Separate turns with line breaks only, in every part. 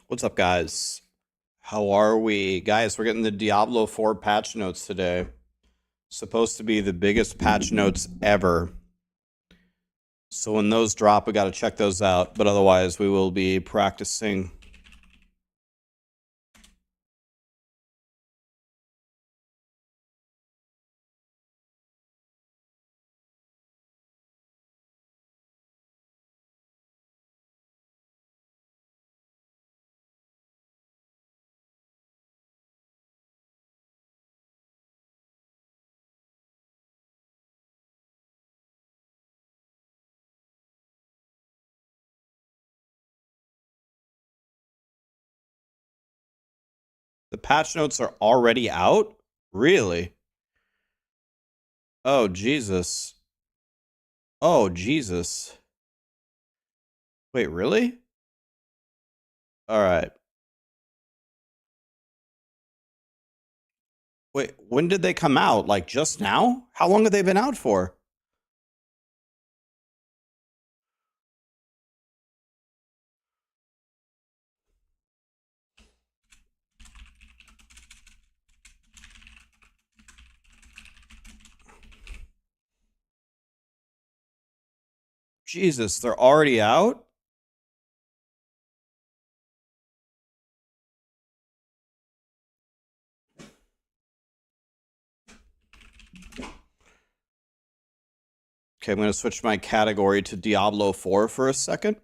What's up, guys? How are we? Guys, we're getting the Diablo 4 patch notes today. Supposed to be the biggest patch notes ever. So when those drop, we got to check those out. But otherwise, we will be practicing. The patch notes are already out? Really? Oh, Jesus. Oh, Jesus. Wait, really? All right. Wait, when did they come out? Like just now? How long have they been out for? Jesus, they're already out? Okay, I'm going to switch my category to Diablo 4 for a second.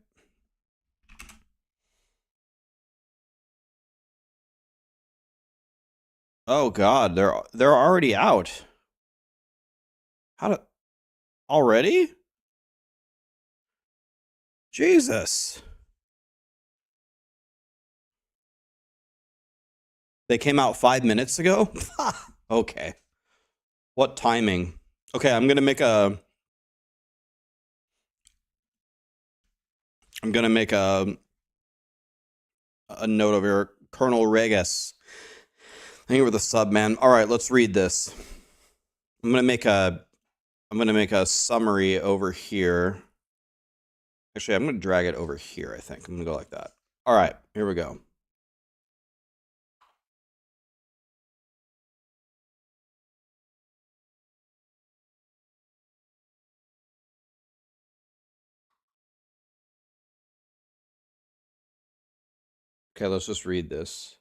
Oh god, they're already out. How do already? Jesus. They came out 5 minutes ago? Okay. What timing? Okay, I'm going to make a note over here. Colonel Regis. Thank you for the sub, man. All right, let's read this. I'm going to make a summary over here. Actually, I'm going to drag it over here, I think. I'm going to go like that. All right, here we go. Okay, let's just read this.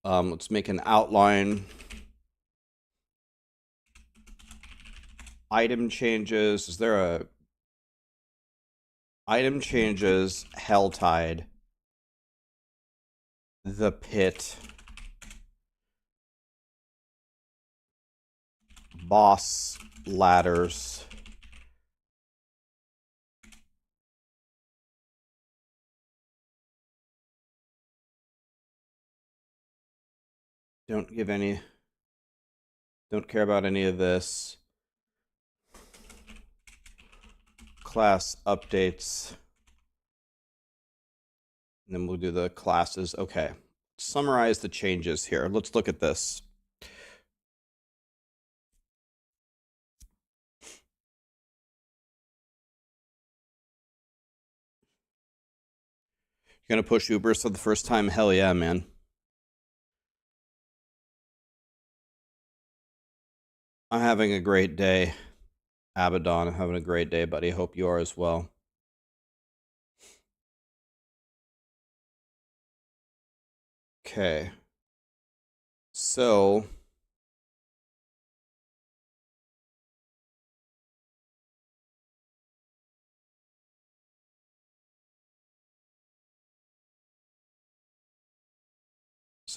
Let's make an outline. Item changes. Is there a item changes? Helltide. The pit. Boss ladders. Don't care about any of this. Class updates. And then we'll do the classes. Okay. Summarize the changes here. Let's look at this. You're gonna push Ubers for the first time? Hell yeah, man. I'm having a great day. Abaddon, I'm having a great day, buddy. Hope you are as well. Okay. So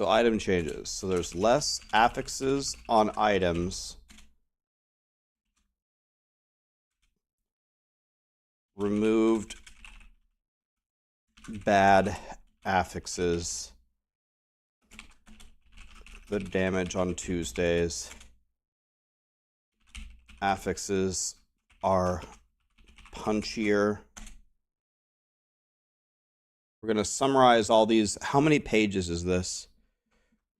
item changes. So there's less affixes on items. Removed bad affixes. The damage on Tuesdays. Affixes are punchier. We're going to summarize all these. How many pages is this?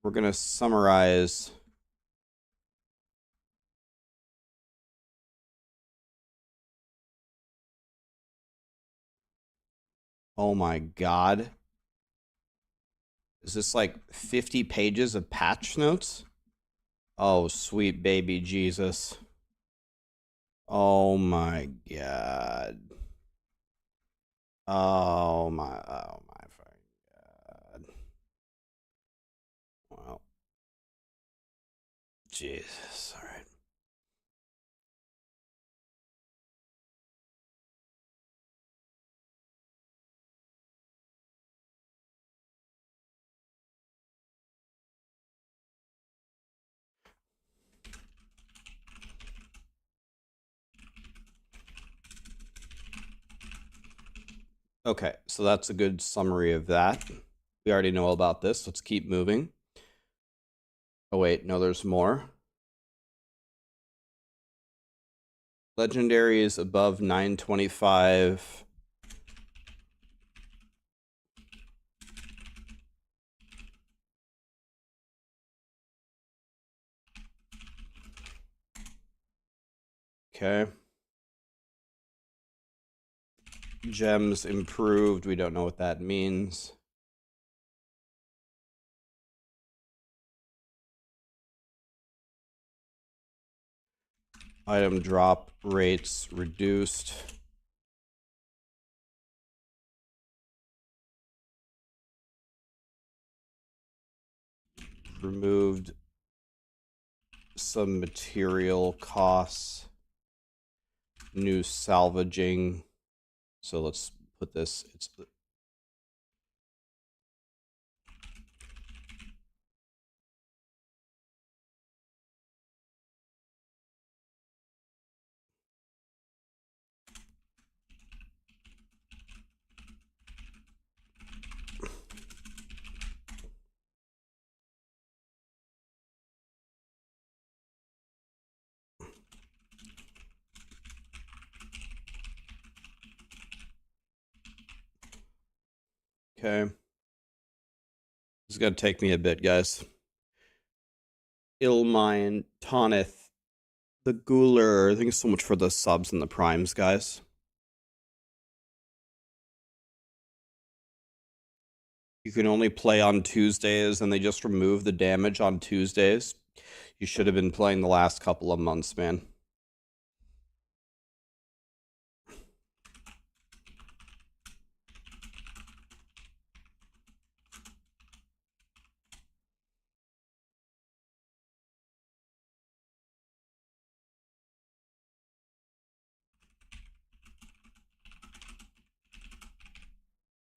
We're going to summarize. Oh my God. Is this like 50 pages of patch notes? Oh, sweet baby Jesus. Oh my god. Oh my fucking god. Well. Jesus. All right. Okay, so that's a good summary of that. We already know about this. Let's keep moving. Oh, wait, no, there's more. Legendaries above 925. Okay. Gems improved. We don't know what that means. Item drop rates reduced. Removed some material costs. New salvaging. So let's put this. It's okay. This is gonna take me a bit, guys. Ilmine, Tonith, the Ghouler. Thanks so much for the subs and the primes, guys. You can only play on Tuesdays, and they just removed the damage on Tuesdays. You should have been playing the last couple of months, man.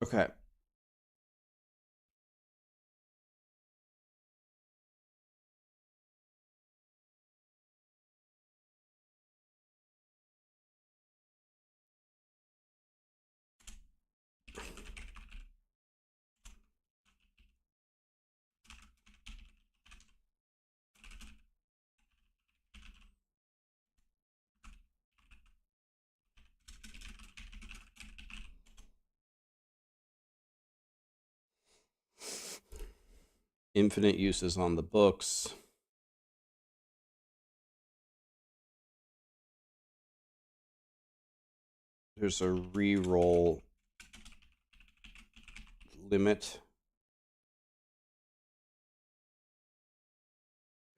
Okay. Infinite uses on the books. There's a reroll limit.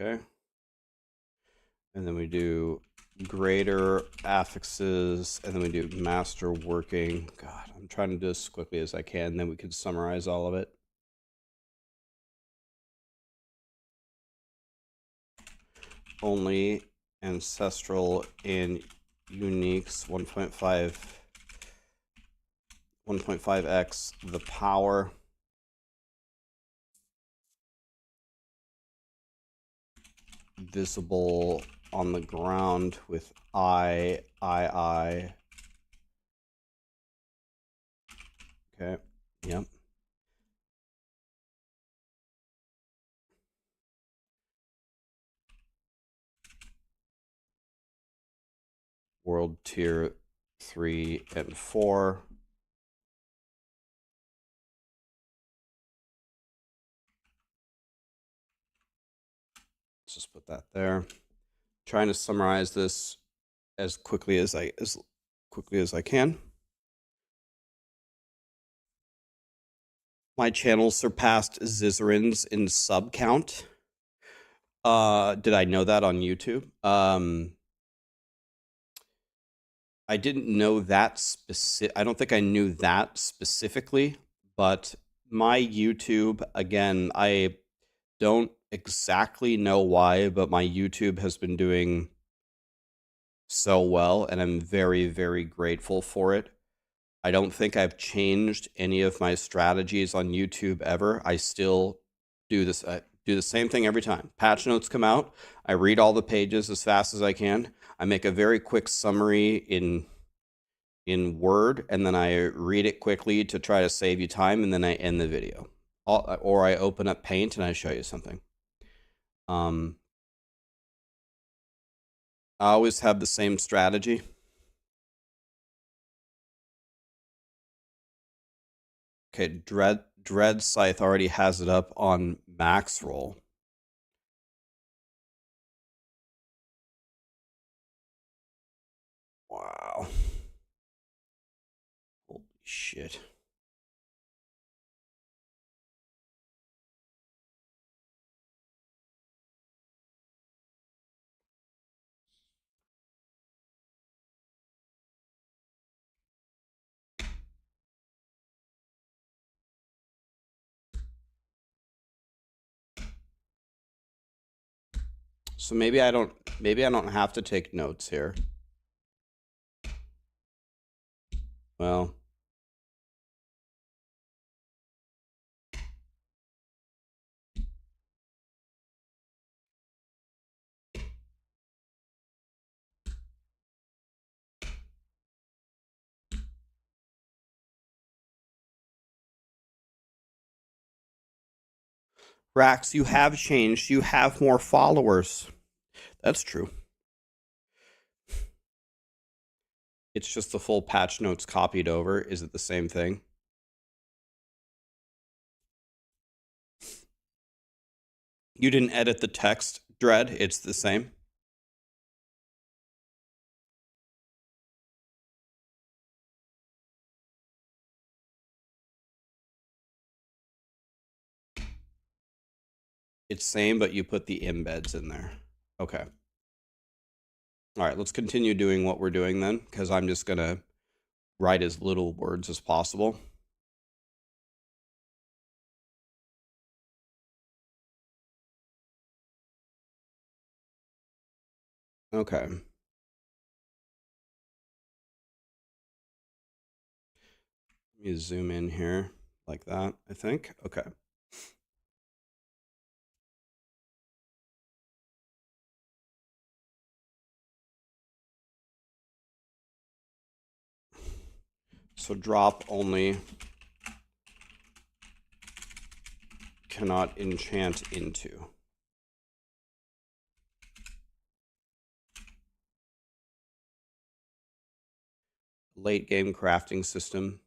Okay. And then we do greater affixes, and then we do master working. God, I'm trying to do this as quickly as I can, then we can summarize all of it. Only ancestral and uniques 1.5x the power. Visible on the ground with I. Okay, yep. World tier 3 and 4. Let's just put that there. Trying to summarize this as quickly as I can. My channel surpassed Zizzarin's in sub count. Did I know that on YouTube? I didn't know that specific. I don't think I knew that specifically, but my YouTube, again, I don't exactly know why, but my YouTube has been doing so well, and I'm very, very grateful for it. I don't think I've changed any of my strategies on YouTube ever. I still do this. Do the same thing every time. Patch notes come out. I read all the pages as fast as I can. I make a very quick summary in Word, and then I read it quickly to try to save you time, and then I end the video. Or I open up Paint and I show you something. I always have the same strategy. Okay, Dread Scythe already has it up on Maxroll. Wow. Holy shit. So maybe I don't have to take notes here. Well, Rax, you have changed. You have more followers. That's true. It's just the full patch notes copied over. Is it the same thing? You didn't edit the text, Dread. It's the same. It's same, but you put the embeds in there. Okay. All right, let's continue doing what we're doing then, because I'm just going to write as little words as possible. Okay. Let me zoom in here like that, I think. Okay. So drop only, cannot enchant into. Late game crafting system.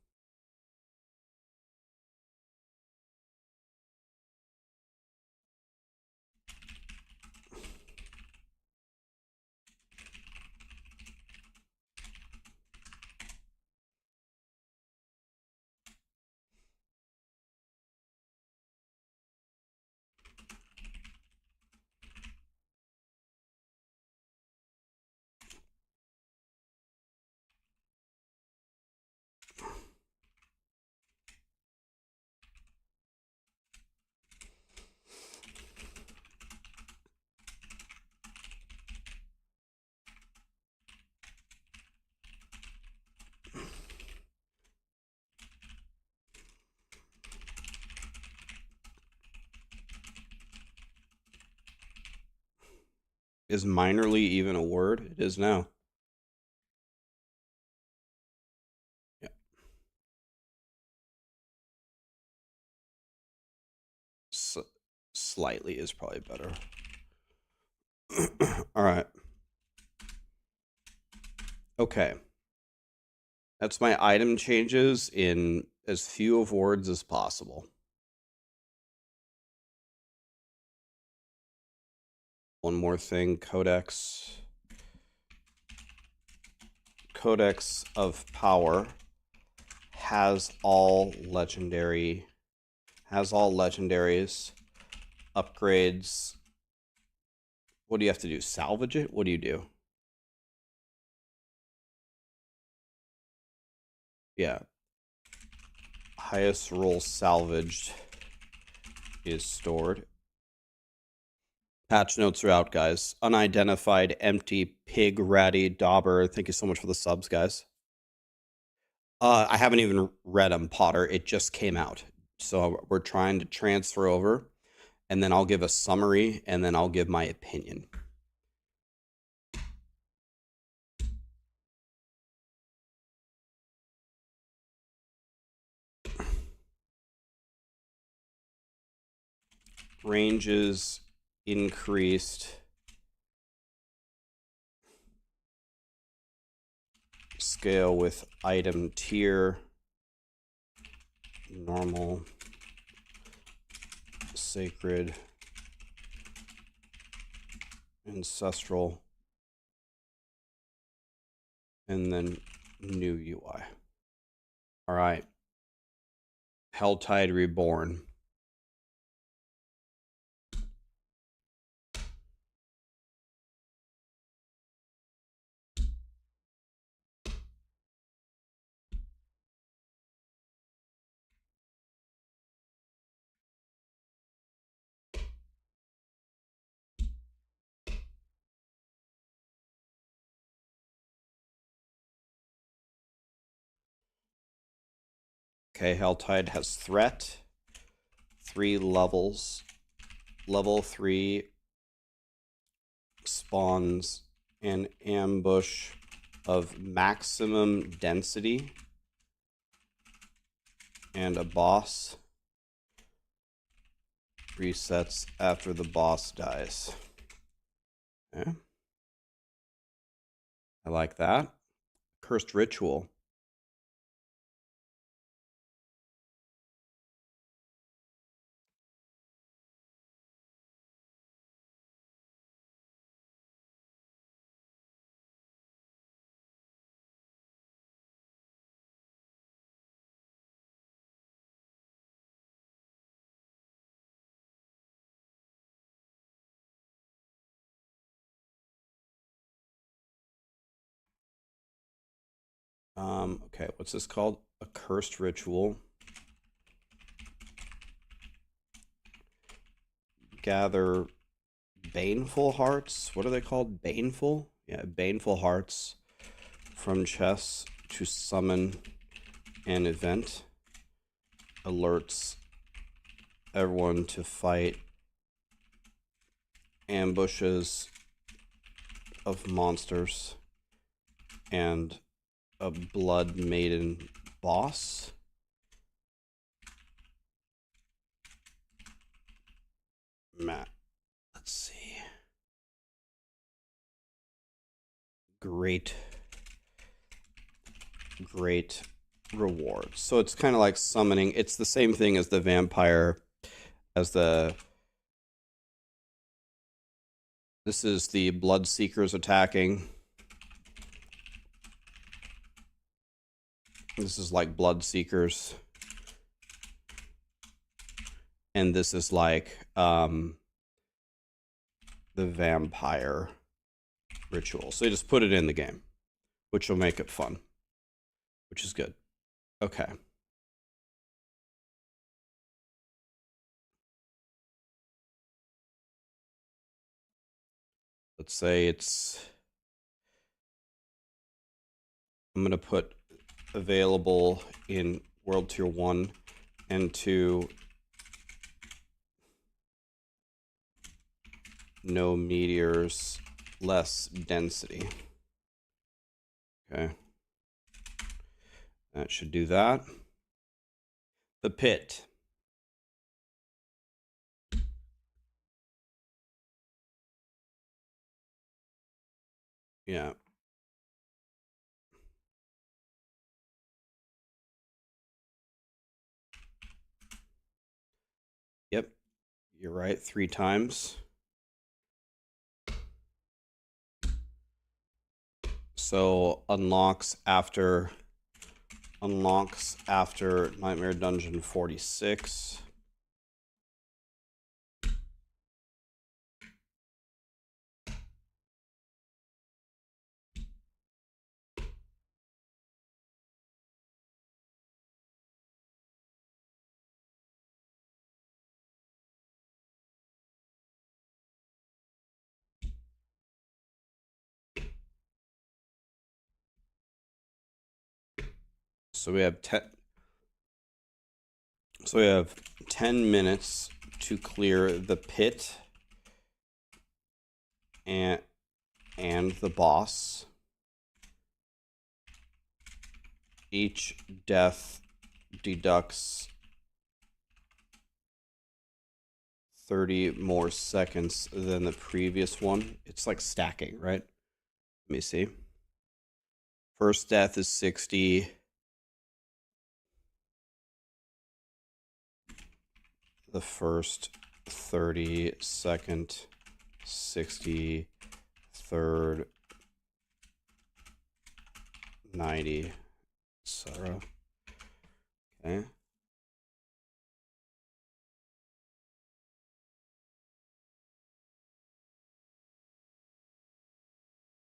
Is minorly even a word? It is now. Yeah. Slightly is probably better. All right. Okay. That's my item changes in as few of words as possible. One more thing, Codex of Power has all legendary Has all legendaries. Upgrades. What do you have to do? Salvage it? What do you do? Yeah. Highest roll salvaged is stored. Patch notes are out, guys. Unidentified, empty, pig, ratty, dauber. Thank you so much for the subs, guys. I haven't even read them, Potter. It just came out. So we're trying to transfer over, and then I'll give a summary, and then I'll give my opinion. Ranges increased. Scale with item tier. Normal. Sacred. Ancestral. And then new UI. All right. Helltide Reborn. Okay, Helltide has threat, 3 levels. Level 3 spawns an ambush of maximum density and a boss. Resets after the boss dies. Okay. I like that. Cursed Ritual. Okay, what's this called? A Cursed Ritual. Gather Baneful Hearts. What are they called? Baneful? Yeah, Baneful Hearts from chests to summon an event. Alerts everyone to fight ambushes of monsters and a Blood Maiden boss. Matt, let's see. Great reward. So it's kind of like summoning. It's the same thing as the vampire, as the... This is the Blood Seekers attacking. This is like Blood Seekers. And this is like the vampire ritual. So you just put it in the game, which will make it fun, which is good. Okay. Let's say it's... I'm going to put available in World Tier 1 and 2. No meteors, less density. Okay. That should do that. The pit. Yeah. Yep. You're right. 3 times. So unlocks after Nightmare Dungeon 46. So we have 10 minutes to clear the pit and the boss. Each death deducts 30 more seconds than the previous one. It's like stacking, right? Let me see. First death is 60. The first 30, second 60, third 90, etc. Okay.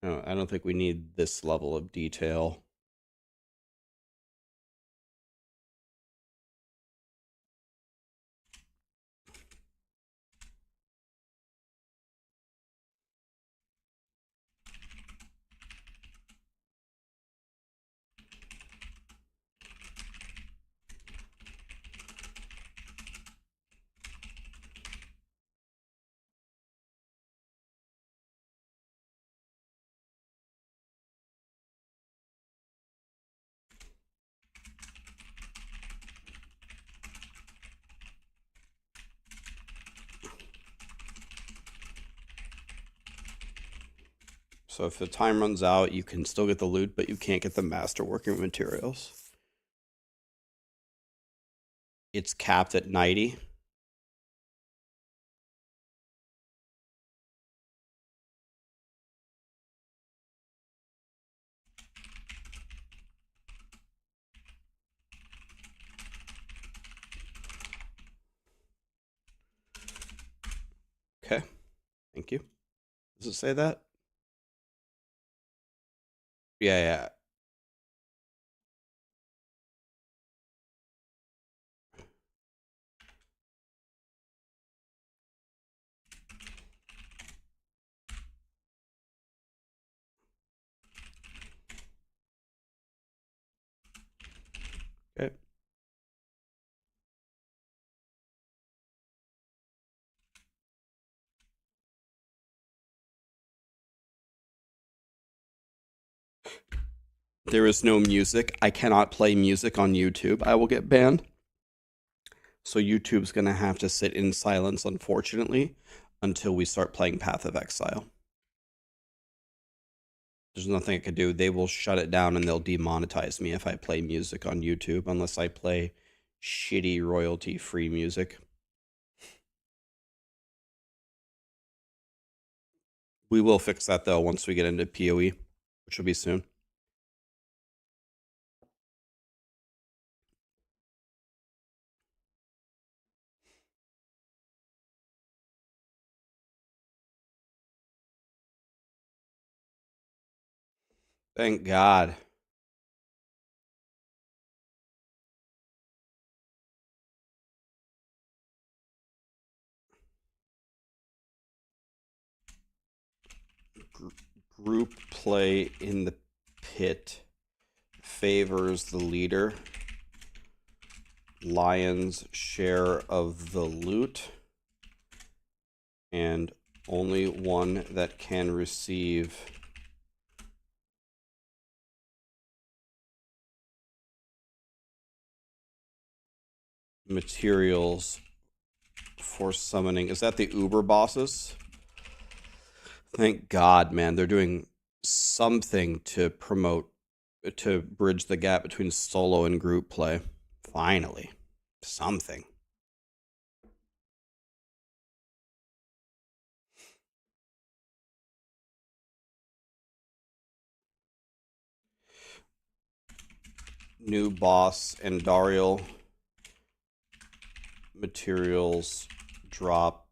No, I don't think we need this level of detail. So if the time runs out, you can still get the loot, but you can't get the masterworking materials. It's capped at 90. Okay, thank you. Does it say that? Yeah. Okay. There is no music. I cannot play music on YouTube. I will get banned. So YouTube's going to have to sit in silence, unfortunately, until we start playing Path of Exile. There's nothing I could do. They will shut it down and they'll demonetize me if I play music on YouTube, unless I play shitty royalty-free music. We will fix that, though, once we get into POE, which will be soon. Thank God. Group play in the pit favors the leader. Lion's share of the loot. And only one that can receive materials for summoning. Is that the Uber bosses? Thank God, man. They're doing something to promote, to bridge the gap between solo and group play. Finally. Something. New boss and Dariel materials drop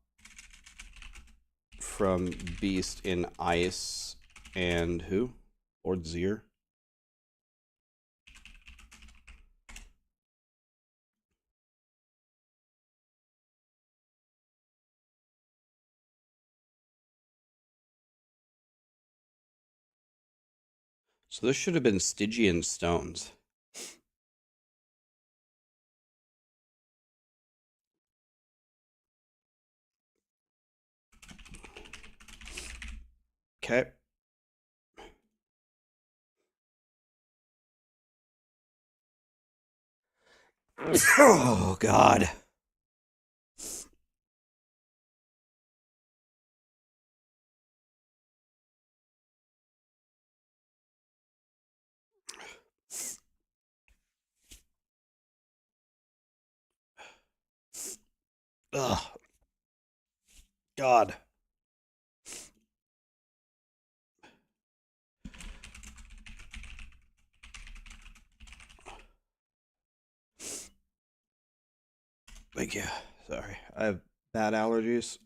from Beast in Ice and who? Lord Zier. So this should have been Stygian stones. Okay. Oh, God. Ugh. God. Thank you. Sorry. I have bad allergies.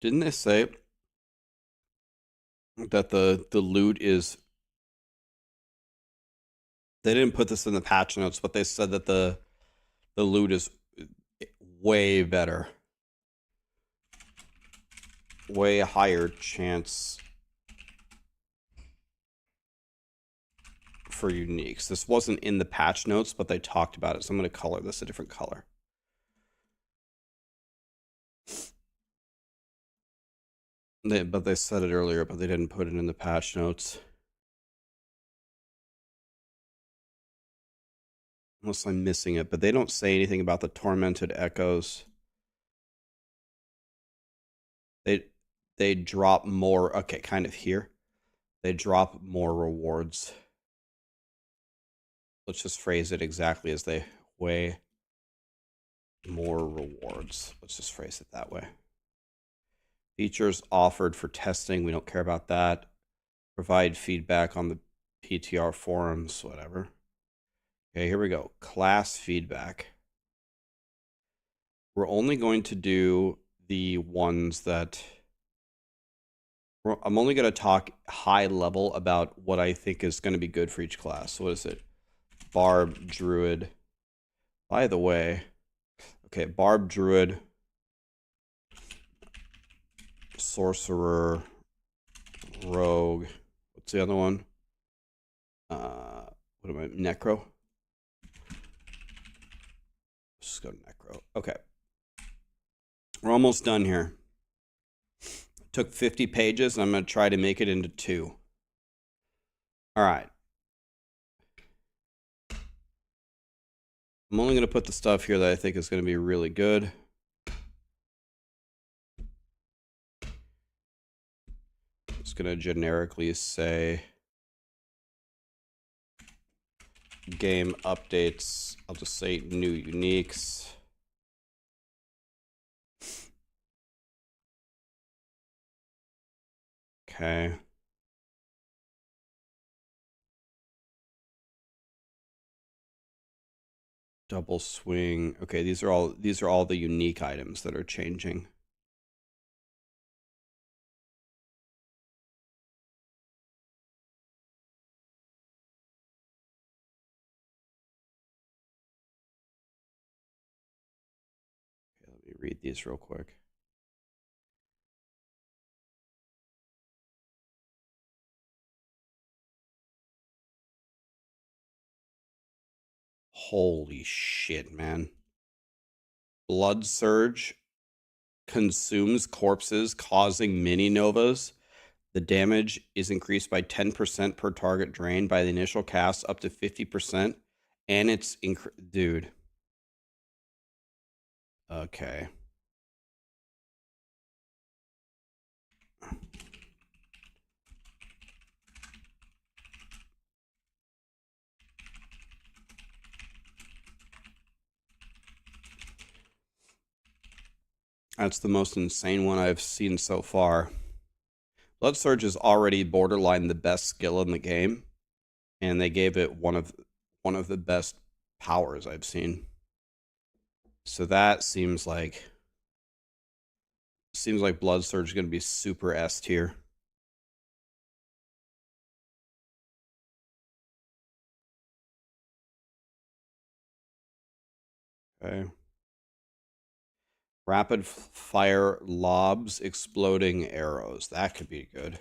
Didn't they say that the loot is... They didn't put this in the patch notes, but they said that the loot is way better. Way higher chance for uniques. This wasn't in the patch notes, but they talked about it, so I'm going to color this a different color. But they said it earlier, but they didn't put it in the patch notes. Unless I'm missing it, but they don't say anything about the tormented echoes. They drop more. Okay, kind of here. They drop more rewards. Let's just phrase it exactly as they weigh more rewards. Let's just phrase it that way. Features offered for testing. We don't care about that. Provide feedback on the PTR forums, whatever. Okay, here we go. Class feedback. We're only going to do the ones that... I'm only going to talk high level about what I think is going to be good for each class. So what is it? Barb, Druid. By the way, okay, Barb, Druid, Sorcerer, Rogue. What's the other one? What am I? Necro? Let's just go to Necro. Okay. We're almost done here. Took 50 pages, and I'm going to try to make it into 2. All right. I'm only going to put the stuff here that I think is going to be really good. Just going to generically say game updates. I'll just say new uniques. Okay. Double swing. Okay, these are all the unique items that are changing. Okay, let me read these real quick. Holy shit, man. Blood Surge consumes corpses, causing mini novas. The damage is increased by 10% per target drain by the initial cast, up to 50%. And it's... Dude. Okay. That's the most insane one I've seen so far. Blood Surge is already borderline the best skill in the game. and they gave it one of the best powers I've seen. So that seems like Blood Surge is going to be super S tier. Okay. Rapid fire lobs, exploding arrows. That could be good.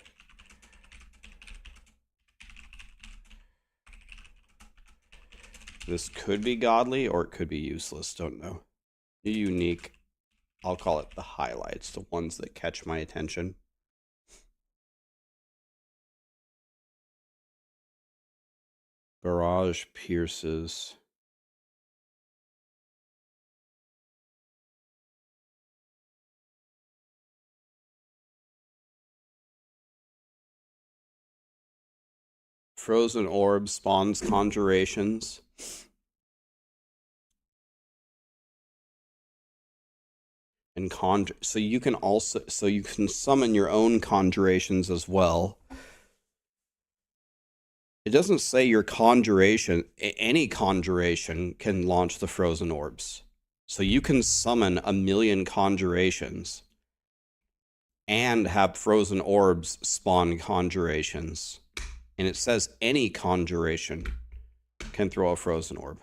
This could be godly or it could be useless. Don't know. Unique. I'll call it the highlights, the ones that catch my attention. Barrage pierces. Frozen orb spawns conjurations. And so you can summon your own conjurations as well. It doesn't say your conjuration, any conjuration can launch the frozen orbs. So you can summon 1,000,000 conjurations and have frozen orbs spawn conjurations. And it says any conjuration can throw a frozen orb.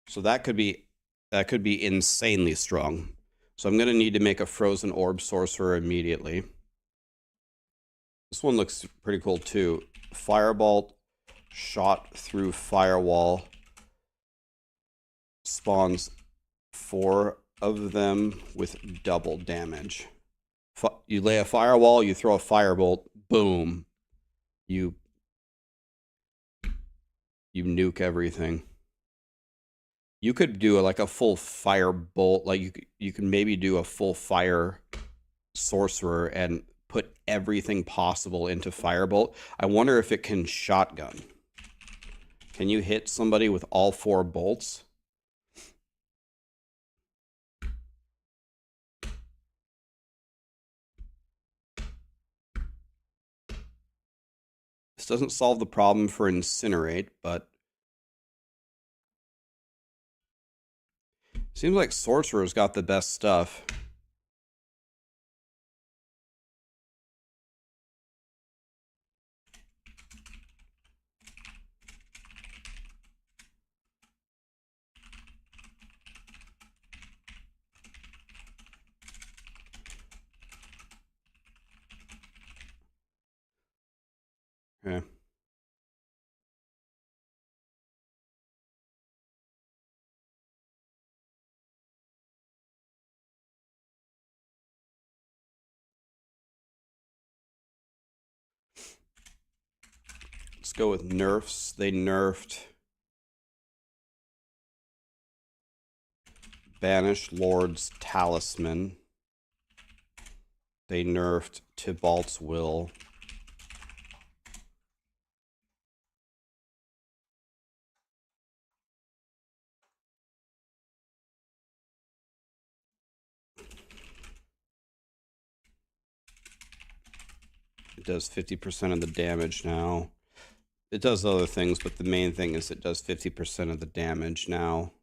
So that could be insanely strong. So I'm going to need to make a frozen orb sorcerer immediately. This one looks pretty cool too. Firebolt shot through firewall spawns 4 of them with double damage. You lay a firewall, you throw a firebolt, boom. You nuke everything. You could do like a full fire bolt, like you can maybe do a full fire sorcerer and put everything possible into firebolt. I wonder if it can shotgun. Can you hit somebody with all 4 bolts? This doesn't solve the problem for incinerate, but seems like Sorcerer's got the best stuff. Okay. Let's go with nerfs. They nerfed Banished Lord's Talisman. They nerfed Tybalt's Will. It does 50% of the damage now. It does other things, but the main thing is it does 50% of the damage now.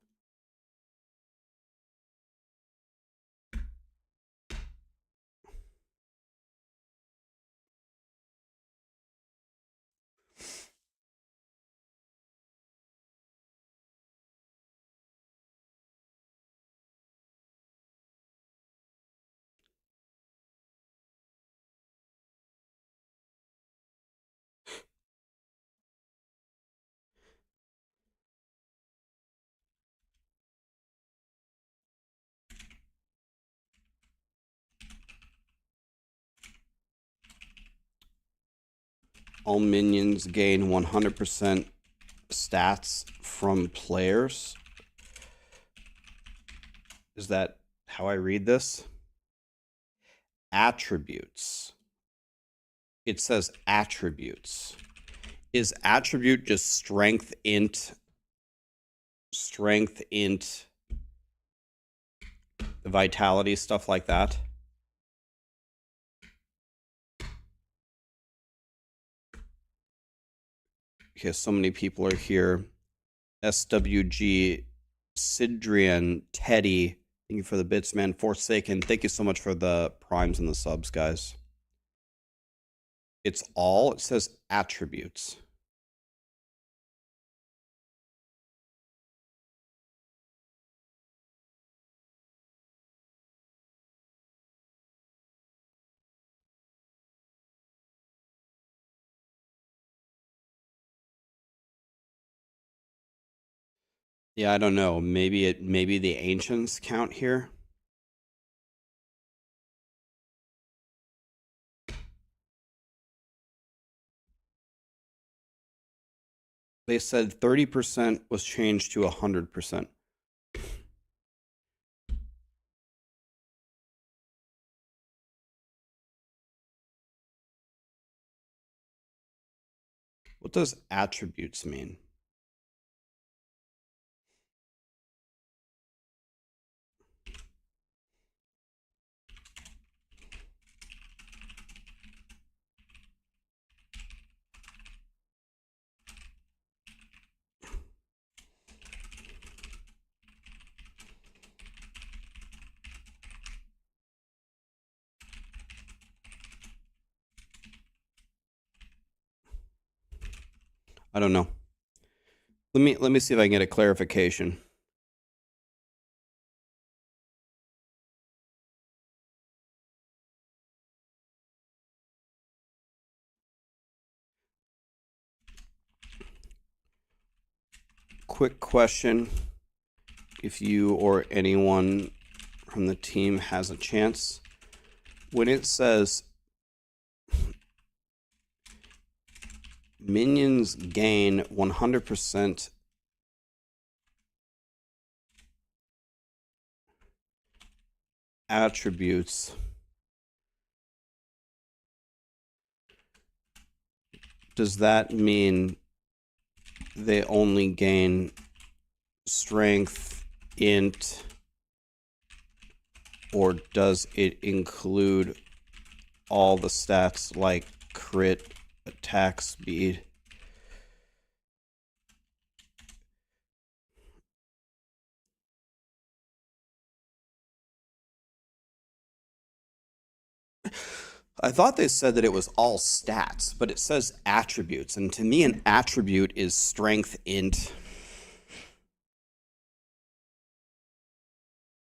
All minions gain 100% stats from players. Is that how I read this? attributes. It says attributes. Is attribute just strength int, vitality, stuff like that? Okay, so many people are here. SWG, Sidrian, Teddy, thank you for the bits, man. Forsaken, thank you so much for the primes and the subs, guys. It's all, it says attributes. Yeah, I don't know. Maybe the ancients count here. They said 30% was changed to 100%. What does attributes mean? I don't know. Let me see if I can get a clarification. Quick question. If you or anyone from the team has a chance, when it says minions gain 100% attributes, does that mean they only gain strength, int, or does it include all the stats like crit, attack speed? I thought they said that it was all stats, but it says attributes, and to me an attribute is strength, int.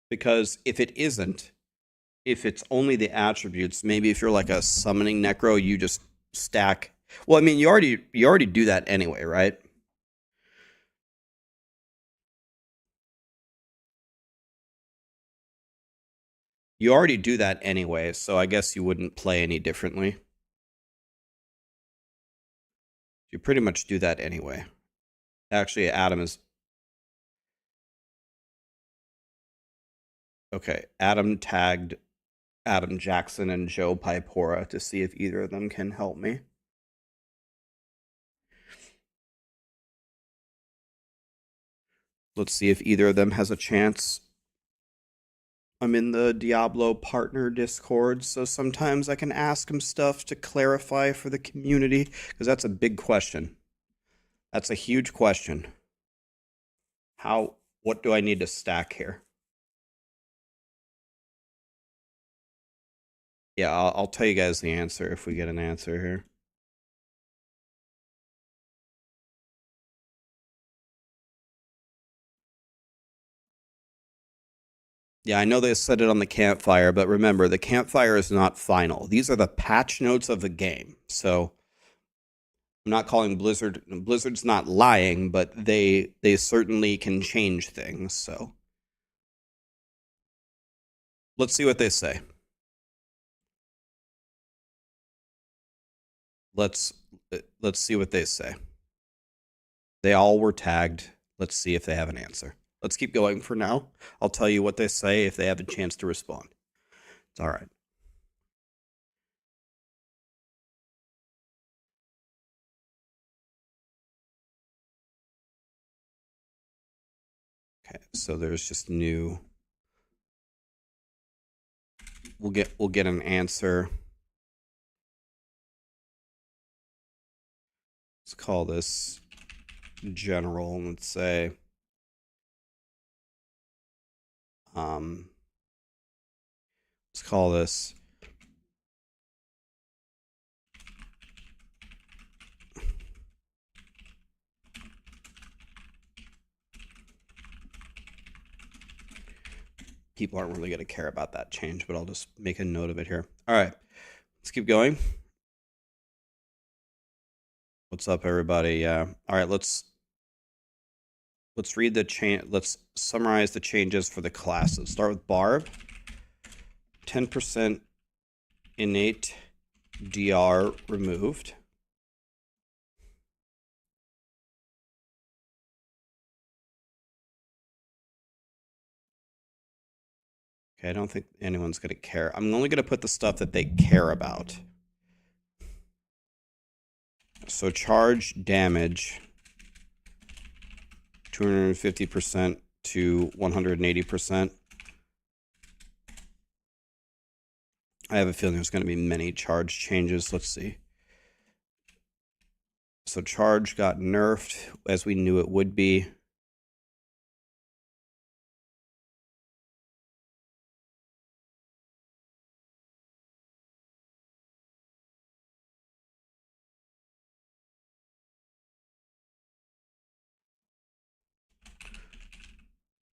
Because if it isn't, if it's only the attributes, maybe if you're like a summoning necro, you just stack. Well, I mean, you already do that anyway, right? You already do that anyway, so I guess you wouldn't play any differently. You pretty much do that anyway. Actually, Adam is... Okay, Adam tagged Adam Jackson and Joe Pipora to see if either of them can help me. Let's see if either of them has a chance. I'm in the Diablo partner Discord, so sometimes I can ask him stuff to clarify for the community, because that's a big question. That's a huge question. What do I need to stack here? Yeah, I'll tell you guys the answer if we get an answer here. Yeah, I know they said it on the campfire, but remember, the campfire is not final. These are the patch notes of the game. So I'm not calling Blizzard's not lying, but they certainly can change things. So let's see what they say. Let's see what they say. They all were tagged. Let's see if they have an answer. Let's keep going for now. I'll tell you what they say if they have a chance to respond. It's all right. Okay, so there's just new. We'll get an answer. Let's call this general. Let's say let's call this people aren't really going to care about that change, but I'll just make a note of it here. All right, let's keep going. What's up, everybody? Yeah. All right, let's read the change. Let's summarize the changes for the classes. Start with Barb. 10% innate DR removed. Okay, I don't think anyone's going to care. I'm only going to put the stuff that they care about. So charge damage 250% to 180%. I have a feeling there's going to be many charge changes. Let's see. So charge got nerfed as we knew it would be.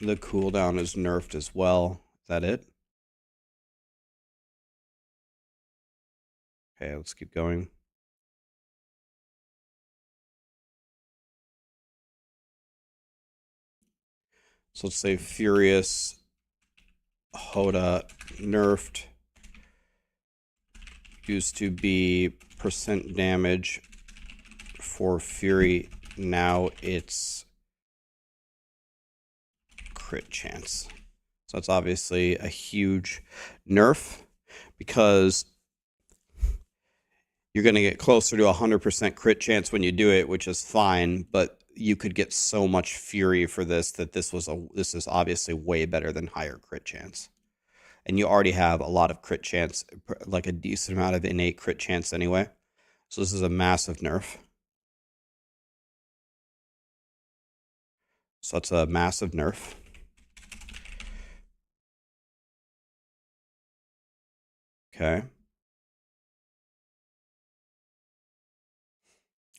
The cooldown is nerfed as well. Is that it? Okay, let's keep going. So let's say Furious Hoda nerfed. Used to be percent damage for Fury. Now it's crit chance. So that's obviously a huge nerf because you're going to get closer to 100% crit chance when you do it, which is fine, but you could get so much fury for this that this is obviously way better than higher crit chance. And you already have a lot of crit chance, like a decent amount of innate crit chance anyway. So this is a massive nerf. So that's a massive nerf. Okay.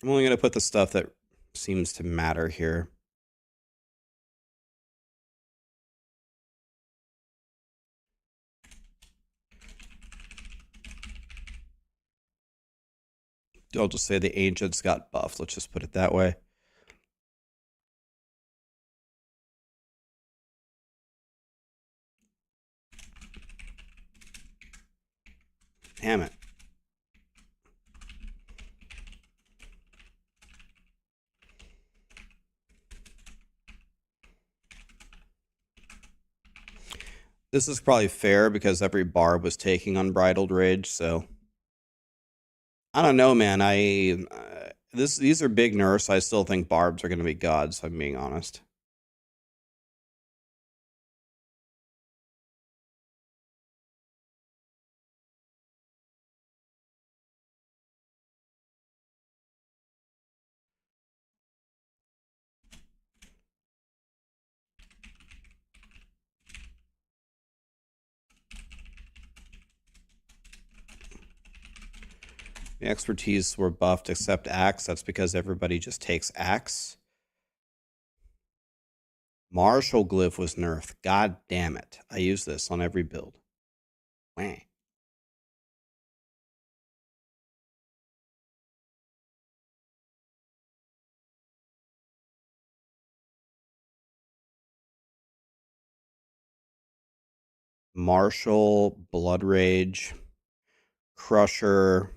I'm only going to put the stuff that seems to matter here. I'll just say the ancients got buffed. Let's just put it that way. Damn it. This is probably fair because every barb was taking Unbridled Rage, so I don't know, man. These are big nerfs. I still think barbs are going to be gods, if I'm being honest. The expertise were buffed except Axe. That's because everybody just takes Axe. Martial Glyph was nerfed. God damn it. I use this on every build. Wah. Martial, Blood Rage, Crusher,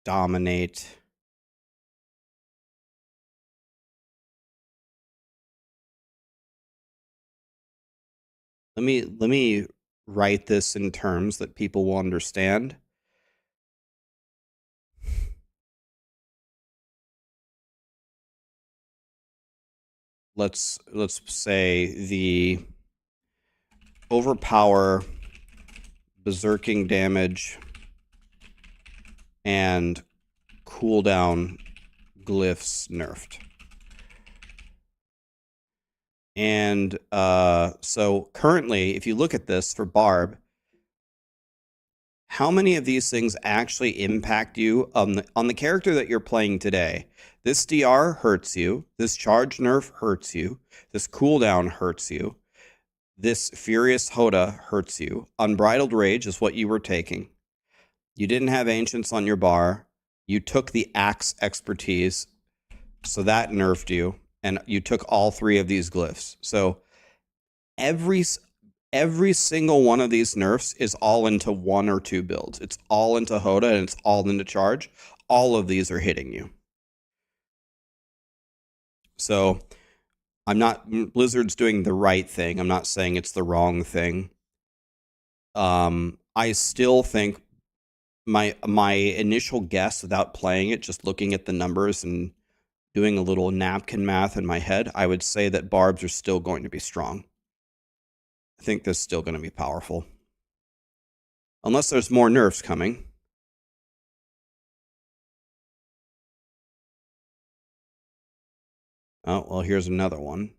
Dominate. Let me write this in terms that people will understand. let's say the overpower, berserking damage, and cooldown glyphs nerfed. And so currently, if you look at this for Barb, how many of these things actually impact you on the character that you're playing today? This DR hurts you. This charge nerf hurts you. This cooldown hurts you. This Furious Hoda hurts you. Unbridled Rage is what you were taking. You didn't have Ancients on your bar. You took the Axe expertise, so that nerfed you. And you took all 3 of these glyphs. So every single one of these nerfs is all into 1 or 2 builds. It's all into Hoda and it's all into charge. All of these are hitting you. So Blizzard's doing the right thing. I'm not saying it's the wrong thing. I still think my initial guess without playing it, just looking at the numbers and doing a little napkin math in my head, I would say that Barbs are still going to be strong. I think they're still going to be powerful. Unless there's more nerfs coming. Oh, well, here's another one.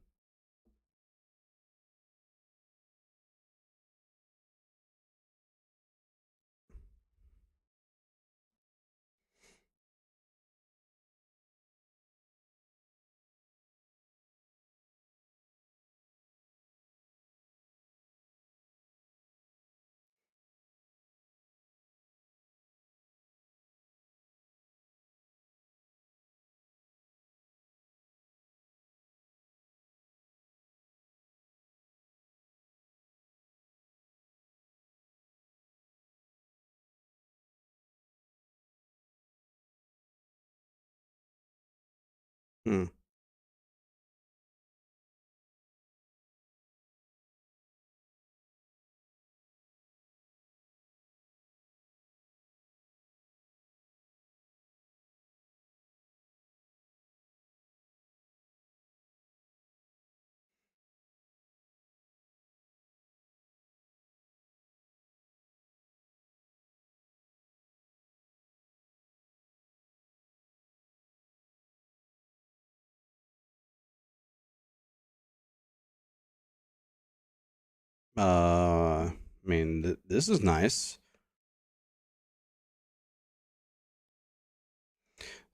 I mean, this is nice.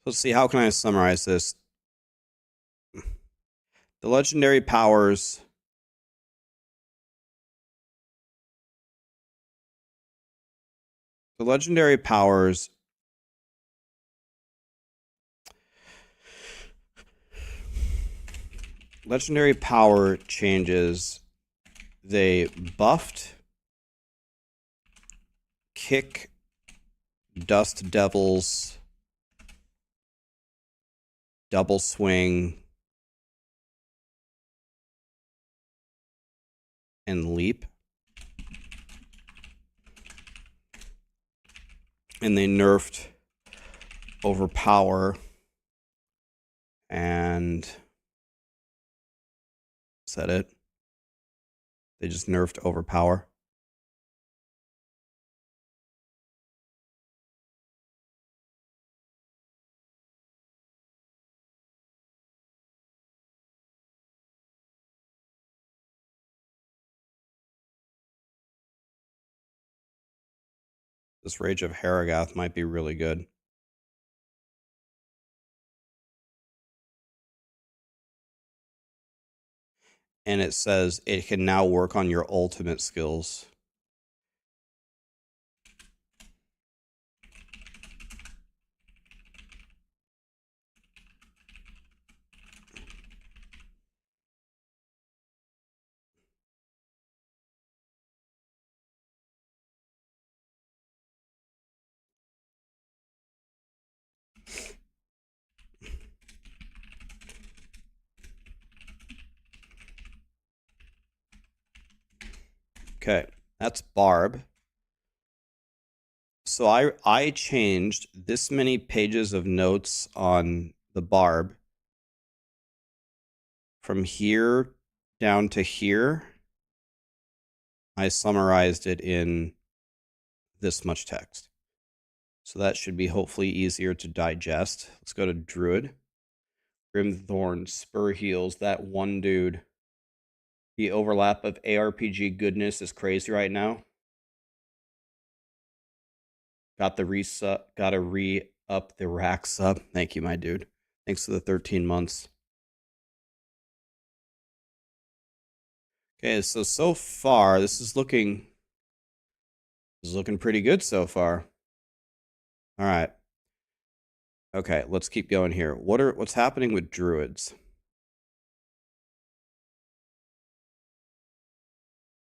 Let's see, how can I summarize this? The legendary powers. The legendary powers. Legendary power changes. They buffed Kick, Dust Devils, Double Swing, and Leap. And they nerfed Overpower and is that it? They just nerfed Overpower. This Rage of Harrogath might be really good. And it says it can now work on your ultimate skills. Okay, that's Barb. So I changed this many pages of notes on the Barb from here down to here, I summarized it in this much text. So that should be hopefully easier to digest. Let's go to Druid. Grimthorn, Spur Heels, that one dude. The overlap of ARPG goodness is crazy right now. Gotta re-up the rack sub. Thank you, my dude. Thanks for the 13 months. Okay, so far this is looking pretty good so far. All right. Okay, let's keep going here. What's happening with druids?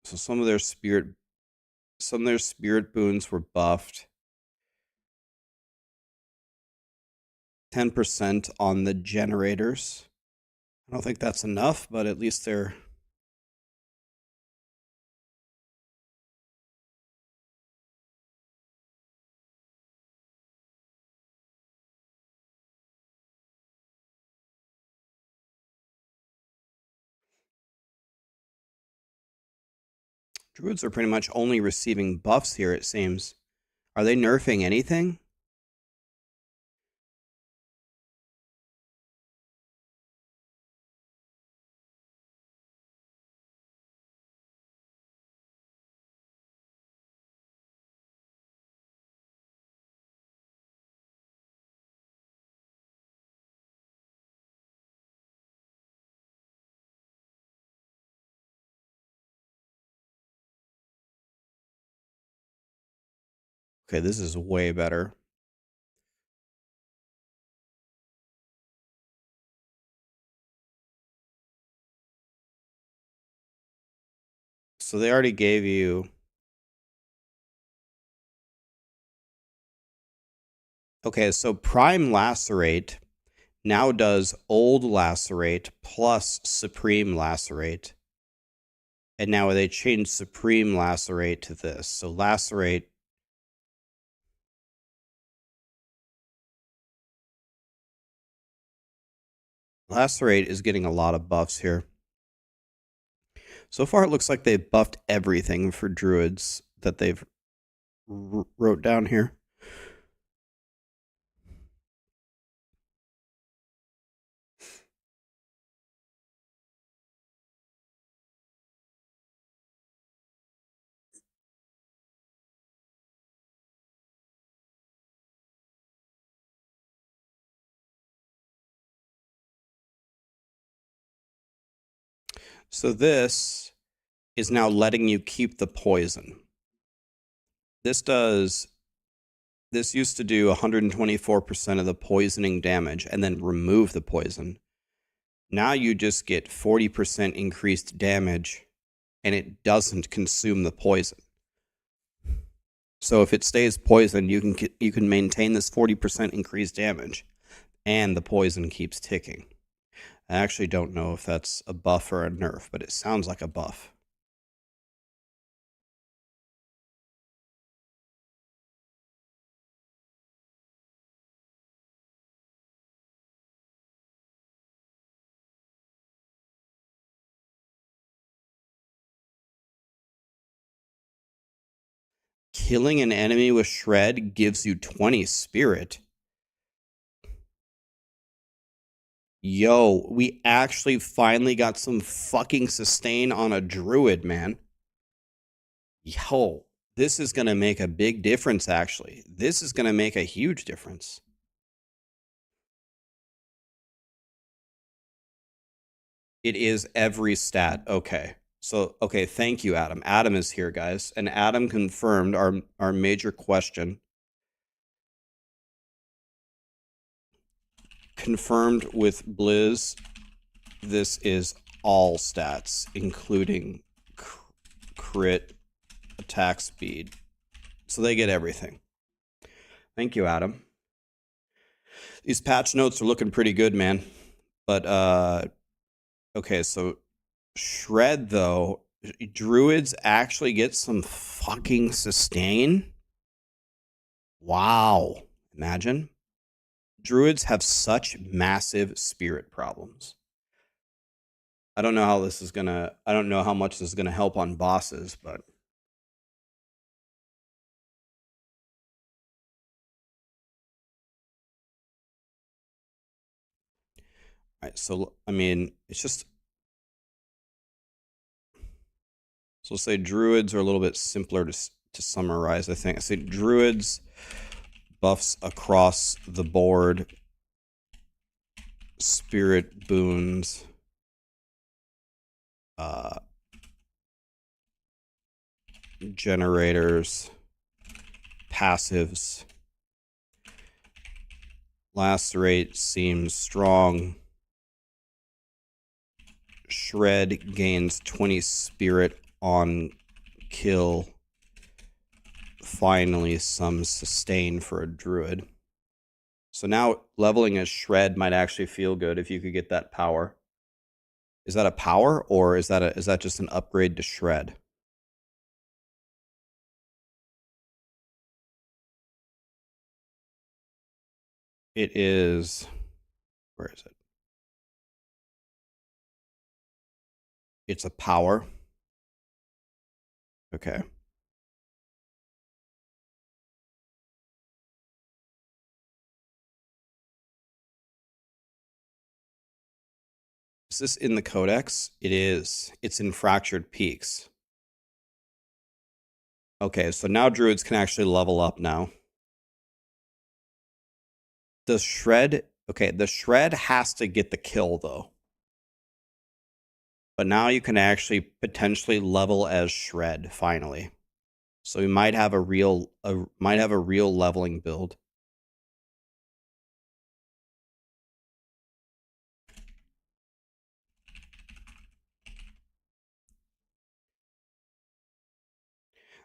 So some of their spirit boons were buffed. 10% on the generators. I don't think that's enough, but at least they're... Druids are pretty much only receiving buffs here, it seems. Are they nerfing anything? Okay, this is way better. So they already gave you... Okay, so Prime Lacerate now does Old Lacerate plus Supreme Lacerate. And now they changed Supreme Lacerate to this. So Lacerate... Lacerate is getting a lot of buffs here. So far, it looks like they've buffed everything for druids that they've wrote down here. So this is now letting you keep the poison. This used to do 124% of the poisoning damage and then remove the poison. Now you just get 40% increased damage and it doesn't consume the poison. So if it stays poisoned, you can maintain this 40% increased damage and the poison keeps ticking. I actually don't know if that's a buff or a nerf, but it sounds like a buff. Killing an enemy with Shred gives you 20 spirit. Yo, we actually finally got some fucking sustain on a druid, man. Yo, this is going to make a big difference, actually. This is going to make a huge difference. It is every stat. Okay. So, okay, thank you, Adam. Adam is here, guys. And Adam confirmed our major question. Confirmed with Blizz, this is all stats, including crit, attack speed. So they get everything. Thank you, Adam. These patch notes are looking pretty good, man. But, okay, so Shred, though, druids actually get some fucking sustain? Wow. Imagine. Druids have such massive spirit problems. I don't know how this is gonna. I don't know how much this is gonna help on bosses, but. All right, so I mean, it's just. So let's say druids are a little bit simpler to summarize. I think I say druids buffs across the board, spirit boons, generators, passives. Lacerate seems strong. Shred gains 20 spirit on kill. Finally, some sustain for a druid. So now leveling a shred might actually feel good if you could get that power. Is that a power, or is that just an upgrade to shred? It is. Where is it? It's a power. Okay. Is this in the codex? It is. It's in Fractured Peaks. Okay, so now druids can actually level up now. The shred, okay, the shred has to get the kill though. But now you can actually potentially level as shred finally. So we might have a real leveling build.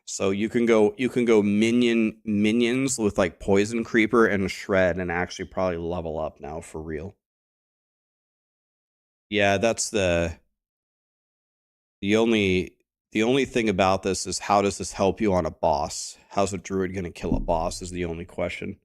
So you can go minions with like poison creeper and shred and actually probably level up now for real. Yeah, that's the only thing about this is how does this help you on a boss? How's a druid going to kill a boss is the only question.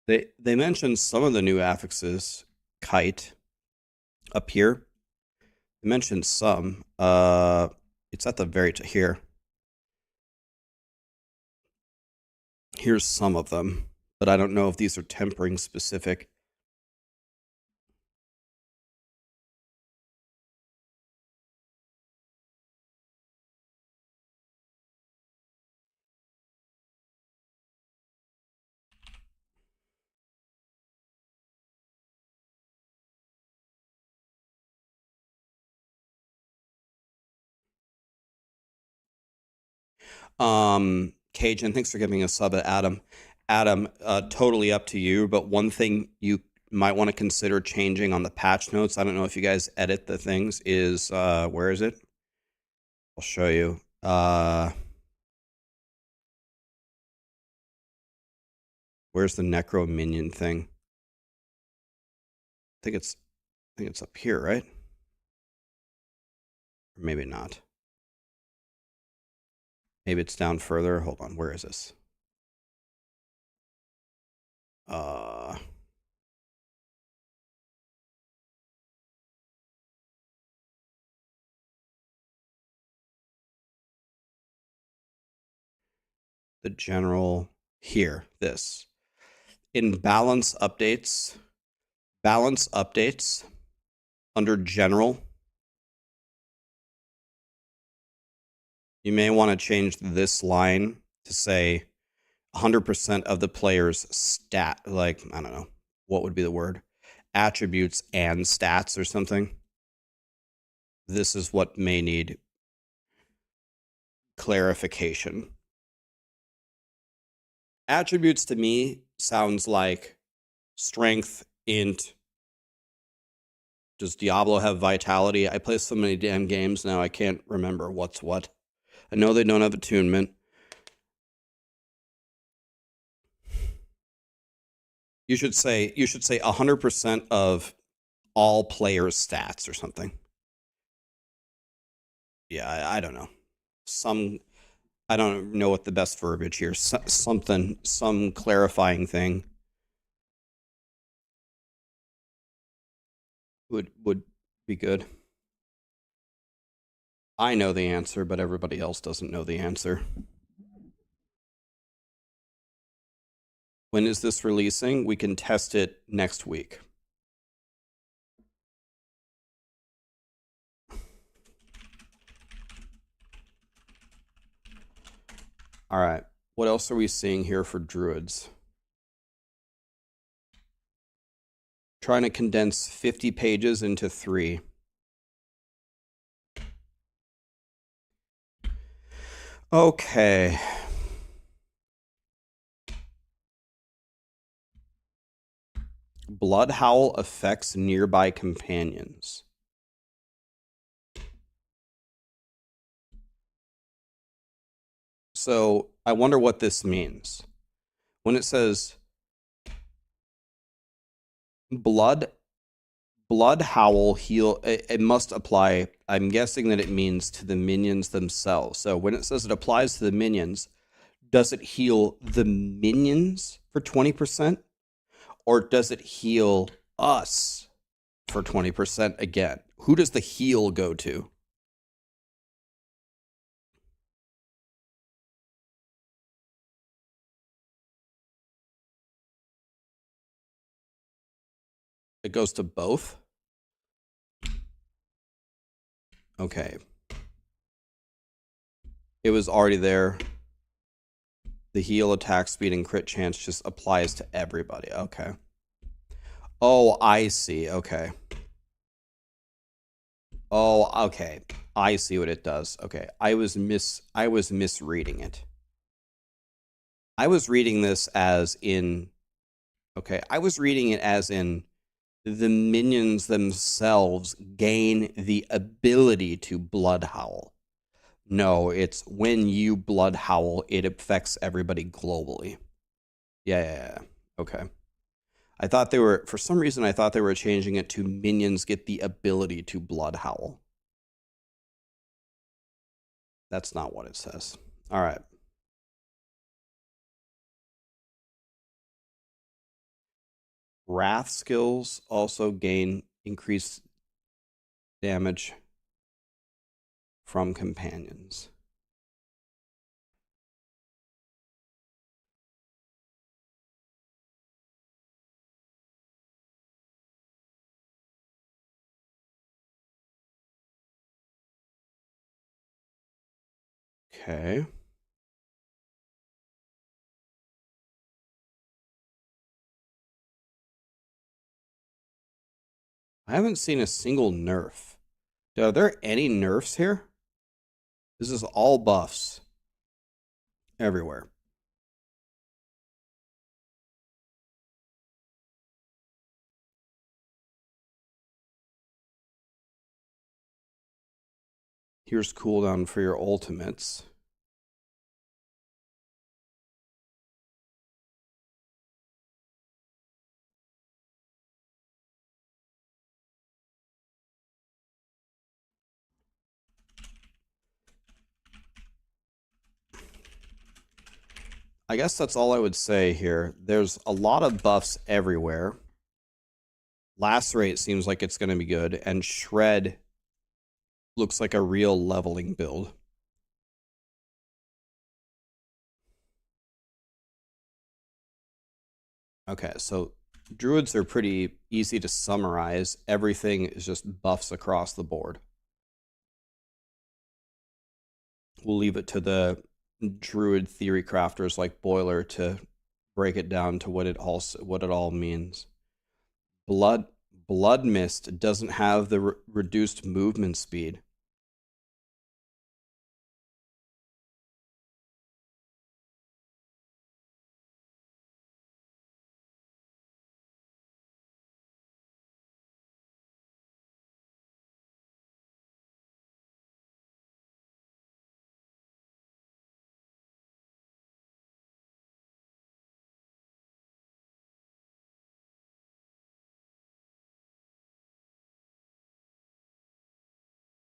They mentioned some of the new affixes, kite up here. They mentioned some. It's at the very here. Here's some of them, but I don't know if these are tempering specific. Cajun, thanks for giving a sub at Adam. Adam, totally up to you, but one thing you might want to consider changing on the patch notes, I don't know if you guys edit the things, is, where is it? I'll show you. Where's the necro minion thing? I think it's up here, right? Or maybe not. Maybe it's down further. Hold on, where is this? The general here, this. In balance updates, under general, you may want to change this line to say 100% of the player's stat, like, I don't know, what would be the word? Attributes and stats or something. This is what may need clarification. Attributes to me sounds like strength, int. Does Diablo have vitality? I play so many damn games now, I can't remember what's what. I know they don't have attunement. You should say 100% of all players' stats or something. Yeah, I don't know. I don't know what the best verbiage here. Something, some clarifying thing would be good. I know the answer, but everybody else doesn't know the answer. When is this releasing? We can test it next week. All right. What else are we seeing here for druids? Trying to condense 50 pages into 3. Okay. Bloodhowl affects nearby companions. So I wonder what this means. When it says Bloodhowl heal, it must apply. I'm guessing that it means to the minions themselves. So when it says it applies to the minions, does it heal the minions for 20%? Or does it heal us for 20% again? Who does the heal go to? It goes to both? Okay. It was already there. The heal, attack speed, and crit chance just applies to everybody. Okay. Oh, I see. Okay. Oh, okay. I see what it does. Okay. I was misreading it. I was reading this as in I was reading it as in the minions themselves gain the ability to blood howl. No, it's when you blood howl, it affects everybody globally. Yeah. Okay. I thought they were, for some reason, I thought they were changing it to minions get the ability to blood howl. That's not what it says. All right. Wrath skills also gain increased damage from companions. Okay. I haven't seen a single nerf. Are there any nerfs here? This is all buffs everywhere. Here's cooldown for your ultimates. I guess that's all I would say here. There's a lot of buffs everywhere. Lacerate seems like it's going to be good, and Shred looks like a real leveling build. Okay, so druids are pretty easy to summarize. Everything is just buffs across the board. We'll leave it to the druid theory crafters like Boiler to break it down to what it all means. Blood Mist doesn't have the reduced movement speed.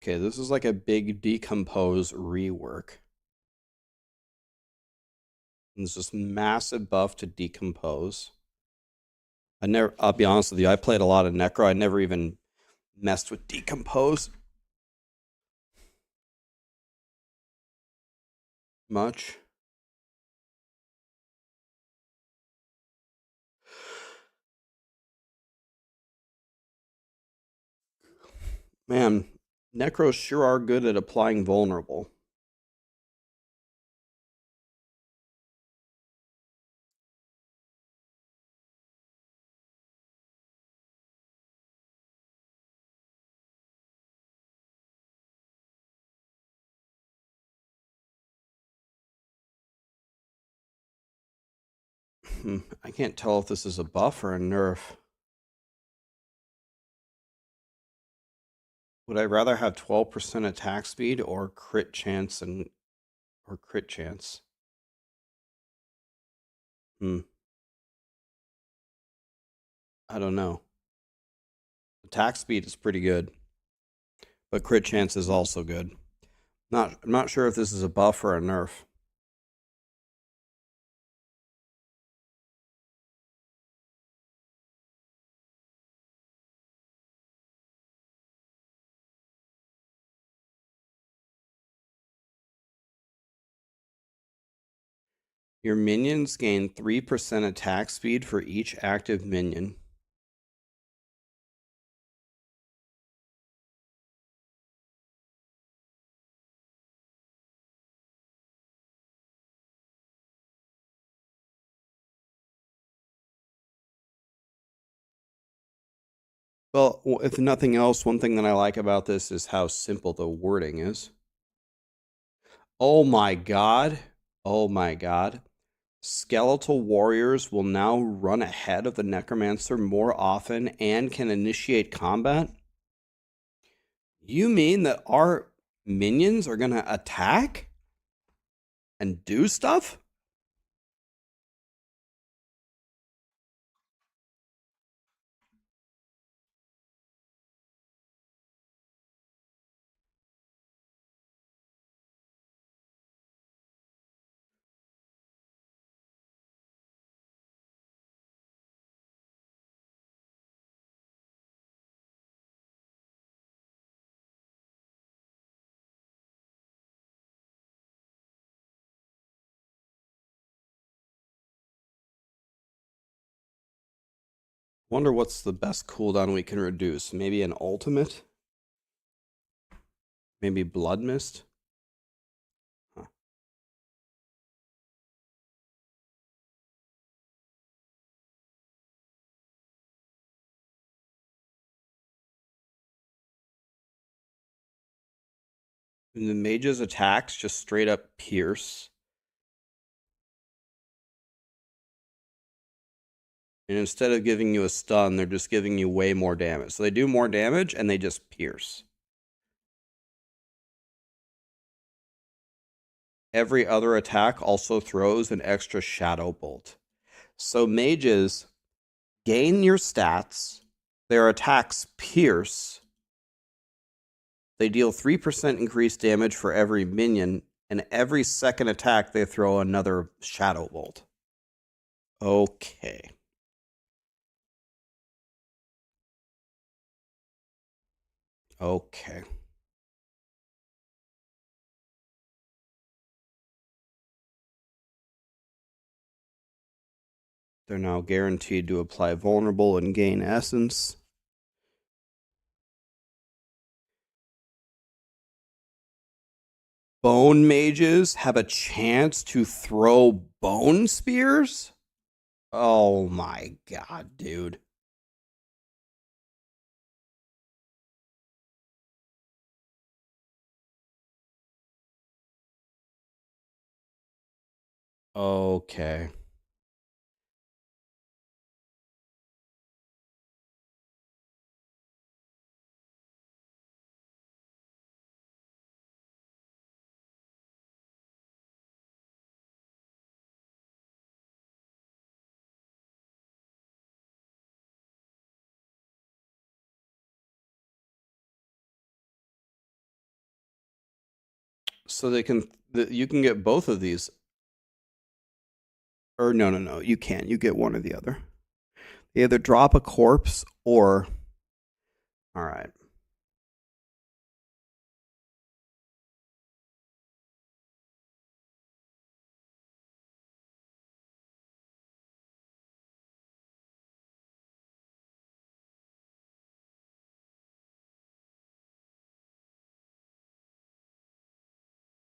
Okay, this is like a big decompose rework. And there's this massive buff to decompose. I'll be honest with you, I played a lot of Necro. I never even messed with decompose much. Man, Necros sure are good at applying vulnerable. I can't tell if this is a buff or a nerf. Would I rather have 12% attack speed or crit chance or crit chance? I don't know. Attack speed is pretty good, but crit chance is also good. I'm not sure if this is a buff or a nerf. Your minions gain 3% attack speed for each active minion. Well, if nothing else, one thing that I like about this is how simple the wording is. Oh my god. Oh my god. Skeletal warriors will now run ahead of the Necromancer more often and can initiate combat? You mean that our minions are going to attack and do stuff? Wonder what's the best cooldown we can reduce. Maybe an ultimate? Maybe Blood Mist? Huh. And the mage's attacks just straight up pierce. And instead of giving you a stun, they're just giving you way more damage. So they do more damage and they just pierce. Every other attack also throws an extra shadow bolt. So mages gain your stats, their attacks pierce, they deal 3% increased damage for every minion, and every second attack they throw another shadow bolt. Okay. Okay. They're now guaranteed to apply vulnerable and gain essence. Bone mages have a chance to throw bone spears? Oh my god, dude. Okay. So you can get both of these. Or no. You can't. You get one or the other. They either drop a corpse or... All right.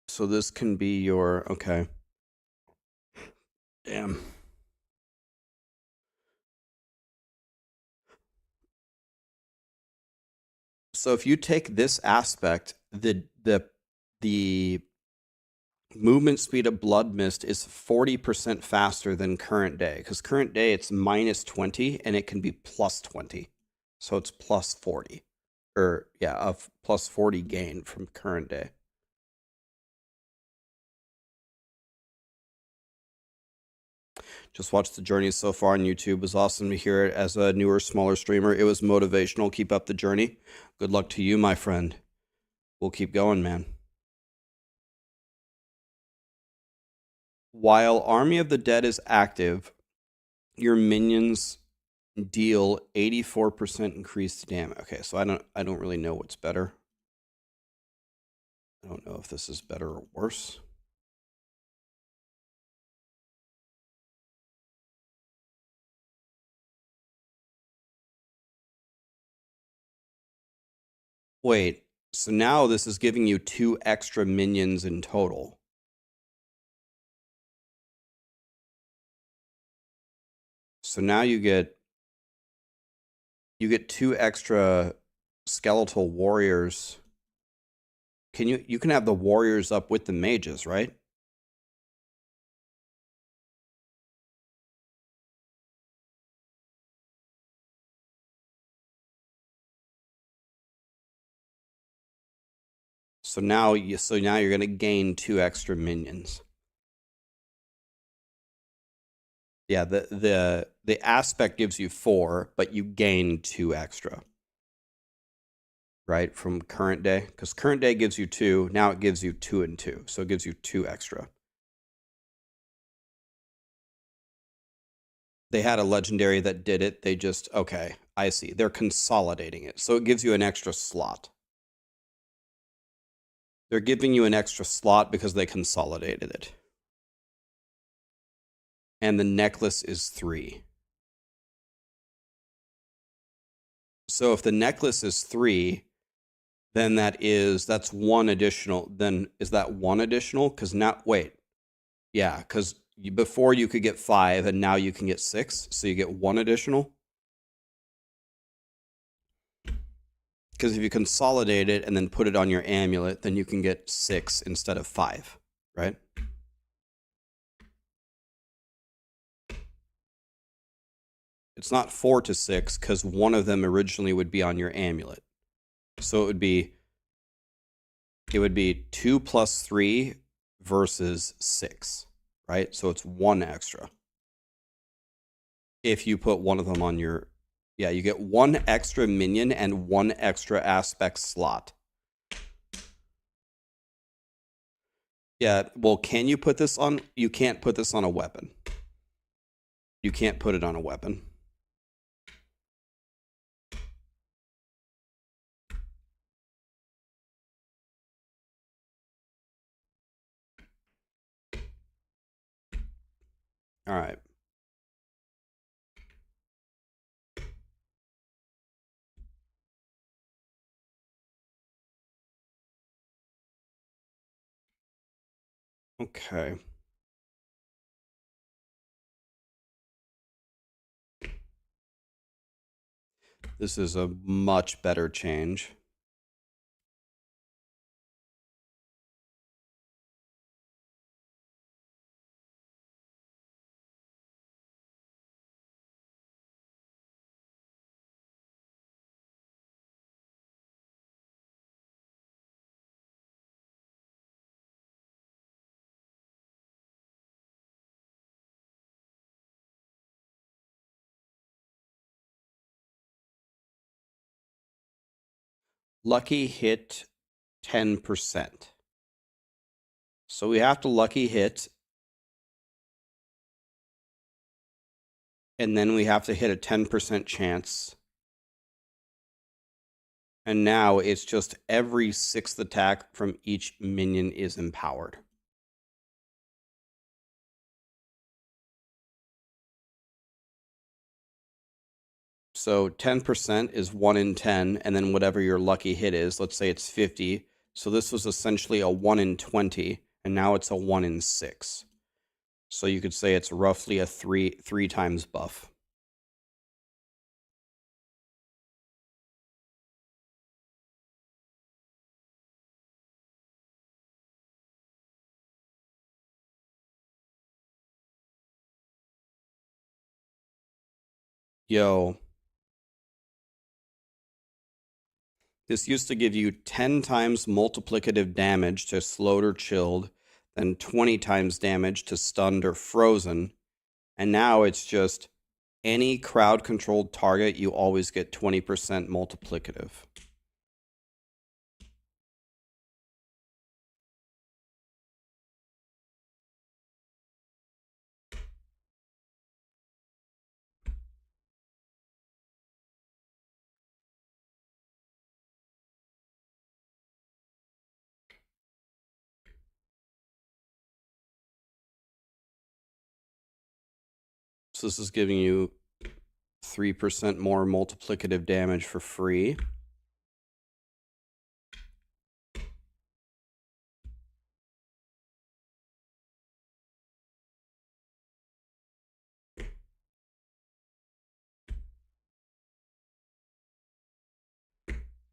So this can be your... Okay. Damn. So if you take this aspect, the movement speed of Blood Mist is 40% faster than current day. Because current day it's minus 20 and it can be plus 20. So it's plus 40. Or yeah, of plus 40 gain from current day. Just watched the journey so far on YouTube. It was awesome to hear it as a newer, smaller streamer. It was motivational. Keep up the journey. Good luck to you, my friend. We'll keep going, man. While Army of the Dead is active, your minions deal 84% increased damage. Okay, so I don't really know what's better. I don't know if this is better or worse. Wait, so now this is giving you 2 extra minions in total. So now you get 2 extra skeletal warriors. You can have the warriors up with the mages, right? So now you're going to gain 2 extra minions. Yeah, the aspect gives you 4, but you gain 2 extra. Right, from current day, because current day gives you 2. Now it gives you 2 and 2, so it gives you 2 extra. They had a legendary that did it. They just, okay, I see. They're consolidating it, so it gives you an extra slot. They're giving you an extra slot because they consolidated it. And the necklace is 3. So if the necklace is 3, then that's 1 additional. Then is that 1 additional? Because now, wait. Yeah, because before you could get 5 and now you can get 6. So you get 1 additional. Because if you consolidate it and then put it on your amulet, then you can get 6 instead of 5, right? It's not 4 to 6 because one of them originally would be on your amulet. So it would be 2 plus 3 versus 6, right? So it's 1 extra. If you put one of them on your... Yeah, you get 1 extra minion and 1 extra aspect slot. Yeah, well, can you put this on... You can't put this on a weapon. You can't put it on a weapon. All right. Okay. This is a much better change. Lucky hit 10%. So we have to lucky hit And then we have to hit a 10% chance. And now it's just every 6th attack from each minion is empowered. So 10% is 1 in 10, and then whatever your lucky hit is, let's say it's 50. So this was essentially a 1 in 20, and now it's a 1 in 6. So you could say it's roughly a three times buff. Yo. This used to give you 10 times multiplicative damage to slowed or chilled, then 20 times damage to stunned or frozen. And now it's just any crowd controlled target, you always get 20% multiplicative. So this is giving you 3% more multiplicative damage for free.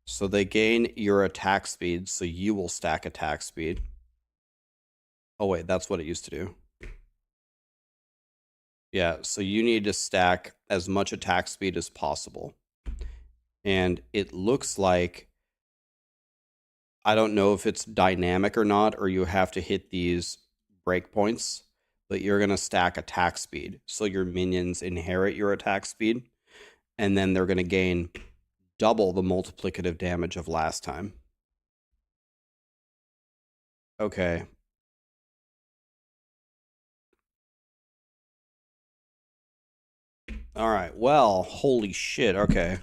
So they gain your attack speed, so you will stack attack speed. Oh wait, that's what it used to do. Yeah, so you need to stack as much attack speed as possible. And it looks like, I don't know if it's dynamic or not, or you have to hit these breakpoints, but you're going to stack attack speed. So your minions inherit your attack speed, and then they're going to gain double the multiplicative damage of last time. Okay. All right. Well, holy shit. Okay.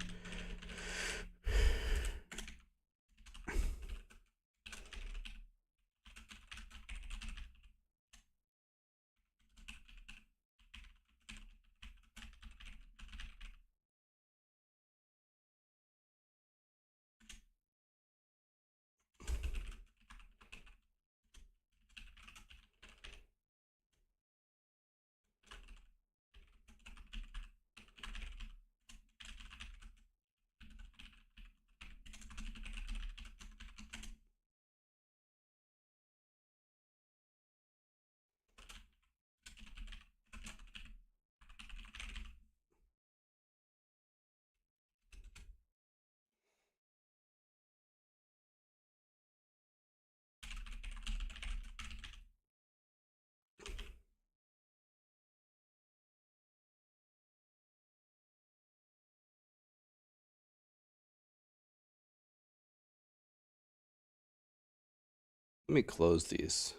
Let me close these.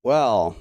Well,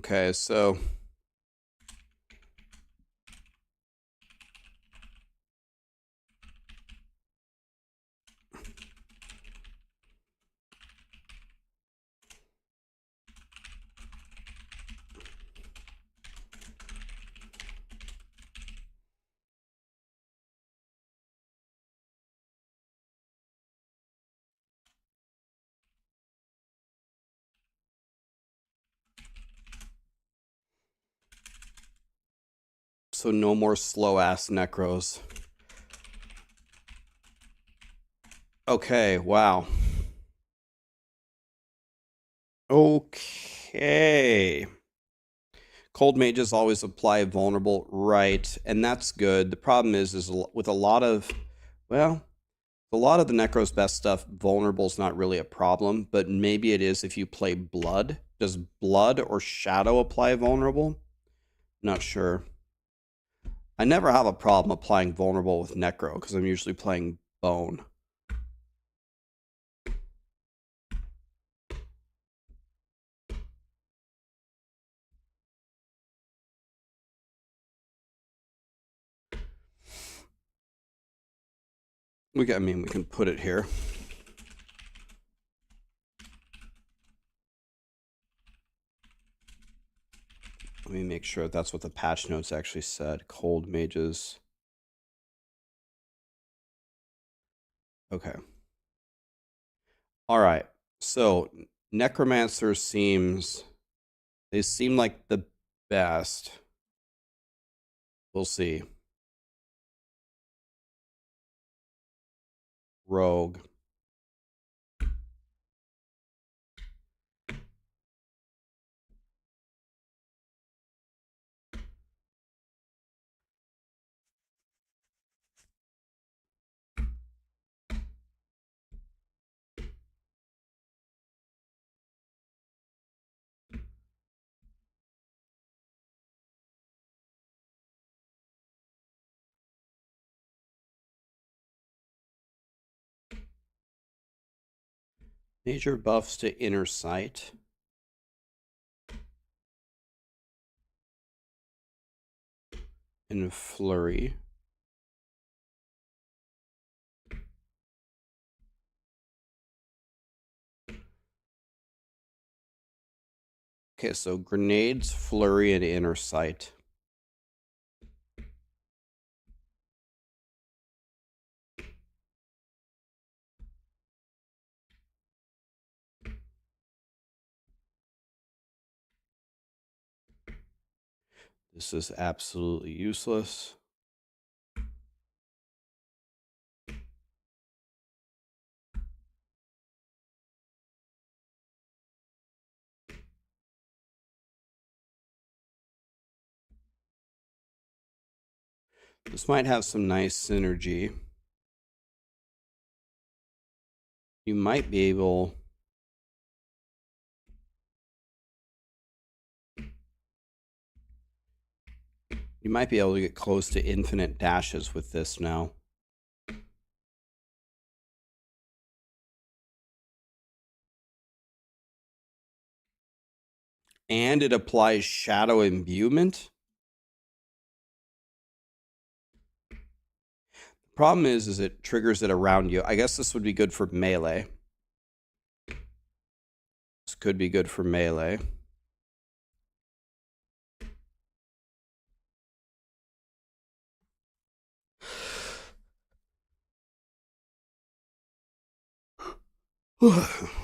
okay, so So no more slow-ass necros. Okay, wow. Okay. Cold mages always apply vulnerable, right? And that's good. The problem is with a lot of, well, a lot of the Necro's best stuff, vulnerable is not really a problem, but maybe it is if you play Blood. Does Blood or Shadow apply vulnerable? Not sure. I never have a problem applying vulnerable with Necro because I'm usually playing Bone. We can put it here. Let me make sure that's what the patch notes actually said. Cold mages. Okay. All right. So Necromancer they seem like the best. We'll see. Rogue. Major buffs to inner sight. And flurry. Okay, so grenades, flurry, and inner sight. This is absolutely useless. This might have some nice synergy. You might be able... You might be able to get close to infinite dashes with this now. And it applies shadow imbuement. The problem is it triggers it around you. I guess this would be good for melee. This could be good for melee.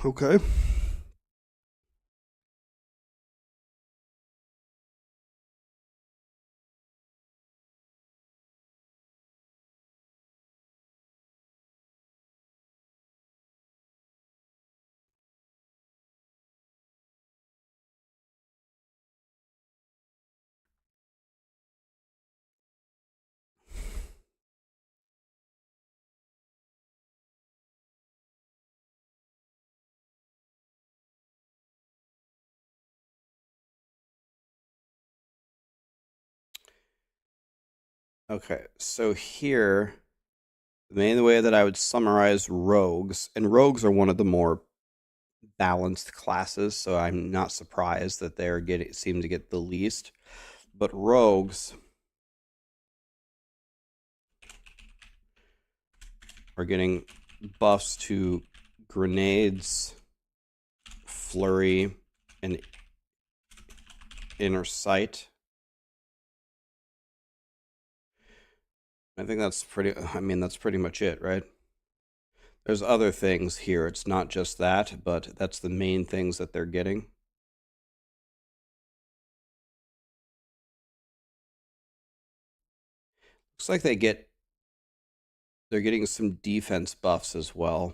Okay. Okay, so here, the main way that I would summarize rogues, and rogues are one of the more balanced classes, so I'm not surprised that they're seem to get the least. But rogues are getting buffs to grenades, flurry, and inner sight. I think that's that's pretty much it, right? There's other things here. It's not just that, but that's the main things that they're getting. Looks like they're getting some defense buffs as well.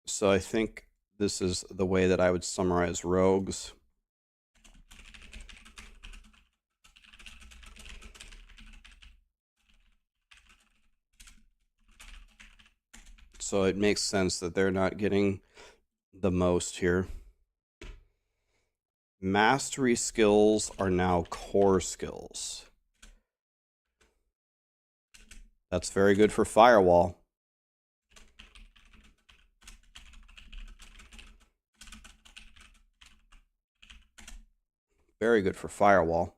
So I think this is the way that I would summarize rogues. So it makes sense that they're not getting the most here. Mastery skills are now core skills. That's very good for Firewall. Very good for Firewall.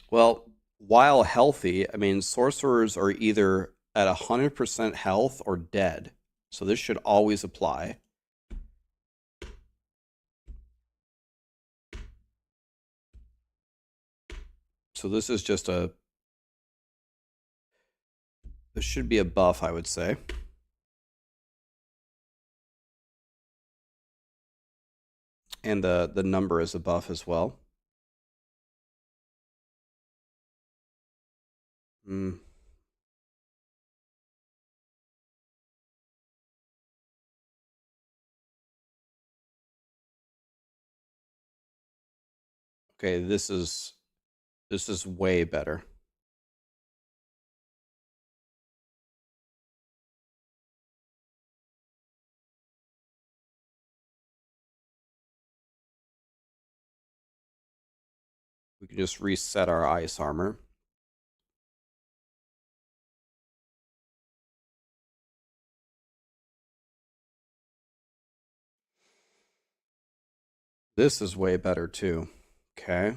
Well, while healthy, I mean, sorcerers are either at 100% health or dead. So this should always apply. So this is just this should be a buff, I would say. And the number is a buff as well. Okay, this is way better. We can just reset our ice armor. This is way better too. Okay.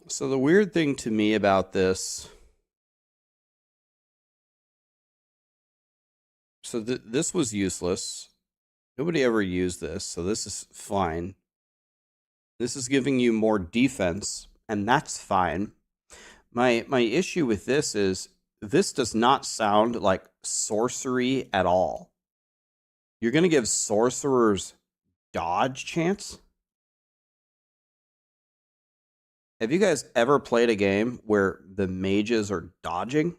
So the weird thing to me about this, so this was useless. Nobody ever used this, so this is fine. This is giving you more defense, and that's fine. My issue with this is this does not sound like sorcery at all. You're going to give sorcerers dodge chance? Have you guys ever played a game where the mages are dodging?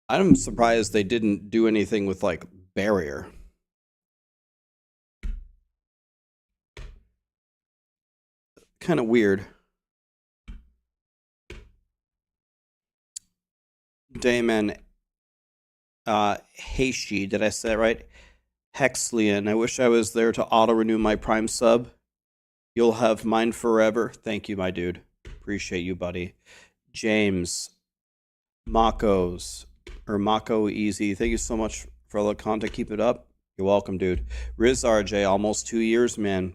I'm surprised they didn't do anything with like barrier. Kind of weird. Damon Heishi, did I say that right? Hexlian, I wish I was there to auto-renew my Prime sub. You'll have mine forever. Thank you, my dude. Appreciate you, buddy. James, Mako Easy, thank you so much for all the content. Keep it up. You're welcome, dude. Riz RJ, almost 2 years, man.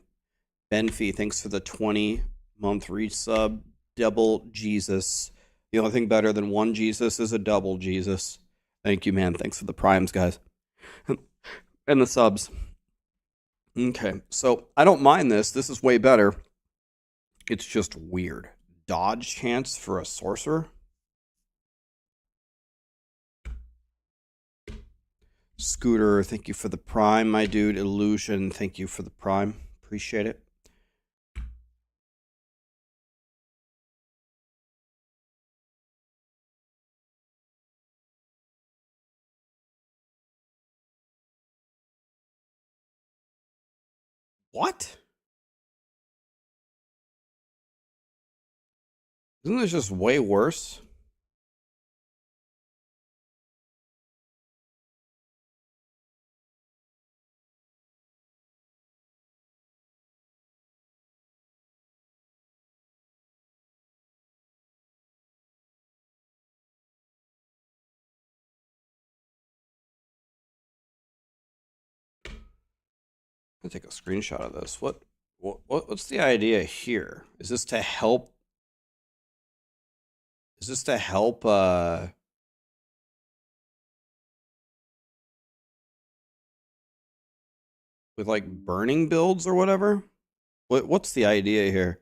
Benfie, thanks for the 20-month resub. Double Jesus. The only thing better than one Jesus is a double Jesus. Thank you, man. Thanks for the primes, guys. And the subs. Okay, so I don't mind this. This is way better. It's just weird. Dodge chance for a sorcerer? Scooter, thank you for the prime, my dude. Illusion, thank you for the prime. Appreciate it. What? Isn't this just way worse? I'm gonna take a screenshot of this. What's the idea here? Is this to help? Is this to help? With like burning builds or whatever? What's the idea here?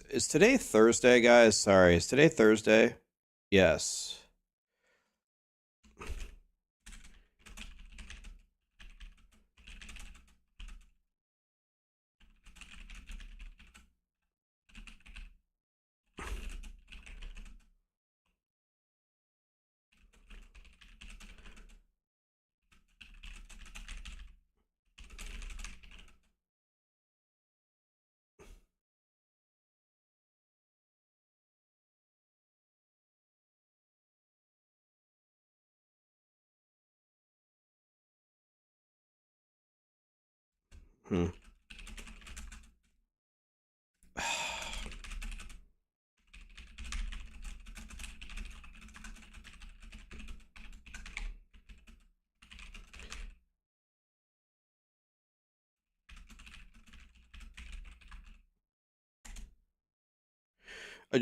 Is today Thursday, guys? Sorry, is today Thursday? Yes. Hmm. I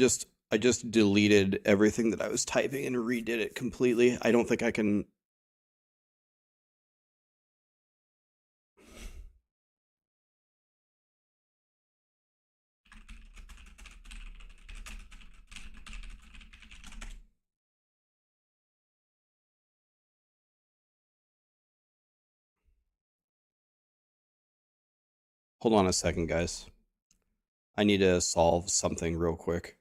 just deleted everything that I was typing and redid it completely. I don't think I can. Hold on a second, guys. I need to solve something real quick.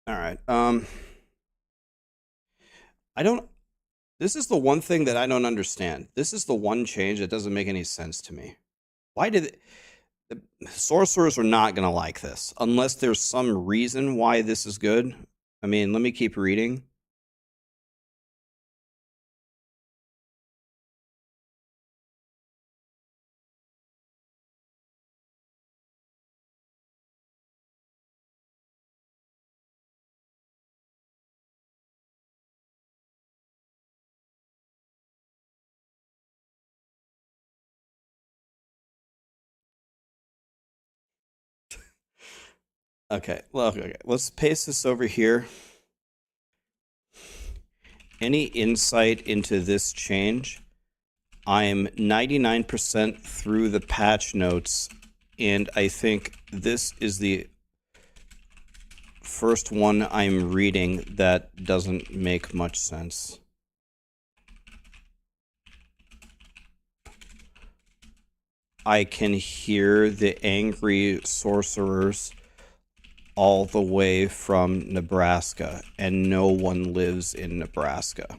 All right. I don't. This is the one thing that I don't understand. This is the one change that doesn't make any sense to me. Why did the sorcerers are not going to like this unless there's some reason why this is good? I mean, let me keep reading. Okay, well, okay. Let's paste this over here. Any insight into this change? I'm 99% through the patch notes, and I think this is the first one I'm reading that doesn't make much sense. I can hear the angry sorcerers all the way from Nebraska, and no one lives in Nebraska.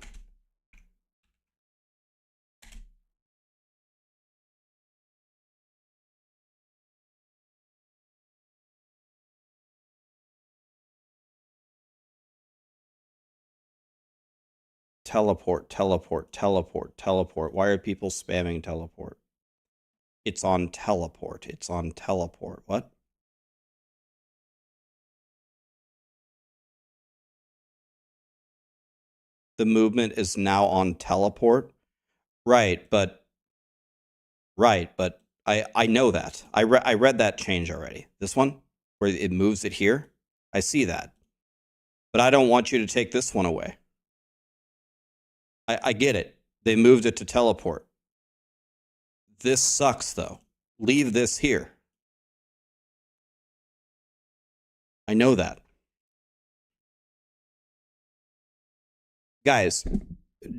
Teleport, teleport, teleport, teleport. Why are people spamming teleport? It's on teleport. It's on teleport. What? The movement is now on teleport? Right, but I know that. I read that change already. This one where it moves it here. I see that. But I don't want you to take this one away. I get it. They moved it to teleport. This sucks though. Leave this here. I know that. Guys,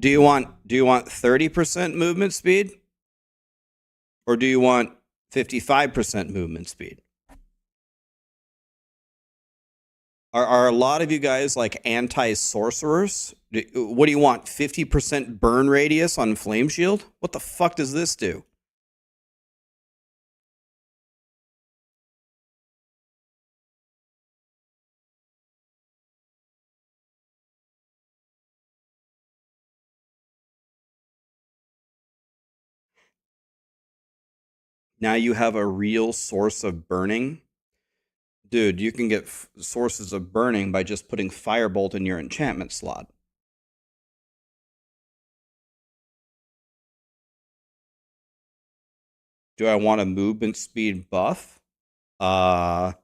do you want 30% movement speed? Or do you want 55% movement speed? Are a lot of you guys like anti-sorcerers? What do you want? 50% burn radius on Flame Shield? What the fuck does this do? Now you have a real source of burning. Dude, you can get sources of burning by just putting Firebolt in your enchantment slot. Do I want a movement speed buff? I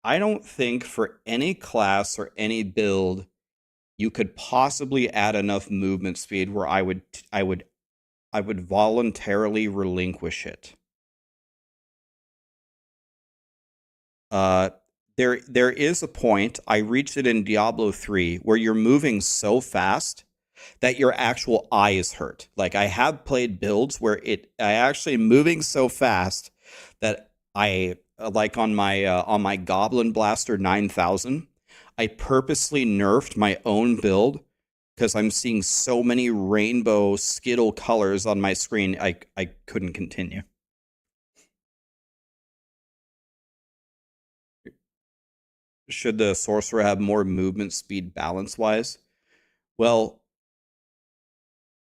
don't think for any class or any build you could possibly add enough movement speed where I would voluntarily relinquish it. There is a point, I reached it in Diablo 3, where you're moving so fast that your actual eyes hurt. Like I have played builds where I actually moving so fast that I like on my Goblin Blaster 9000, I purposely nerfed my own build because I'm seeing so many rainbow skittle colors on my screen. I couldn't continue. Should the sorcerer have more movement speed balance wise? Well,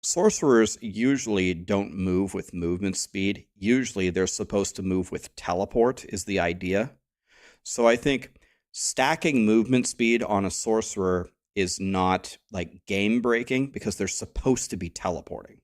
sorcerers usually don't move with movement speed. Usually they're supposed to move with teleport, is the idea. So I think stacking movement speed on a sorcerer is not like game breaking because they're supposed to be teleporting.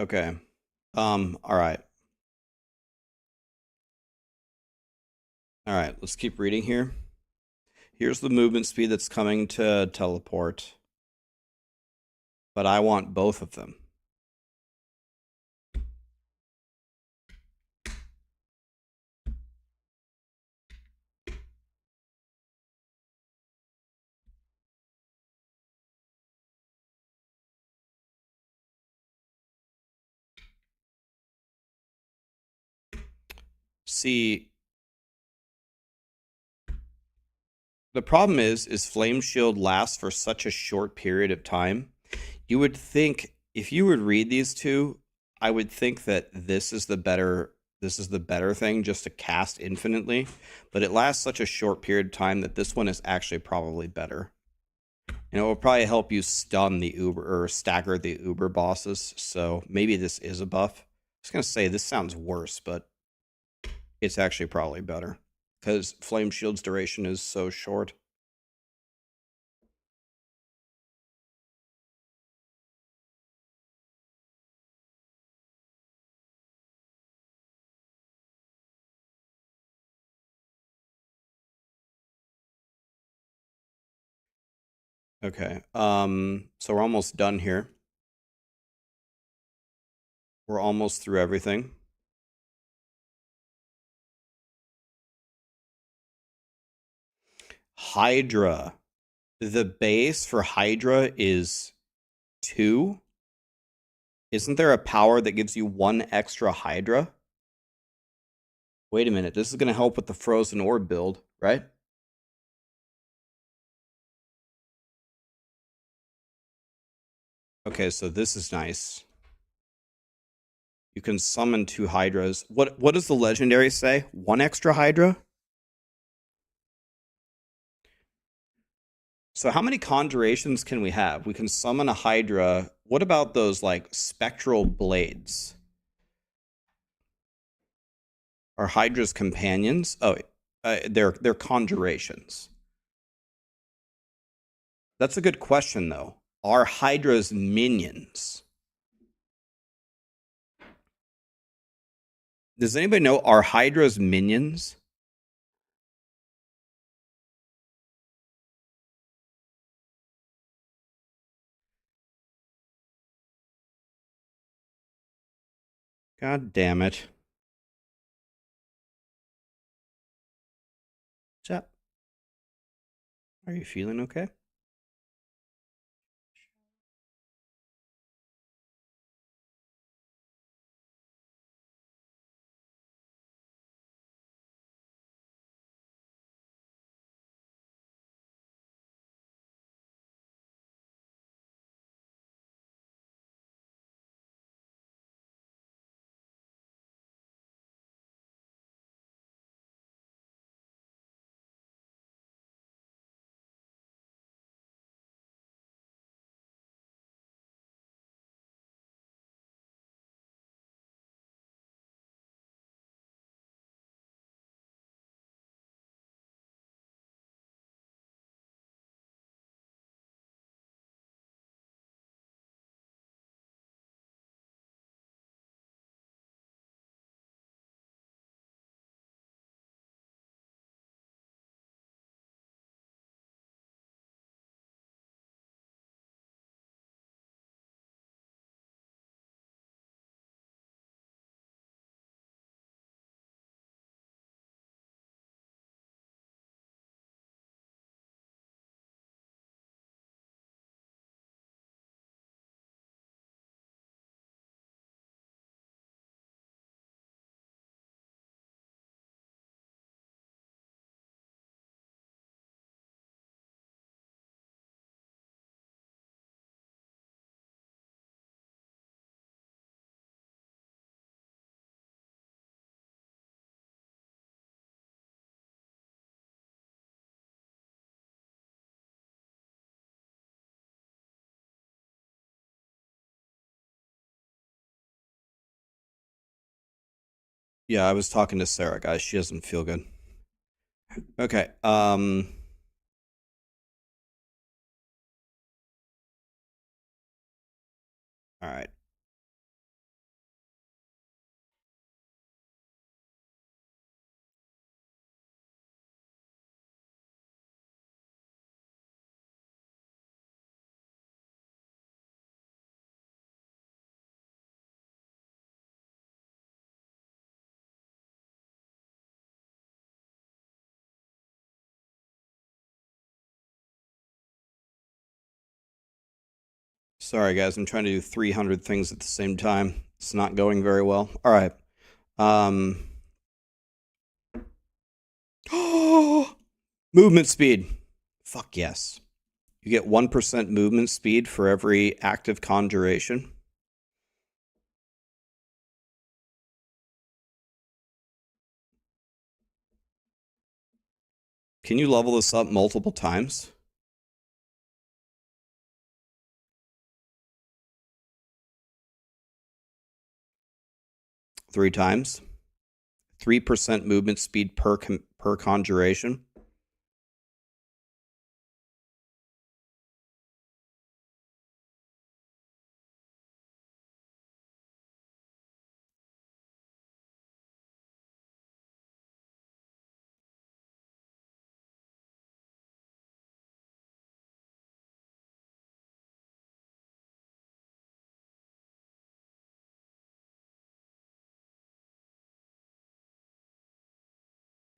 Okay. All right. All right, let's keep reading here. Here's the movement speed that's coming to teleport. but I want both of them. See, the problem is Flame Shield lasts for such a short period of time. You would think if you would read these two, I would think that this is the better thing, just to cast infinitely, but it lasts such a short period of time that this one is actually probably better. And it will probably help you stun the Uber or stagger the Uber bosses. So maybe this is a buff. I was gonna say this sounds worse, but it's actually probably better because Flame Shield's duration is so short. Okay. So we're almost done here. We're almost through everything. Hydra. The base for Hydra is 2. Isn't there a power that gives you 1 extra Hydra? Wait a minute. This is going to help with the Frozen Orb build, right? Okay, so this is nice. You can summon 2 Hydras. What does the legendary say? 1 extra Hydra? So how many conjurations can we have? We can summon a Hydra. What about those like spectral blades? Are Hydra's companions? Oh, they're conjurations. That's a good question though. Are Hydra's minions? Does anybody know, are Hydra's minions? God damn it. What's up? Are you feeling okay? Yeah, I was talking to Sarah, guys. She doesn't feel good. Okay. All right. Sorry, guys. I'm trying to do 300 things at the same time. It's not going very well. All right. Movement speed. Fuck yes. You get 1% movement speed for every active conjuration. Can you level this up multiple times? Three times. 3% movement speed per conjuration.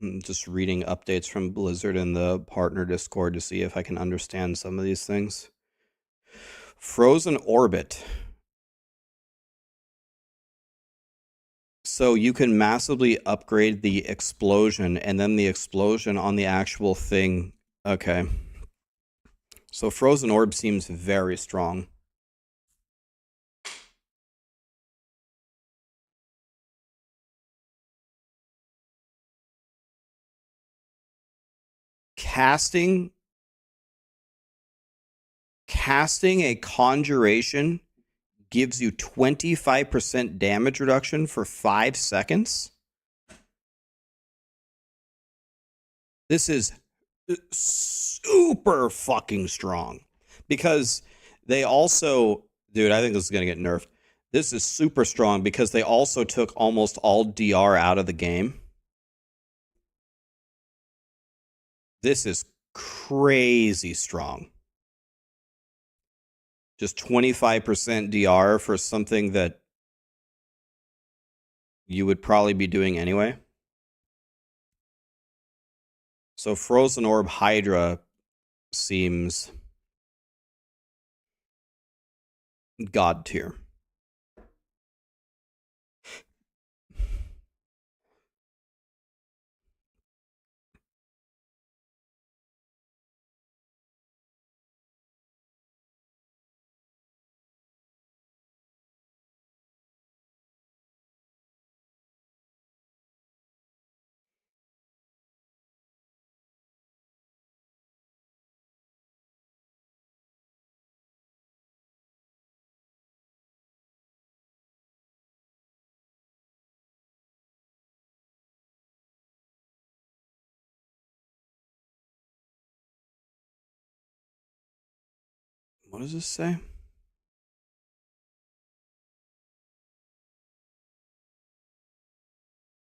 I'm just reading updates from Blizzard in the partner Discord to see if I can understand some of these things. Frozen orbit. So you can massively upgrade the explosion, and then the explosion on the actual thing. Okay. So frozen orb seems very strong. Casting a conjuration gives you 25% damage reduction for 5 seconds. This is super fucking strong because they also, dude, I think this is going to get nerfed. This is super strong because they also took almost all DR out of the game. This is crazy strong. Just 25% DR for something that you would probably be doing anyway. So Frozen Orb Hydra seems god tier. What does this say?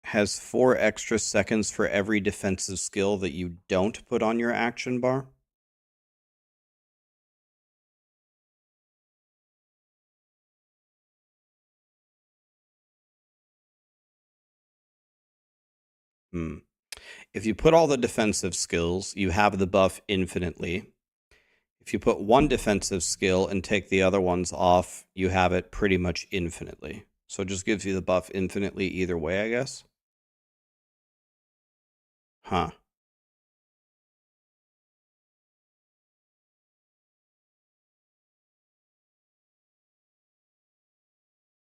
Has 4 extra seconds for every defensive skill that you don't put on your action bar. If you put all the defensive skills, you have the buff infinitely. If you put one defensive skill and take the other ones off, you have it pretty much infinitely. So it just gives you the buff infinitely either way, I guess. Huh.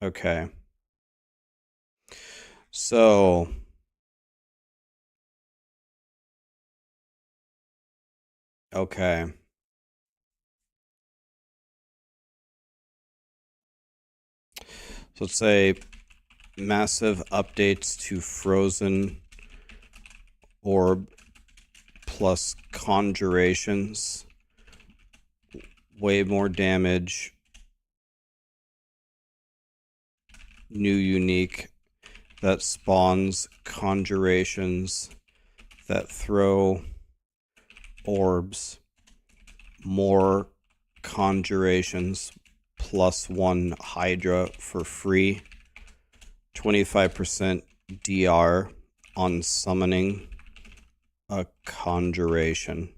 Okay. So okay. So let's say massive updates to Frozen Orb plus conjurations. Way more damage. New unique that spawns conjurations that throw orbs. More conjurations plus 1 Hydra for free. 25% DR on summoning a conjuration.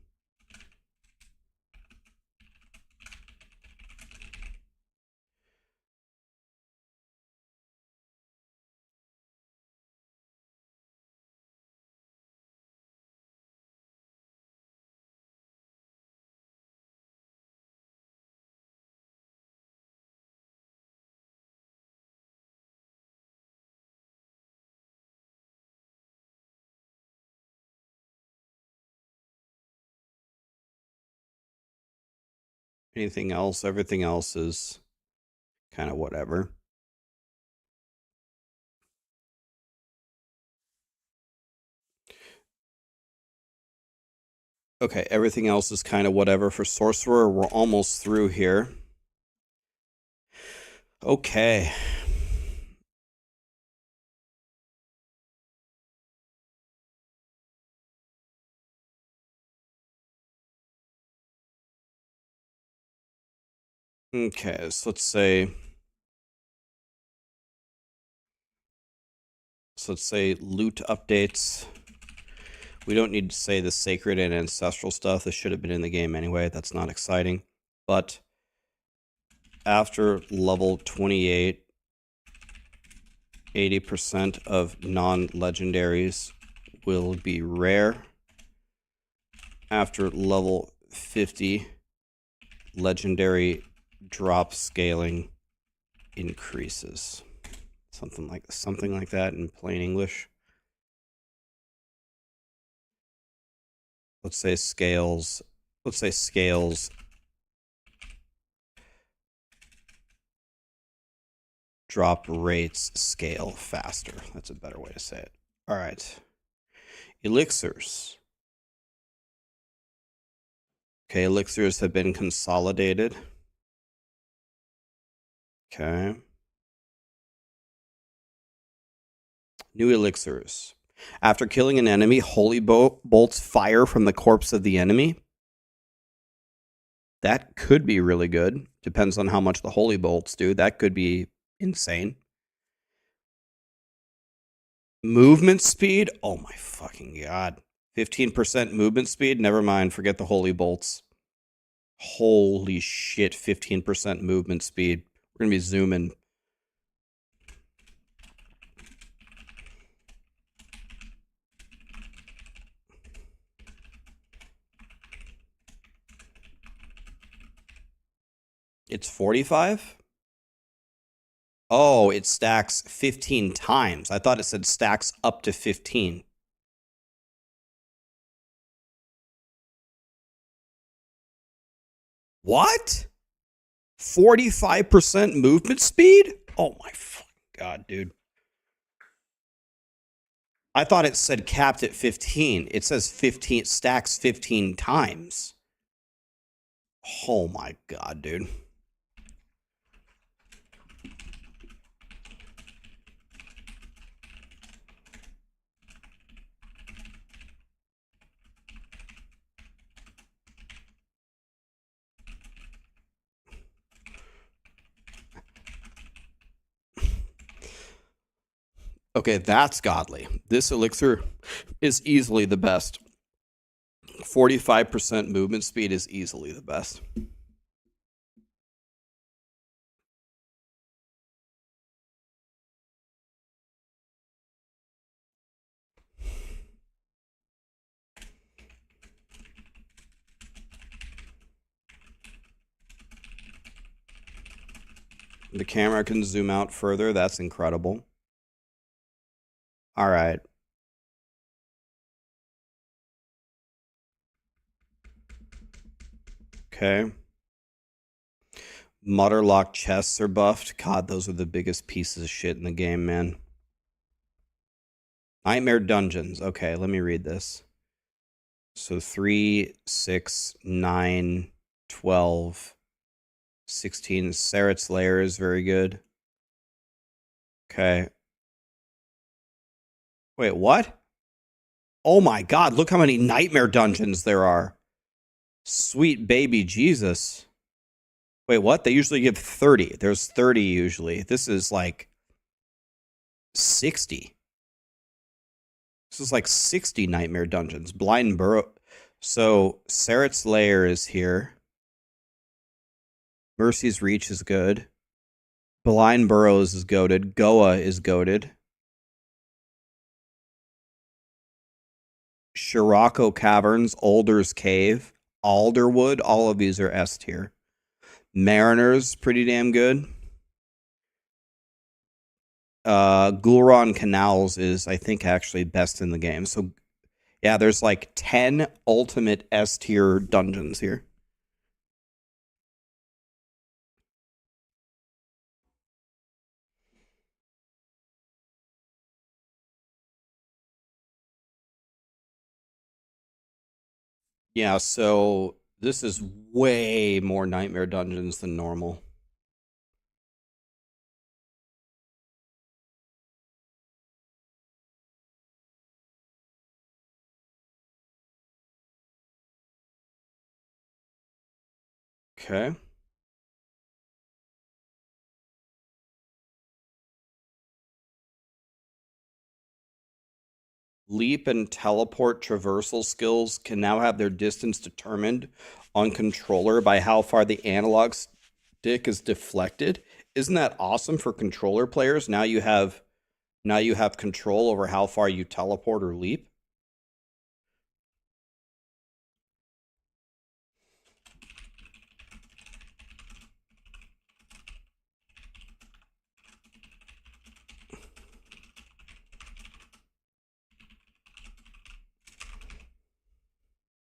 Anything else? Everything else is kind of whatever. Okay, everything else is kind of whatever for Sorcerer. We're almost through here. Okay. Okay, so let's say loot updates. We don't need to say the sacred and ancestral stuff. This should have been in the game anyway. That's not exciting. But after level 28, 80% of non-legendaries will be rare. After level 50, legendary drop scaling increases. Something like that in plain English. Let's say scales drop rates scale faster. That's a better way to say it. All right. Elixirs. Okay, elixirs have been consolidated. Okay. New elixirs. After killing an enemy, holy bolts fire from the corpse of the enemy. That could be really good. Depends on how much the holy bolts do. That could be insane. Movement speed? Oh my fucking god. 15% movement speed? Never mind. Forget the holy bolts. Holy shit. 15% movement speed. We're going to be zooming. It's 45? Oh, it stacks 15 times. I thought it said stacks up to 15. What? 45% movement speed? Oh my fucking god, dude. I thought it said capped at 15. It says 15 stacks 15 times. Oh my god, dude. Okay, that's godly. This elixir is easily the best. 45% movement speed is easily the best. The camera can zoom out further. That's incredible. All right. Okay. Mutterlock chests are buffed. God, those are the biggest pieces of shit in the game, man. Nightmare dungeons. Okay, let me read this. So 3, 6, 9, 12, 16. Saret's Lair is very good. Okay. Wait, what? Oh my god, look how many nightmare dungeons there are. Sweet baby Jesus. Wait, what? They usually give 30. There's 30 usually. This is like 60. This is like 60 nightmare dungeons. Blind Burrow. So, Saret's Lair is here. Mercy's Reach is good. Blind Burrows is goated. Goa is goated. Shirako Caverns, Alder's Cave, Alderwood, all of these are S tier. Mariner's pretty damn good. Gulron Canals is, I think, actually best in the game. So, yeah, there's like 10 ultimate S tier dungeons here. Yeah, so this is way more nightmare dungeons than normal. Okay. Leap and teleport traversal skills can now have their distance determined on controller by how far the analog stick is deflected. Isn't that awesome for controller players? Now you have control over how far you teleport or leap.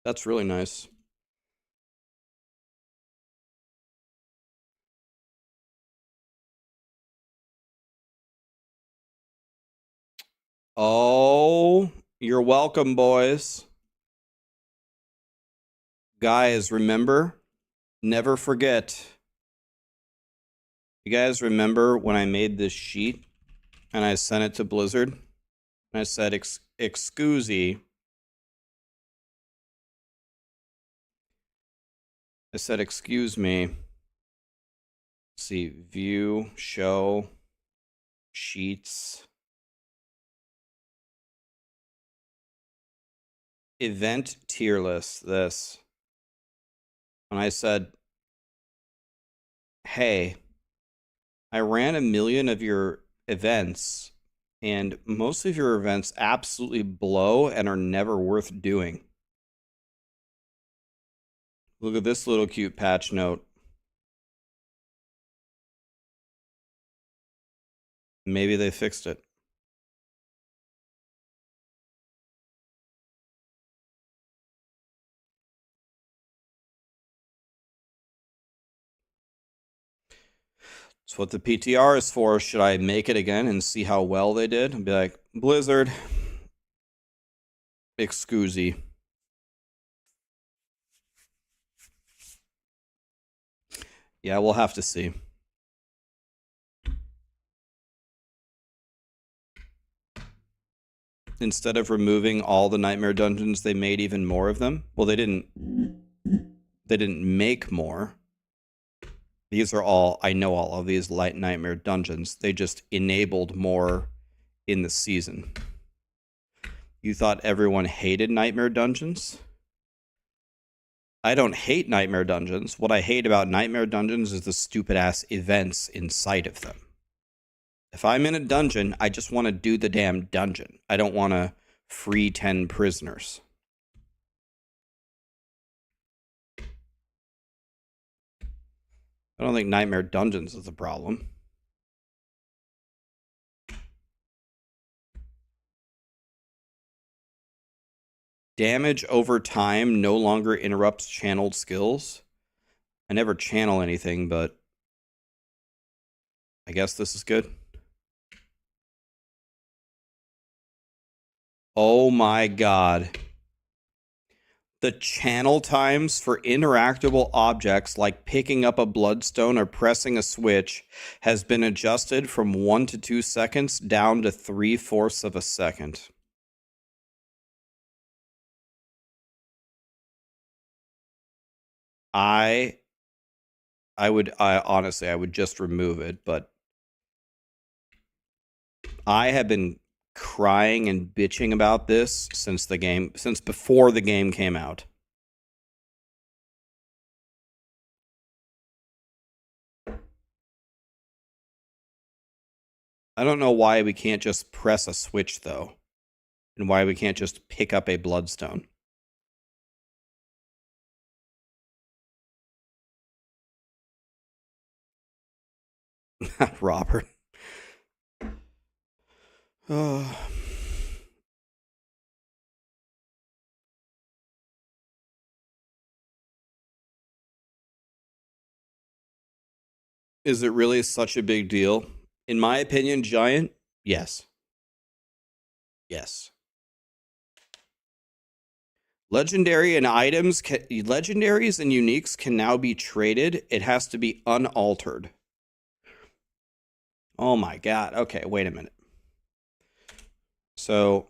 That's really nice. Oh, you're welcome, boys. Guys, remember, never forget. You guys remember when I made this sheet and I sent it to Blizzard? And I said, excusey. I said, excuse me. Let's see, view, show, sheets. Event tier list, this. And I said, hey, I ran 1 million of your events, and most of your events absolutely blow and are never worth doing. Look at this little cute patch note. Maybe they fixed it. That's what the PTR is for. Should I make it again and see how well they did? And be like, Blizzard, excusey. Yeah, we'll have to see. Instead of removing all the nightmare dungeons, they made even more of them. Well, they didn't make more. These are all, I know all of these light nightmare dungeons. They just enabled more in the season. You thought everyone hated nightmare dungeons? I don't hate nightmare dungeons. What I hate about nightmare dungeons is the stupid ass events inside of them. If I'm in a dungeon, I just want to do the damn dungeon. I don't want to free 10 prisoners. I don't think Nightmare Dungeons is a problem. Damage over time no longer interrupts channeled skills. I never channel anything, but I guess this is good. Oh my god. The channel times for interactable objects like picking up a bloodstone or pressing a switch has been adjusted from 1 to 2 seconds down to 3/4 of a second. I honestly, I would just remove it, but I have been crying and bitching about this since before the game came out. I don't know why we can't just press a switch, though, and why we can't just pick up a bloodstone. Robert. Oh. Is it really such a big deal? In my opinion, Giant, yes. Yes. Legendary and items, legendaries and uniques can now be traded. It has to be unaltered. Oh my god. Okay, wait a minute. So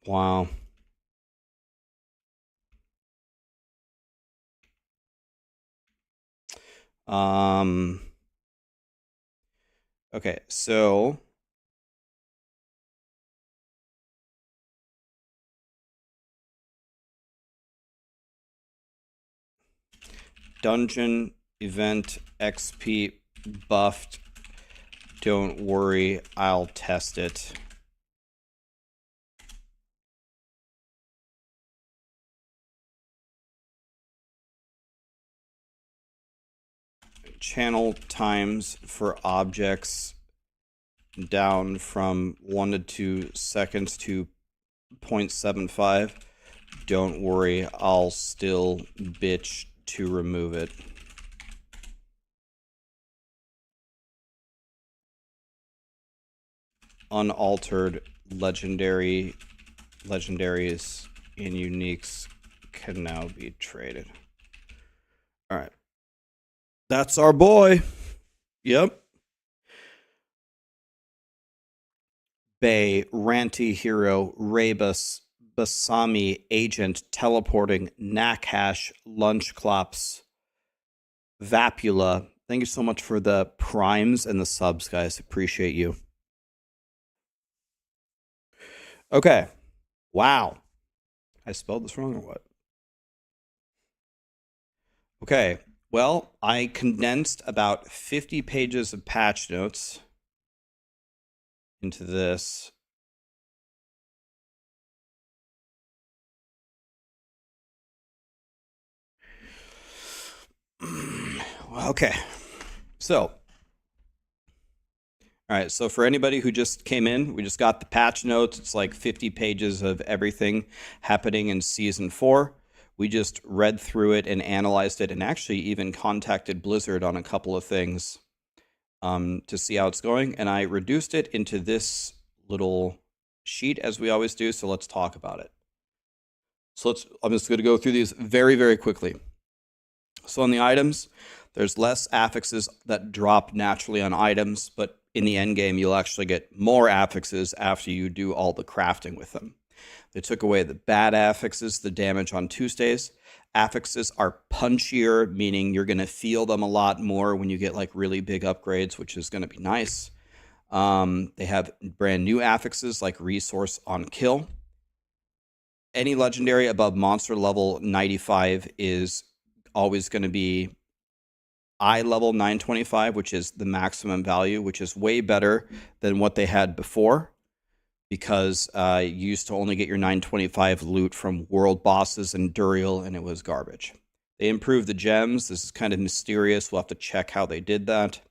wow. Okay, so dungeon event XP buffed. Don't worry, I'll test it. Channel times for objects down from 1 to 2 seconds to 0.75. Don't worry, I'll still bitch to remove it. Unaltered legendaries and uniques can now be traded. All right. That's our boy. Yep. Bay, Ranty Hero, Rebus, Basami, Agent, Teleporting, Nakash, Lunchclops, Vapula. Thank you so much for the primes and the subs, guys. Appreciate you. Okay. Wow. I spelled this wrong or what? Okay. Well, I condensed about 50 pages of patch notes into this. Okay. So, all right. So for anybody who just came in, we just got the patch notes. It's like 50 pages of everything happening in season 4. We just read through it and analyzed it and actually even contacted Blizzard on a couple of things to see how it's going. And I reduced it into this little sheet as we always do. So let's talk about it. So I'm just going to go through these very, very quickly. So on the items, there's less affixes that drop naturally on items, but in the end game, you'll actually get more affixes after you do all the crafting with them. They took away the bad affixes, the damage on Tuesdays. Affixes are punchier, meaning you're going to feel them a lot more when you get like really big upgrades, which is going to be nice. They have brand new affixes like Resource on Kill. Any legendary above monster level 95 is always going to be eye level 925, which is the maximum value, which is way better than what they had before, because you used to only get your 925 loot from world bosses and Duriel, and it was garbage. They improved the gems. This is kind of mysterious. We'll have to check how they did that.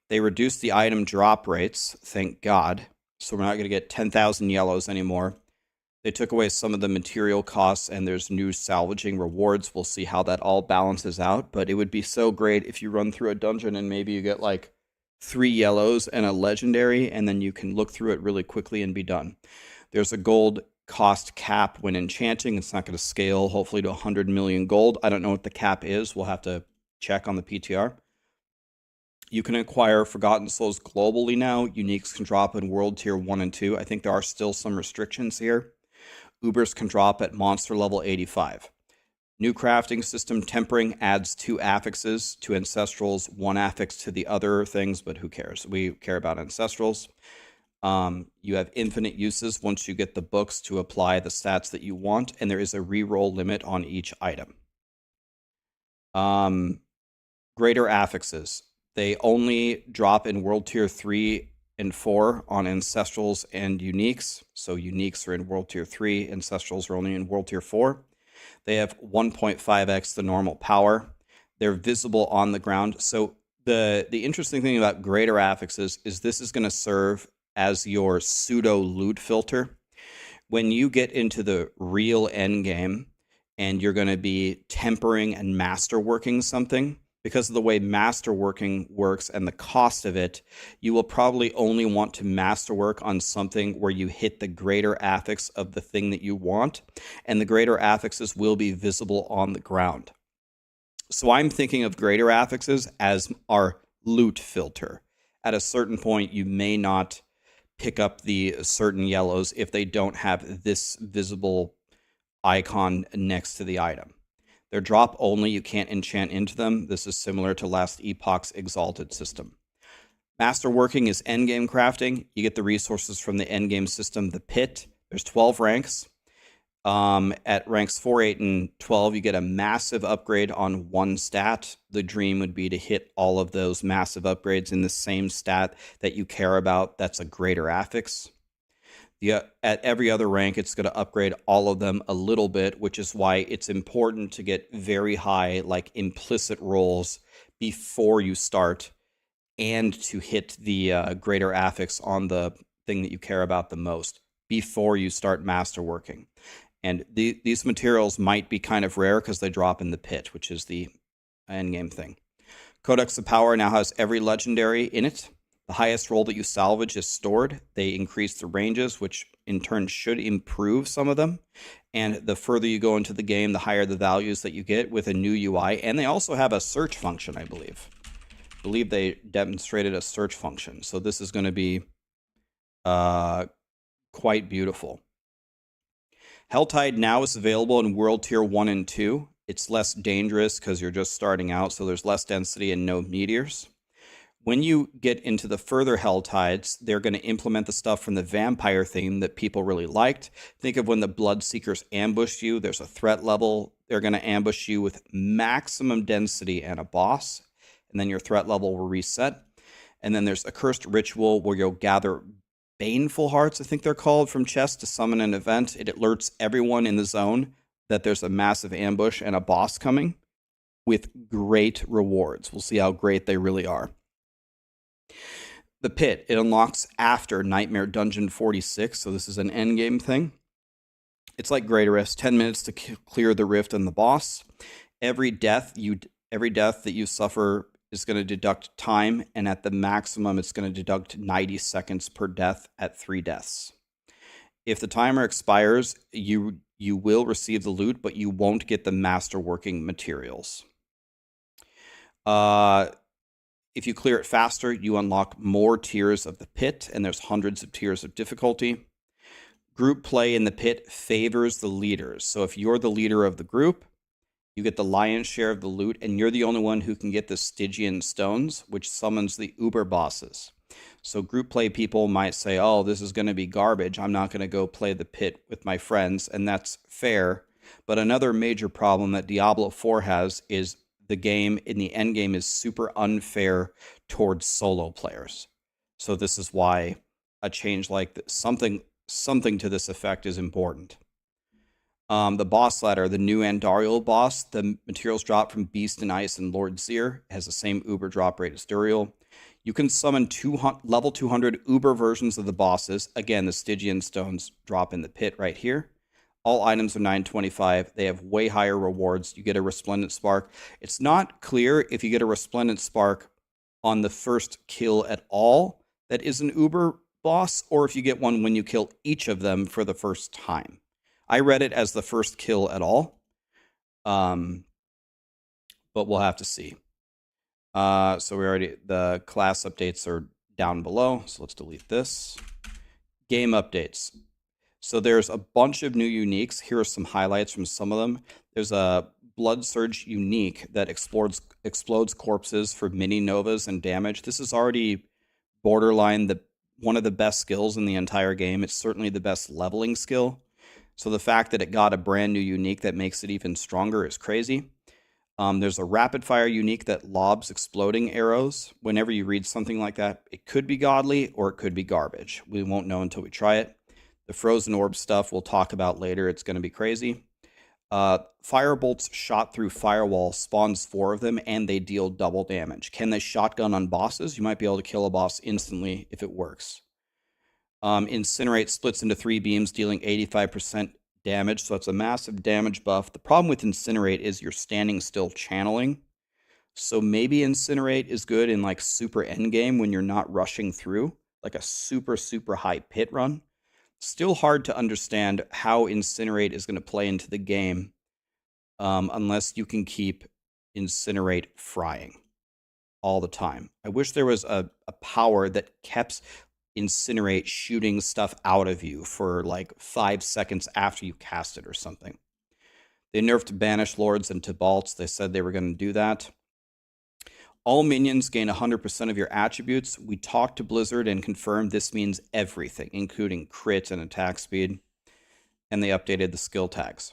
They reduced the item drop rates, thank God. So we're not going to get 10,000 yellows anymore. They took away some of the material costs, and there's new salvaging rewards. We'll see how that all balances out, but it would be so great if you run through a dungeon and maybe you get like 3 yellows and a legendary, and then you can look through it really quickly and be done. There's a gold cost cap when enchanting. It's not going to scale, hopefully, to 100 million gold. I don't know what the cap is. We'll have to check on the PTR. You can acquire Forgotten Souls globally now. Uniques can drop in World Tier 1 and 2. I think there are still some restrictions here. Ubers can drop at monster level 85. New crafting system tempering adds 2 affixes to ancestrals, 1 affix to the other things, but who cares? We care about ancestrals. You have infinite uses once you get the books to apply the stats that you want, and there is a reroll limit on each item. Greater affixes. They only drop in World Tier 3 and 4 on ancestrals and uniques. So uniques are in World Tier 3, ancestrals are only in World Tier 4. They have 1.5x the normal power. They're visible on the ground. So the interesting thing about greater affixes is this is going to serve as your pseudo loot filter. When you get into the real end game and you're going to be tempering and masterworking something, because of the way masterworking works and the cost of it, you will probably only want to masterwork on something where you hit the greater affix of the thing that you want, and the greater affixes will be visible on the ground. So I'm thinking of greater affixes as our loot filter. At a certain point, you may not pick up the certain yellows if they don't have this visible icon next to the item. They're drop only, you can't enchant into them. This is similar to last Epoch's Exalted system. Masterworking is endgame crafting. You get the resources from the endgame system, the pit. There's 12 ranks. At ranks 4, 8, and 12, you get a massive upgrade on one stat. The dream would be to hit all of those massive upgrades in the same stat that you care about. That's a greater affix. At every other rank, it's going to upgrade all of them a little bit, which is why it's important to get very high, like implicit rolls before you start, and to hit the greater affix on the thing that you care about the most before you start masterworking. And these materials might be kind of rare because they drop in the pit, which is the endgame thing. Codex of Power now has every legendary in it. The highest roll that you salvage is stored. They increase the ranges, which in turn should improve some of them. And the further you go into the game, the higher the values that you get with a new UI. And they also have a search function, I believe. I believe they demonstrated a search function. So this is going to be quite beautiful. Helltide now is available in World Tier 1 and 2. It's less dangerous because you're just starting out, so there's less density and no meteors. When you get into the further Helltides, they're going to implement the stuff from the vampire theme that people really liked. Think of when the Bloodseekers ambushed you. There's a threat level. They're going to ambush you with maximum density and a boss, and then your threat level will reset. And then there's a cursed ritual where you'll gather baneful hearts, I think they're called, from chests to summon an event. It alerts everyone in the zone that there's a massive ambush and a boss coming with great rewards. We'll see how great they really are. The pit, it unlocks after Nightmare Dungeon 46, so this is an endgame thing. It's like Greater Rifts, 10 minutes to clear the rift and the boss. Every death that you suffer is going to deduct time, and at the maximum, it's going to deduct 90 seconds per death at 3 deaths. If the timer expires, you will receive the loot, but you won't get the masterworking materials. If you clear it faster, you unlock more tiers of the pit, and there's hundreds of tiers of difficulty. Group play in the pit favors the leaders. So if you're the leader of the group, you get the lion's share of the loot, and you're the only one who can get the Stygian stones, which summons the uber bosses. So group play people might say, oh, this is going to be garbage. I'm not going to go play the pit with my friends, and that's fair. But another major problem that Diablo 4 has is the game in the end game is super unfair towards solo players. So this is why a change like this, something to this effect is important. The boss ladder, the new Andariel boss, the materials drop from Beast and Ice and Lord Zir. It has the same uber drop rate as Duriel. You can summon level 200 uber versions of the bosses. Again, the Stygian stones drop in the pit right here. All items are 925. They have way higher rewards. You get a Resplendent Spark. It's not clear if you get a Resplendent Spark on the first kill at all that is an uber boss, or if you get one when you kill each of them for the first time. I read it as the first kill at all, but we'll have to see. So the class updates are down below, so let's delete this. Game updates. So there's a bunch of new uniques. Here are some highlights from some of them. There's a Blood Surge unique that explodes corpses for mini novas and damage. This is already borderline one of the best skills in the entire game. It's certainly the best leveling skill. So the fact that it got a brand new unique that makes it even stronger is crazy. There's a rapid fire unique that lobs exploding arrows. Whenever you read something like that, it could be godly or it could be garbage. We won't know until we try it. The frozen orb stuff we'll talk about later. It's going to be crazy. Firebolts shot through firewall spawns 4 of them, and they deal double damage. Can they shotgun on bosses? You might be able to kill a boss instantly if it works. Incinerate splits into 3 beams, dealing 85% damage, so it's a massive damage buff. The problem with Incinerate is you're standing still channeling. So maybe Incinerate is good in like super endgame when you're not rushing through, like a super, super high pit run. Still hard to understand how Incinerate is going to play into the game unless you can keep Incinerate frying all the time. I wish there was a power that kept Incinerate shooting stuff out of you for like 5 seconds after you cast it or something. They nerfed Banish Lords and Tibalts. They said they were going to do that. All minions gain 100% of your attributes. We talked to Blizzard and confirmed this means everything, including crit and attack speed. And they updated the skill tags.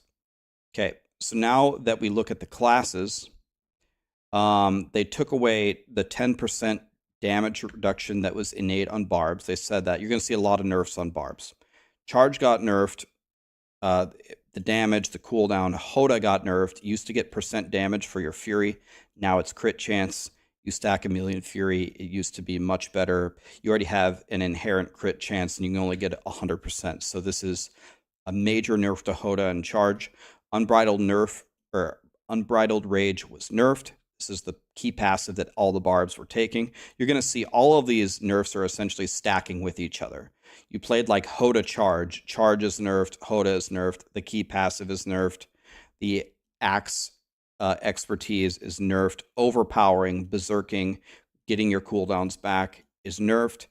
Okay, so now that we look at the classes, they took away the 10% damage reduction that was innate on barbs. They said that you're going to see a lot of nerfs on barbs. Charge got nerfed. The damage, the cooldown. Hoda got nerfed. Used to get % damage for your fury. Now it's crit chance. You stack a million fury. It used to be much better. You already have an inherent crit chance, and you can only get 100%. So this is a major nerf to Hoda and charge. Unbridled Rage was nerfed. This is the key passive that all the barbs were taking. You're going to see all of these nerfs are essentially stacking with each other. You played like Hoda Charge. Charge is nerfed. Hoda is nerfed. The key passive is nerfed. The Axe expertise is nerfed. Overpowering, berserking, getting your cooldowns back is nerfed.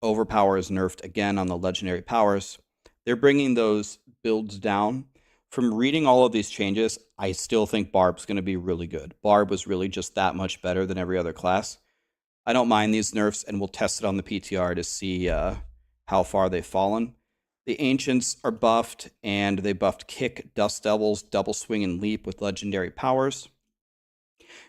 Overpower is nerfed again on the legendary powers. They're bringing those builds down. From reading all of these changes, I still think Barb's going to be really good. Barb was really just that much better than every other class. I don't mind these nerfs, and we'll test it on the PTR to see how far they've fallen. The Ancients are buffed, and they buffed Kick, Dust Devils, Double Swing, and Leap with legendary powers.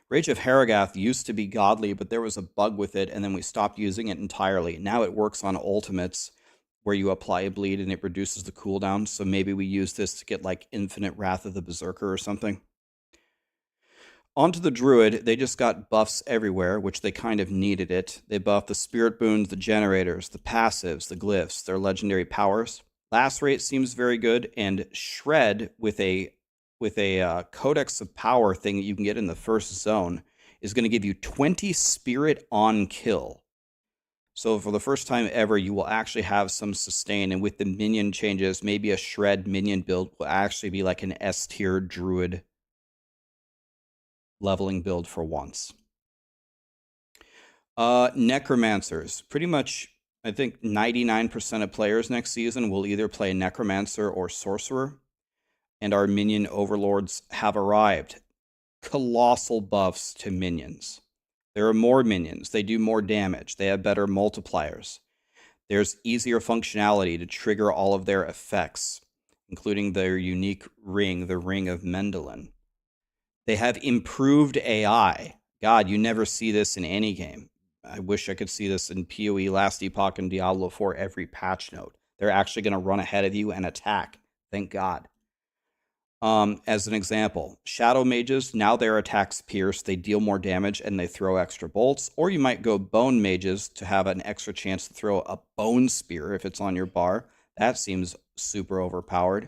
Rage of Harrogath used to be godly, but there was a bug with it, and then we stopped using it entirely. Now it works on ultimates, where you apply a bleed and it reduces the cooldown, so maybe we use this to get like Infinite Wrath of the Berserker or something. Onto the Druid, they just got buffs everywhere, which they kind of needed it. They buffed the Spirit Boons, the Generators, the Passives, the Glyphs, their legendary powers. Lacerate seems very good, and Shred with a Codex of Power thing that you can get in the first zone is going to give you 20 Spirit on kill. So for the first time ever, you will actually have some sustain, and with the minion changes, maybe a Shred minion build will actually be like an S-tier Druid leveling build for once. Necromancers. Pretty much, I think 99% of players next season will either play Necromancer or Sorcerer, and our minion overlords have arrived. Colossal buffs to minions. There are more minions. They do more damage. They have better multipliers. There's easier functionality to trigger all of their effects, including their unique ring, the Ring of Mendelin. They have improved AI. God, you never see this in any game. I wish I could see this in POE, Last Epoch, and Diablo 4 every patch note. They're actually going to run ahead of you and attack. Thank God. As an example, Shadow Mages, now their attacks pierce, they deal more damage, and they throw extra bolts. Or you might go Bone Mages to have an extra chance to throw a Bone Spear if it's on your bar. That seems super overpowered.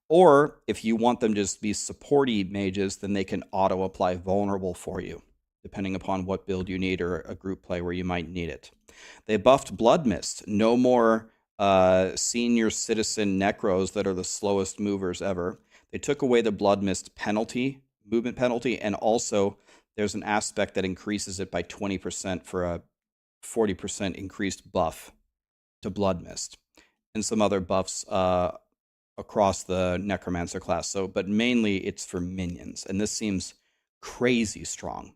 Or if you want them to just be supporty mages, then they can auto-apply Vulnerable for you, depending upon what build you need or a group play where you might need it. They buffed Blood Mist. No more senior citizen Necros that are the slowest movers ever. They took away the Blood Mist penalty, movement penalty, and also there's an aspect that increases it by 20% for a 40% increased buff to Blood Mist, and some other buffs across the Necromancer class. So, but mainly it's for minions, and this seems crazy strong.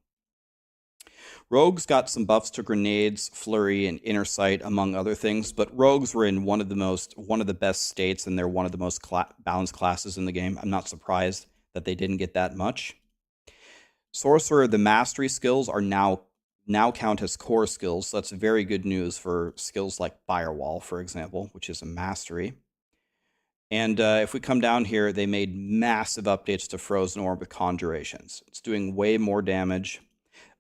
Rogues got some buffs to grenades, flurry, and inner sight, among other things, but rogues were in one of the best states, and they're one of the most balanced classes in the game. I'm not surprised that they didn't get that much. Sorcerer, the mastery skills are now count as core skills, so that's very good news for skills like Firewall, for example, which is a mastery. And if we come down here, they made massive updates to Frozen Orb with Conjurations. It's doing way more damage.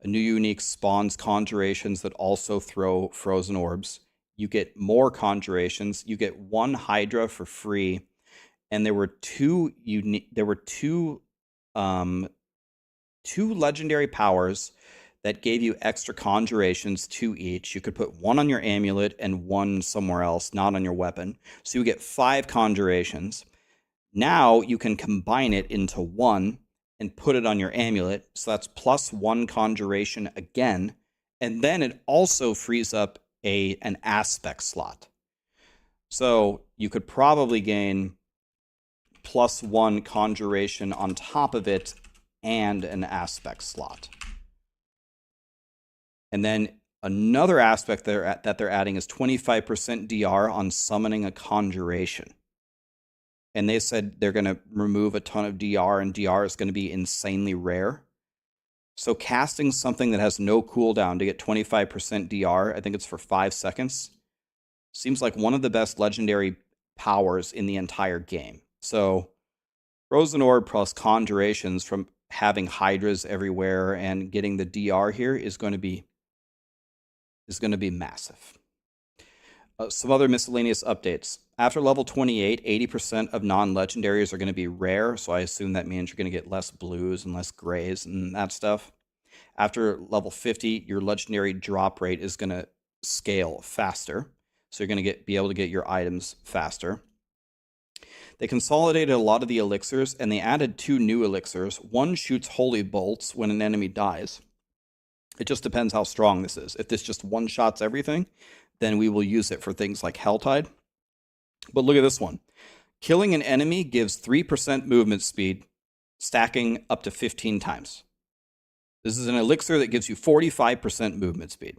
A new unique spawns conjurations that also throw frozen orbs. You get more conjurations. You get 1 Hydra for free, and there were two two legendary powers that gave you extra conjurations, 2 each. You could put 1 on your amulet and 1 somewhere else, not on your weapon. So you get 5 conjurations. Now you can combine it into 1 and put it on your amulet. So that's plus 1 conjuration again. And then it also frees up an aspect slot. So you could probably gain plus 1 conjuration on top of it and an aspect slot. And then another aspect that they're adding is 25% DR on summoning a conjuration. And they said they're going to remove a ton of DR, and DR is going to be insanely rare. So casting something that has no cooldown to get 25% DR, I think it's for 5 seconds, seems like one of the best legendary powers in the entire game. So Frozen Orb plus conjurations from having Hydras everywhere and getting the DR here is going to be massive. Some other miscellaneous updates. After level 28, 80% of non-legendaries are going to be rare, so I assume that means you're going to get less blues and less grays and that stuff. After level 50, your legendary drop rate is going to scale faster, so you're going to be able to get your items faster. They consolidated a lot of the elixirs, and they added 2 new elixirs. One shoots holy bolts when an enemy dies. It just depends how strong this is. If this just one-shots everything, then we will use it for things like Helltide. But look at this one. Killing an enemy gives 3% movement speed, stacking up to 15 times. This is an elixir that gives you 45% movement speed.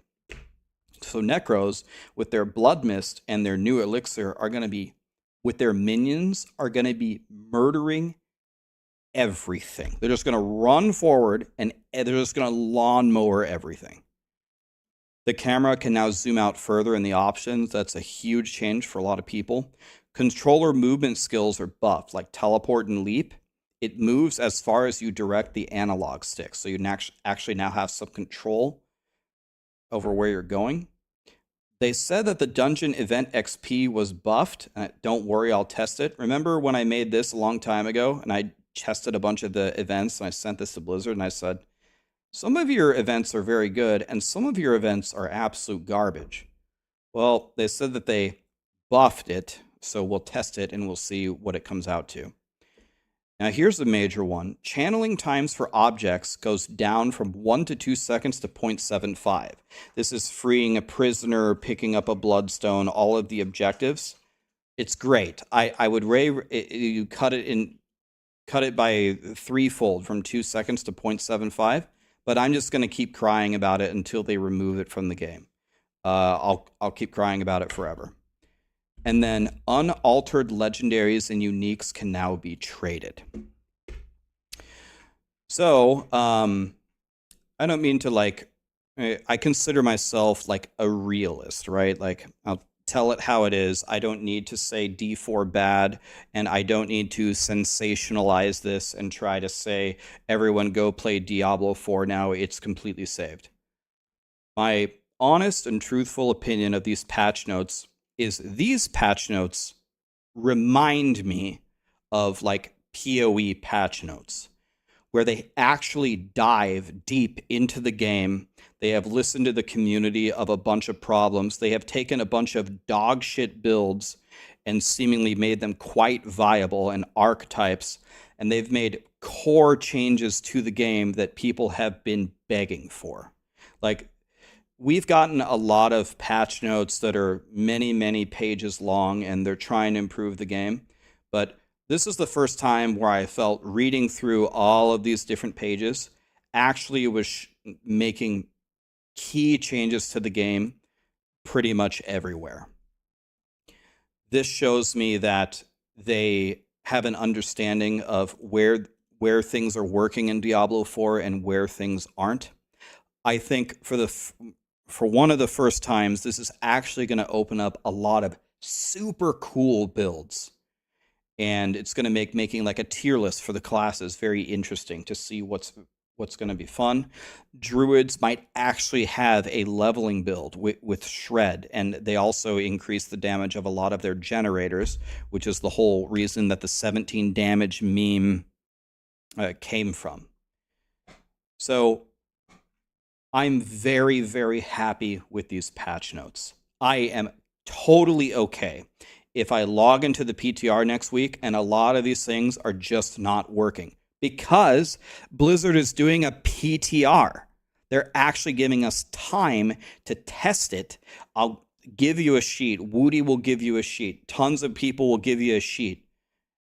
So Necros, with their Blood Mist and their new elixir, are going to be, with their minions, are going to be murdering everything. They're just going to run forward and they're just going to lawnmower everything. The camera can now zoom out further in the options. That's a huge change for a lot of people. Controller movement skills are buffed, like teleport and leap. It moves as far as you direct the analog stick. So you actually now have some control over where you're going. They said that the dungeon event XP was buffed. Don't worry, I'll test it. Remember when I made this a long time ago and I tested a bunch of the events and I sent this to Blizzard and I said, some of your events are very good and some of your events are absolute garbage. Well, they said that they buffed it, so we'll test it and we'll see what it comes out to. Now here's the major one. Channeling times for objects goes down from 1 to 2 seconds to 0.75. This is freeing a prisoner, picking up a bloodstone, all of the objectives. It's great. I would you cut it by threefold from 2 seconds to 0.75, but I'm just going to keep crying about it until they remove it from the game. I'll keep crying about it forever. And then unaltered legendaries and uniques can now be traded. So, I don't mean to I consider myself like a realist, right? Like, I'll tell it how it is. I don't need to say D4 bad, and I don't need to sensationalize this and try to say, everyone go play Diablo 4 now, it's completely saved. My honest and truthful opinion of these patch notes is these patch notes remind me of like POE patch notes, where they actually dive deep into the game. They have listened to the community of a bunch of problems. They have taken a bunch of dog shit builds and seemingly made them quite viable and archetypes, and they've made core changes to the game that people have been begging for. Like, we've gotten a lot of patch notes that are many, many pages long, and they're trying to improve the game. But this is the first time where I felt reading through all of these different pages actually was making key changes to the game pretty much everywhere. This shows me that they have an understanding of where things are working in Diablo 4 and where things aren't. I think for one of the first times, this is actually going to open up a lot of super cool builds. And it's going to make making like a tier list for the classes very interesting to see what's what's going to be fun. Druids might actually have a leveling build with Shred, and they also increase the damage of a lot of their generators, which is the whole reason that the 17 damage meme came from. So I'm very, very happy with these patch notes. I am totally okay if I log into the PTR next week and a lot of these things are just not working, because Blizzard is doing a PTR. They're actually giving us time to test it. I'll give you a sheet. Woody will give you a sheet. Tons of people will give you a sheet,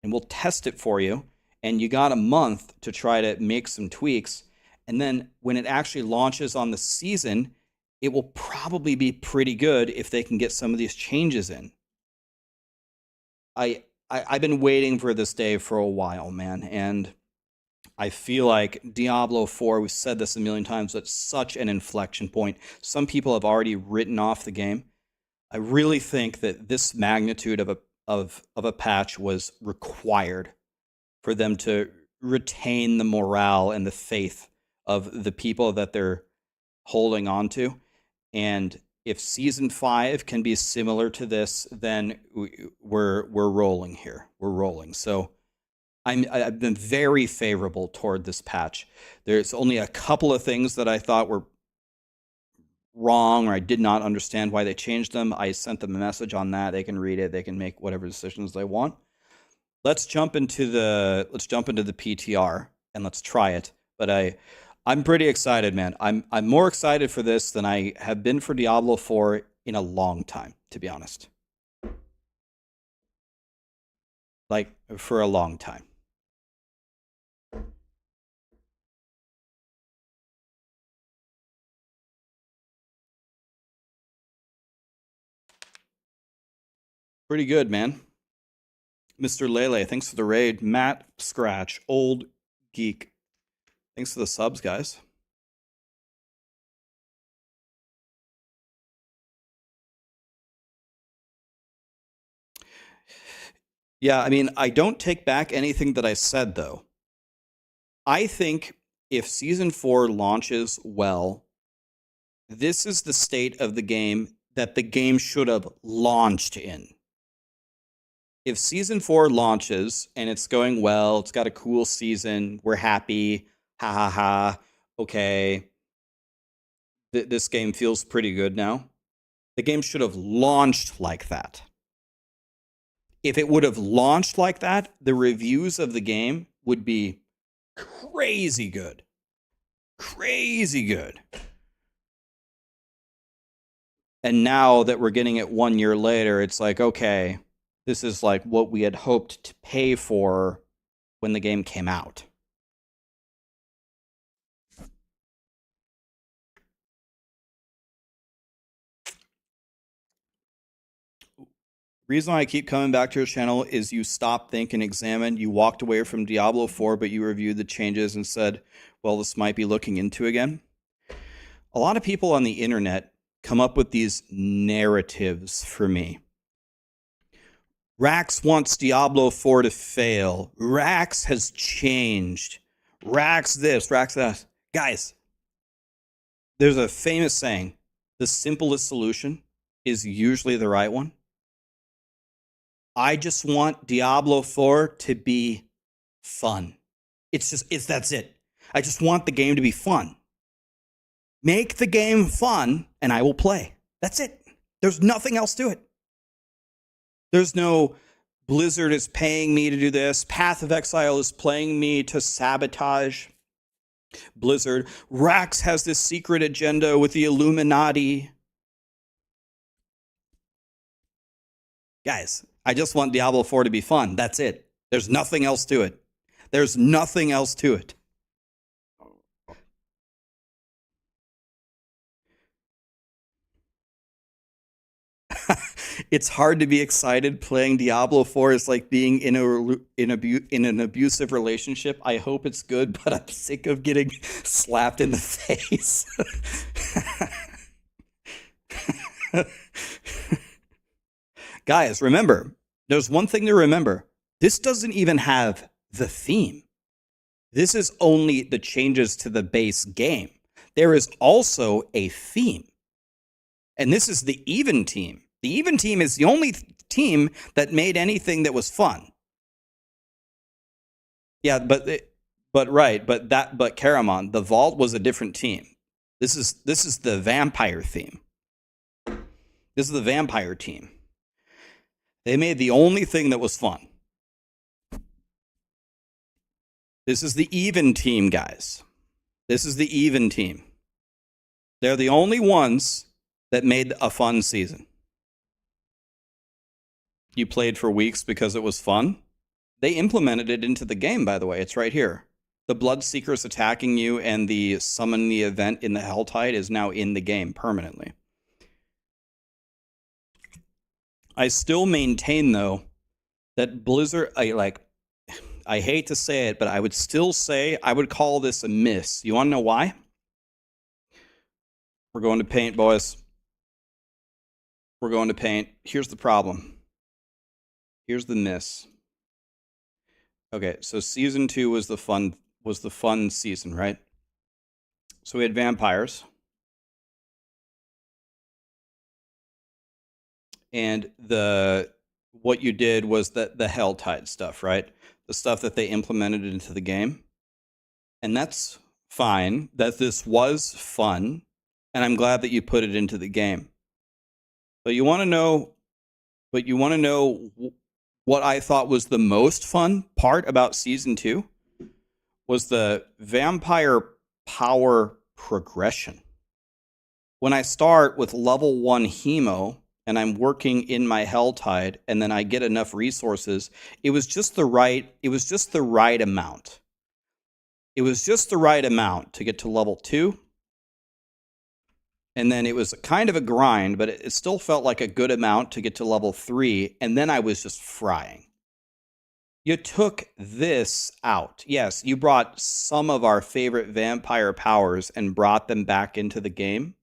and we'll test it for you. And you got a month to try to make some tweaks. And then when it actually launches on the season, it will probably be pretty good if they can get some of these changes in. I've been waiting for this day for a while, man. And I feel like Diablo 4, we've said this a million times, but such an inflection point. Some people have already written off the game. I really think that this magnitude of a patch was required for them to retain the morale and the faith of the people that they're holding on to. And if season 5 can be similar to this, then we're rolling here. We're rolling. So I've been very favorable toward this patch. There's only a couple of things that I thought were wrong, or I did not understand why they changed them. I sent them a message on that. They can read it. They can make whatever decisions they want. Let's jump into the PTR and let's try it. But I'm pretty excited, man. I'm more excited for this than I have been for Diablo 4 in a long time, to be honest. Like, for a long time. Pretty good, man. Mr. Lele, thanks for the raid. Matt Scratch, Old Geek. Thanks for the subs, guys. Yeah, I mean, I don't take back anything that I said, though. I think if Season 4 launches well, this is the state of the game that the game should have launched in. If Season 4 launches and it's going well, it's got a cool season, we're happy, ha ha ha, okay, this game feels pretty good now. The game should have launched like that. If it would have launched like that, the reviews of the game would be crazy good. Crazy good. And now that we're getting it 1 year later, it's like, okay, this is like what we had hoped to pay for when the game came out. Reason why I keep coming back to your channel is you stop, think, and examine. You walked away from Diablo 4, but you reviewed the changes and said, well, this might be looking into again. A lot of people on the internet come up with these narratives for me. Rax wants Diablo 4 to fail. Rax has changed. Rax this, Rax that. Guys, there's a famous saying, the simplest solution is usually the right one. I just want Diablo 4 to be fun. That's it. I just want the game to be fun. Make the game fun and I will play. That's it. There's nothing else to it. There's no Blizzard is paying me to do this. Path of Exile is paying me to sabotage Blizzard. Rax has this secret agenda with the Illuminati. Guys, I just want Diablo 4 to be fun. That's it. There's nothing else to it. There's nothing else to it. It's hard to be excited playing Diablo 4. It's like being in an abusive relationship. I hope it's good, but I'm sick of getting slapped in the face. Guys, remember, there's one thing to remember. This doesn't even have the theme. This is only the changes to the base game. There is also a theme. And this is the even team. The even team is the only team that made anything that was fun. Yeah, but Karamon, the Vault was a different team. This is the vampire theme. This is the vampire team. They made the only thing that was fun. This is the even team, guys. This is the even team. They're the only ones that made a fun season. You played for weeks because it was fun? They implemented it into the game, by the way. It's right here. The Bloodseekers attacking you and the summon the event in the Helltide is now in the game permanently. I still maintain, though, that Blizzard, I hate to say it, but I would still say I would call this a miss. You want to know why? We're going to paint, boys. We're going to paint. Here's the problem. Here's the miss. Okay, so season 2 was the fun season, right? So we had vampires. And what you did was the Helltide stuff, right? The stuff that they implemented into the game. And that's fine, that this was fun, and I'm glad that you put it into the game. But you want to know what I thought was the most fun part about season 2 was the vampire power progression. When I start with level 1 hemo and I'm working in my Helltide and then I get enough resources, it was just the right amount. It was just the right amount to get to level 2. And then it was kind of a grind, but it still felt like a good amount to get to level 3. And then I was just frying. You took this out. Yes, you brought some of our favorite vampire powers and brought them back into the game.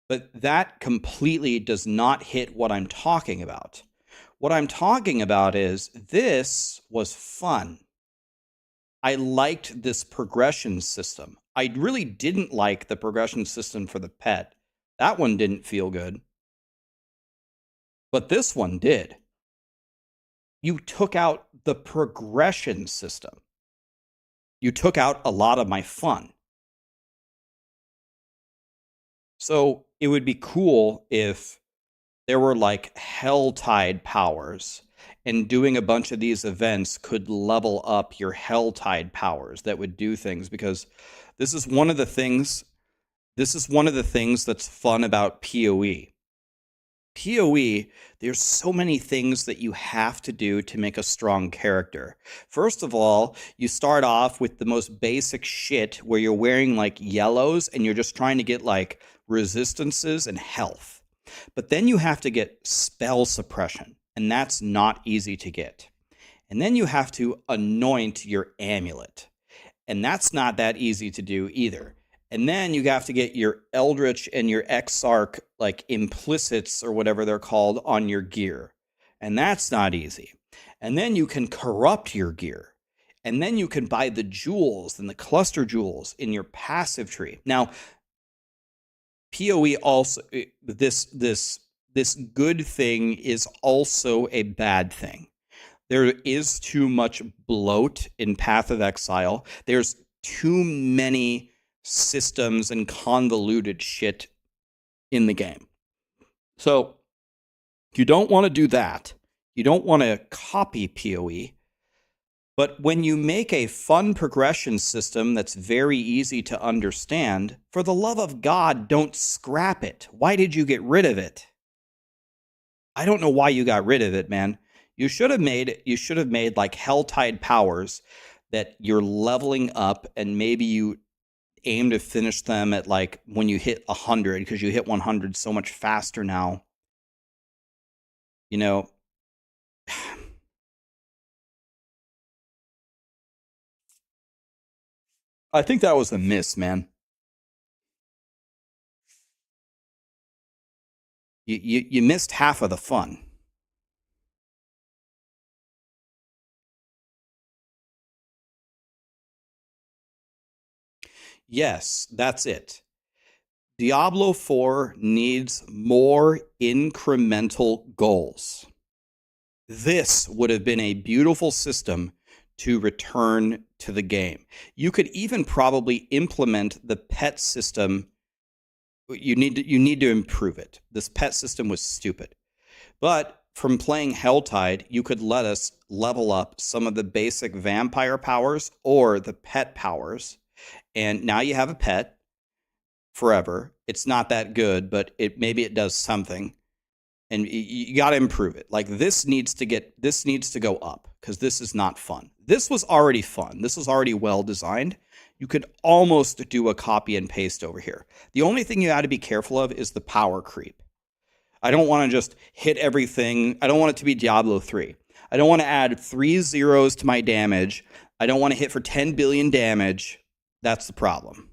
But that completely does not hit what I'm talking about. What I'm talking about is this was fun. I liked this progression system. I really didn't like the progression system for the pet. That one didn't feel good. But this one did. You took out the progression system. You took out a lot of my fun. So it would be cool if there were like Helltide powers, and doing a bunch of these events could level up your Helltide powers that would do things, because this is one of the things that's fun about PoE. PoE, there's so many things that you have to do to make a strong character. First of all, you start off with the most basic shit where you're wearing like yellows and you're just trying to get like resistances and health. But then you have to get spell suppression, and that's not easy to get. And then you have to anoint your amulet, and that's not that easy to do either. And then you have to get your Eldritch and your Exarch, like implicits or whatever they're called, on your gear. And that's not easy. And then you can corrupt your gear. And then you can buy the jewels and the cluster jewels in your passive tree. Now, PoE also, this good thing is also a bad thing. There is too much bloat in Path of Exile. There's too many systems and convoluted shit in the game. So you don't want to do that. You don't want to copy PoE. But when you make a fun progression system that's very easy to understand, for the love of God, don't scrap it. Why did you get rid of it? I don't know why you got rid of it, man. You should have made like Helltide powers that you're leveling up, and maybe you aim to finish them at like when you hit 100, because you hit 100 so much faster now. You know, I think that was a miss, man. You missed half of the fun. Yes, that's it. Diablo 4 needs more incremental goals. This would have been a beautiful system to return to the game. You could even probably implement the pet system. You need to improve it. This pet system was stupid. But from playing Helltide, you could let us level up some of the basic vampire powers or the pet powers. And now you have a pet forever. It's not that good, but maybe it does something. And you got to improve it. Like this needs to go up because this is not fun. This was already fun. This was already well designed. You could almost do a copy and paste over here. The only thing you got to be careful of is the power creep. I don't want to just hit everything. I don't want it to be Diablo 3. I don't want to add 3 zeros to my damage. I don't want to hit for 10 billion damage. That's the problem.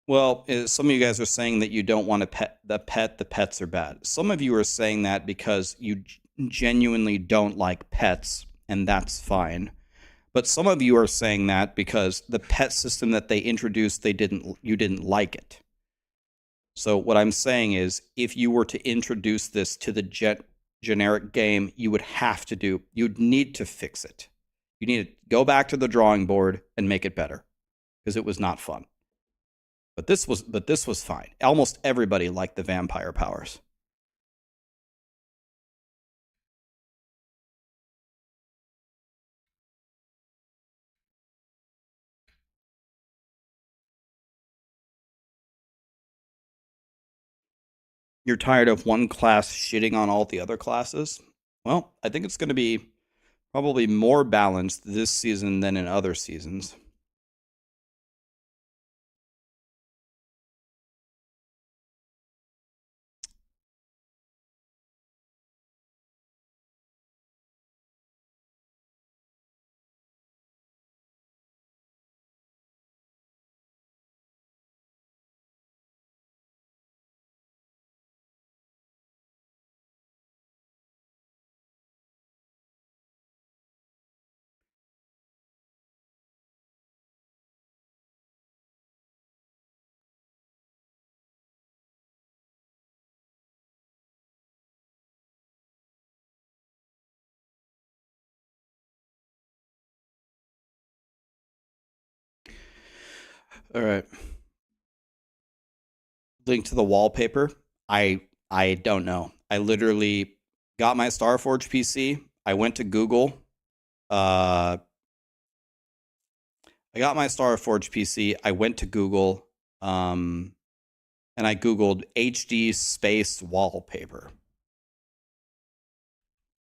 Well, some of you guys are saying that you don't want to pet the pets are bad. Some of you are saying that because you genuinely don't like pets, and that's fine. But some of you are saying that because the pet system that they introduced, you didn't like it. So what I'm saying is, if you were to introduce this to the generic game, you'd need to fix it. You need to go back to the drawing board and make it better because it was not fun. But this was fine. Almost everybody liked the vampire powers. You're tired of one class shitting on all the other classes? Well, I think it's going to be probably more balanced this season than in other seasons. All right. Link to the wallpaper. I don't know. I literally got my Starforge PC. I went to Google. I got my Starforge PC. I went to Google, and I Googled HD space wallpaper.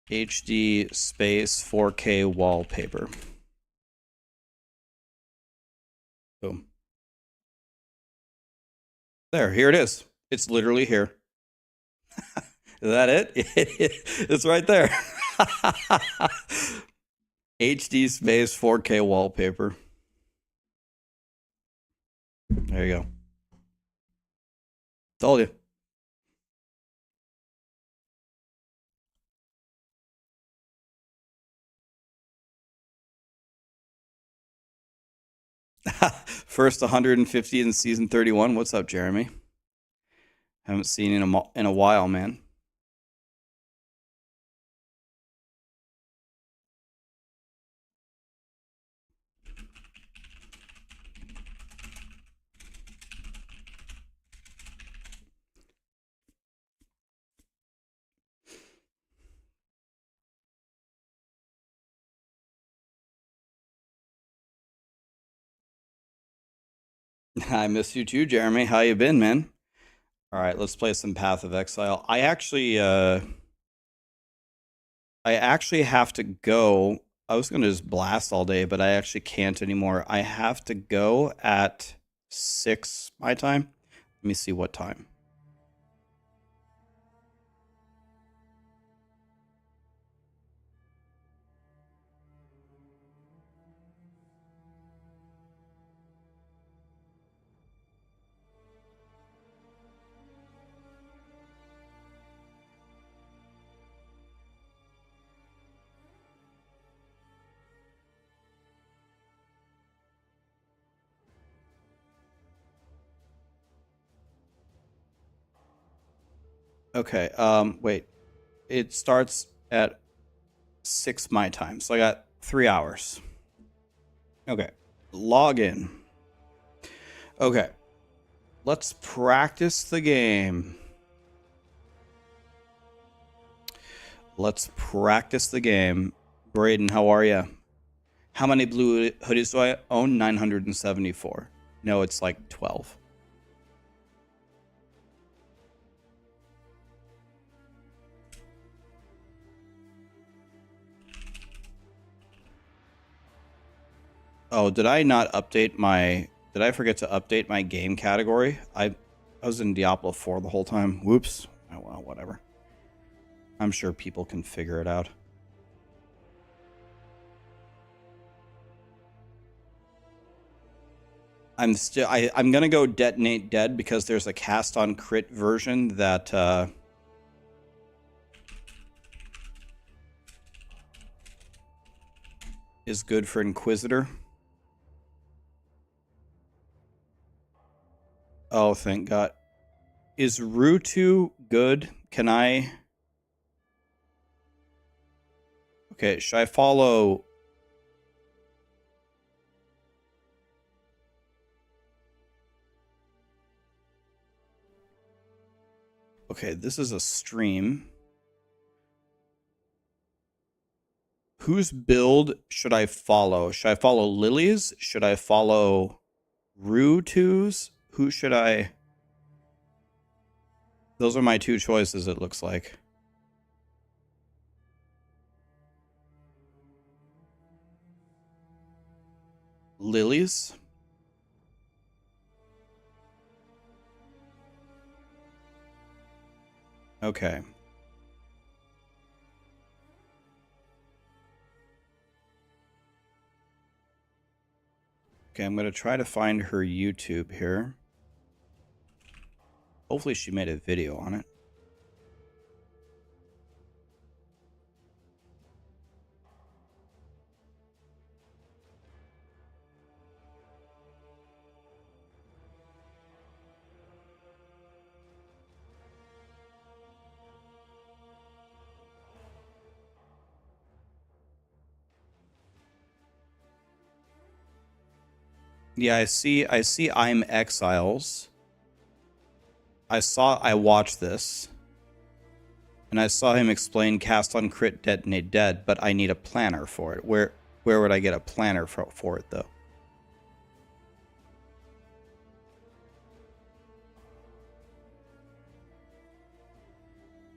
HD space 4K wallpaper. Boom. There, here it is. It's literally here. Is that it? It's right there. HD space 4K wallpaper. There you go. Told you. First 150 in season 31. What's up, Jeremy? Haven't seen you in a while, man. I miss you too, Jeremy. How you been, man? All right, let's play some Path of Exile. I actually have to go. I was going to just blast all day, but I actually can't anymore. I have to go at 6 my time. Let me see what time. Okay, wait. It starts at 6 my time, so I got 3 hours. Okay, log in. Okay, let's practice the game. Let's practice the game. Braden, how are you? How many blue hoodies do I own? 974. No, it's like 12. Oh, did I not update my... Did I forget to update my game category? I was in Diablo 4 the whole time. Whoops. Oh, well, whatever. I'm sure people can figure it out. I'm gonna go detonate dead because there's a cast on crit version that is good for Inquisitor. Oh, thank God. Is Rutu good? Can I... Okay, should I follow... Okay, this is a stream. Whose build should I follow? Should I follow Lily's? Should I follow Rutu's? Who should I... Those are my two choices, it looks like. Lily's? Okay. Okay, I'm going to try to find her YouTube here. Hopefully she made a video on it. Yeah, I see I'm Exiles. I watched this. And I saw him explain cast on crit detonate dead, but I need a planner for it. Where would I get a planner for it though?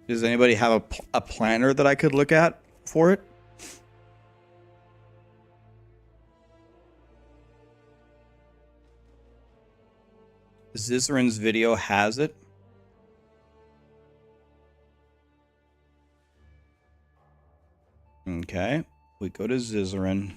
Does anybody have a planner that I could look at for it? Zizerin's video has it. Okay, we go to Zizerin.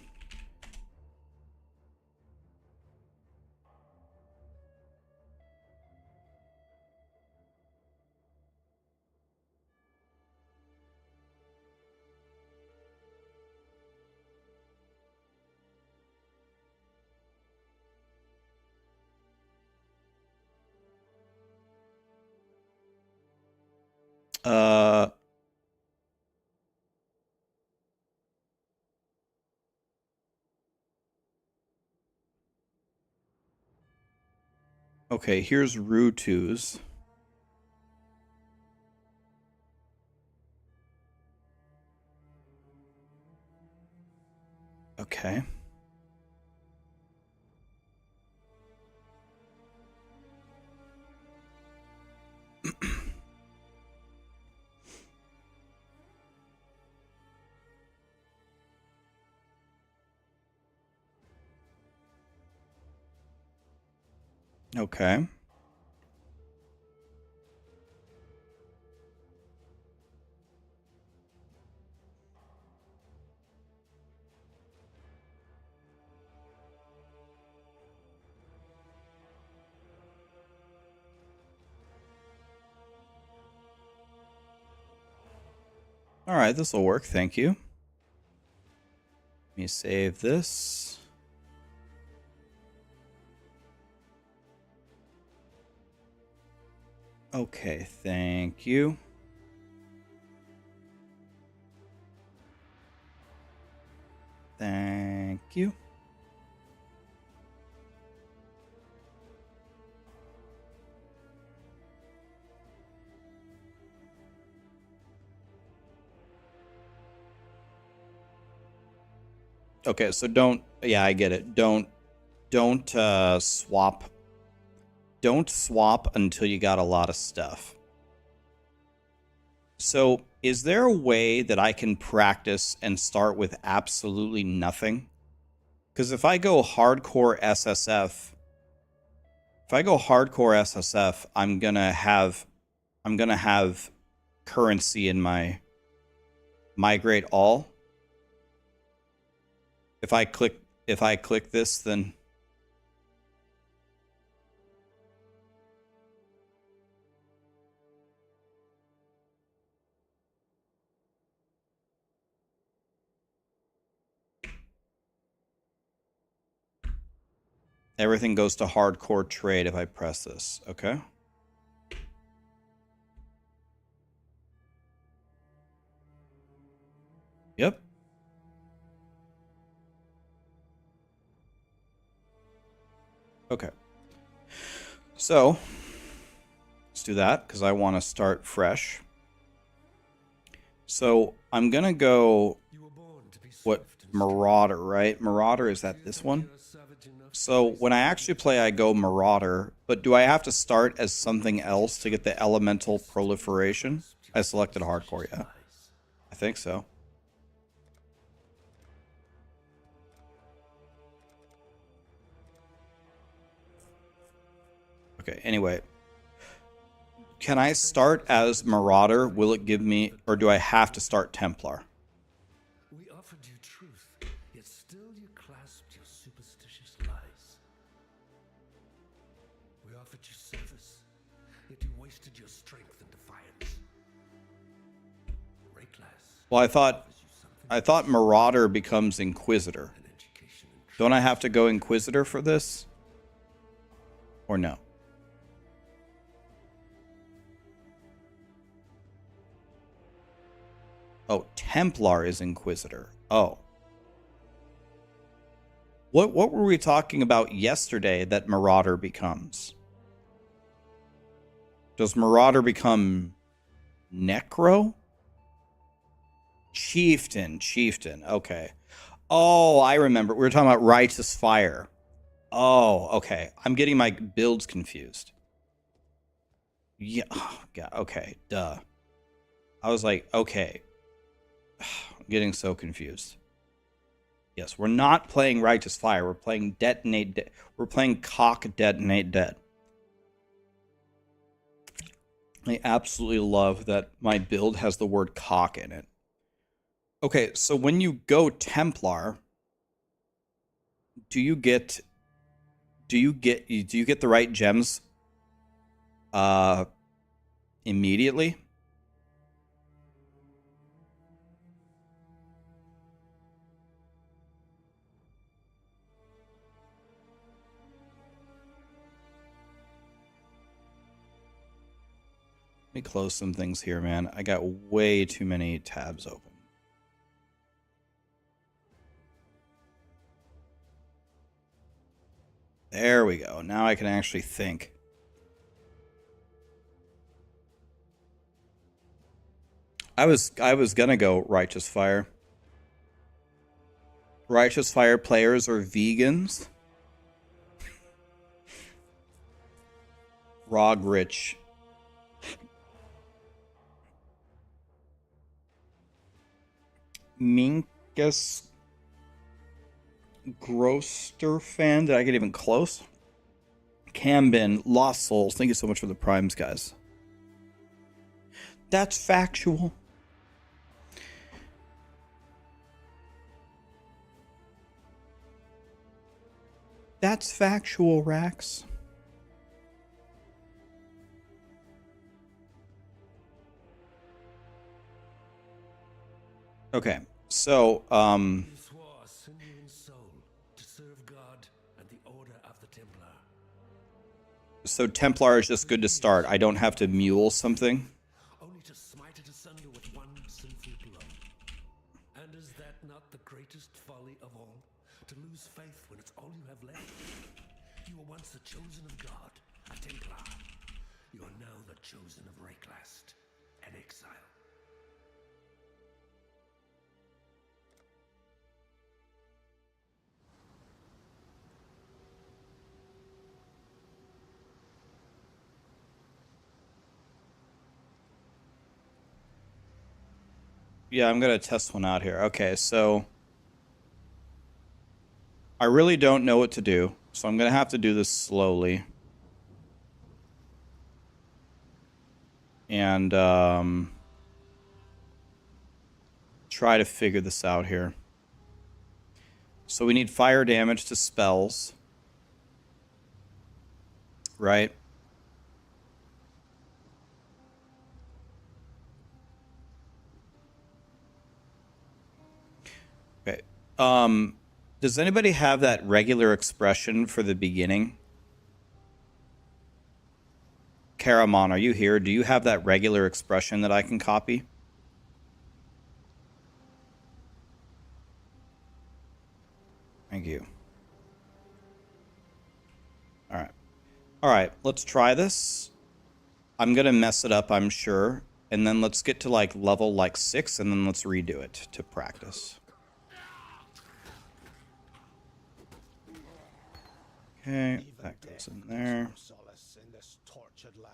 Okay, here's Rutu's. Okay. Okay. All right, this will work. Thank you. Let me save this. Okay, thank you. Thank you. Okay, so don't, yeah, I get it. Don't swap. Don't swap until you got a lot of stuff. So, is there a way that I can practice and start with absolutely nothing? Because if I go hardcore SSF, I'm gonna have currency in my migrate all. If I click this, then everything goes to hardcore trade if I press this. Okay. Yep. Okay. So, let's do that because I want to start fresh. So, I'm going to go, what, Marauder, right? Marauder, is that this one? So, when I actually play, I go Marauder, but do I have to start as something else to get the elemental proliferation? I selected hardcore, yeah. I think so. Okay, anyway. Can I start as Marauder? Will it give me, or do I have to start Templar?
We offered you truth, yet still you clasped your superstitious lies. We offered you service, yet you wasted your strength in defiance.
Well, I thought Marauder becomes Inquisitor. Don't I have to go Inquisitor for this? Or no? Oh, Templar is Inquisitor. Oh. What were we talking about yesterday that Marauder becomes? Does Marauder become Necro? Chieftain. Okay. Oh, I remember. We were talking about Righteous Fire. Oh, okay. I'm getting my builds confused. Yeah. Oh, God. Okay. Duh. I was like, okay. I'm getting so confused. Yes, we're not playing Righteous Fire. We're playing Detonate. We're playing Cock Detonate Dead. I absolutely love that my build has the word cock in it. Okay, so when you go Templar, do you get the right gems immediately? Let me close some things here, man. I got way too many tabs open. There we go. Now I can actually think. I was gonna go Righteous Fire. Righteous Fire players are vegans. Rogrich. Minkus Grosster fan. Did I get even close? Cambin, Lost Souls. Thank you so much for the primes, guys. That's factual. That's factual, Rax. Okay, so so Templar is just good to start. I don't have to mule something.
Only to smite it asunder with one sinful blow. And as that not the greatest folly of all? To lose faith when it's all you have left? You were once the chosen of God, a Templar. You are now the chosen of Raxxanterax, an Exile.
Yeah, I'm going to test one out here. Okay, so I really don't know what to do, so I'm going to have to do this slowly. And try to figure this out here. So we need fire damage to spells. Right? Okay. Does anybody have that regular expression for the beginning? Karamon, are you here? Do you have that regular expression that I can copy? Thank you. All right. All right, let's try this. I'm going to mess it up, I'm sure. And then let's get to like level like 6 and then let's redo it to practice. Okay, that goes in there.
Solace in this tortured land.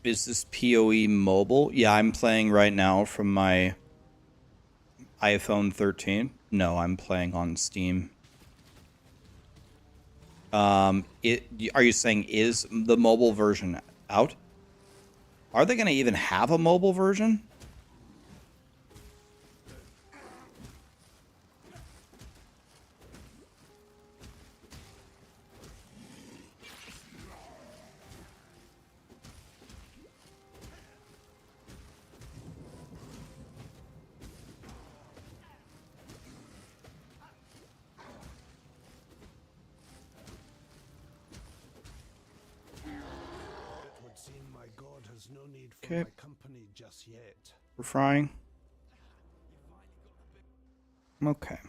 Is this POE mobile? Yeah, I'm playing right now from my iPhone 13. No, I'm playing on Steam. Are you saying is the mobile version out? Are they going to even have a mobile version?
No need for
Okay.
my company just yet.
We're frying. Okay.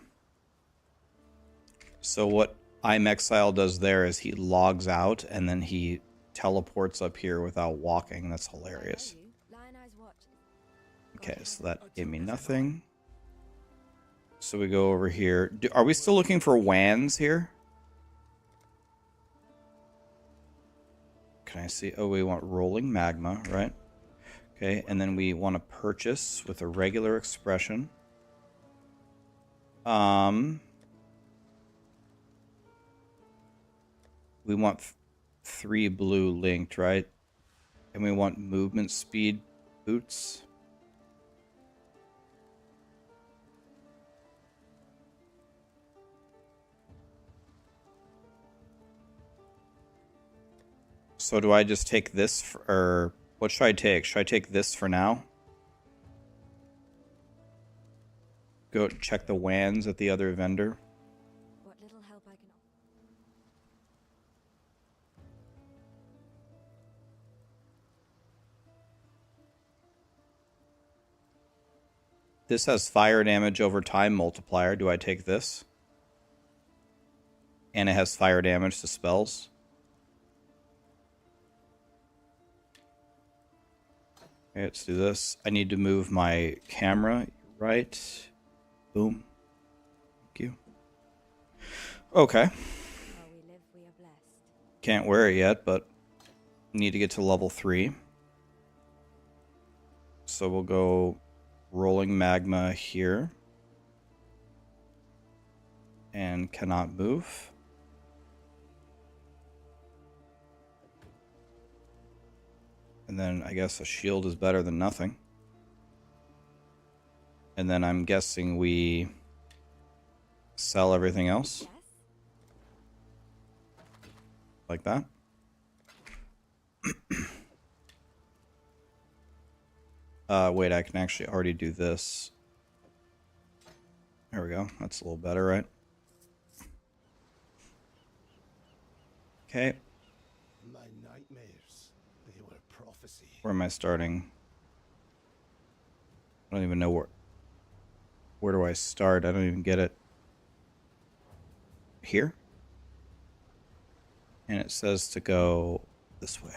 So what Exile does there is he logs out and then he teleports up here without walking. That's hilarious. Okay, so that gave me nothing. So we go over here. Are we still looking for wands here? Can I see? Oh, we want rolling magma, right? Okay, and then we want to purchase with a regular expression. We want 3 blue linked, right? And we want movement speed boots. So do I just take this, or what should I take? Should I take this for now? Go check the wands at the other vendor.
What little help I can offer.
This has fire damage over time multiplier. Do I take this? And it has fire damage to spells. Okay, let's do this. I need to move my camera right. Boom. Thank you. Okay.
While we live, we are blessed.
Can't wear it yet, but need to get to level 3. So we'll go rolling magma here. And cannot move. And then I guess a shield is better than nothing. And then I'm guessing we sell everything else.
Yes?
Like that. Wait, I can actually already do this. There we go. That's a little better, right? Okay.
My nightmares, they were prophecy.
Where am I starting? I don't even know where do I start? I don't even get it. Here? And it says to go this way.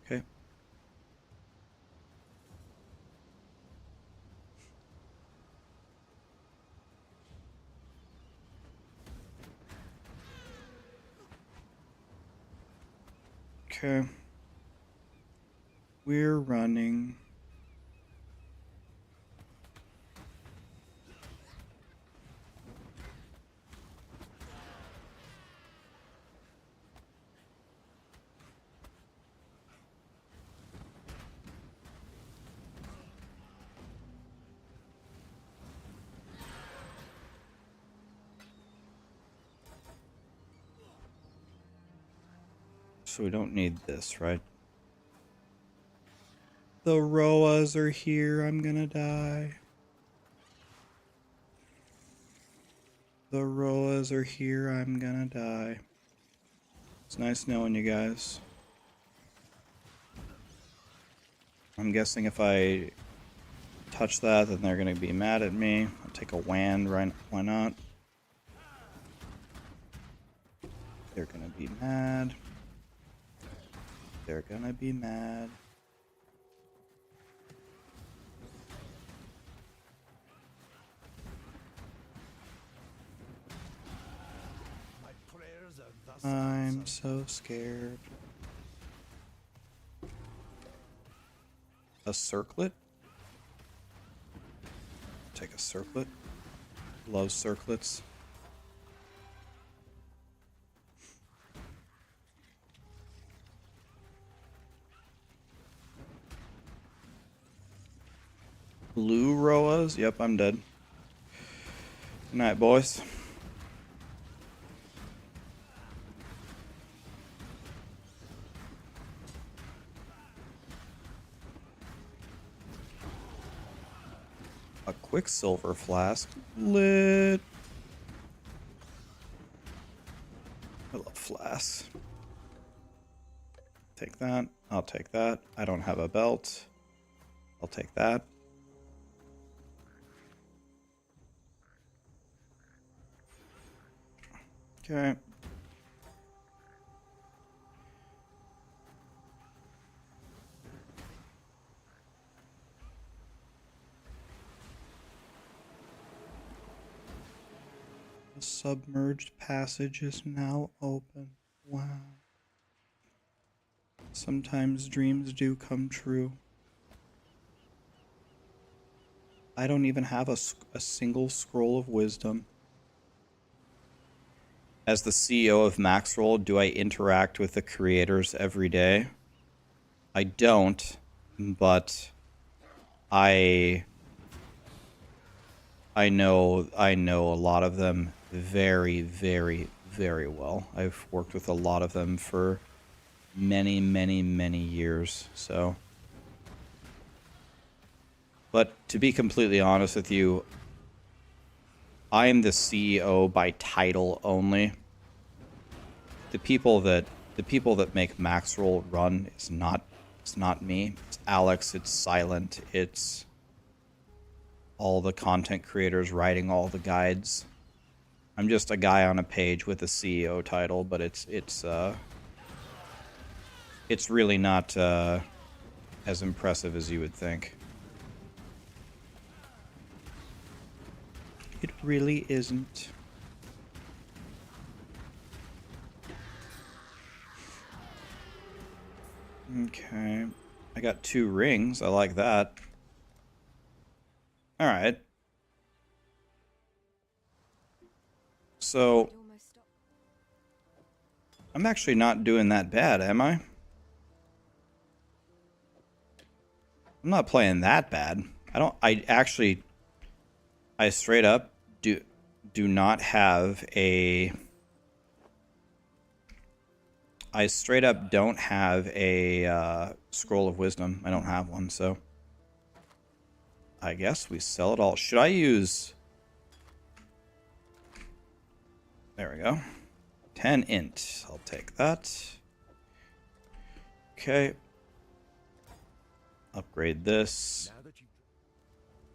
Okay. Okay. We're running. So we don't need this, right? The Roas are here. I'm gonna die. The Roas are here. I'm gonna die. It's nice knowing you guys. I'm guessing if I touch that, then they're gonna be mad at me. I'll take a wand, right? Why not? They're gonna be mad. They're gonna be mad.
My prayers are thus
I'm
answered.
so scared. A circlet? Take a circlet. Love circlets. Blue Roas? Yep, I'm dead. Good night, boys. A Quicksilver flask. Lit. I love flasks. Take that. I'll take that. I don't have a belt. I'll take that. Okay. The submerged passage is now open. Wow. Sometimes dreams do come true. I don't even have a single scroll of wisdom. As the CEO of Maxroll, do I interact with the creators every day? I don't, but I know a lot of them very, very, very well. I've worked with a lot of them for many, many, many years, so. But to be completely honest with you, I am the CEO by title only. The people that make Maxroll run it's not me. It's Alex, it's Silent, it's all the content creators writing all the guides. I'm just a guy on a page with a CEO title, but it's really not as impressive as you would think. It really isn't. Okay. I got 2 rings. I like that. Alright. So,
It almost stopped.
I'm actually not doing that bad, am I? I'm not playing that bad. I straight up do not have a I straight up don't have a scroll of wisdom. I don't have one, so I guess we sell it all. Should I use... There we go. 10 int. I'll take that. Okay. Upgrade this.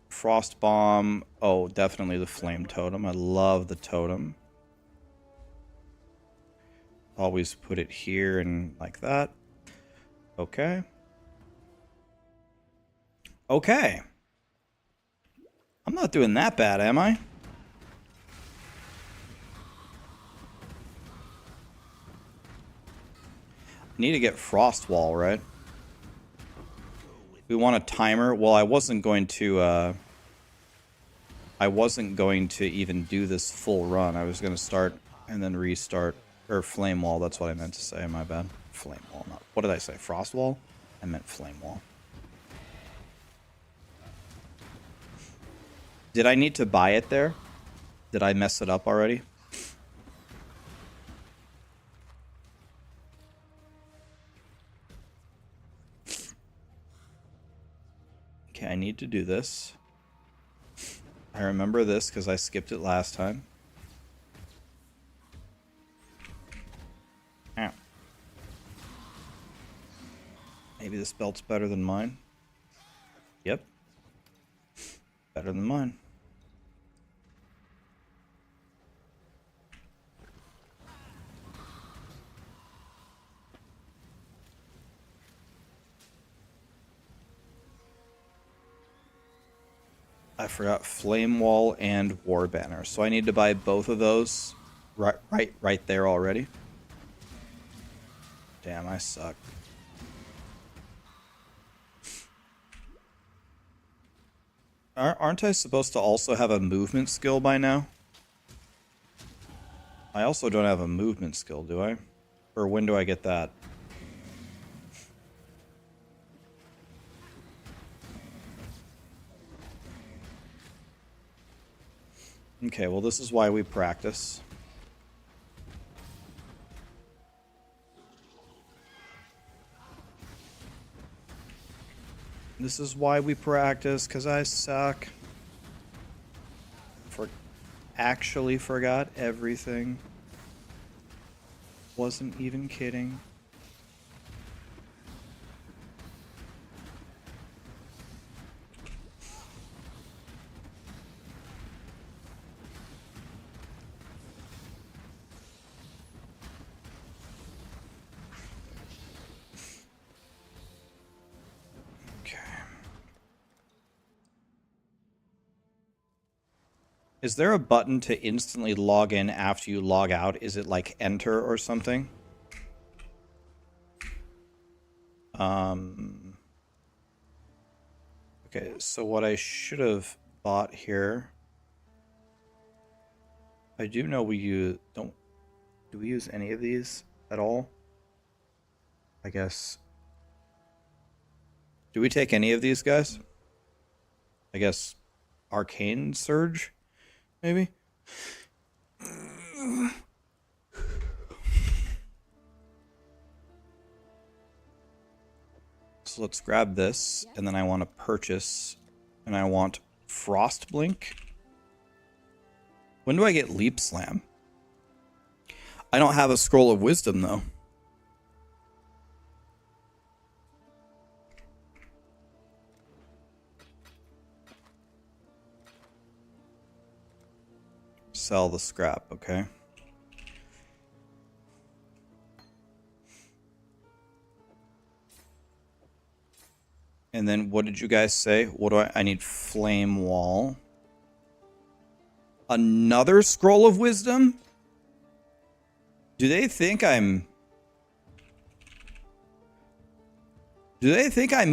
Frost bomb. Oh, definitely the flame totem. I love the totem. Always put it here and like that. Okay. Okay. I'm not doing that bad, am I? Need to get frost wall, right? We want a timer. Well, I wasn't going to even do this full run. I was going to start and then restart. Or flame wall, that's what I meant to say, my bad. Flame wall, not... What did I say? Frost wall? I meant flame wall. Did I need to buy it there? Did I mess it up already? Okay, I need to do this. I remember this because I skipped it last time. Ow. Maybe this belt's better than mine. Yep. Better than mine. I forgot Flame Wall and War Banner. So I need to buy both of those right there already. Damn, I suck. Aren't I supposed to also have a movement skill by now? I also don't have a movement skill, do I? Or when do I get that? Okay, well this is why we practice. This is why we practice, because I suck. Actually forgot everything. Wasn't even kidding. Is there a button to instantly log in after you log out? Is it like enter or something? Okay, so what I should have bought here... I do know we use... Do we use any of these at all? I guess... Do we take any of these guys? I guess Arcane Surge? Maybe? So let's grab this, and then I want to purchase, and I want Frost Blink. When do I get Leap Slam? I don't have a Scroll of Wisdom, though. Sell the scrap, okay. And then what did you guys say? What do I need? Flame Wall. Another Scroll of Wisdom? Do they think I'm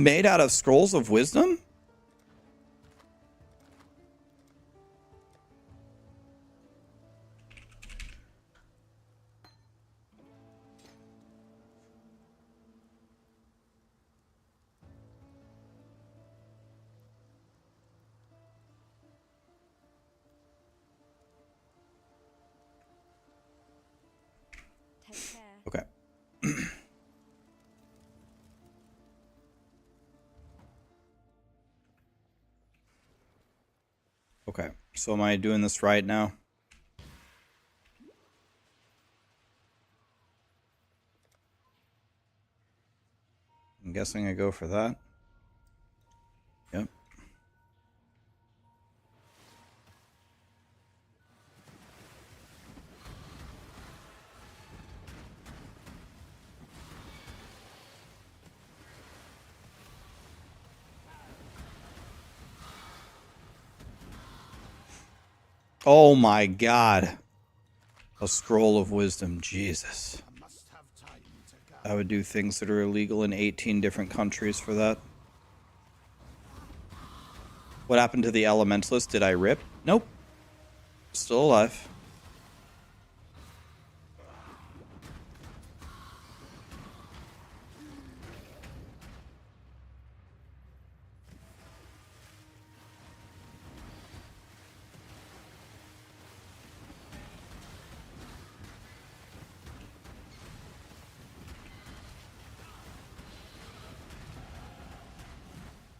made out of Scrolls of Wisdom?
Take care.
Okay. Okay, so am I doing this right now? I'm guessing I go for that. Yep. Oh my god. A scroll of wisdom, Jesus.
I must have time to gather.
I would do things that are illegal in 18 different countries for that. What happened to the elementalist? Did I rip? Nope. Still alive.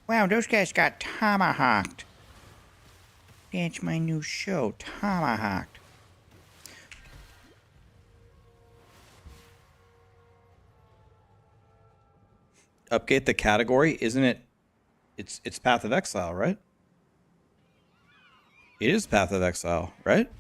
Wow, those guys got tomahawked. That's my new show, Tomahawked. Update the category, isn't it? It's Path of Exile, right? It is Path of Exile, right?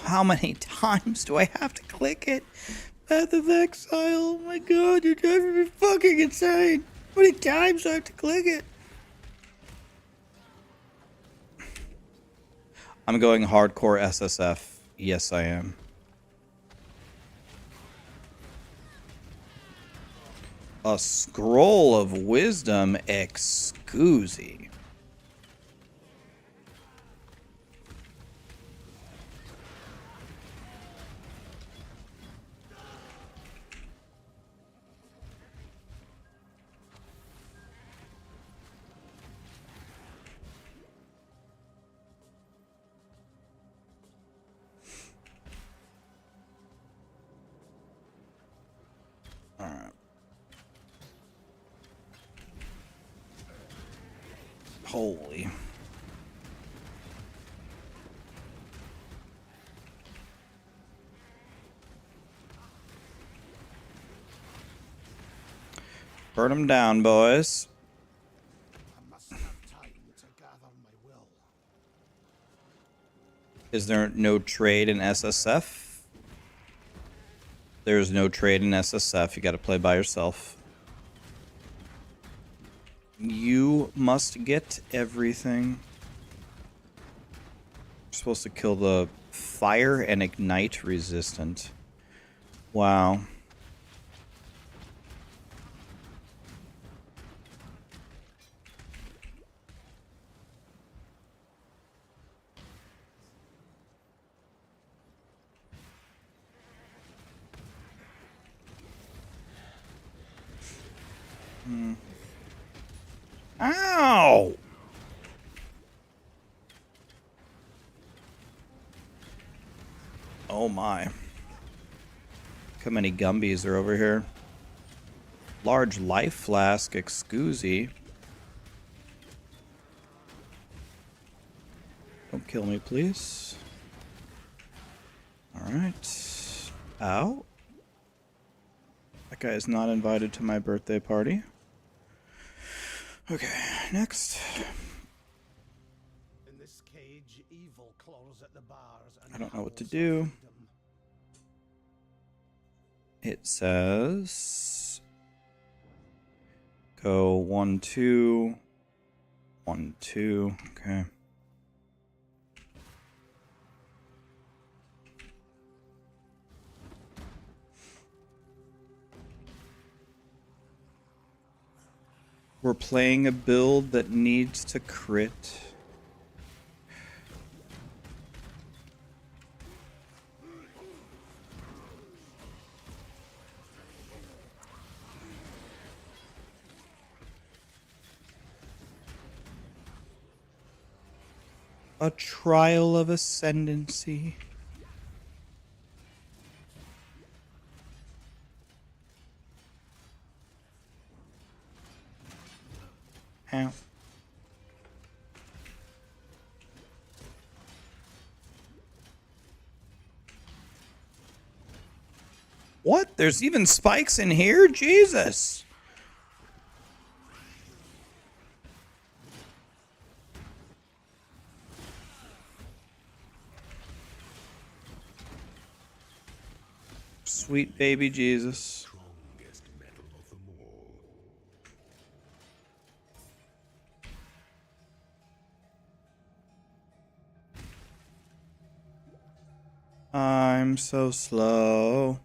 How many times do I have to click it? Path of Exile, oh my god, you're driving me fucking insane. How many times do I have to click it? I'm going hardcore SSF. Yes, I am. A scroll of wisdom, excuse. Alright. Holy. Burn them down, boys.
I must have time to gather my will.
Is there no trade in SSF? There's no trade in SSF. You gotta play by yourself. You must get everything. You're supposed to kill the fire and ignite resistant. Wow. Ow! Oh my. Look how many Gumbies are over here. Large life flask, excusey. Don't kill me, please. Alright.
Alright. Ow. That guy is not invited to my birthday party. Okay, next.
In this cage, evil claws at the bars and
I don't know what to
howls
do.
for freedom.
It says go 1, 2, 1, 2. Okay. We're playing a build that needs to crit. A trial of ascendancy. Ow. What? There's even spikes in here? Jesus. Sweet baby Jesus.
Strongest metal of them all.
I'm so slow.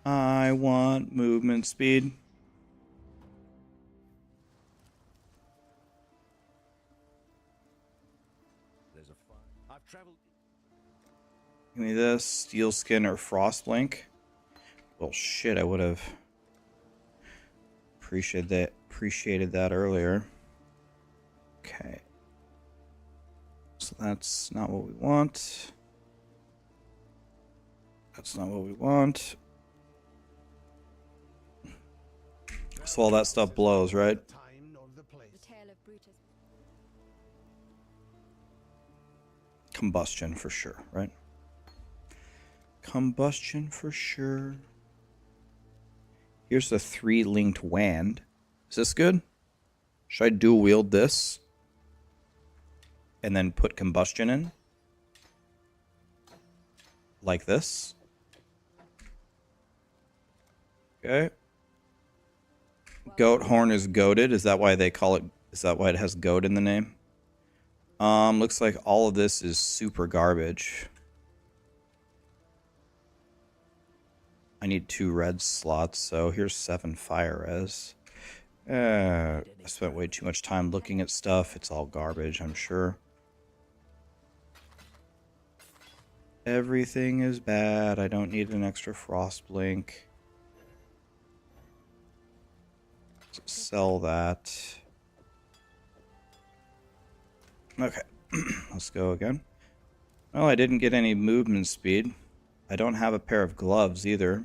I want movement speed.
There's a fire. I've traveled.
Give me this. Steel skin or frostblink. Well, shit, I would have appreciated that earlier. Okay. So that's not what we want. That's not what we want. So all that stuff blows, right?
The time nor the place.
The tale of Brutus.
Combustion for sure, right? Combustion for sure. Here's the 3 linked wand. Is this good? Should I dual wield this? And then put combustion in? Like this? Okay. Goat horn is goated. Is that why they call it? Is that why it has goat in the name? Looks like all of this is super garbage. I need 2 red slots, so here's 7 fire res. I spent way too much time looking at stuff. It's all garbage, I'm sure. Everything is bad. I don't need an extra frost blink. Sell that. Okay, let's go again. Oh, I didn't get any movement speed. I don't have a pair of gloves either.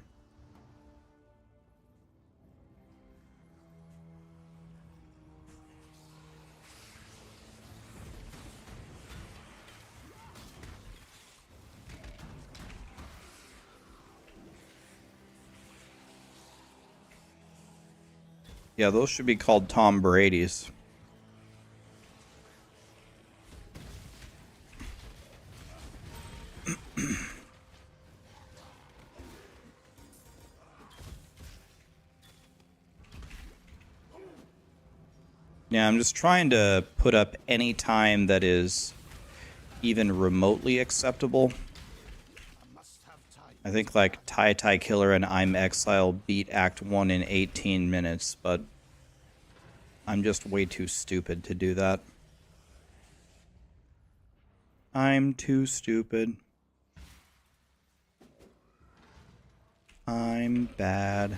Yeah, those should be called Tom Brady's. Yeah, I'm just trying to put up any time that is even remotely acceptable.
I must have time.
I think like Tai Killer and I'm Exile beat Act 1 in 18 minutes, but I'm just way too stupid to do that. I'm too stupid. I'm bad.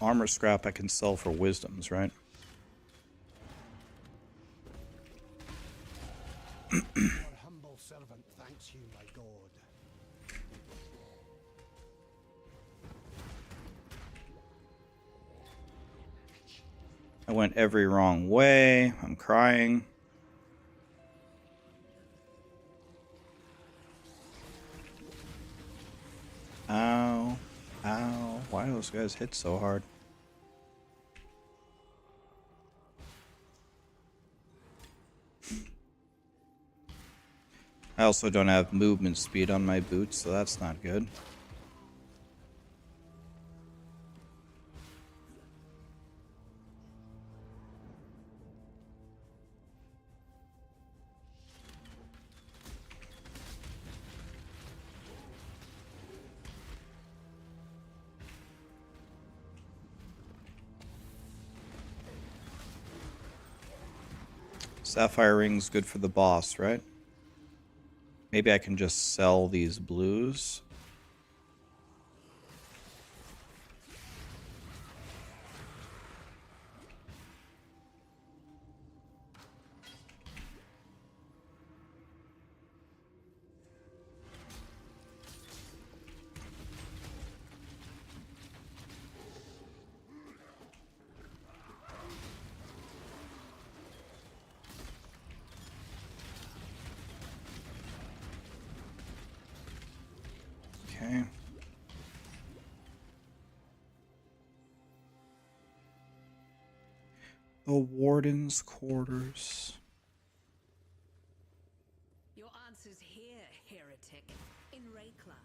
Armor scrap I can sell for wisdoms, right?
Your humble servant thanks you, my God.
I went every wrong way. I'm crying. those guys hit so hard. I also don't have movement speed on my boots, so that's not good. Sapphire ring's good for the boss, right? Maybe I can just sell these blues. Okay. The warden's quarters.
Your answer's here, heretic. In Rayclast.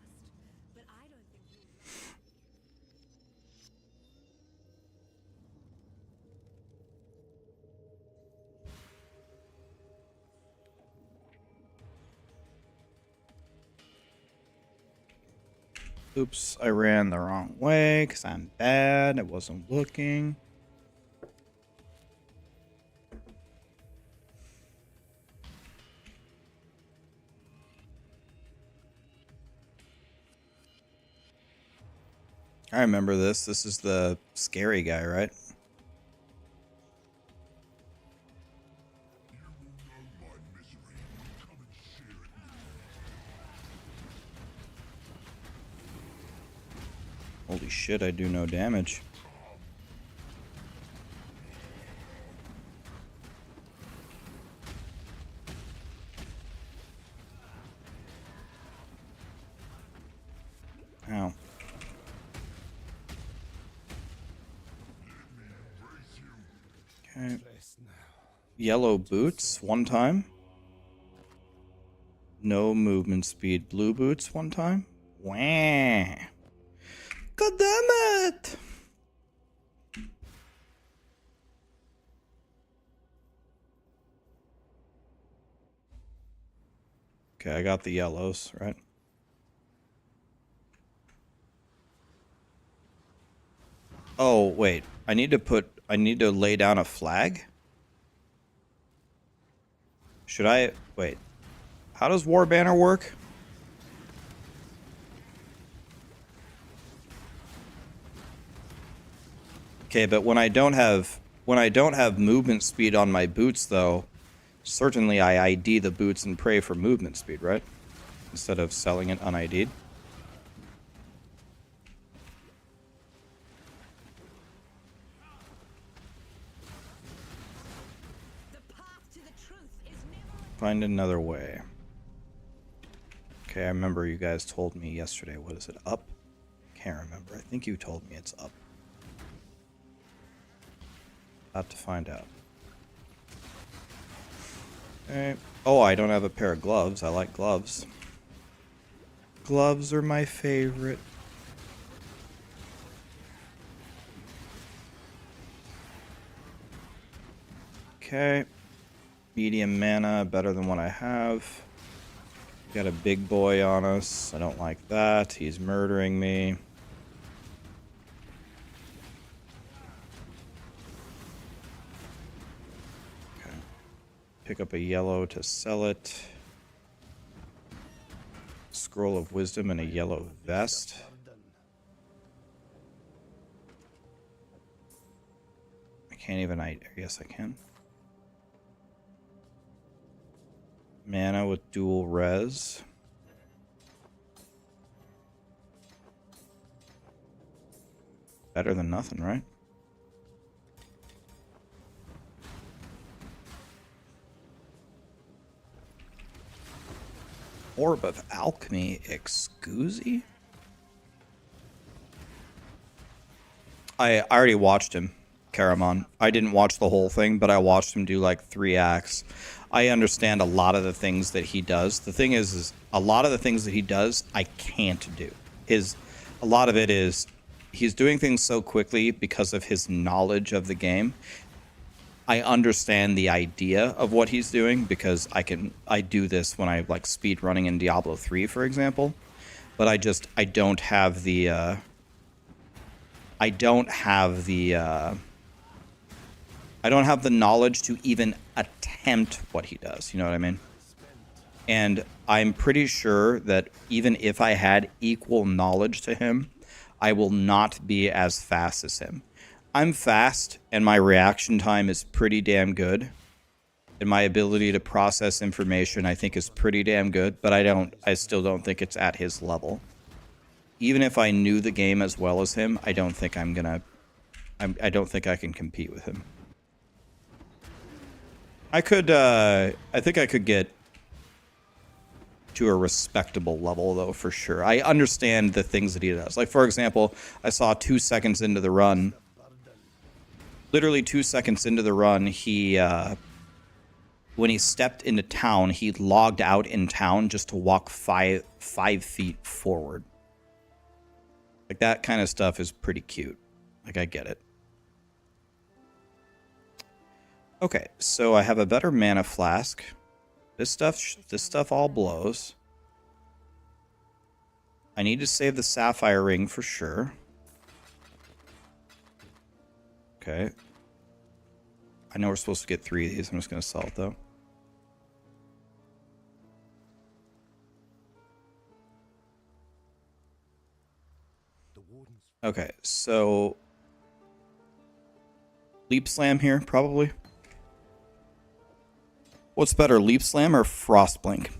But I don't think you...
Oops, I ran the wrong way because I'm bad. I wasn't looking. I remember this. This is the scary guy, right? Holy shit, I do no damage. Ow. Okay. Yellow boots, one time. No movement speed. Blue boots, one time. Wah. God damn it! Okay, I got the yellows, right? Oh, wait. I need to lay down a flag? Should I... Wait. How does War Banner work? Okay, but when I don't have movement speed on my boots though, certainly I ID the boots and pray for movement speed, right? Instead of selling it un-ID'd. Find another way. Okay, I remember you guys told me yesterday. What is it? Up? Can't remember. I think you told me it's up. About to find out. Okay. Oh, I don't have a pair of gloves. I like gloves. Gloves are my favorite. Okay. Medium mana, better than what I have. Got a big boy on us. I don't like that. He's murdering me. Okay. Pick up a yellow to sell it. Scroll of Wisdom and a yellow vest. I can't even... Yes, I can. Mana with dual res. Better than nothing, right? Orb of Alchemy, Excusi? I already watched him, Karamon. I didn't watch the whole thing, but I watched him do like 3 acts. I understand a lot of the things that he does. The thing is a lot of the things that he does, I can't do. A lot of it is he's doing things so quickly because of his knowledge of the game. I understand the idea of what he's doing because I do this when I like speed running in Diablo 3, for example. But I don't have the knowledge to even attempt what he does. You know what I mean? And I'm pretty sure that even if I had equal knowledge to him, I will not be as fast as him. I'm fast, and my reaction time is pretty damn good. And my ability to process information, I think, is pretty damn good. But I still don't think it's at his level. Even if I knew the game as well as him, I don't think I don't think I can compete with him. I think I could get to a respectable level, though, for sure. I understand the things that he does. Like, for example, I saw 2 seconds into the run, literally 2 seconds into the run, he, when he stepped into town, he logged out in town just to walk 5 feet forward. Like, that kind of stuff is pretty cute. Like, I get it. Okay, so I have a better mana flask. This stuff all blows. I need to save the sapphire ring for sure. Okay. I know we're supposed to get 3 of these. I'm just going to sell it, though. Okay, so Leap Slam here, probably. What's better, Leap Slam or Frostblink?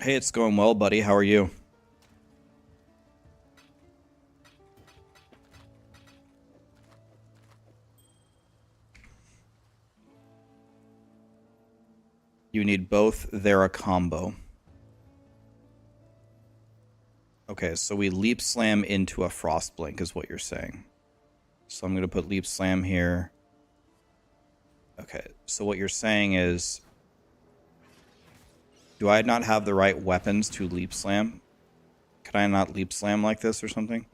Hey, it's going well, buddy. How are you? You need both. They're a combo. Okay, so we Leap Slam into a Frostblink is what you're saying. So I'm going to put Leap Slam here. Okay, so what you're saying is, do I not have the right weapons to Leap Slam? Could I not Leap Slam like this or something?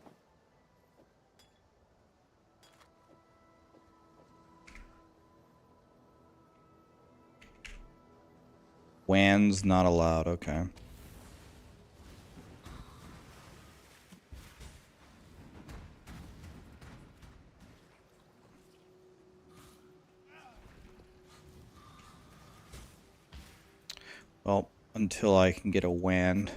Wands not allowed, okay. Well, until I can get a wand.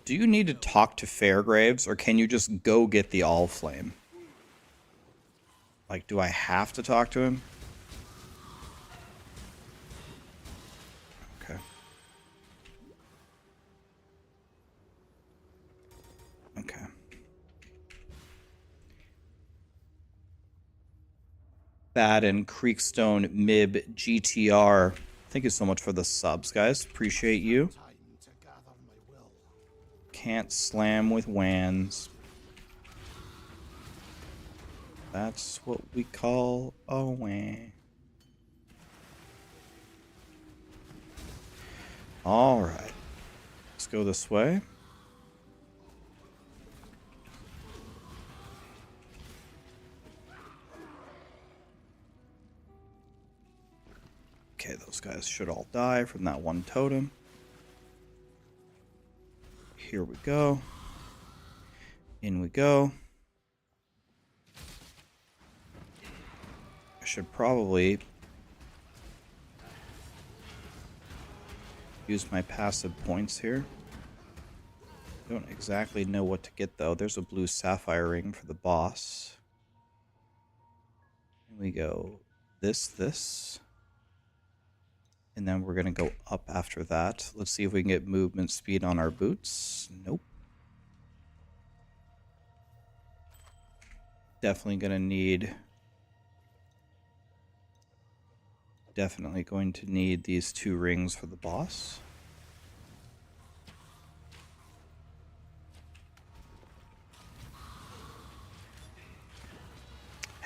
Do you need to talk to Fairgraves, or can you just go get the All Flame? Like, do I have to talk to him? Okay. Okay. Bad and Creekstone Mib GTR. Thank you so much for the subs, guys. Appreciate you. Can't slam with wands. That's what we call a wan. Alright. Let's go this way. Okay, those guys should all die from that one totem. Here we go. In we go. I should probably use my passive points here. Don't exactly know what to get, though. There's a blue sapphire ring for the boss. And we go this. And then we're going to go up after that. Let's see if we can get movement speed on our boots. Nope. Definitely going to need... Definitely going to need these 2 rings for the boss.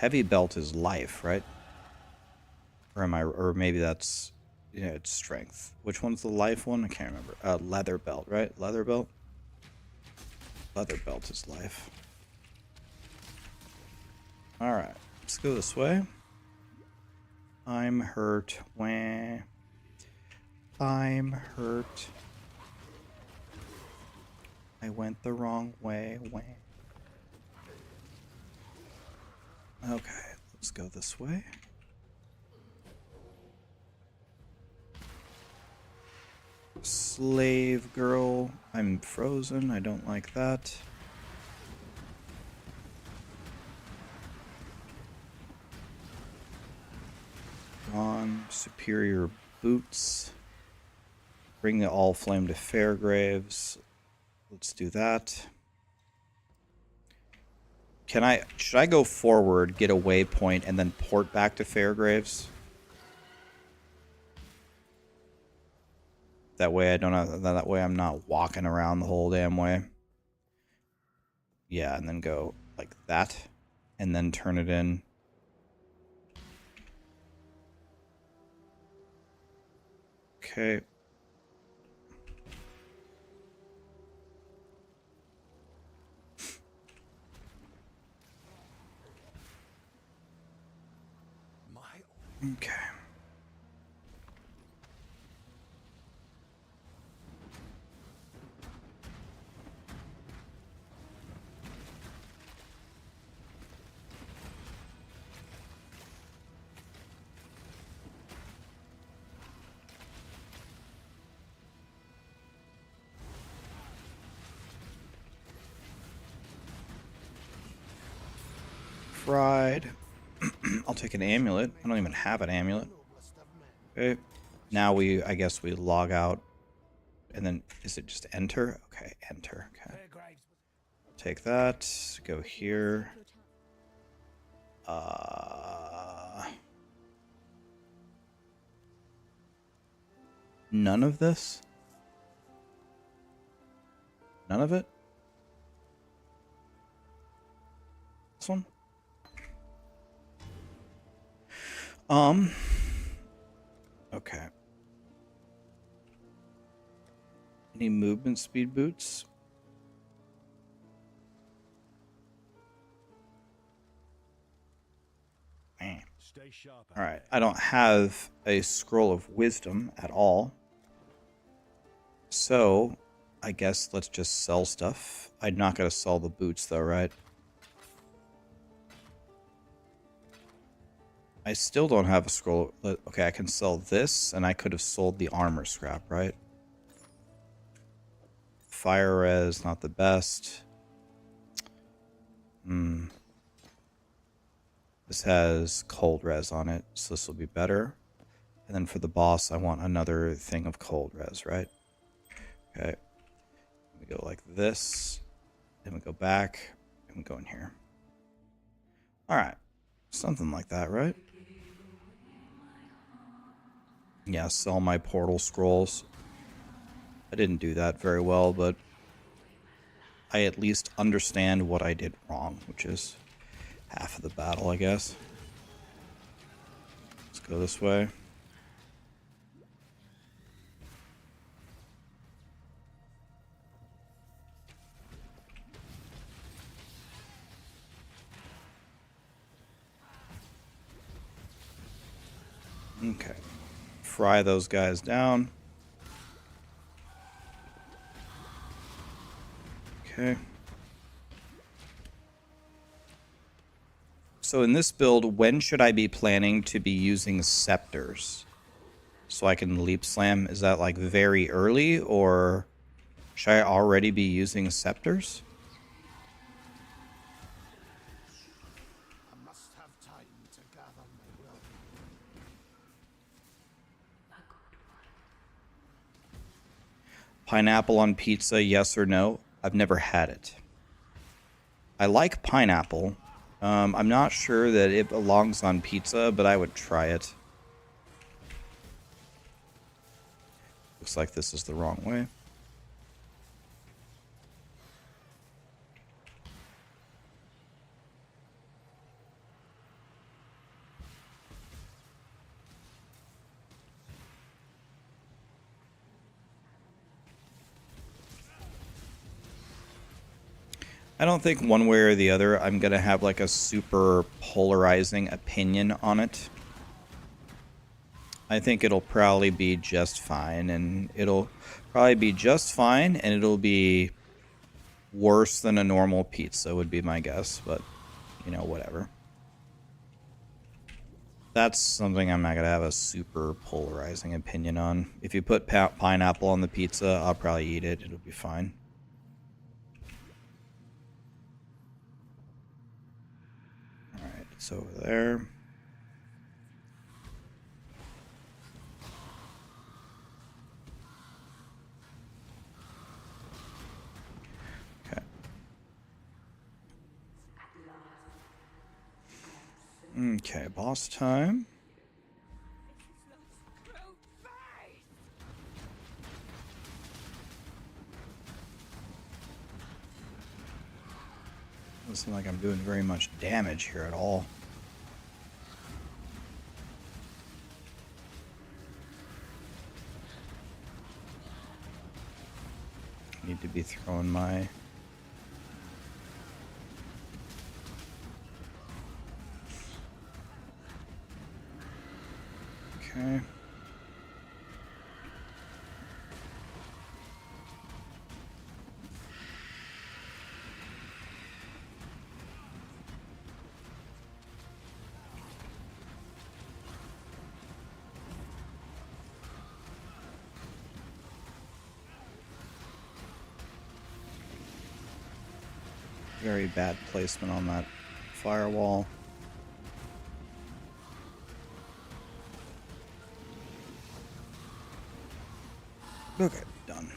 heavy belt is life, right? Or am I? Or maybe that's yeah, it's strength. Which one's the life one? I can't remember. Leather belt, right? Leather belt. Leather belt is life. All right, let's go this way. I'm hurt. Wah. I'm hurt. I went the wrong way. Wah. Okay, let's go this way. Slave girl. I'm frozen. I don't like that. On superior boots. Bring the all flame to Fairgraves. Let's do that. Should I go forward, get a waypoint, and then port back to Fairgraves? That way I don't have, that way I'm not walking around the whole damn way. Yeah, and then go like that, and then turn it in. Okay. Okay. Fried. I'll take an amulet. I don't even have an amulet. Okay. Now I guess we log out. And then, is it just enter? Okay, enter. Okay. Take that. Go here. None of this? None of it? This one? Okay. Any movement speed boots? Man. Alright, I don't have a scroll of wisdom at all. So, I guess let's just sell stuff. I'm not going to sell the boots though, right? I still don't have a scroll. Okay, I can sell this, and I could have sold the armor scrap, right? Fire res, not the best. This has cold res on it, so this will be better. And then for the boss, I want another thing of cold res, right? Okay. We go like this. Then we go back, and we go in here. Alright. Something like that, right? Yeah, sell my portal scrolls. I didn't do that very well, but I at least understand what I did wrong, which is half of the battle, I guess. Let's go this way. Okay. Fry those guys down. Okay. So in this build, when should I be planning to be using scepters? So I can leap slam? Is that like very early, or should I already be using scepters?
I must have time to gather my will.
Pineapple on pizza, yes or no? I've never had it. I like pineapple. I'm not sure that it belongs on pizza, but I would try it. Looks like this is the wrong way. I don't think one way or the other I'm going to have like a super polarizing opinion on it. I think it'll probably be just fine, and it'll be worse than a normal pizza would be my guess, but you know, whatever. That's something I'm not going to have a super polarizing opinion on. If you put pineapple on the pizza, I'll probably eat it. It'll be fine. Alright, it's over there. Okay. Okay, boss time. Doesn't seem like I'm doing very much damage here at all. Need to be throwing my... Okay. Very bad placement on that firewall. Okay, done.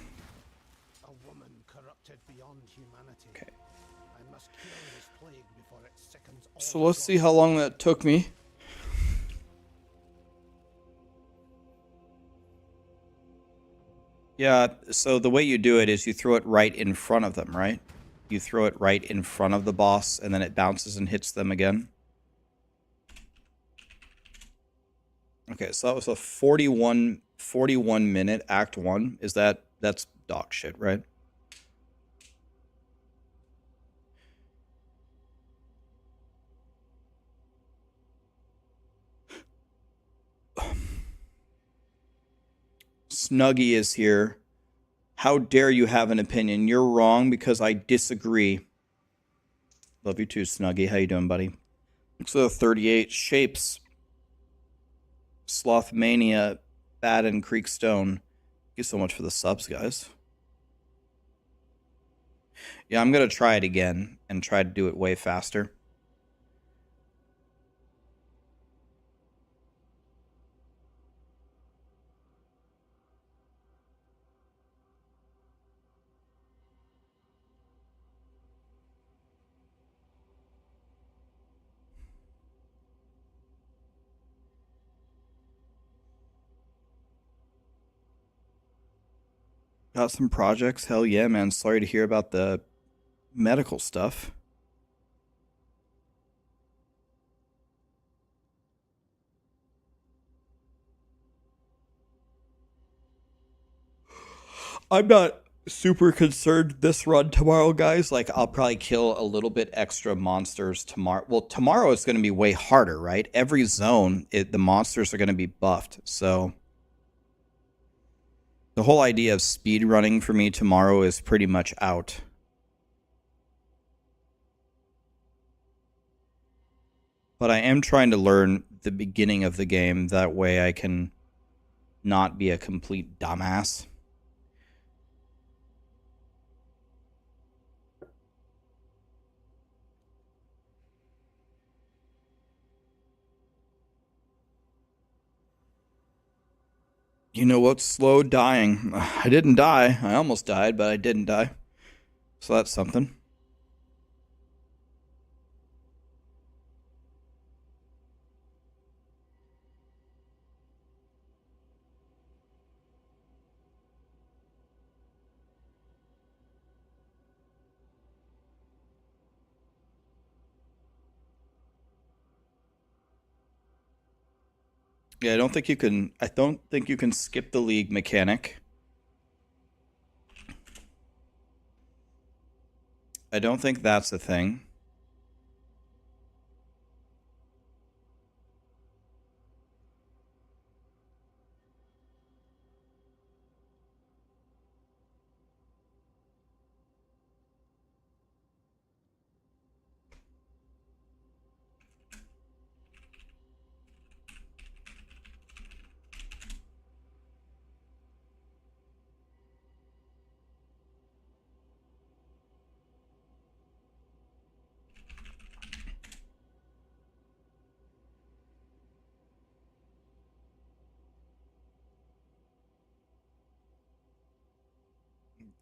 A woman corrupted beyond humanity.
Okay.
I must cure this plague before it sickens all.
So let's see how long that took me. Yeah, so the way you do it is you throw it right in front of them, right? You throw it right in front of the boss, and then it bounces and hits them again. Okay, so that was a 41 minute Act 1. That's dog shit, right? Snuggy is here. How dare you have an opinion? You're wrong because I disagree. Love you too, Snuggy. How you doing, buddy? So 38 shapes. Slothmania, Bad and Creekstone. Thank you so much for the subs, guys. Yeah, I'm going to try it again and try to do it way faster. Got some projects? Hell yeah, man. Sorry to hear about the medical stuff. I'm not super concerned this run tomorrow, guys. Like, I'll probably kill a little bit extra monsters tomorrow. Well, tomorrow is going to be way harder, right? Every zone, the monsters are going to be buffed. So the whole idea of speed running for me tomorrow is pretty much out. But I am trying to learn the beginning of the game. That way I can not be a complete dumbass. You know what's slow? Dying. I didn't die. I almost died, but I didn't die. So that's something. Yeah, I don't think you can skip the league mechanic. I don't think that's the thing.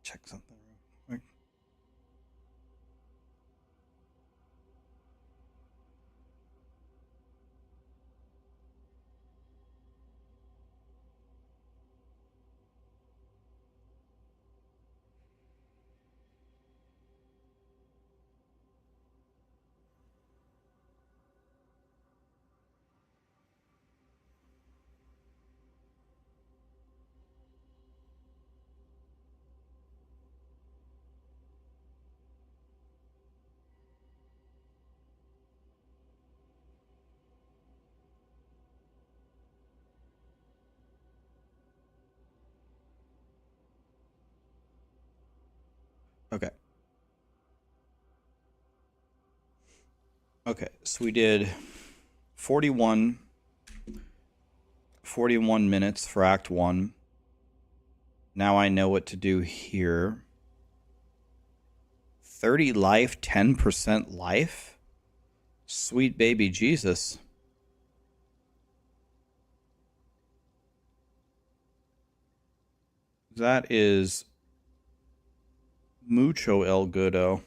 Check something real quick. Okay. Okay, so we did 41 minutes for Act 1. Now I know what to do here. 30 life, 10% life? Sweet baby Jesus. That is mucho el goodo.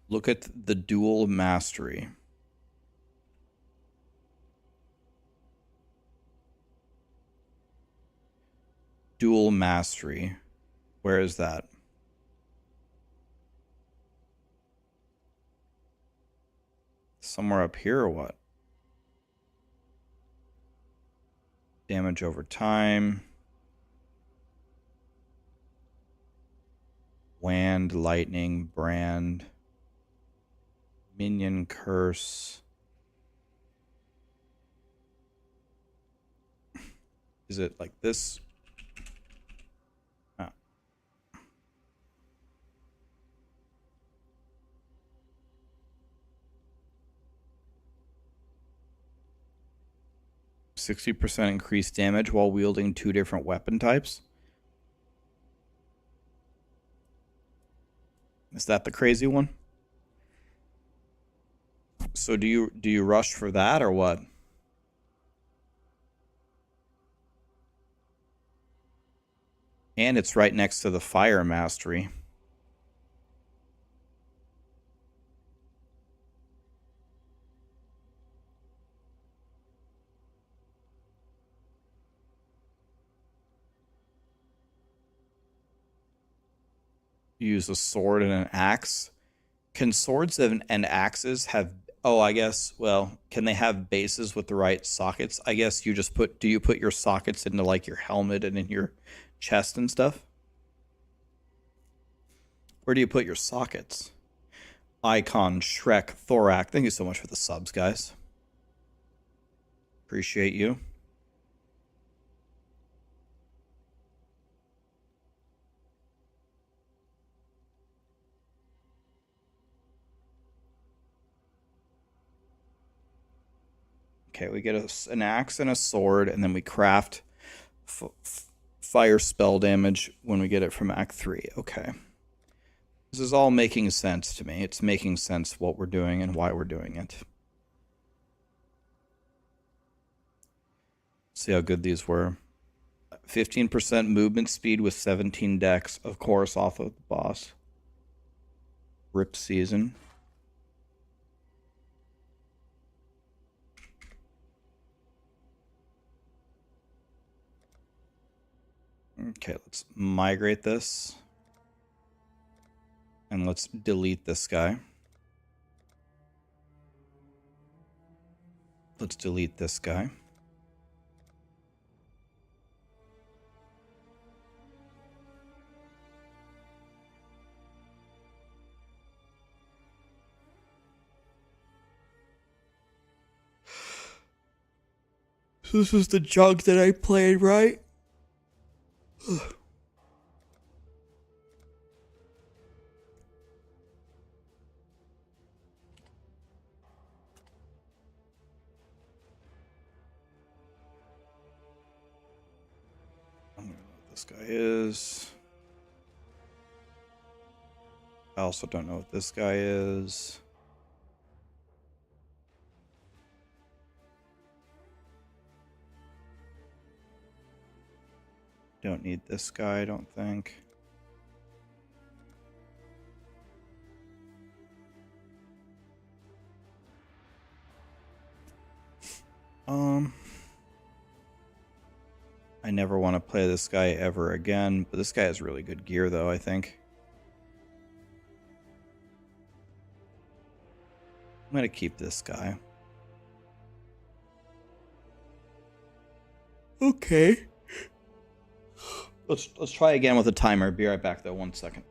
Look at the dual mastery. Dual mastery. Where is that? Somewhere up here or what? Damage over time. Wand, lightning, brand. Minion curse. Is it like this? Oh. %60 increased damage while wielding 2 different weapon types. Is that the crazy one? So do you rush for that or what? And it's right next to the fire mastery. Use a sword and an axe. Can swords and axes have... Oh, I guess, well, can they have bases with the right sockets? I guess you just put... Do you put your sockets into, like, your helmet and in your chest and stuff? Where do you put your sockets? Icon, Shrek, Thorak. Thank you so much for the subs, guys. Appreciate you. Okay, we get an axe and a sword, and then we craft fire spell damage when we get it from Act 3. Okay. This is all making sense to me. It's making sense what we're doing and why we're doing it. See how good these were. 15% movement speed with 17 decks, of course, off of the boss. Rip season. Okay, let's migrate this. And let's delete this guy. Let's delete this guy. This is the junk that I played, right? I don't know what this guy is. I also don't know what this guy is. Don't need this guy, I don't think. I never want to play this guy ever again, but this guy has really good gear though, I think. I'm gonna keep this guy. Okay. Let's try again with a timer. Be right back though, 1 second.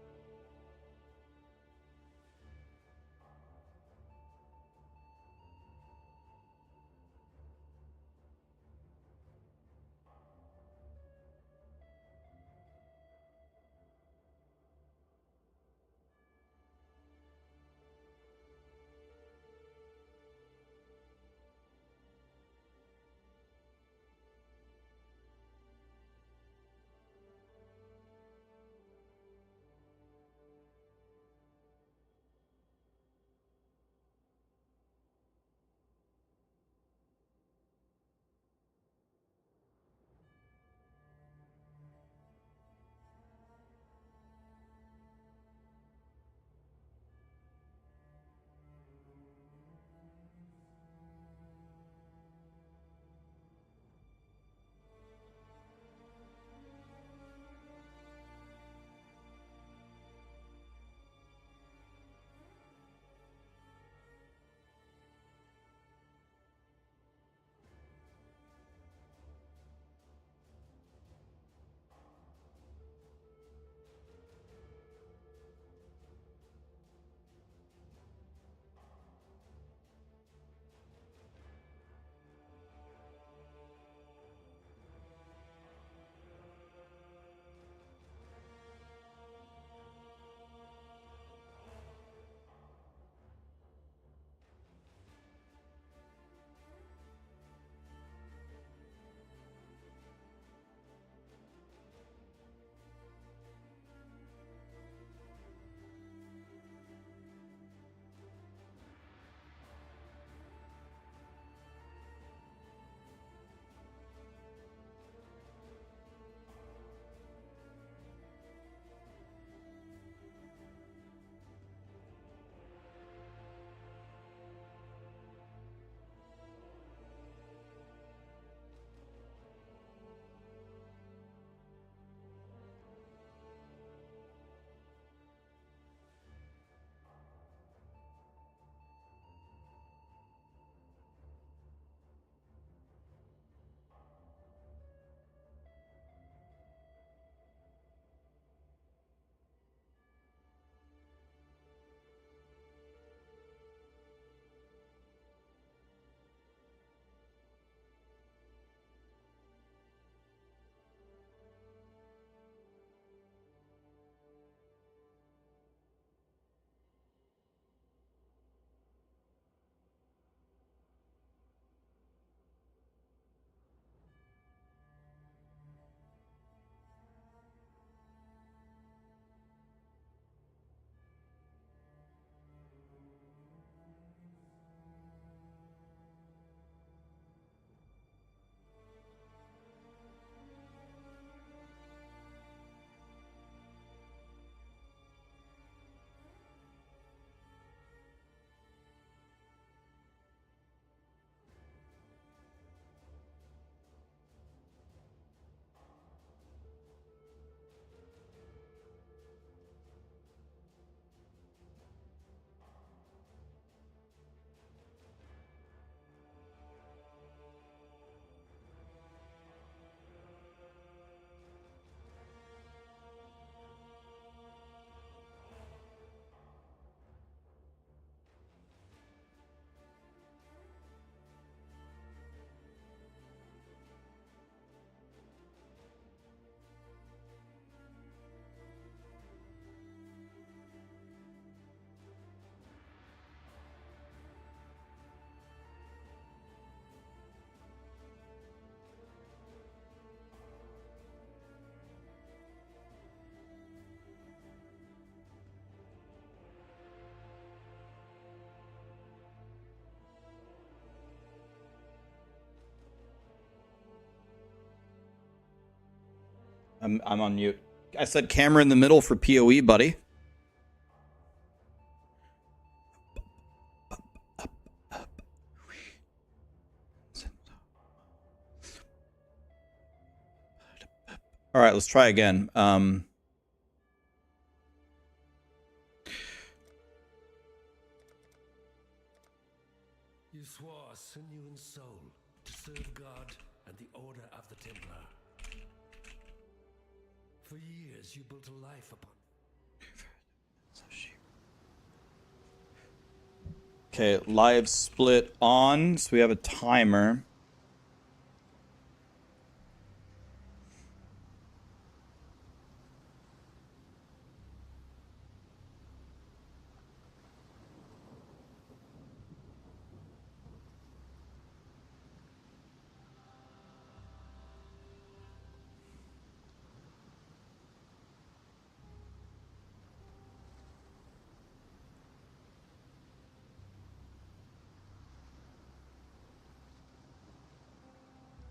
I'm on mute. I said camera in the middle for POE, buddy. All right, let's try again.
You swore sinew and soul to serve God and the Order of the Templar. For years you built a life upon...
Okay, live split on, so we have a timer.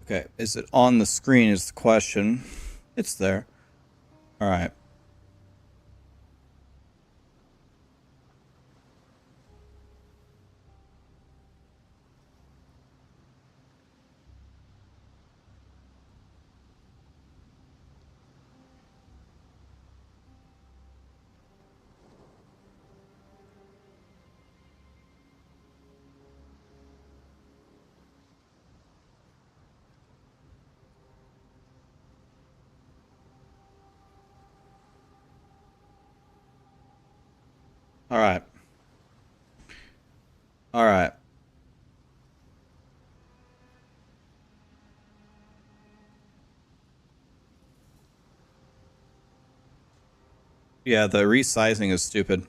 Okay, is it on the screen is the question. It's there. All right. All right. All right. Yeah, the resizing is stupid.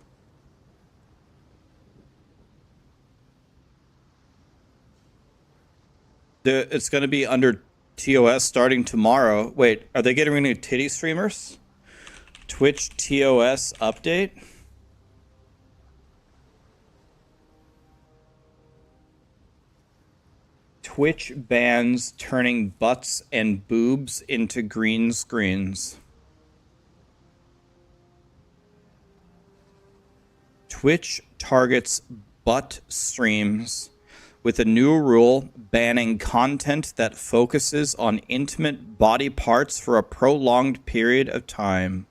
It's going to be under TOS starting tomorrow. Wait, are they getting rid of titty streamers? Twitch TOS update? Twitch bans turning butts and boobs into green screens. Twitch targets butt streams with a new rule banning content that focuses on intimate body parts for a prolonged period of time.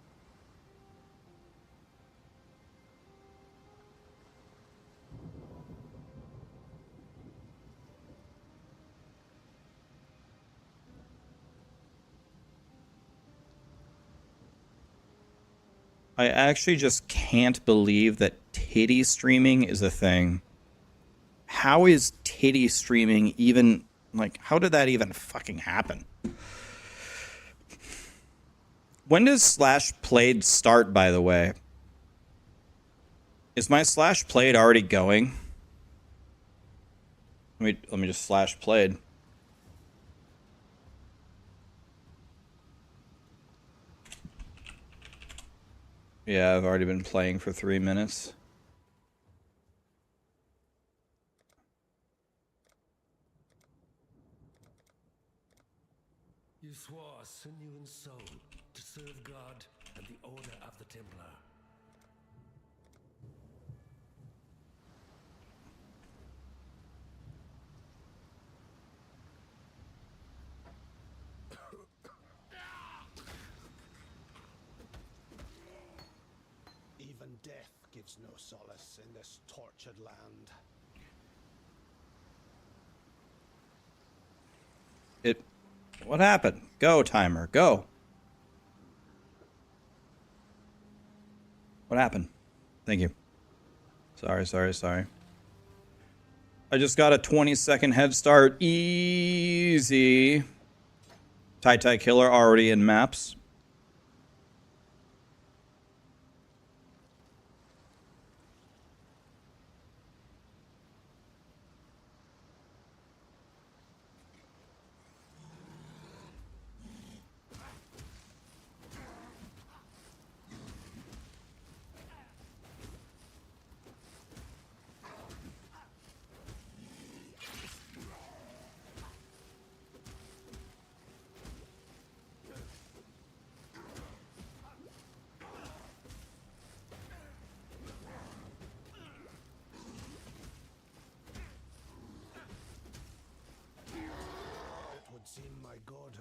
I actually just can't believe that titty streaming is a thing. How is titty streaming even, like, how did that even fucking happen? When does slash played start, by the way? Is my slash played already going? Let me just slash played. Yeah, I've already been playing for 3 minutes.
You swore sinew and soul to serve God and the Order of the Templar.
Even death gives no solace in this tortured land.
What happened? Go, timer, go. What happened? Thank you. Sorry. I just got a 20-second head start. Easy. Tai Killer already in maps.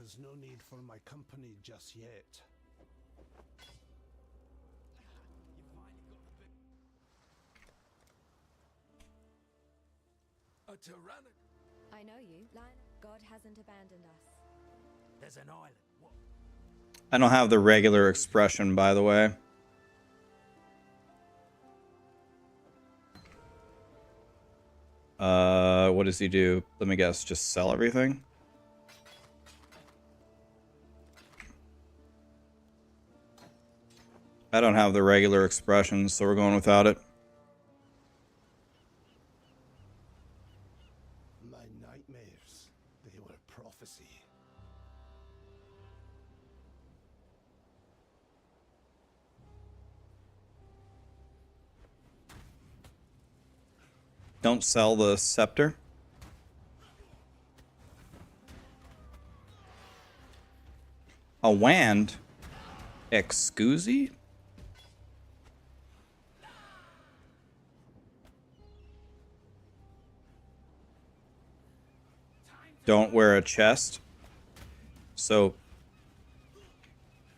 There's no need for my company just yet.
A tyrannic.
I know you. Lion, God hasn't abandoned us.
There's an island. What?
I don't have the regular expression, by the way. What does he do? Let me guess. Just sell everything? I don't have the regular expressions, so we're going without it.
My nightmares, they were prophecy.
Don't sell the scepter. A wand? Excusey? Don't wear a chest. So,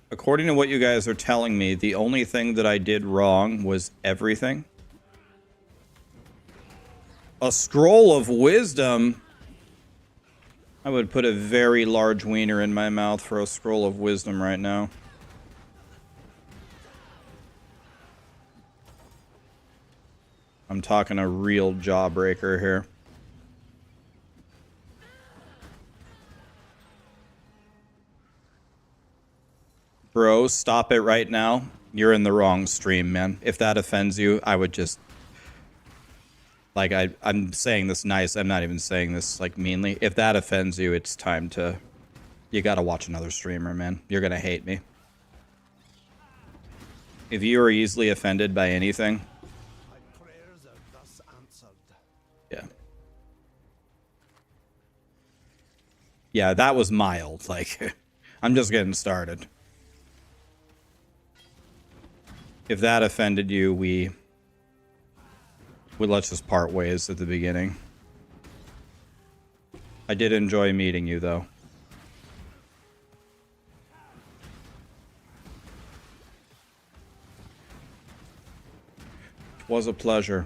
according to what you guys are telling me, the only thing that I did wrong was everything. A scroll of wisdom? I would put a very large wiener in my mouth for a scroll of wisdom right now. I'm talking a real jawbreaker here. Bro, stop it right now. You're in the wrong stream, man. If that offends you, I would just... Like, I'm saying this nice. I'm not even saying this, like, meanly. If that offends you, it's time to... You gotta watch another streamer, man. You're gonna hate me. If you are easily offended by anything...
My prayers are thus answered.
Yeah. Yeah, that was mild. Like, I'm just getting started. If that offended you, let's just part ways at the beginning. I did enjoy meeting you, though. It was a pleasure.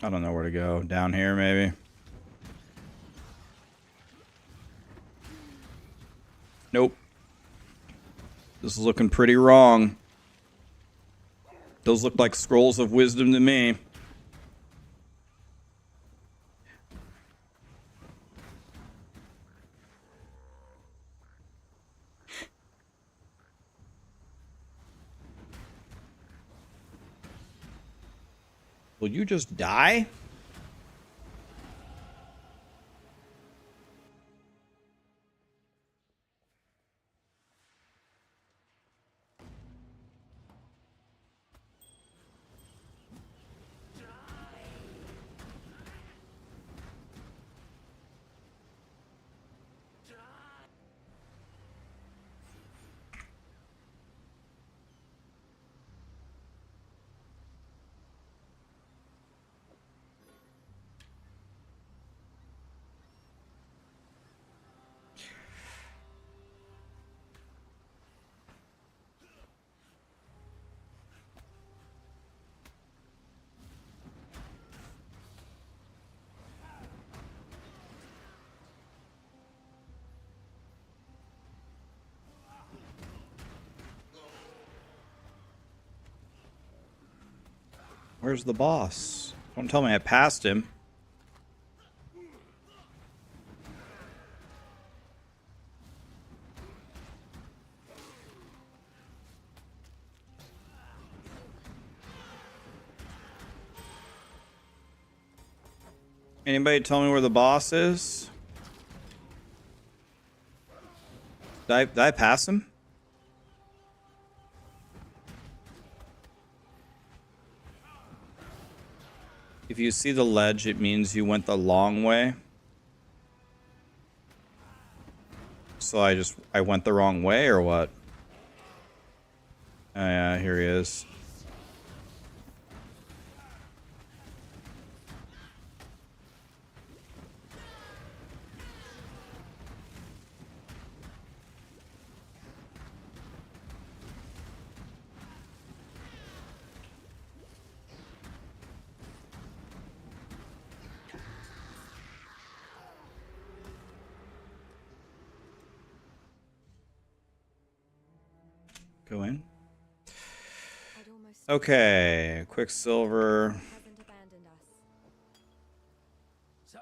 I don't know where to go. Down here, maybe? Nope. This is looking pretty wrong. Those look like scrolls of wisdom to me. Will you just die? Where's the boss? Don't tell me I passed him. Anybody tell me where the boss is? Did I pass him? If you see the ledge, it means you went the long way. So I went the wrong way or what? Oh yeah, here he is. Go in.
I'd almost
Okay, Quicksilver.
hasn't abandoned us.
So,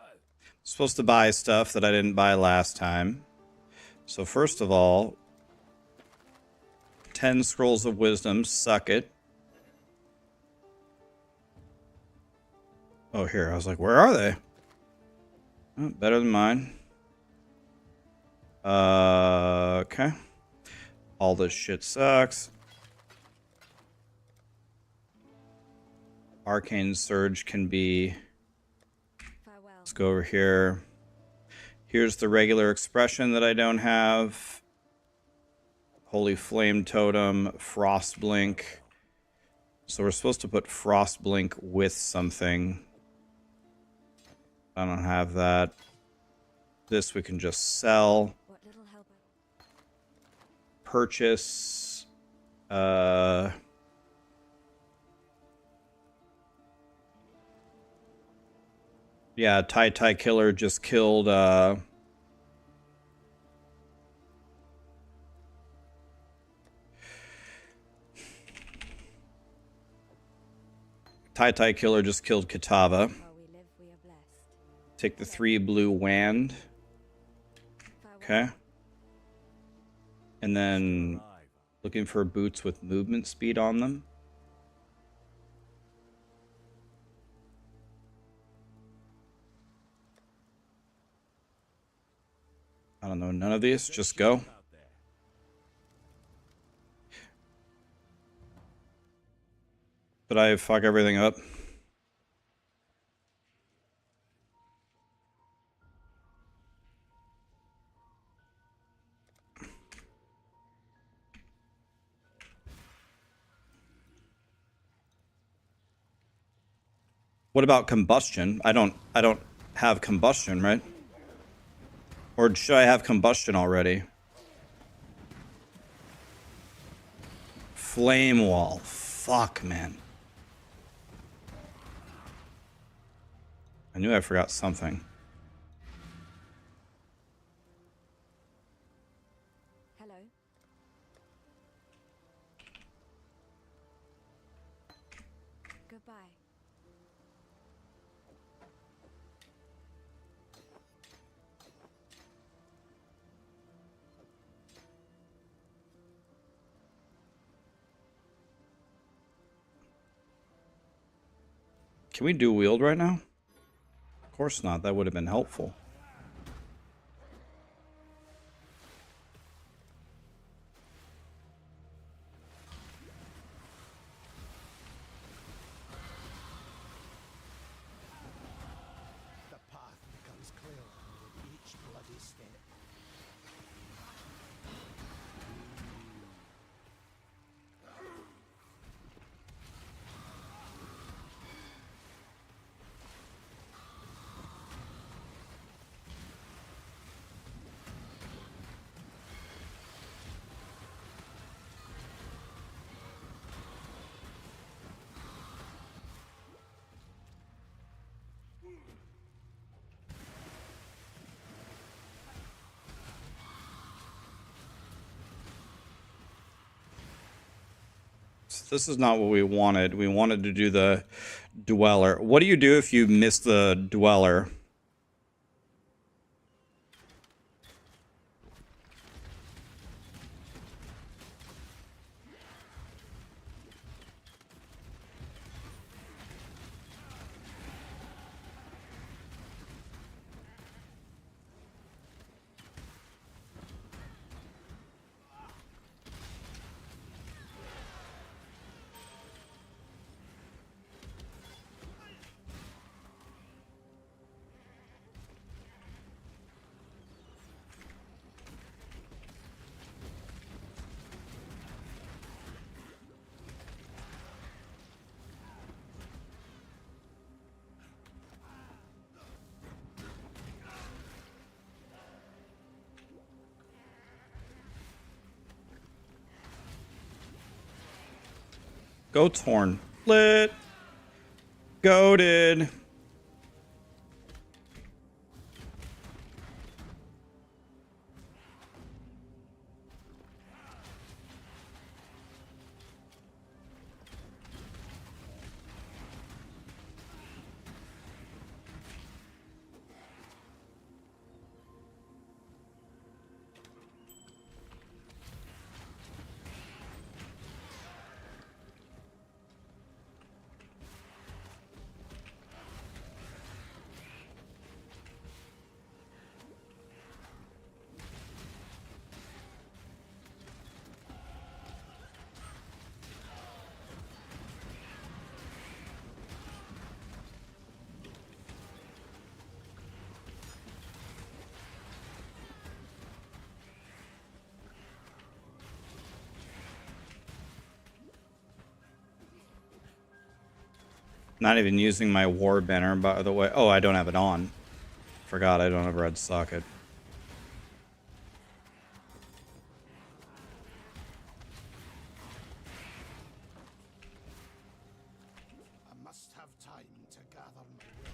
Supposed to buy stuff that I didn't buy last time. So first of all, 10 Scrolls of Wisdom, suck it. Oh, here, I was like, where are they? Oh, better than mine. Okay. All this shit sucks. Arcane Surge can be...
Farewell.
Let's go over here. Here's the regular expression that I don't have. Holy Flame Totem, Frost Blink. So we're supposed to put Frost Blink with something. I don't have that. This we can just sell.
What little help
Purchase. Yeah, Tai Killer just killed Tai Killer just killed Kitava.
while we live, we are blessed.
Take the 3 blue wand.
Farewell.
Okay. And then looking for boots with movement speed on them. I don't know, none of these. Just go.
out there.
Did I fuck everything up? What about combustion? I don't have combustion, right? Or should I have combustion already? Flame wall. Fuck, man. I knew I forgot something.
Hello. Goodbye.
Can we do wield right now? Of course not. That would have been helpful.
The path becomes clearer with each bloody step.
This is not what we wanted. We wanted to do the Dweller. What do you do if you miss the Dweller? Goat's horn. Lit. Goated. Not even using my war banner, by the way. Oh, I don't have it on. Forgot I don't have a red socket.
I must have time to gather my will.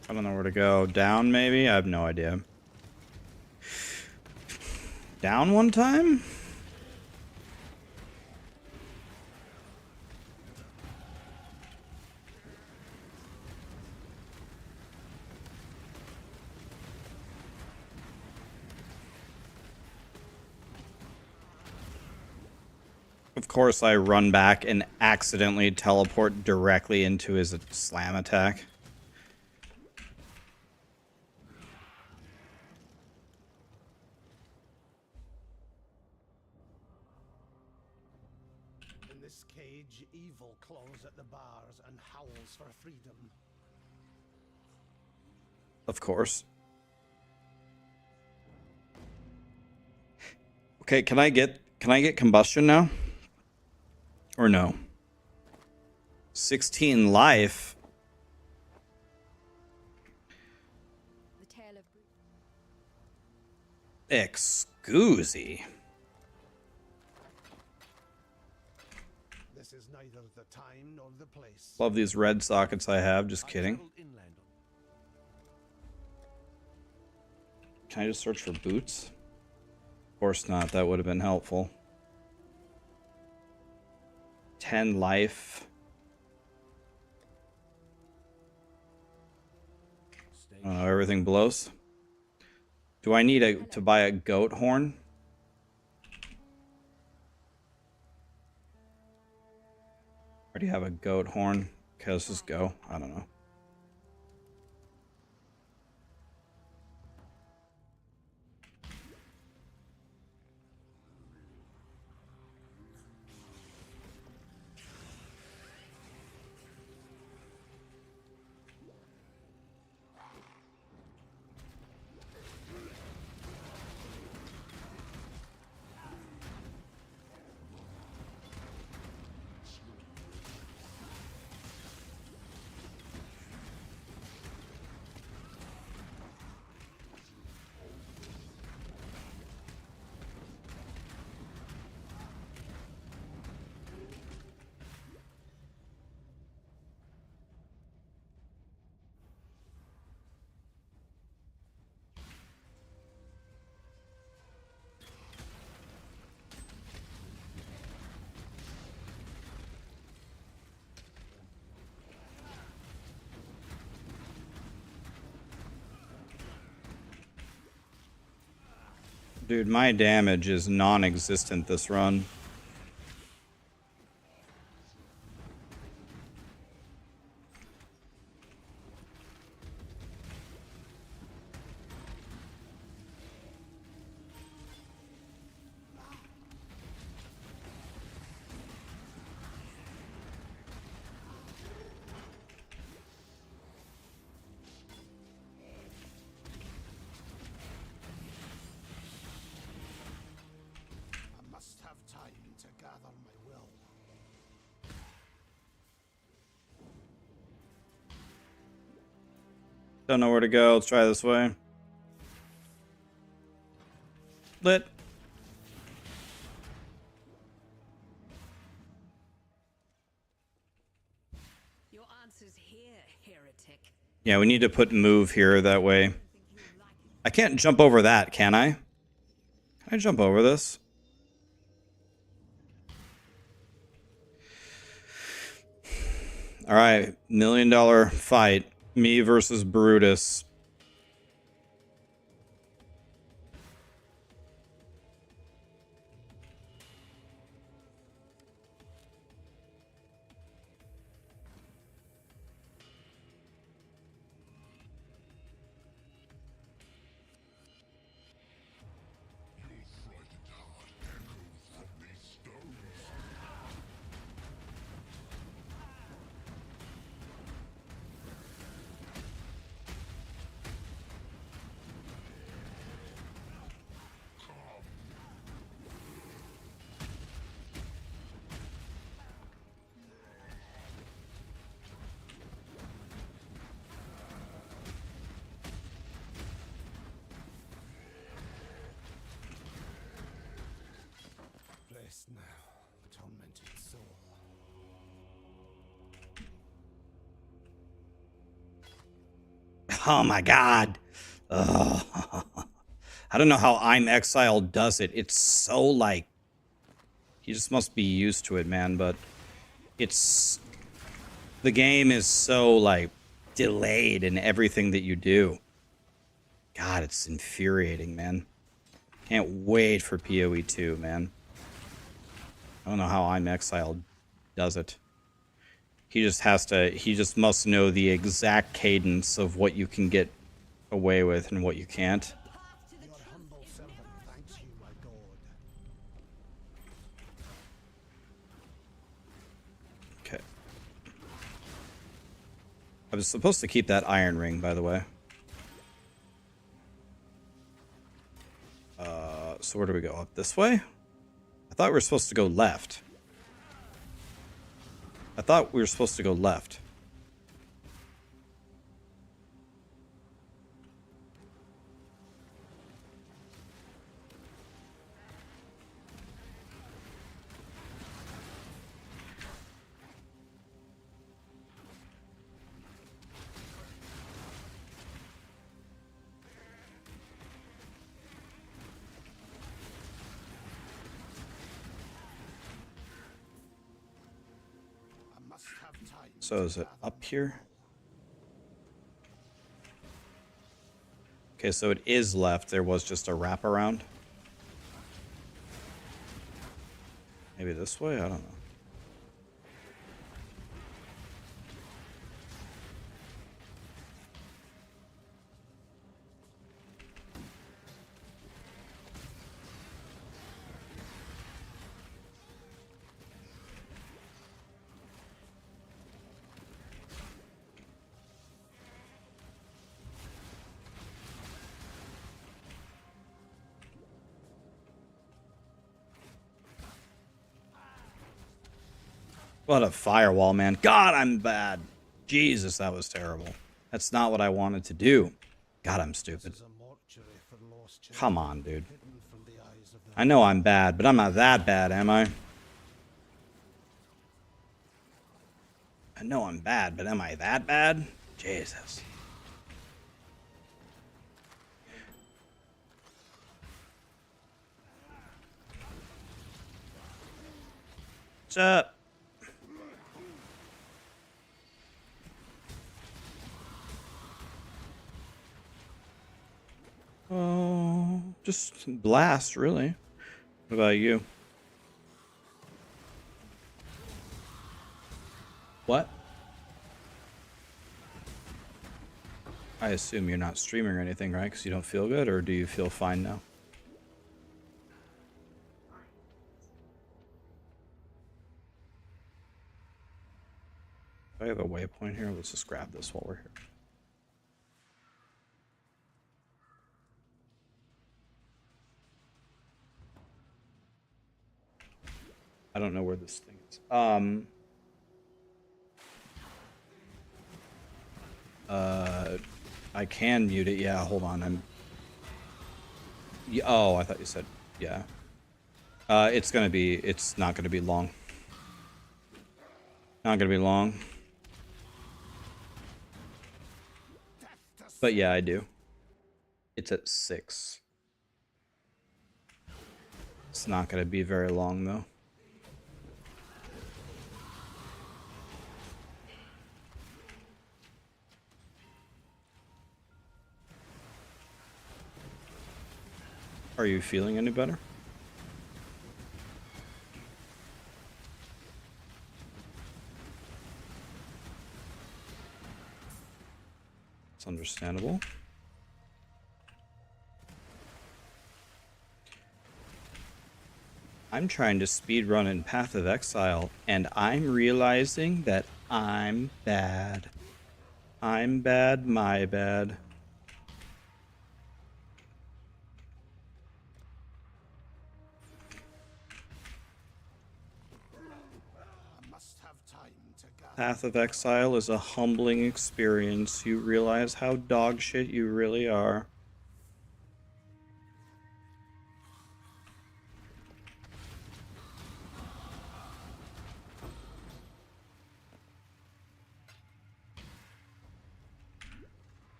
I don't know where to go. Down, maybe? I have no idea. Down one time? Of course, I run back and accidentally teleport directly into his slam attack.
In this cage, evil claws at the bars and howls for freedom.
Of course. Okay, can I get combustion now? Or no? 16 life.
The tale of
Excusey.
This is neither the time nor the place.
Love these red sockets I have. Just kidding. Can I just search for boots? Of course not. That would have been helpful. 10 life. Oh, everything blows. Do I need to buy a goat horn? Already have a goat horn. Okay, let's just go. I don't know. Dude, my damage is non-existent this run.
I must have time to gather my will.
Don't know where to go. Let's try this way. Lit.
Your answer's here, heretic.
Yeah, we need to put move here that way. I can't jump over that, can I? Can I jump over this? All right, $1 million fight. Me versus Brutus.
Rest now, tormented soul.
Oh my god. Ugh. I don't know how I'm Exile does it. It's so like... You just must be used to it, man, but... It's... The game is so, like, delayed in everything that you do. God, it's infuriating, man. Can't wait for POE 2, man. I don't know how I'm Exile does it. He just has to... He just must know the exact cadence of what you can get away with and what you can't.
Your humble servant thanks you, my god.
Okay. I was supposed to keep that iron ring, by the way. So where do we go? Up this way? I thought we were supposed to go left. I thought we were supposed to go left.
I must have time.
So is it up here? Okay, so it is left. There was just a wraparound. Maybe this way? I don't know. What a firewall, man. God, I'm bad. Jesus, that was terrible. That's not what I wanted to do. God, I'm stupid.
This is a mortuary for lost children,
Come on, dude.
hidden from the eyes of the
I know I'm bad, but I'm not that bad, am I? I know I'm bad, but am I that bad? Jesus. What's up? Oh. Just blast, really. What about you? What? I assume you're not streaming or anything, right? Because you don't feel good, or do you feel fine now? Do I have a waypoint here? Let's just grab this while we're here. I don't know where this thing is. I can mute it. Yeah, hold on. Oh, I thought you said yeah. It's not gonna be long. Not gonna be long. But yeah, I do. It's at 6. It's not gonna be very long though. Are you feeling any better? It's understandable. I'm trying to speedrun in Path of Exile, and I'm realizing that I'm bad. I'm bad, my bad.
I must have time to gather.
Path of Exile is a humbling experience. You realize how dog shit you really are.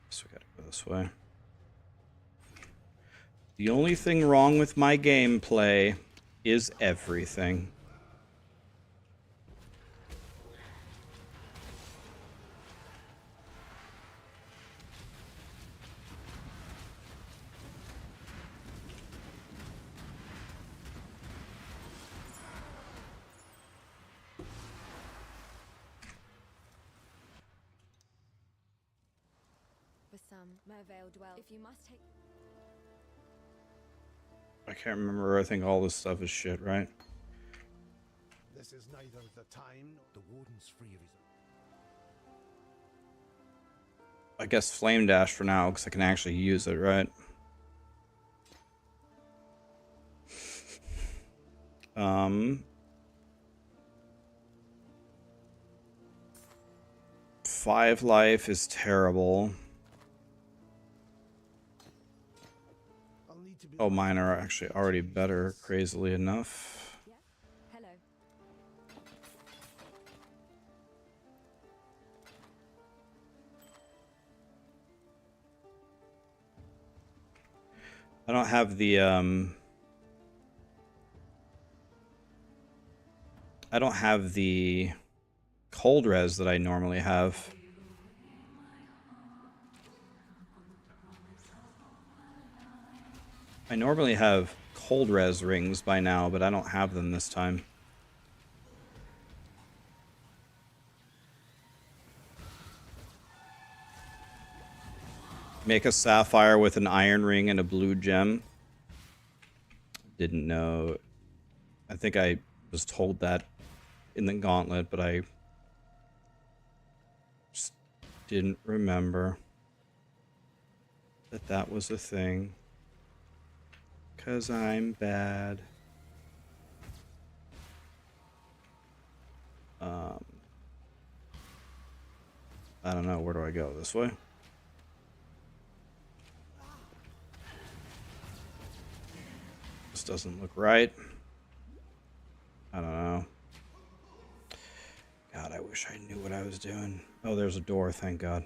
So we gotta go this way. The only thing wrong with my gameplay is everything.
For some, Merveil dwell. If you must take.
I can't remember. I think all this stuff is shit, right?
This is neither the time nor
The warden's free of his
I guess Flame Dash for now, because I can actually use it, right? Five life is terrible.
I'll need to be
Oh, mine are actually already better, crazily enough.
Yeah. Hello.
I don't have the I don't have the cold res that I normally have. I normally have cold res rings by now, but I don't have them this time. Make a sapphire with an iron ring and a blue gem. Didn't know. I think I was told that in the gauntlet, but I just didn't remember that that was a thing. 'Cause I'm bad. I don't know. Where do I go? This way? This doesn't look right. I don't know. God, I wish I knew what I was doing. Oh, there's a door, thank God.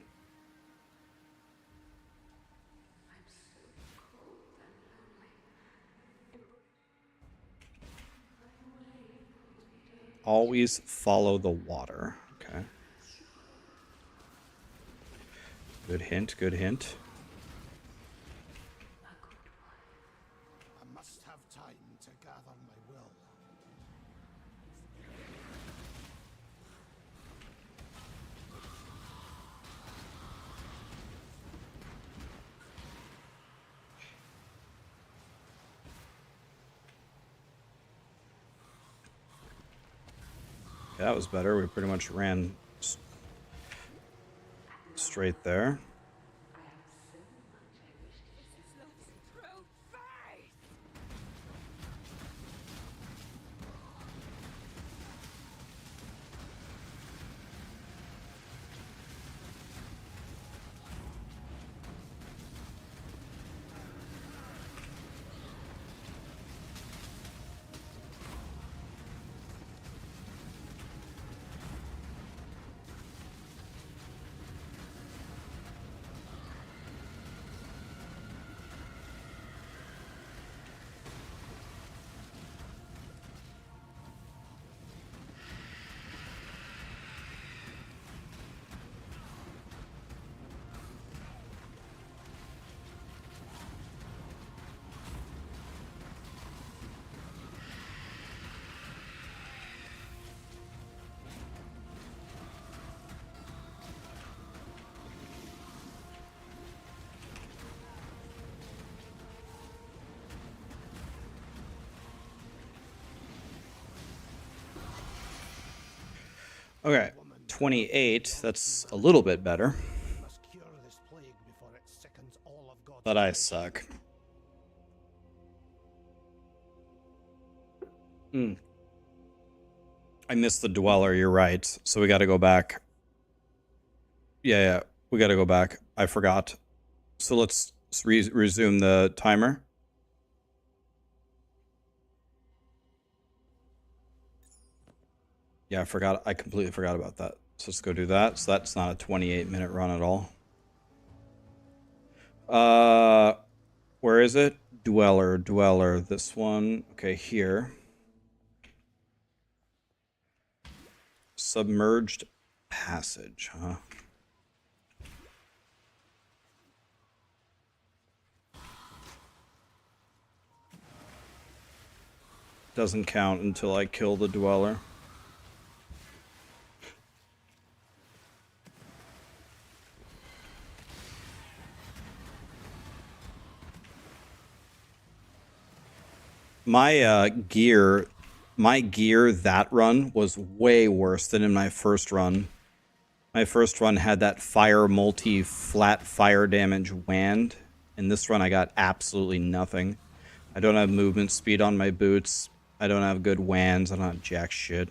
Always follow the water. Okay. Good hint, good hint.
must have time to gather my will.
That was better. We pretty much ran straight there. Okay, 28. That's a little bit better.
Must cure this plague before it sickens all of God's
But I
creation.
suck. I missed the Dweller, you're right. So we got to go back. Yeah, we got to go back. I forgot. So let's resume the timer. Yeah, I forgot. I completely forgot about that. So let's go do that. So that's not a 28-minute run at all. Where is it? Dweller. This one. Okay, here. Submerged passage, huh? Doesn't count until I kill the Dweller. My gear that run was way worse than in my first run. My first run had that fire flat fire damage wand. In this run I got absolutely nothing. I don't have movement speed on my boots. I don't have good wands. I don't have jack shit.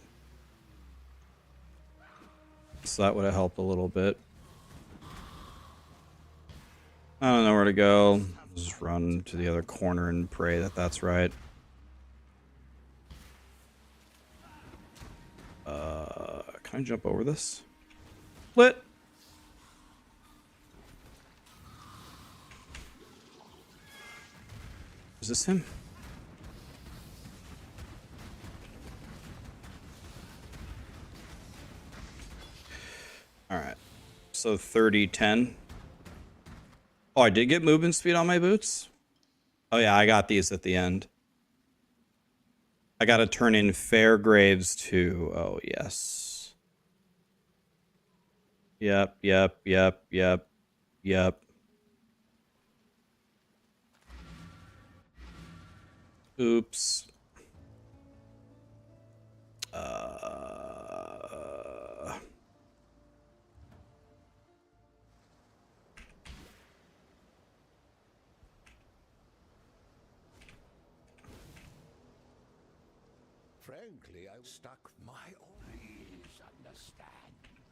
So that would have helped a little bit. I don't know where to go. Just run to the other corner and pray that that's right. Can I jump over this? Lit. Is this him? All right. So 30, 10. Oh, I did get movement speed on my boots? Oh yeah, I got these at the end. I got to turn in Fairgraves too. Oh, yes. Yep. Oops.
Frankly, I stuck my own.
Please understand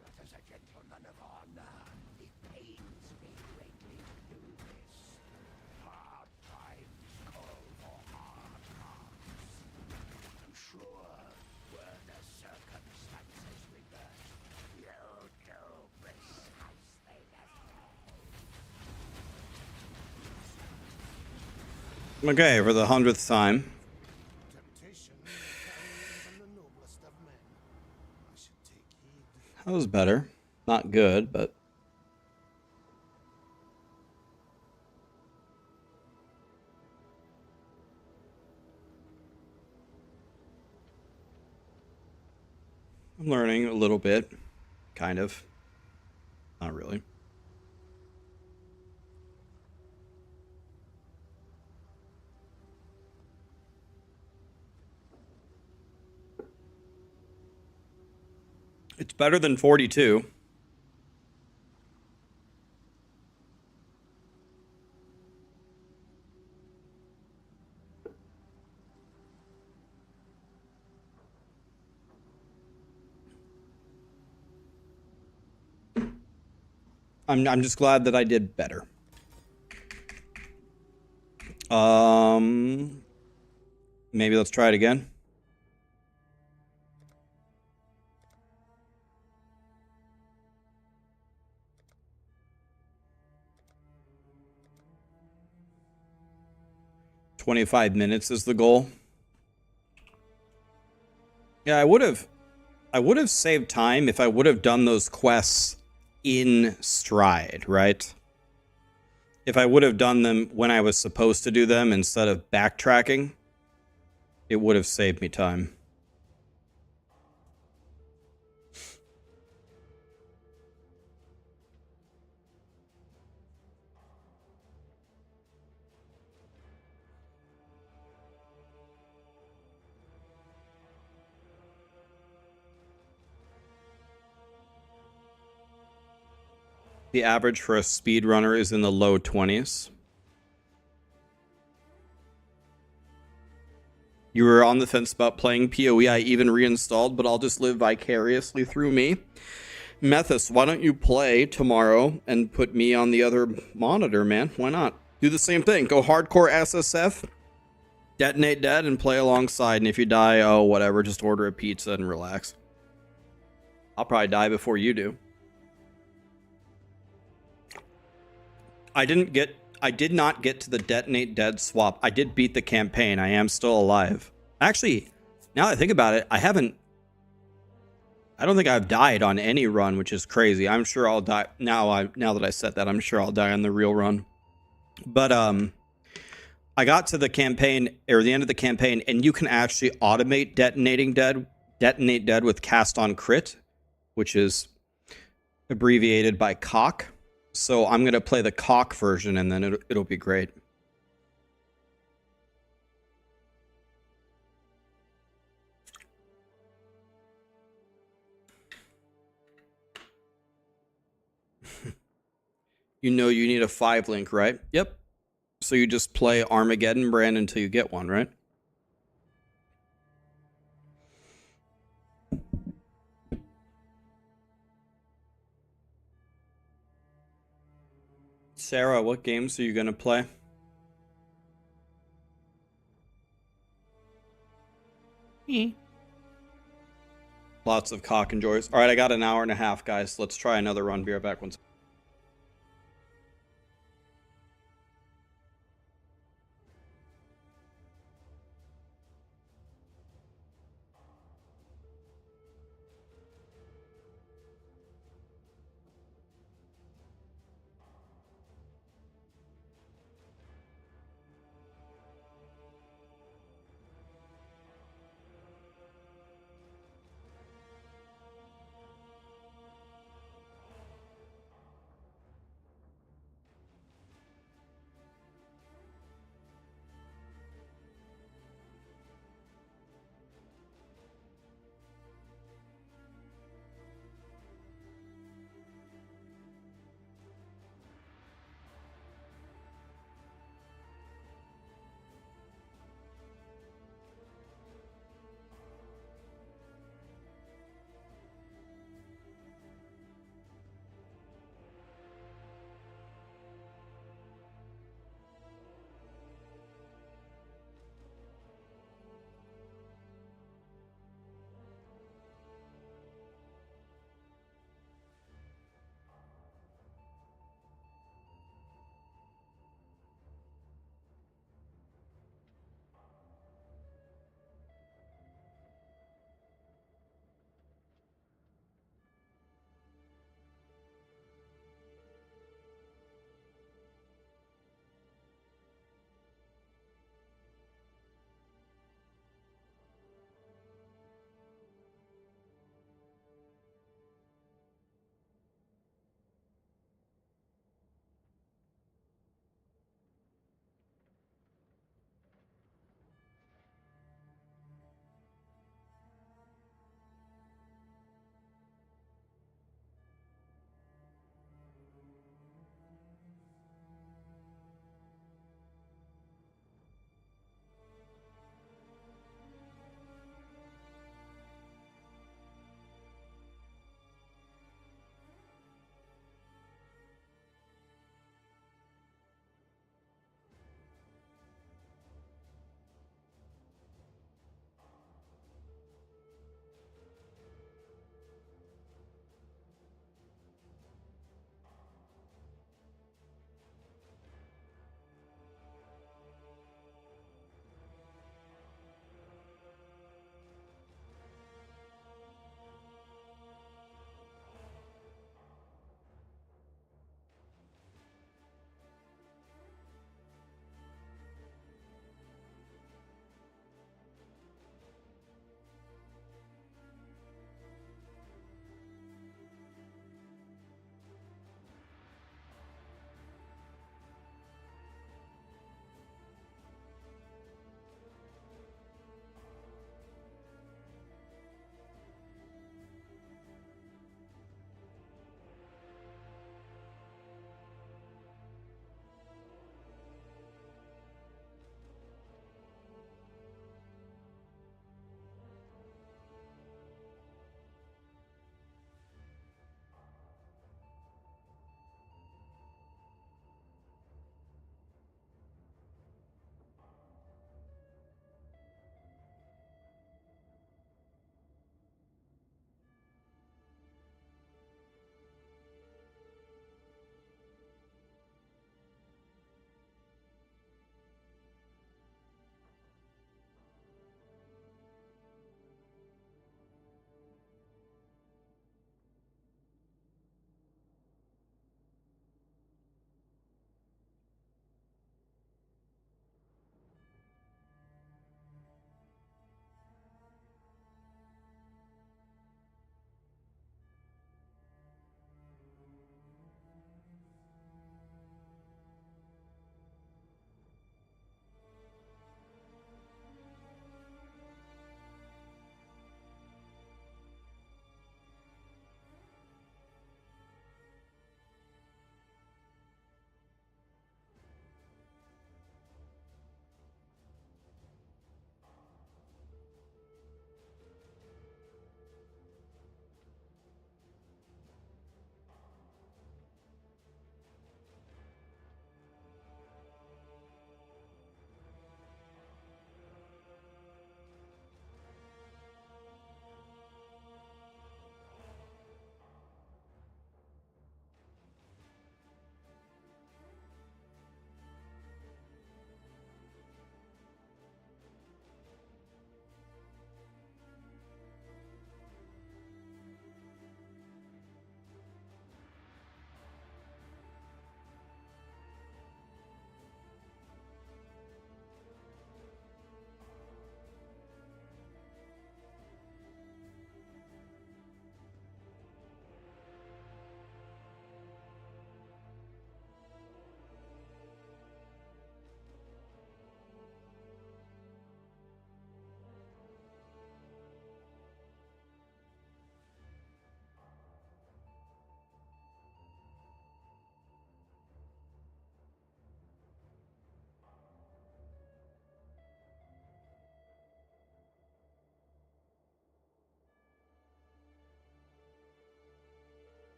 that as a gentleman of honor, it pains me greatly to do this. Hard times call for hard knocks. I'm sure, were the circumstances reversed, you'd do precisely the same.
Okay, for the 100th time.
Temptation can even the noblest of men. I should take heed.
That was better. Not good, but... I'm learning a little bit. Kind of. Not really. It's better than 42. I'm just glad that I did better. Maybe let's try it again. "25 minutes is the goal." Yeah, I would have saved time if I would have done those quests in stride, right? If I would have done them when I was supposed to do them instead of backtracking, it would have saved me time. The average for a speedrunner is in the low 20s. You were on the fence about playing POE. I even reinstalled, but I'll just live vicariously through me. Methus, why don't you play tomorrow and put me on the other monitor, man? Why not? Do the same thing. Go hardcore SSF, detonate dead, and play alongside. And if you die, oh, whatever, just order a pizza and relax. I'll probably die before you do. I did not get to the detonate dead swap. I did beat the campaign. I am still alive. Actually, now that I think about it, I don't think I've died on any run, which is crazy. I'm sure I'll die now that I said that. I'm sure I'll die on the real run. But I got to the campaign or the end of the campaign, and you can actually automate detonate dead with cast on crit, which is abbreviated by cock. So I'm going to play the cock version, and then it'll be great. You know you need a 5 link, right? Yep. So you just play Armageddon brand until you get one, right? Sarah, what games are you going to play? Lots of cock and joys. All right, I got an hour and a half, guys. Let's try another run. Be right back once.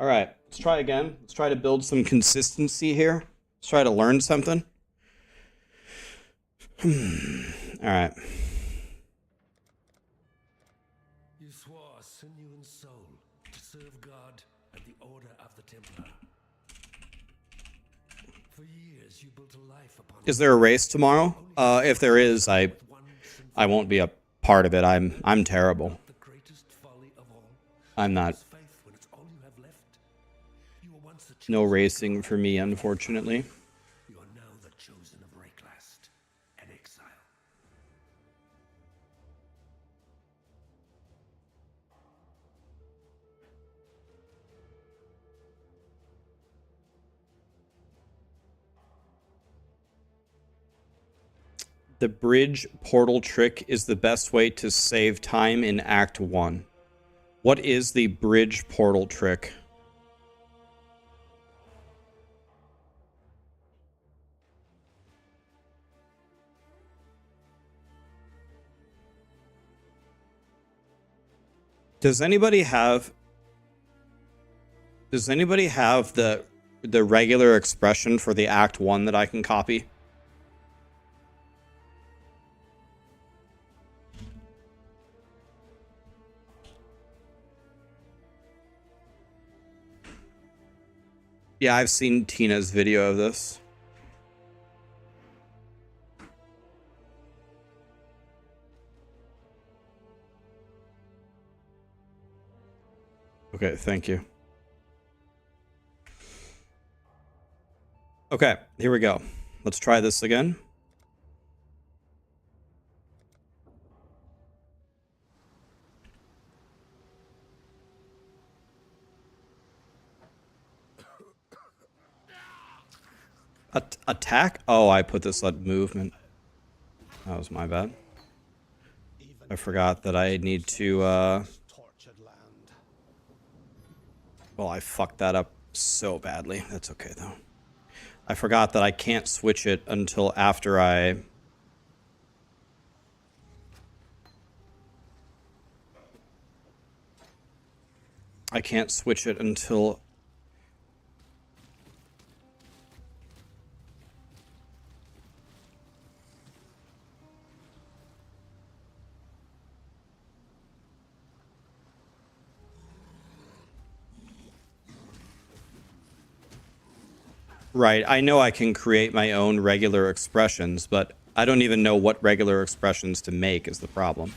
All right, let's try again. Let's try to build some consistency here. Let's try to learn something. All right.
You swore sinew and soul to serve God and the Order of the Templar. For years you built a life upon
Is there a race tomorrow? If there is, I won't be a part of it. I'm terrible.
the greatest folly of all.
I'm not.
Faith when it's all you have left. You were once the
No
chosen.
racing for me, unfortunately.
You are now the chosen of Raxxanterax and Exile.
The bridge portal trick is the best way to save time in Act 1. What is the bridge portal trick? Does anybody have the regular expression for the Act 1 that I can copy? Yeah, I've seen Tina's video of this. Okay, thank you. Okay, here we go. Let's try this again. Attack? Oh, I put this at movement. That was my bad. I forgot that I need to, well, I fucked that up so badly. That's okay, though. I forgot that I can't switch it until after I can't switch it until right. I know I can create my own regular expressions, but I don't even know what regular expressions to make is the problem.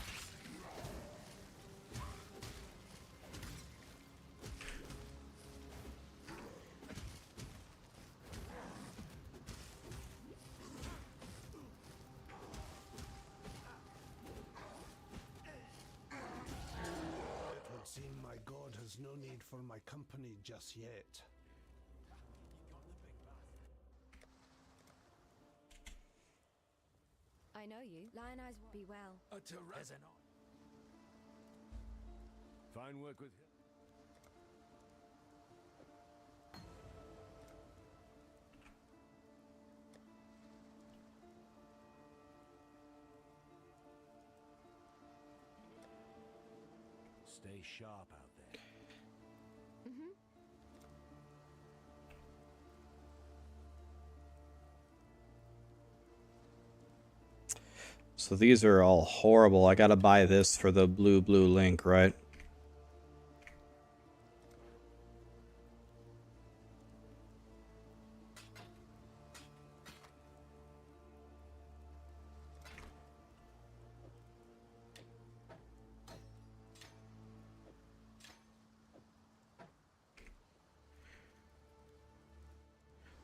It would seem my God has no need for my company just yet.
I know you. Lion Eyes will be well.
A Terezanot. Fine work with him. Stay sharp out there.
So these are all horrible. I gotta buy this for the blue link, right?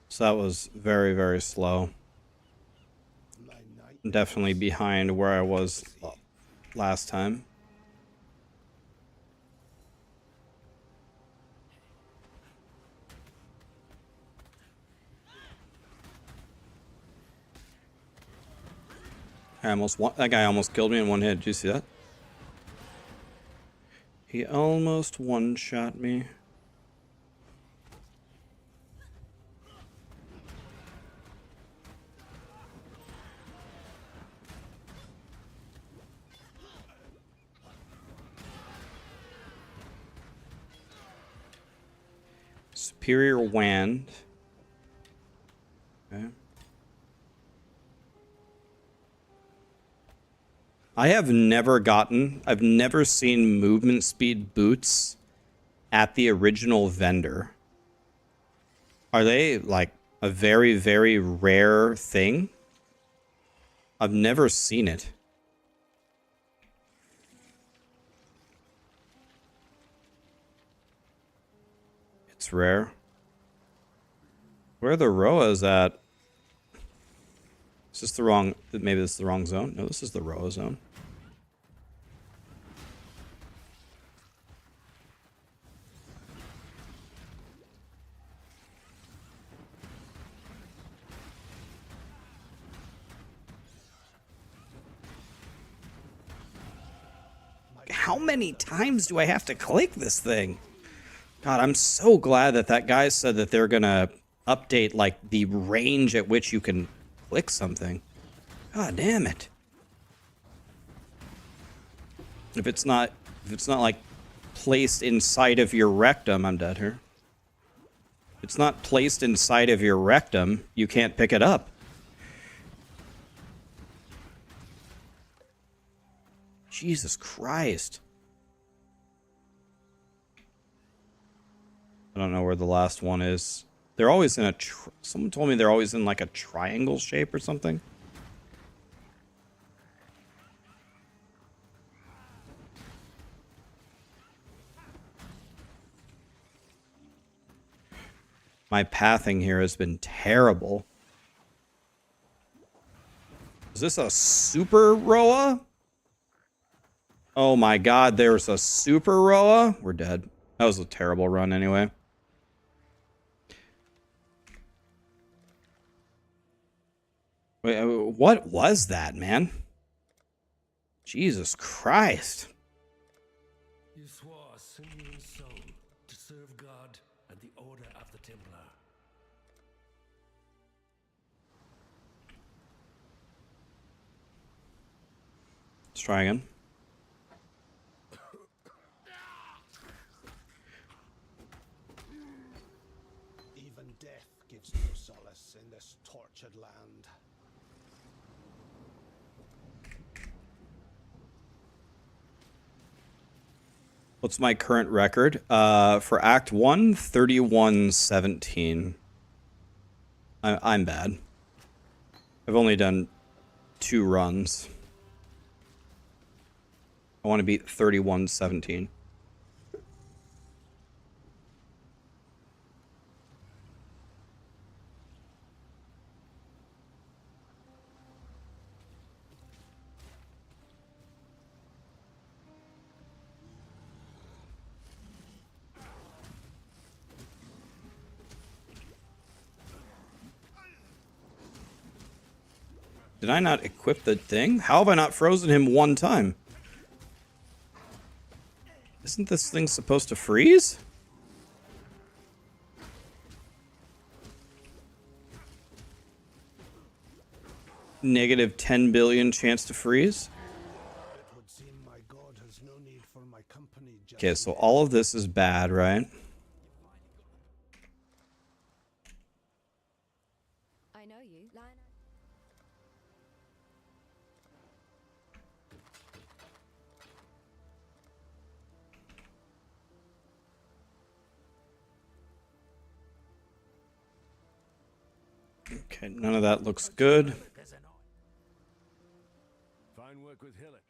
So that was very, very slow. Definitely behind where I was last time. That guy almost killed me in one hit. Did you see that? He almost one-shot me. Superior Wand. Okay. I've never seen movement speed boots at the original vendor. Are they like a very, very rare thing? I've never seen it. It's rare. Where are the Roas at? Is this the wrong... Maybe this is the wrong zone? No, this is the Roa zone. How many times do I have to click this thing? God, I'm so glad that that guy said that they're gonna update like the range at which you can click something. God damn it. If it's not like placed inside of your rectum, I'm dead here. If it's not placed inside of your rectum, you can't pick it up. Jesus Christ. I don't know where the last one is. They're always in a... Someone told me they're always in like a triangle shape or something. My pathing here has been terrible. Is this a super Roa? Oh my god, there's a super Roa? We're dead. That was a terrible run anyway. Wait, what was that, man? Jesus Christ.
You swore sinew and soul to serve God and the Order of the Templar.
Let's try again.
Even death gives no solace in this tortured land.
What's my current record? For Act 1, 31-17. I'm bad. I've only done 2 runs. I want to beat 31-17. Did I not equip the thing? How have I not frozen him one time? Isn't this thing supposed to freeze? Negative 10 billion chance to freeze?
It would seem my god has no need for my company just
Okay, so all of this is bad, right?
I know you. Line up.
Okay, none of that looks good.
Fine work with Hillock.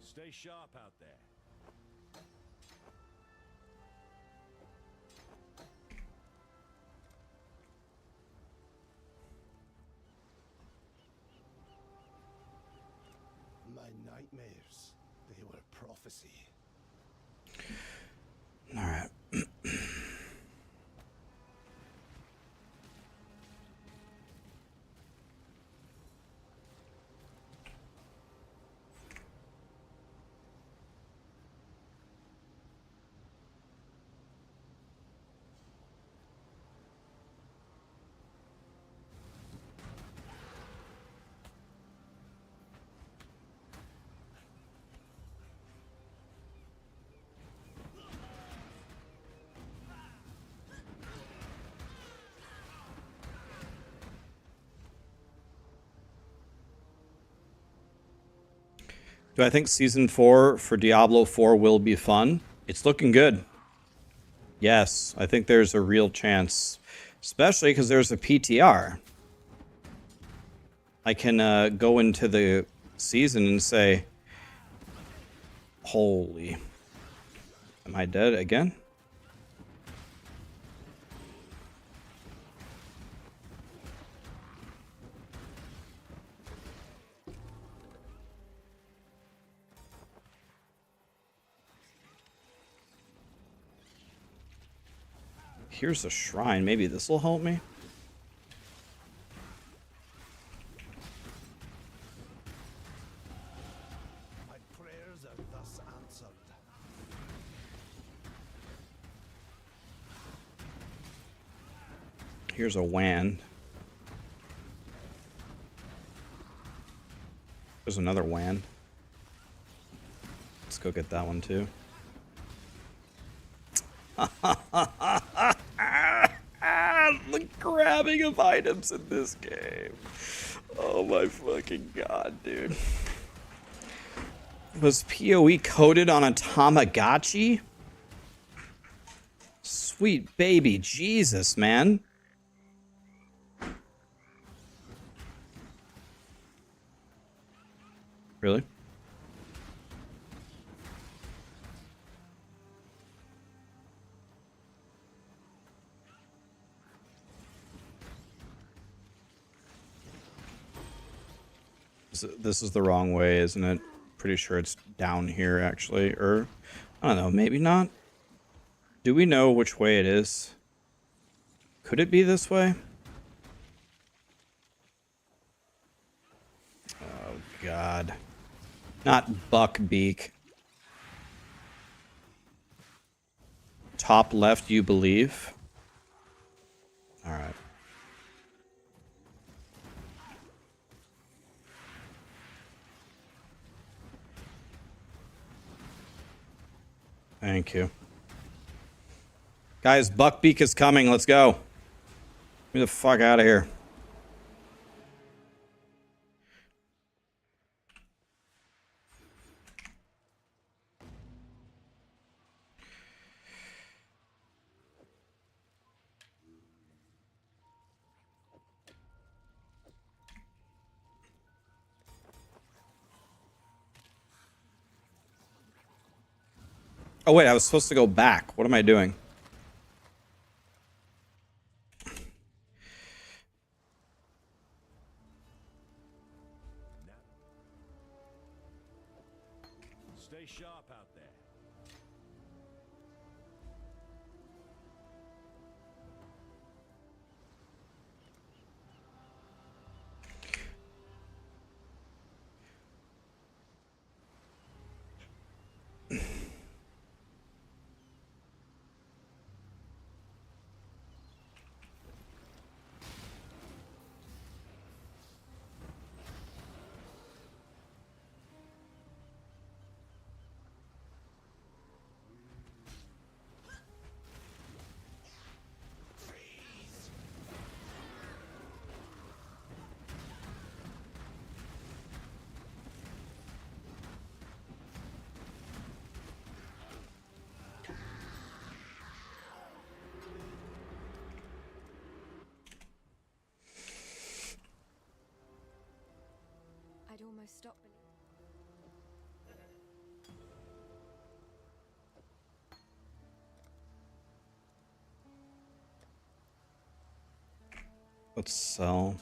Stay sharp out there.
my nightmares. They were prophecy.
All right. Do I think Season 4 for Diablo 4 will be fun? It's looking good. Yes, I think there's a real chance. Especially because there's a PTR. I can go into the season and say, holy. Am I dead again? Here's a shrine. Maybe this will help me.
My prayers are thus answered.
Here's a wand. There's another wand. Let's go get that one too. The grabbing of items in this game. Oh my fucking god, dude. Was POE coded on a Tamagotchi? Sweet baby Jesus, man. Really? This is the wrong way, isn't it? Pretty sure it's down here, actually. Or, I don't know, maybe not. Do we know which way it is? Could it be this way? Oh, God. Not Buckbeak. Top left, you believe? Alright. Thank you. Guys, Buckbeak is coming. Let's go. Get me the fuck out of here. Oh, wait, I was supposed to go back. What am I doing?
Stay sharp out there.
I'd almost stop believing.
Let's sell.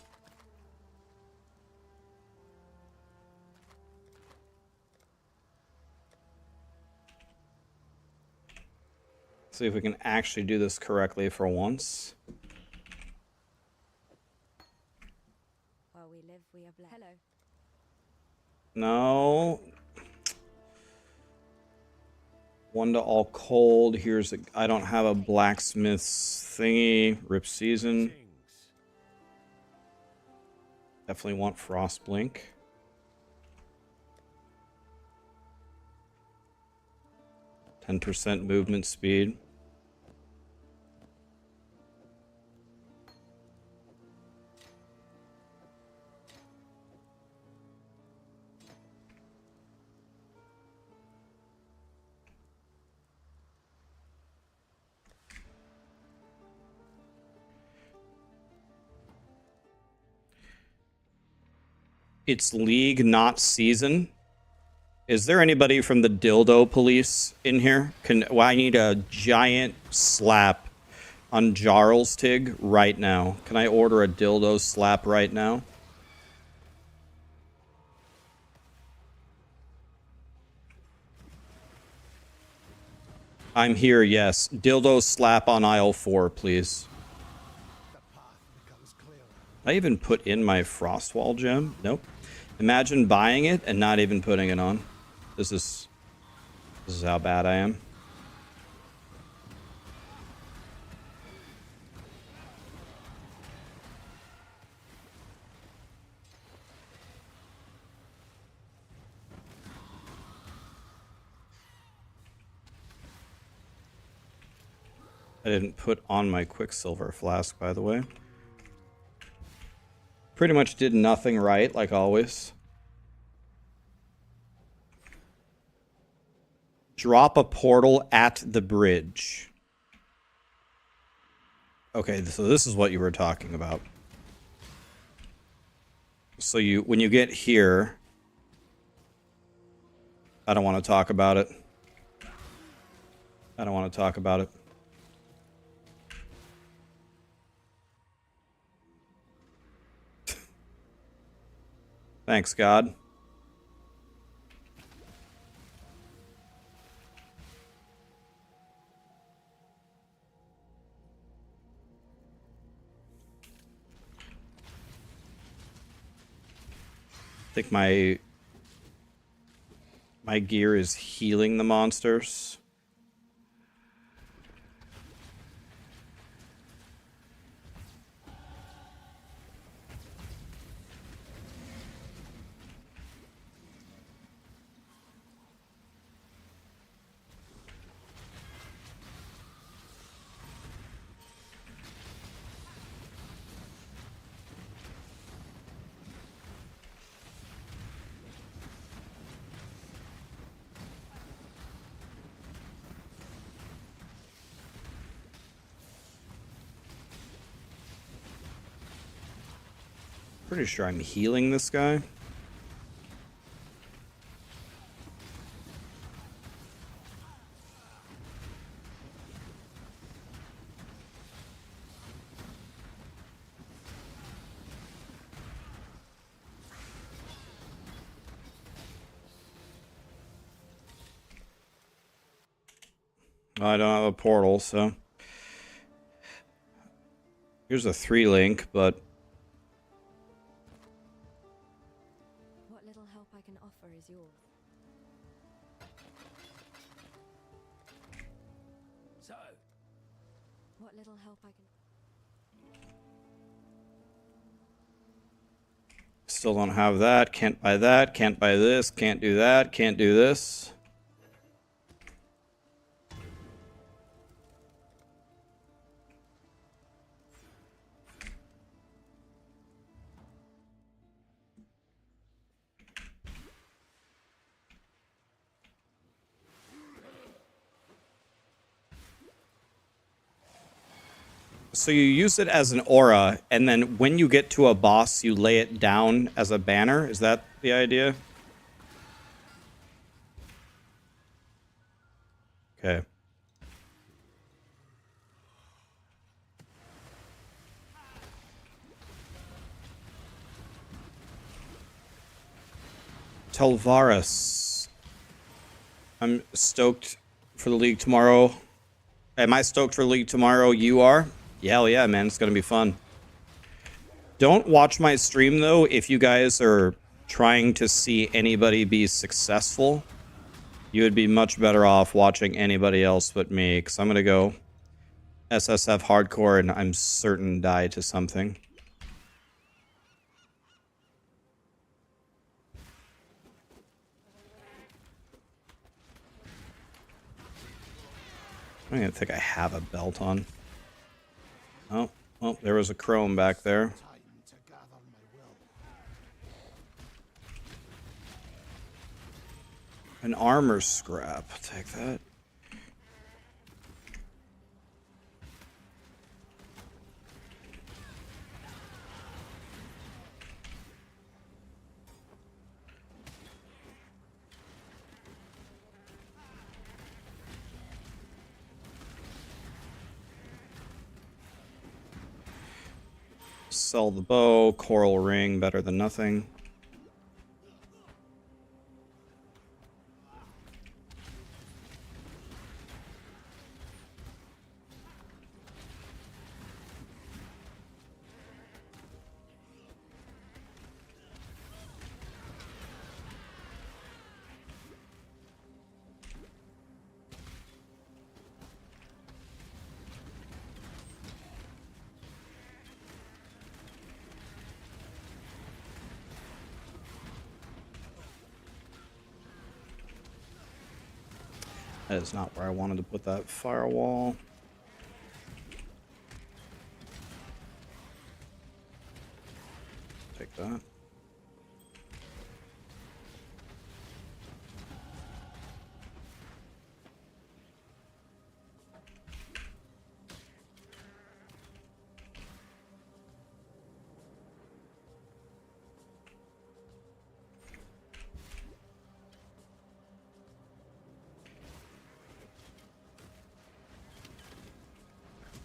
See if we can actually do this correctly for once.
While we live, we are blessed. Hello.
No. One to all cold. Here's a... I don't have a blacksmith's thingy. Rip season. Definitely want frost blink. %10 movement speed. it's League, not Season. Is there anybody from the Dildo Police in here? Well, I need a giant slap on Jarl's Tig right now. Can I order a dildo slap right now? I'm here, yes. Dildo slap on aisle 4, please. I even put in my Frostwall gem? Nope. Imagine buying it and not even putting it on. This is how bad I am. I didn't put on my Quicksilver flask, by the way. Pretty much did nothing right, like always. Drop a portal at the bridge. Okay, so this is what you were talking about. So when you get here... I don't want to talk about it. I don't want to talk about it. Thanks, God. I think my gear is healing the monsters. Pretty sure I'm healing this guy. I don't have a portal, so... Here's a 3-link, but...
What little help I can offer is yours.
So,
What little help I can...
Still don't have that. Can't buy that. Can't buy this. Can't do that. Can't do this. So you use it as an aura, and then when you get to a boss, you lay it down as a banner? Is that the idea? Okay. Telvaris. I'm stoked for the league tomorrow. Am I stoked for the league tomorrow? You are? Yeah, hell yeah, man. It's going to be fun. Don't watch my stream, though, if you guys are trying to see anybody be successful. You would be much better off watching anybody else but me, because I'm going to go SSF hardcore, and I'm certain die to something. I don't even think I have a belt on. Oh, well, there was a chrome back there. An armor scrap. I'll take that. Sell the bow. Coral ring, better than nothing. That is not where I wanted to put that firewall. Take that.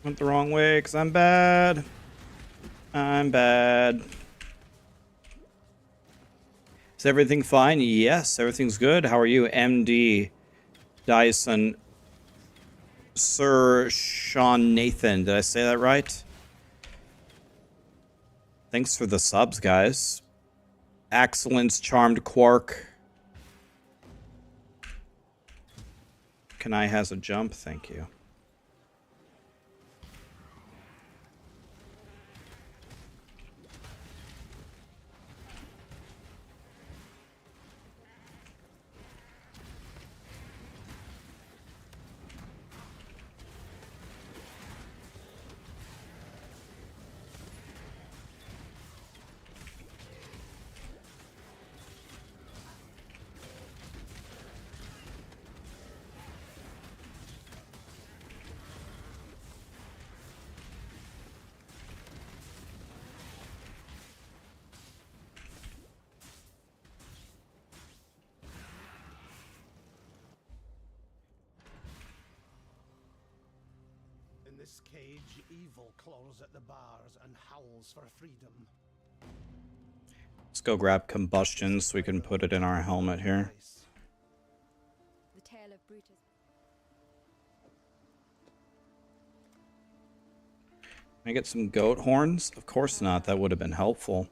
Went the wrong way because I'm bad. I'm bad. Is everything fine? Yes, everything's good. How are you, MD Dyson? Sir Sean Nathan, did I say that right? Thanks for the subs, guys. Excellence, Charmed Quark. Kanai has a jump, thank you.
In this cage, evil claws at the bars and howls for freedom.
Let's go grab combustion so we can put it in our helmet here.
The tale of Brutus.
Can I get some goat horns? Of course not. That would have been helpful.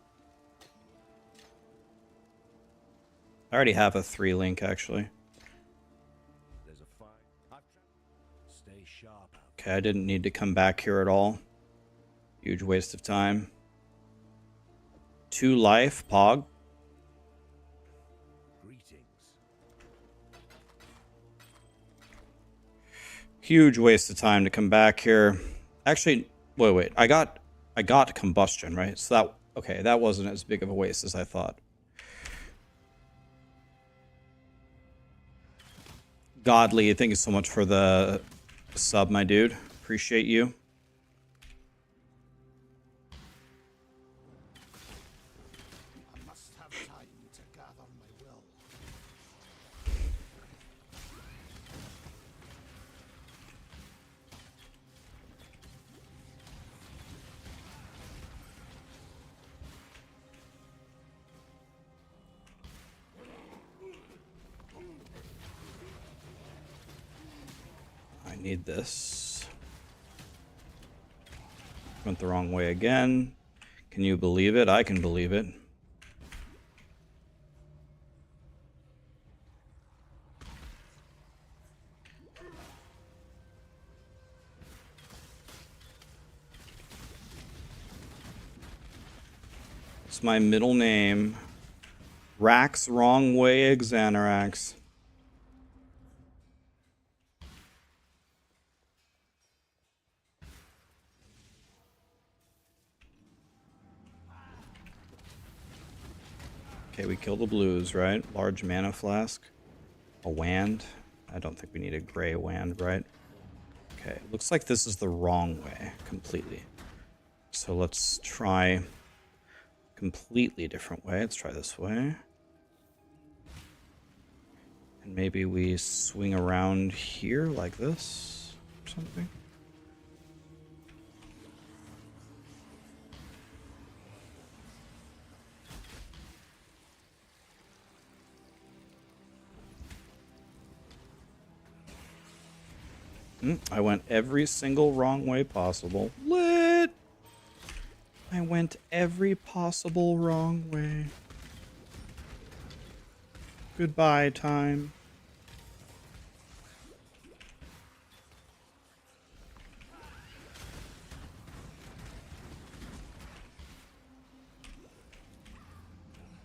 I already have a 3-link, actually.
There's a fight. Stay sharp.
Okay, I didn't need to come back here at all. Huge waste of time. 2 life, Pog.
Greetings.
Huge waste of time to come back here. Actually, wait. I got combustion, right? So that, okay, that wasn't as big of a waste as I thought. Godly, thank you so much for the sub, my dude. Appreciate you.
I must have time to gather my will.
I need this. Went the wrong way again. Can you believe it? I can believe it. It's my middle name. Rax, wrong way, Xanterax. Okay, we kill the blues, right? Large mana flask. A wand. I don't think we need a gray wand, right? Okay, looks like this is the wrong way completely. So let's try completely different way. Let's try this way. And maybe we swing around here like this or something.
I went every single wrong way possible. Lit! I went every possible wrong way. Goodbye, time.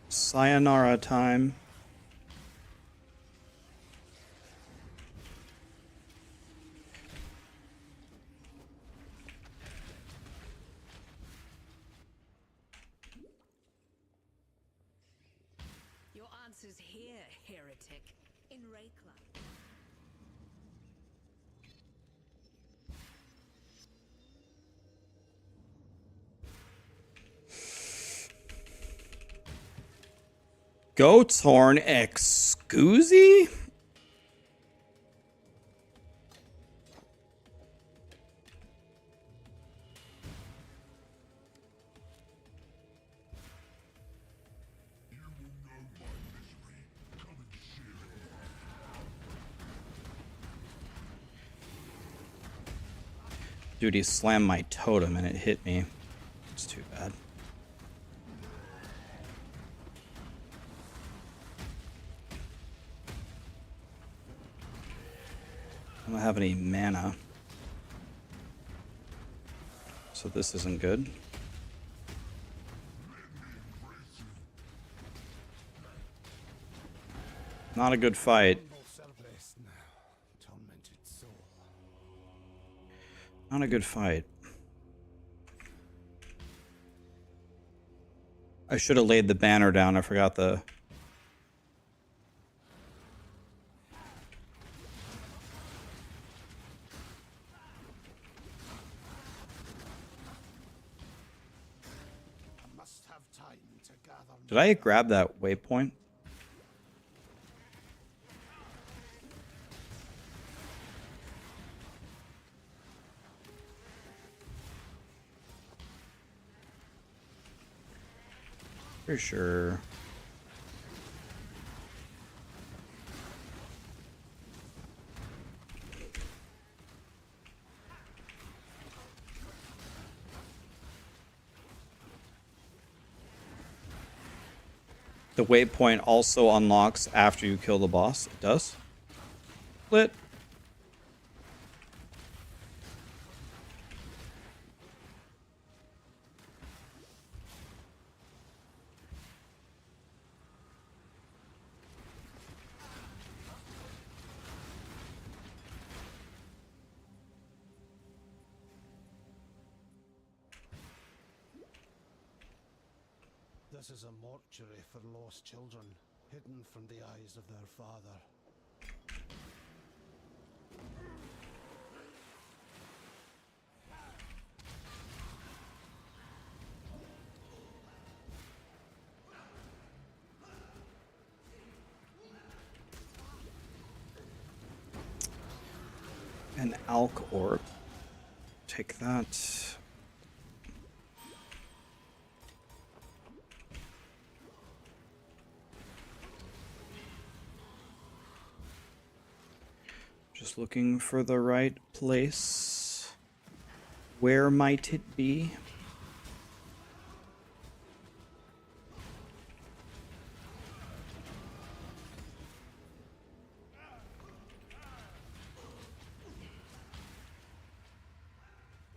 Sayonara time.
Your answer's here, heretic. In Raycla.
Goat's horn excusey? Dude, he slammed my totem and it hit me. It's too bad. I don't have any mana. So this isn't good. Not a good fight. Not a good fight. I should have laid the banner down. I forgot the... Did I grab that waypoint? For sure. The waypoint also unlocks after you kill the boss. It does. Lit.
This is a mortuary for lost children, hidden from the eyes of their father.
An Alk Orb. Take that. Just looking for the right place. Where might it be?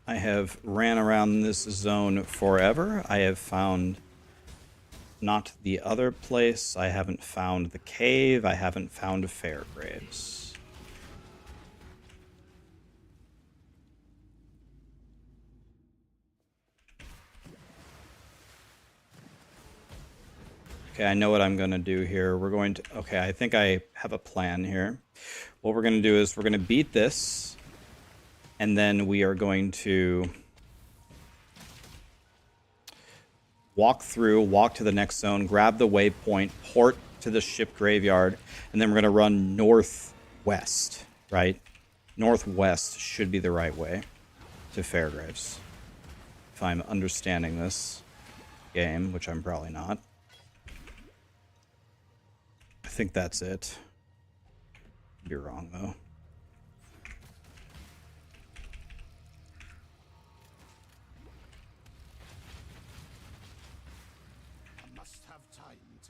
I have ran around this zone forever. I have found not the other place. I haven't found the cave. I haven't found Fairgraves. Okay, I know what I'm going to do here. We're going to... Okay, I think I have a plan here. What we're going to do is we're going to beat this. And then we are going to walk through, walk to the next zone, grab the waypoint, port to the ship graveyard, and then we're going to run northwest, right? Northwest should be the right way to Fairgraves. If I'm understanding this game, which I'm probably not. I think that's it. You're wrong, though.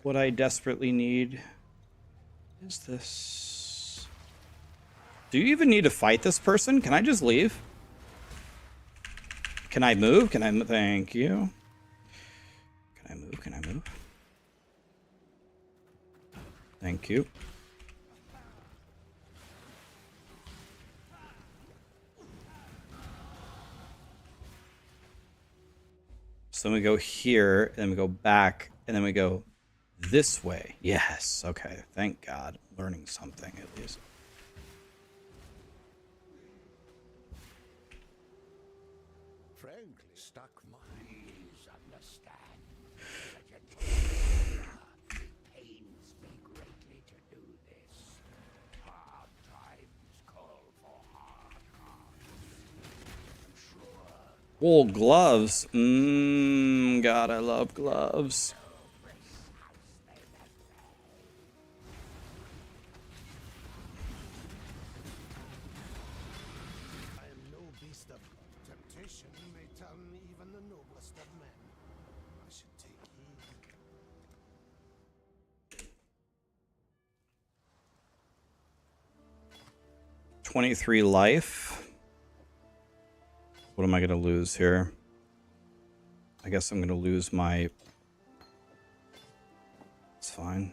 What I desperately need is this. Do you even need to fight this person? Can I just leave? Can I move? Can I move? Thank you. Can I move? Can I move? Thank you. So then we go here, and then we go back, and then we go this way. Yes. Okay. Thank God. Learning something at least.
Frankly, stuck minds understand. The gentle it pains me greatly to do this. Hard times call for hard hearts. Sure.
Oh, gloves. God, I love gloves.
I am no beast of temptation may turn even the noblest of men. I should take heed.
23 life. What am I going to lose here? I guess I'm going to lose my... It's fine.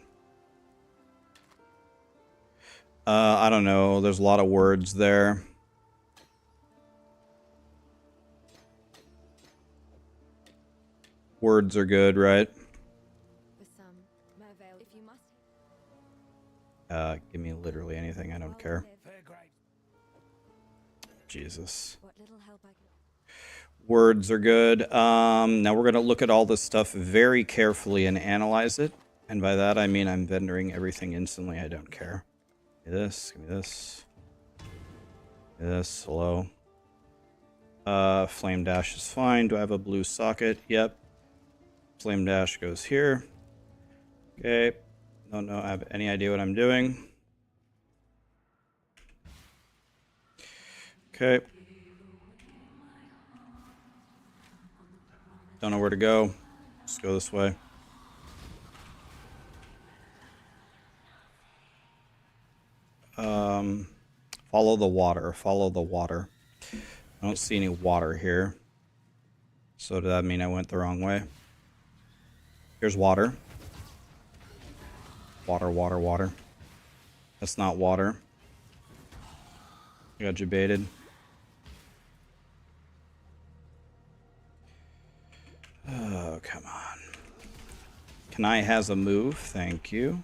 I don't know. There's a lot of words there. Words are good, right?
For some, may avail if you must.
Give me literally anything. I don't
While we
care.
live,
Fair great.
Jesus.
what little help I can.
Words are good. Now we're going to look at all this stuff very carefully and analyze it. And by that, I mean I'm vendoring everything instantly. I don't care. Give me this. Give me this. Give me this. Hello. Flame dash is fine. Do I have a blue socket? Yep. Flame dash goes here. Okay. Don't know. I have any idea what I'm doing. Okay. Don't know where to go. Just go this way. Follow the water. Follow the water. I don't see any water here. So does that mean I went the wrong way? Here's water. Water, water, water. That's not water. I got you baited. Oh, come on. Can I has a move? Thank you.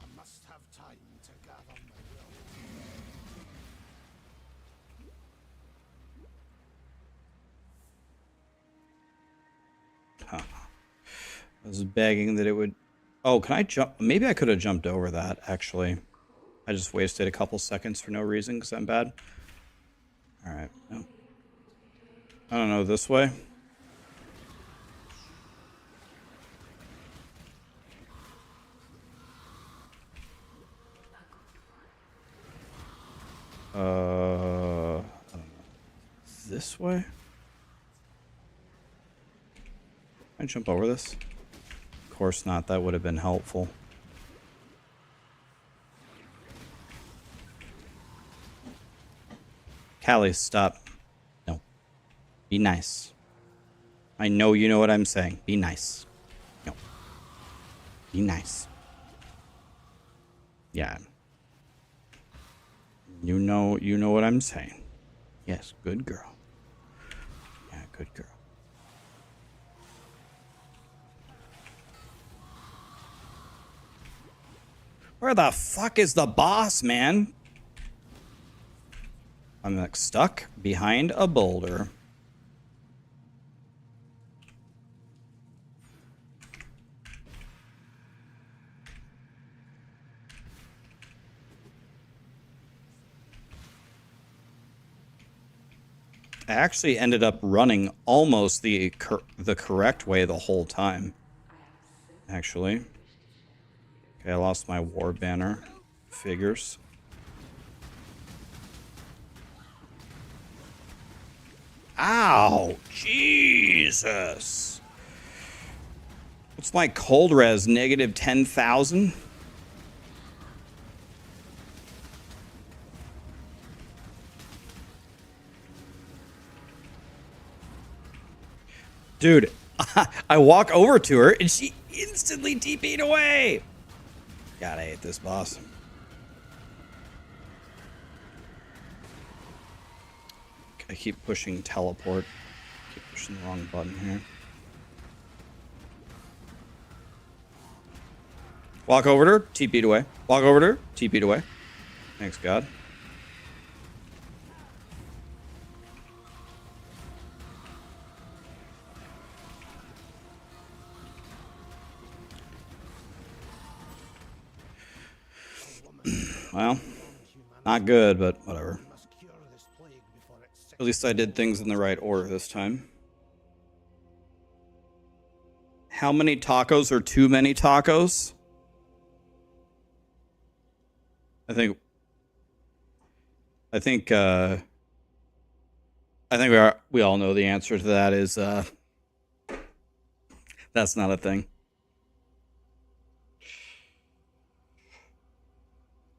I must have time to gather my will.
Huh. I was begging that it would... Oh, can I jump? Maybe I could have jumped over that, actually. I just wasted a couple seconds for no reason because I'm bad. Alright. No. I don't know, this way? I don't know. This way? Can I jump over this? Of course not, that would have been helpful. Callie, stop. No. Be nice. I know you know what I'm saying. Be nice. No. Be nice. Yeah. You know what I'm saying. Yes, good girl. Yeah, good girl. Where the fuck is the boss, man? I'm like stuck behind a boulder. I actually ended up running almost the correct way the whole time. Actually. Okay, I lost my war banner. Figures. Ow! Jesus! What's my cold res? Negative 10,000? Dude, I walk over to her and she instantly TP'd away. God, I hate this boss. I keep pushing teleport. Keep pushing the wrong button here. Walk over to her, TP'd away. Walk over to her, TP'd away. Thanks, God. Well, not good, but whatever. At least I did things in the right order this time. How many tacos are too many tacos? I think we all know the answer to that is that's not a thing.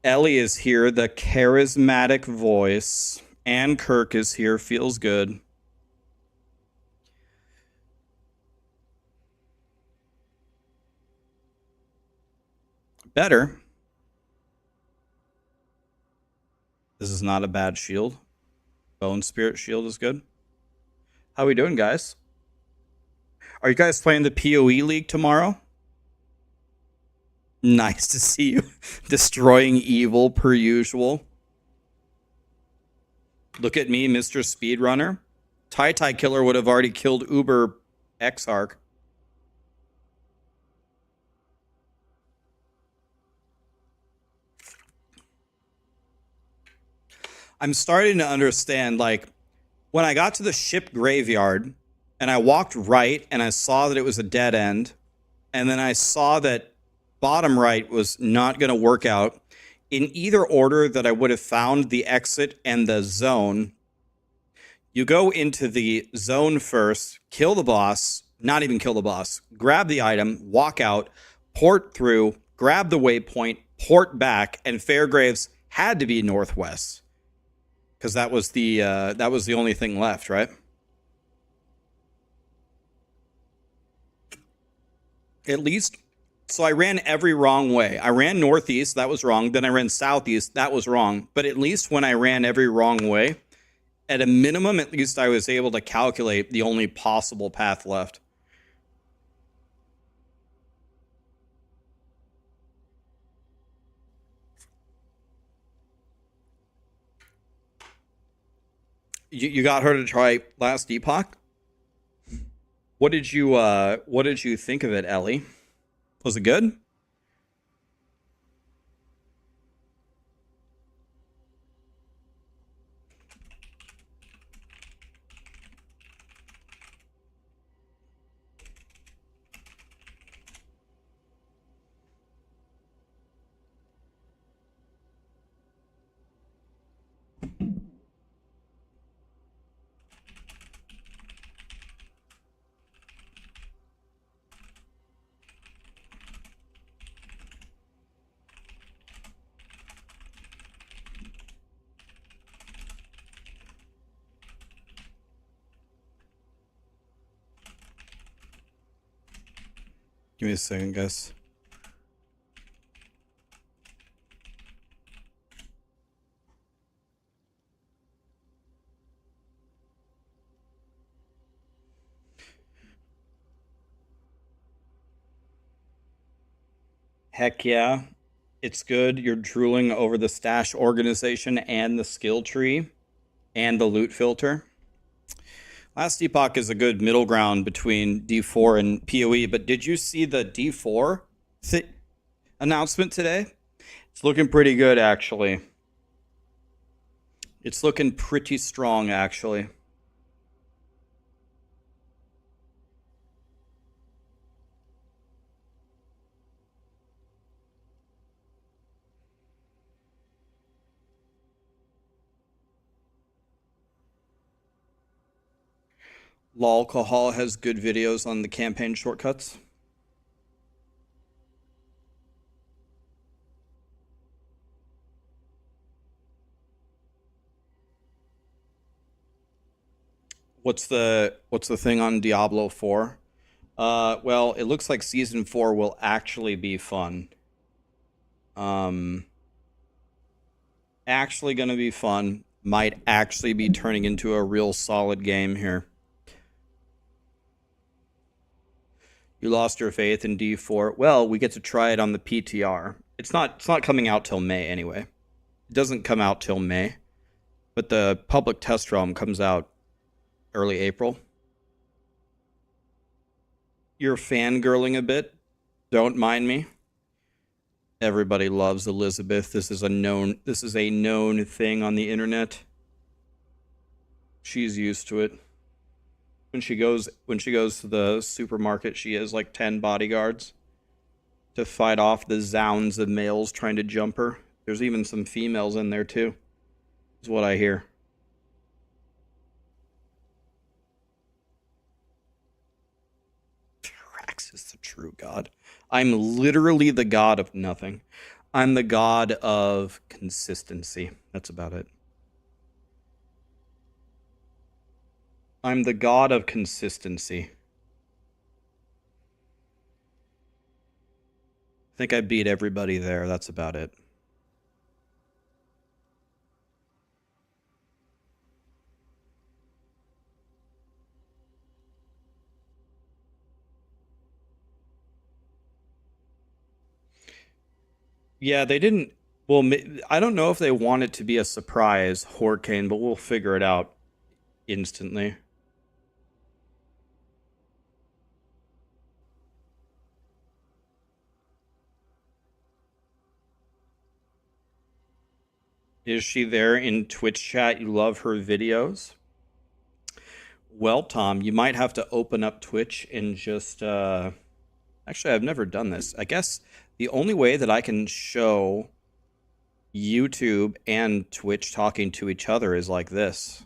Ellie is here, the charismatic voice. And Kirk is here, feels good. Better. This is not a bad shield. Bone Spirit shield is good. How we doing, guys? Are you guys playing the POE League tomorrow? Nice to see you. Destroying evil per usual. Look at me, Mr. Speedrunner. Tai Killer would have already killed Uber Exarch. I'm starting to understand, like, when I got to the ship graveyard and I walked right and I saw that it was a dead end, and then I saw that bottom right was not going to work out, in either order that I would have found the exit and the zone, you go into the zone first, kill the boss, not even kill the boss, grab the item, walk out, port through, grab the waypoint, port back, and Fairgraves had to be northwest. Because that was the only thing left, right? At least, so I ran every wrong way. I ran northeast, that was wrong. Then I ran southeast, that was wrong. But at least when I ran every wrong way, at a minimum, at least I was able to calculate the only possible path left. You got her to try last Epoch? What did you think of it, Ellie? Was it good? Give me a second, guys. Heck yeah. It's good. You're drooling over the stash organization and the skill tree and the loot filter. Last Epoch is a good middle ground between D4 and POE, but did you see the D4 announcement today? It's looking pretty good, actually. It's looking pretty strong, actually.
Lolcohol has good videos on the campaign shortcuts. What's the thing on Diablo 4? Well, it looks like season 4 will actually be fun. Actually gonna be fun. Might actually be turning into a real solid game here. You lost your faith in D4. Well, we get to try it on the PTR. It's not coming out till May anyway. It doesn't come out till May. But the public test realm comes out early April. You're fangirling a bit. Don't mind me. Everybody loves Elizabeth. This is a known thing on the internet. She's used to it. When she goes to the supermarket, she has like 10 bodyguards to fight off the zounds of males trying to jump her. There's even some females in there too, is what I hear. Rax is the true god. I'm literally the god of nothing. I'm the god of consistency. That's about it. I'm the god of consistency. I think I beat everybody there. That's about it. Yeah, they didn't. Well, I don't know if they want it to be a surprise, Horcane, but we'll figure it out instantly. Is she there in Twitch chat? You love her videos? Well, Tom, you might have to open up Twitch and just... Actually, I've never done this. I guess the only way that I can show YouTube and Twitch talking to each other is like this.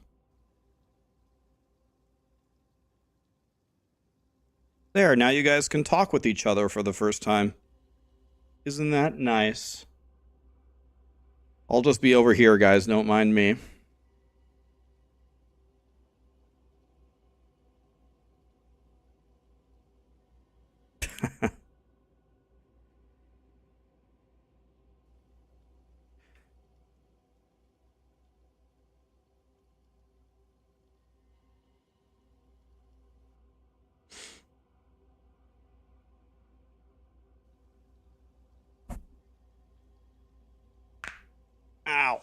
There, now you guys can talk with each other for the first time. Isn't that nice? I'll just be over here, guys. Don't mind me. Ow.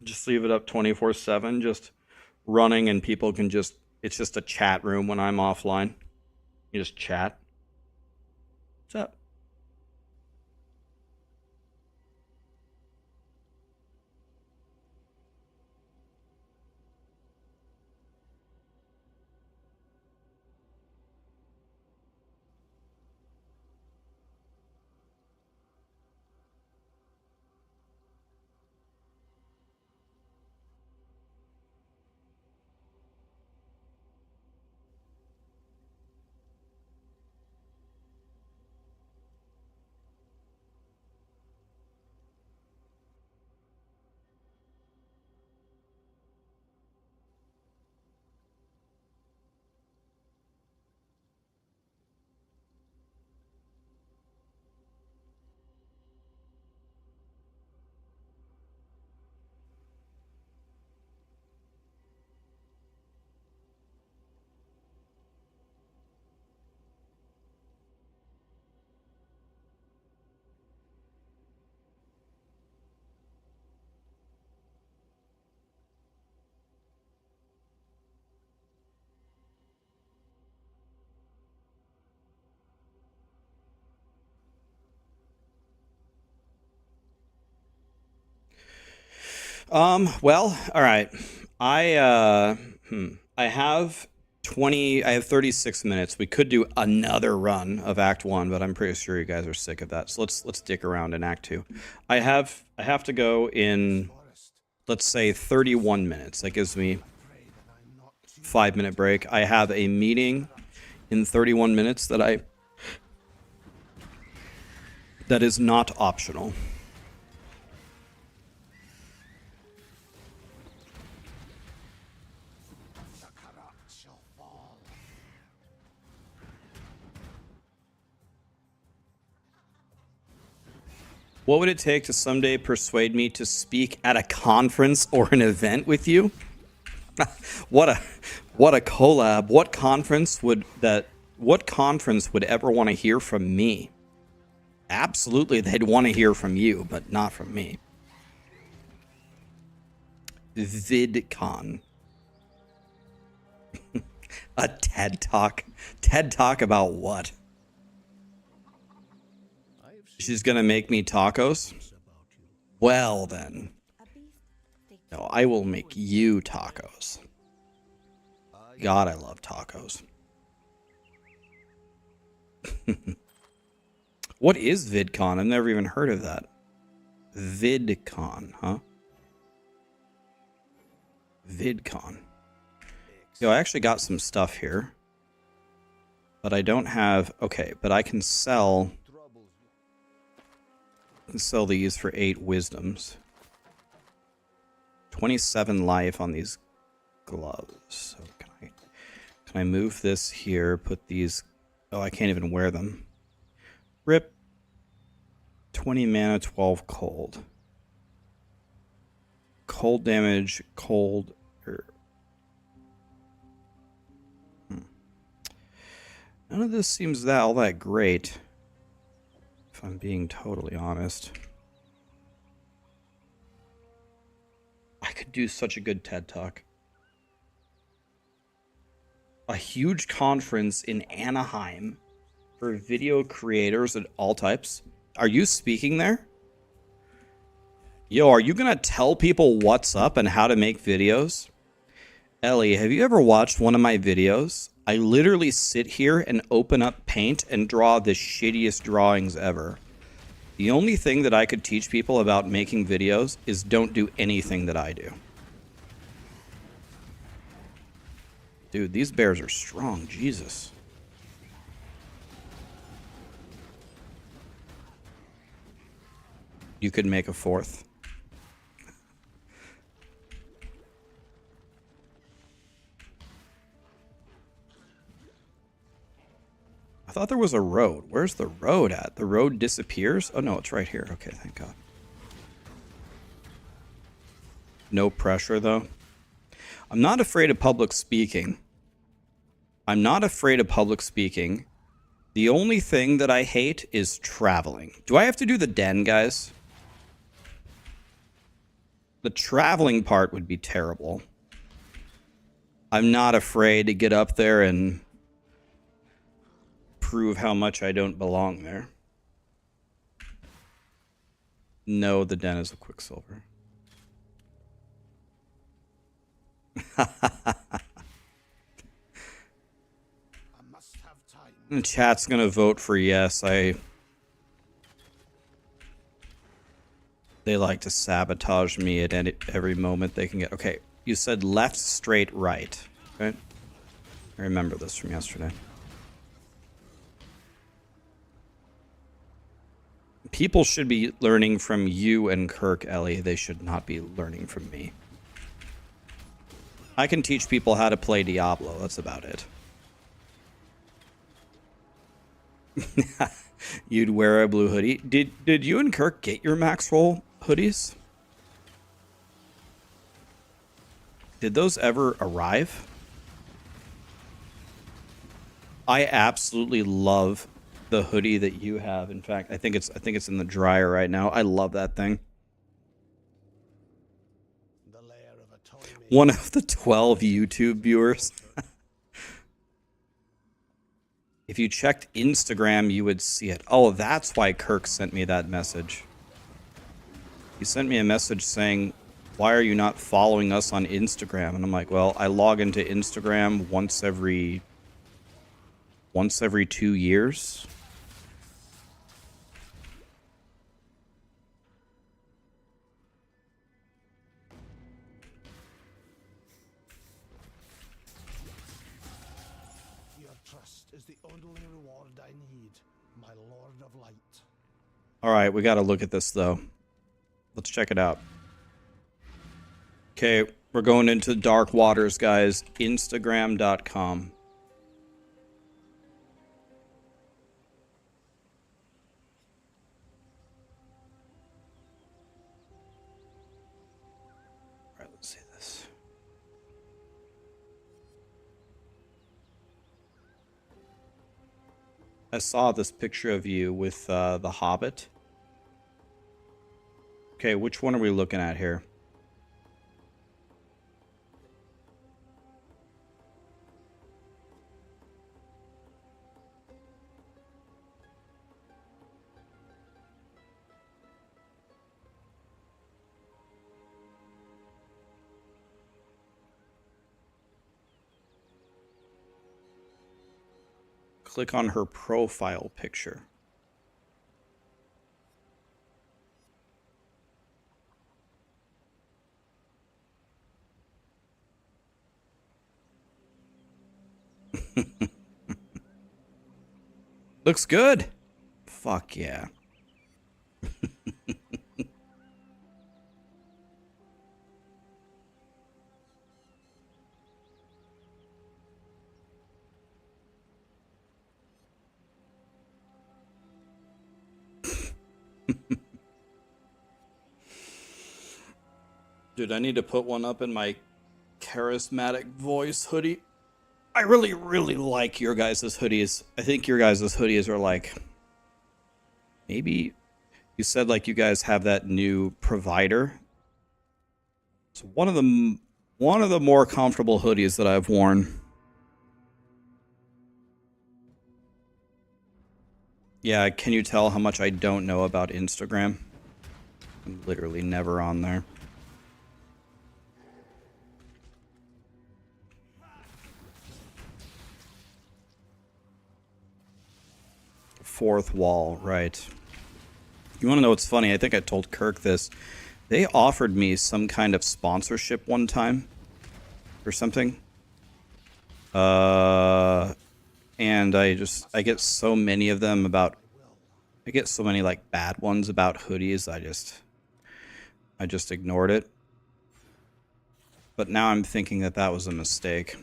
Just leave it up 24/7, just running, and people can just... It's just a chat room when I'm offline. You just chat. What's up? Well, all right. I have I have 36 minutes. We could do another run of Act 1, but I'm pretty sure you guys are sick of that. So let's dick around in Act 2. I have to go in, let's say, 31 minutes. That gives me 5-minute break. I have a meeting in 31 minutes that is not optional. What would it take to someday persuade me to speak at a conference or an event with you? What a collab. What conference would ever want to hear from me? Absolutely, they'd want to hear from you, but not from me. VidCon. A TED Talk. TED Talk about what? She's gonna make me tacos? Well then. No, I will make you tacos. God, I love tacos. What is VidCon? I've never even heard of that. VidCon, huh? VidCon. Yo, I actually got some stuff here. But I don't have... Okay, but I can sell... these for 8 wisdoms. 27 life on these gloves. So can I move this here, put these... Oh, I can't even wear them. Rip. 20 mana, 12 cold. Cold damage, cold... None of this seems all that great. If I'm being totally honest. I could do such a good TED Talk. A huge conference in Anaheim for video creators at all types. Are you speaking there? Yo, are you gonna tell people what's up and how to make videos? Ellie, have you ever watched one of my videos? I literally sit here and open up Paint and draw the shittiest drawings ever. The only thing that I could teach people about making videos is don't do anything that I do. Dude, these bears are strong. Jesus. You could make a 4th. I thought there was a road. Where's the road at? The road disappears? Oh no, it's right here. Okay, thank God. No pressure though. I'm not afraid of public speaking. I'm not afraid of public speaking. The only thing that I hate is traveling. Do I have to do the den, guys? The traveling part would be terrible. I'm not afraid to get up there and prove how much I don't belong there. No, the den is a Quicksilver. The chat's gonna vote for yes. They like to sabotage me at every moment they can get. Okay, you said left, straight, right. Okay, I remember this from yesterday. People should be learning from you and Kirk, Ellie. They should not be learning from me. I can teach people how to play Diablo. That's about it. You'd wear a blue hoodie. Did you and Kirk get your Maxroll hoodies? Did those ever arrive? I absolutely love the hoodie that you have. In fact, I think it's in the dryer right now. I love that thing. One of the 12 YouTube viewers. If you checked Instagram, you would see it. Oh, that's why Kirk sent me that message. He sent me a message saying,
why are you not following us on Instagram? And I'm like, well, I log into Instagram once every 2 years.
Your trust is the only reward I need, my Lord of Light.
All right, we got to look at this, though. Let's check it out. Okay, we're going into dark waters, guys. Instagram.com. All right, let's see this. I saw this picture of you with the Hobbit. Okay, which one are we looking at here? Click on her profile picture. Looks good. Fuck yeah. Dude, I need to put one up in my charismatic voice hoodie. I really, really like your guys' hoodies. I think your guys' hoodies are like... Maybe you said like you guys have that new provider. It's one of the more comfortable hoodies that I've worn. Yeah, can you tell how much I don't know about Instagram? I'm literally never on there. Fourth wall, right. You want to know what's funny? I think I told Kirk this. They offered me some kind of sponsorship one time or something. And I get so many of them about... I get so many like bad ones about hoodies. I just ignored it. But now I'm thinking that that was a mistake.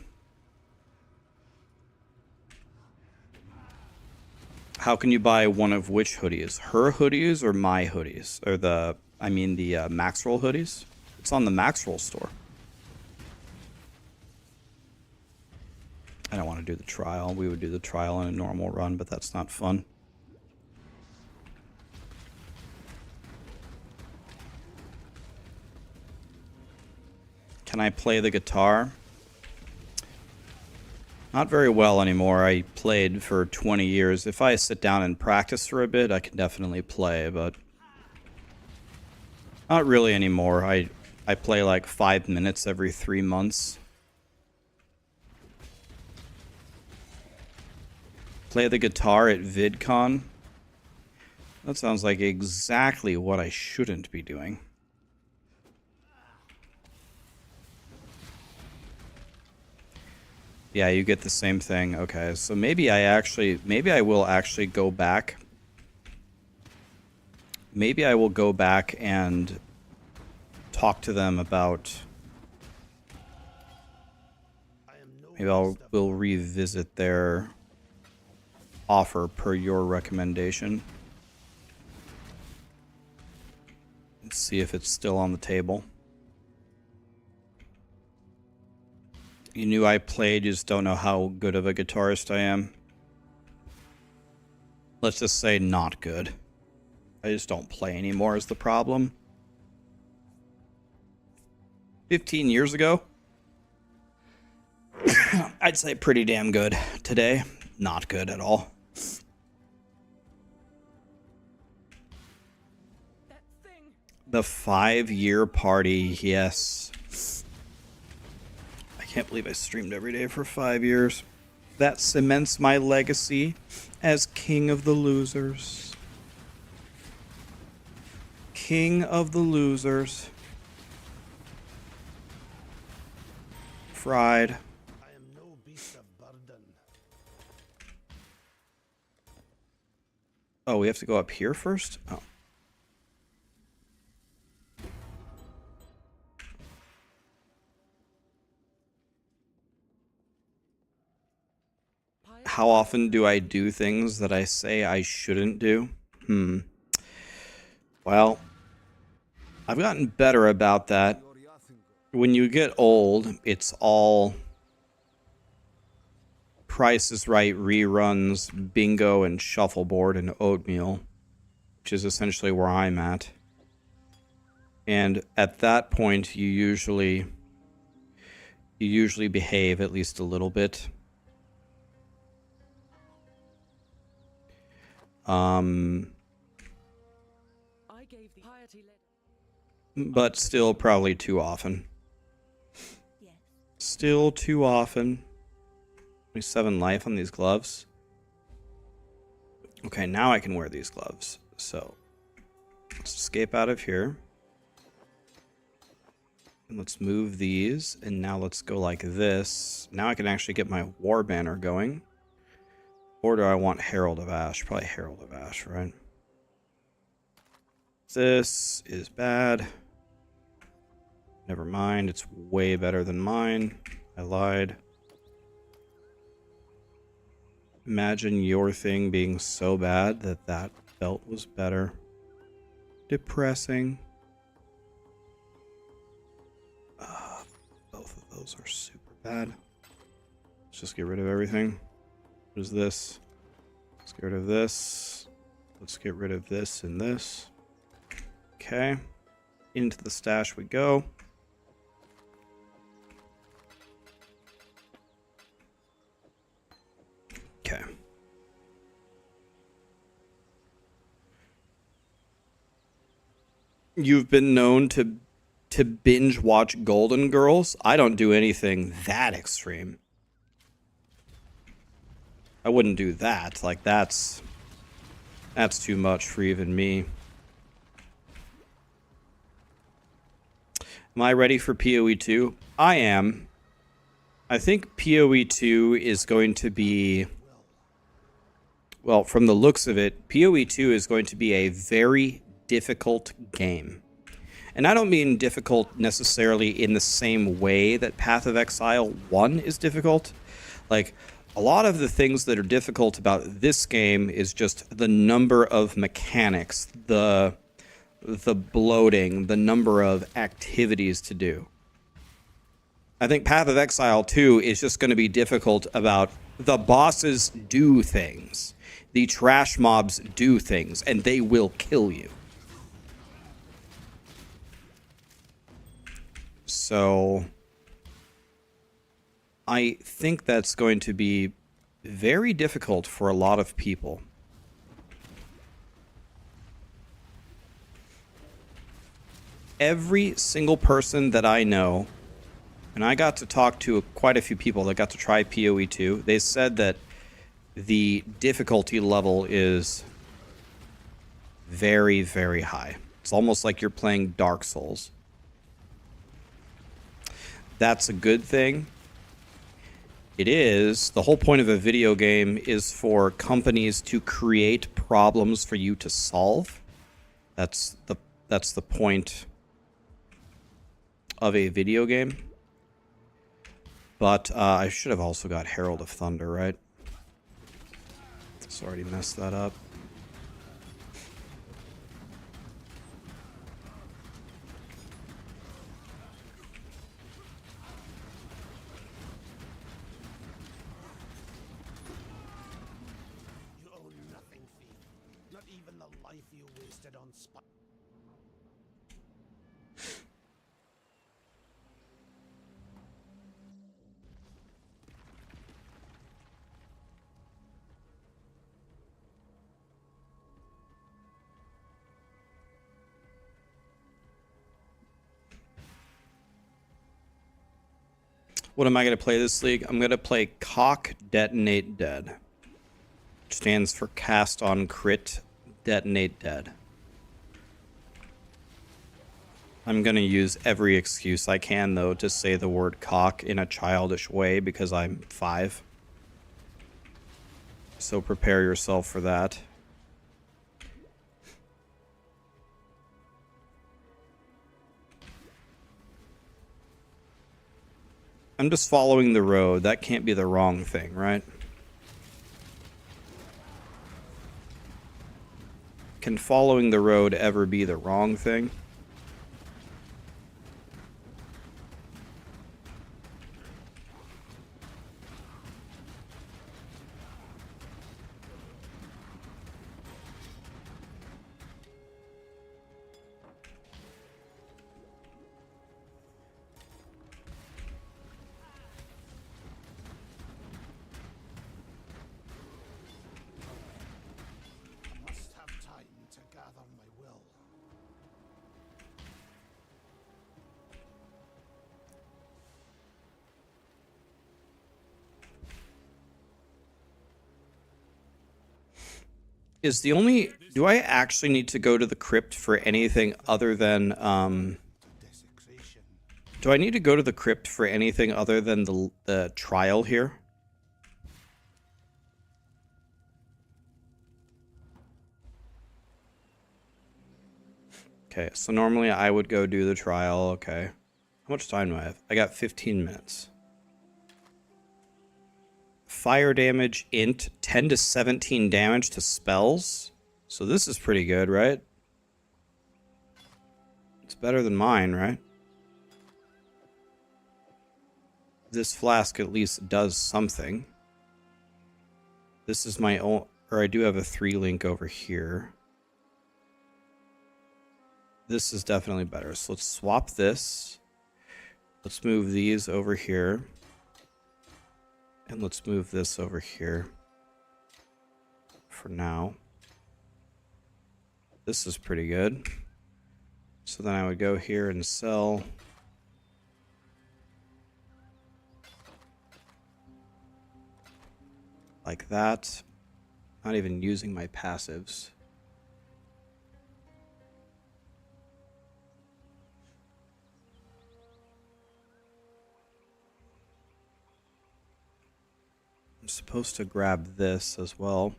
How can you buy one of which hoodies? Her hoodies or my hoodies? Or the Maxroll hoodies? It's on the Maxroll store. I don't want to do the trial. We would do the trial in a normal run, but that's not fun. Can I play the guitar? Not very well anymore. I played for 20 years. If I sit down and practice for a bit, I can definitely play, but not really anymore. I play like 5 minutes every 3 months. Play the guitar at VidCon? That sounds like exactly what I shouldn't be doing. Yeah, you get the same thing. Okay, so maybe I will actually go back. Maybe I will go back and talk to them about... Maybe we'll revisit their offer per your recommendation. Let's see if it's still on the table. You knew I played, you just don't know how good of a guitarist I am. Let's just say not good. I just don't play anymore is the problem. 15 years ago, I'd say pretty damn good. Today, not good at all.
The 5-year party, yes. I can't believe I streamed every day for 5 years. That cements my legacy as king of the losers. King of the losers. Fried.
I am no beast of burden.
Oh, we have to go up here first? Oh. How often do I do things that I say I shouldn't do? Well, I've gotten better about that. When you get old, it's all Price is Right reruns, bingo, and shuffleboard and oatmeal, which is essentially where I'm at. And at that point, you usually behave at least a little bit. But still probably too often. Still too often. 27 life on these gloves. Okay, now I can wear these gloves. So, let's escape out of here. And let's move these. And now let's go like this. Now I can actually get my war banner going. Or do I want Herald of Ash? Probably Herald of Ash, right? This is bad. Never mind, it's way better than mine. I lied. Imagine your thing being so bad that that belt was better. Depressing. Both of those are super bad. Let's just get rid of everything. What is this? Let's get rid of this. Let's get rid of this and this. Okay. Into the stash we go. Okay. You've been known to binge watch Golden Girls? I don't do anything that extreme. I wouldn't do that. Like that's too much for even me. Am I ready for PoE 2? I am. I think PoE 2 is going to be, well, from the looks of it, PoE 2 is going to be a very difficult game. And I don't mean difficult necessarily in the same way that Path of Exile 1 is difficult. Like, a lot of the things that are difficult about this game is just the number of mechanics, the bloating, the number of activities to do. I think Path of Exile 2 is just going to be difficult about the bosses do things. The trash mobs do things, and they will kill you. So I think that's going to be very difficult for a lot of people. Every single person that I know, and I got to talk to quite a few people that got to try PoE 2, they said that the difficulty level is very, very high. It's almost like you're playing Dark Souls. That's a good thing. It is. The whole point of a video game is for companies to create problems for you to solve. That's the point of a video game. But I should have also got Herald of Thunder, right? It's already messed that up.
You own nothing, thief. Not even the life you wasted on spy.
What am I going to play this league? I'm going to play Cock Detonate Dead. Which stands for Cast on Crit Detonate Dead. I'm going to use every excuse I can, though, to say the word cock in a childish way because I'm 5. So prepare yourself for that. I'm just following the road. That can't be the wrong thing, right? Can following the road ever be the wrong thing?
Must have time to gather my will.
Is the only... Do I actually need to go to the crypt for anything other than...
Desecration.
Do I need to go to the crypt for anything other than the trial here? Okay, so normally I would go do the trial. Okay. How much time do I have? I got 15 minutes. Fire damage, int, 10 to 17 damage to spells. So this is pretty good, right? It's better than mine, right? This flask at least does something. This is my own... Or I do have a 3 link over here. This is definitely better. So let's swap this. Let's move these over here. And let's move this over here. For now. This is pretty good. So then I would go here and sell. Like that. Not even using my passives. I'm supposed to grab this as well.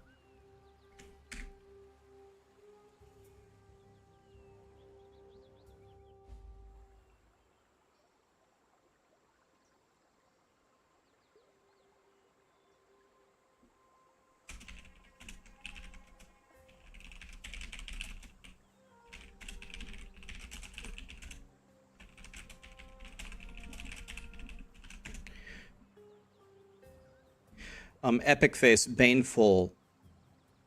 Epic Face, Baneful,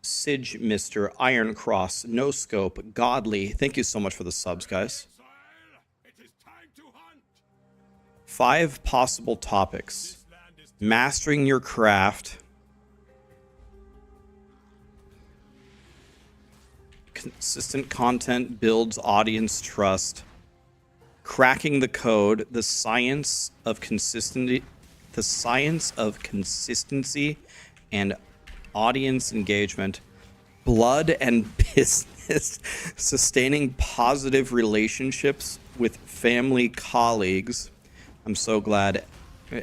Sige Mister, Iron Cross, No Scope, Godly. Thank you so much for the subs, guys.
It is time to hunt.
5 possible topics. Mastering your craft. Consistent content builds audience trust. Cracking the code. The science of consistency. The science of consistency and audience engagement, blood and business, sustaining positive relationships with family colleagues. I'm so glad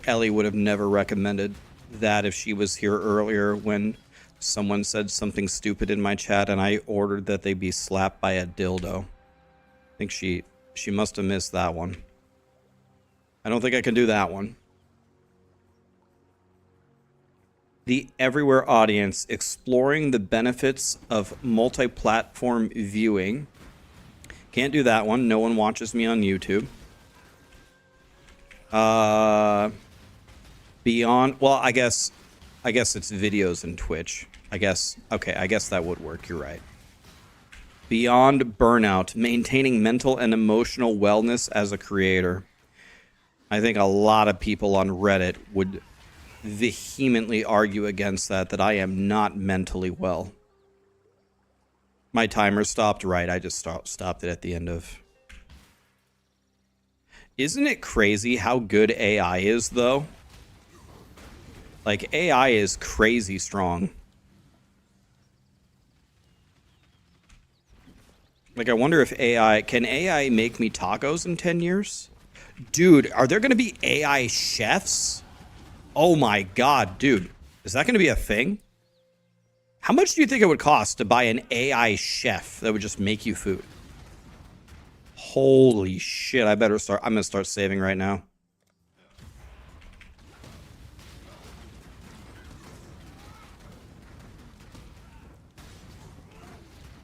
Ellie would have never recommended that if she was here earlier when someone said something stupid in my chat and I ordered that they be slapped by a dildo. I think she must have missed that one. I don't think I can do that one. The everywhere audience, exploring the benefits of multi-platform viewing. Can't do that one. No one watches me on YouTube. Beyond, well, I guess it's videos and Twitch. I guess that would work. You're right. Beyond burnout, maintaining mental and emotional wellness as a creator. I think a lot of people on Reddit would vehemently argue against that I am not mentally well. My timer stopped, right? I just stopped it at the end of...
Isn't it crazy how good AI is, though? Like, AI is crazy strong. Like, I wonder if can AI make me tacos in 10 years? Dude, are there going to be AI chefs? Oh my god, dude. Is that going to be a thing? How much do you think it would cost to buy an AI chef that would just make you food? Holy shit, I'm going to start saving right now.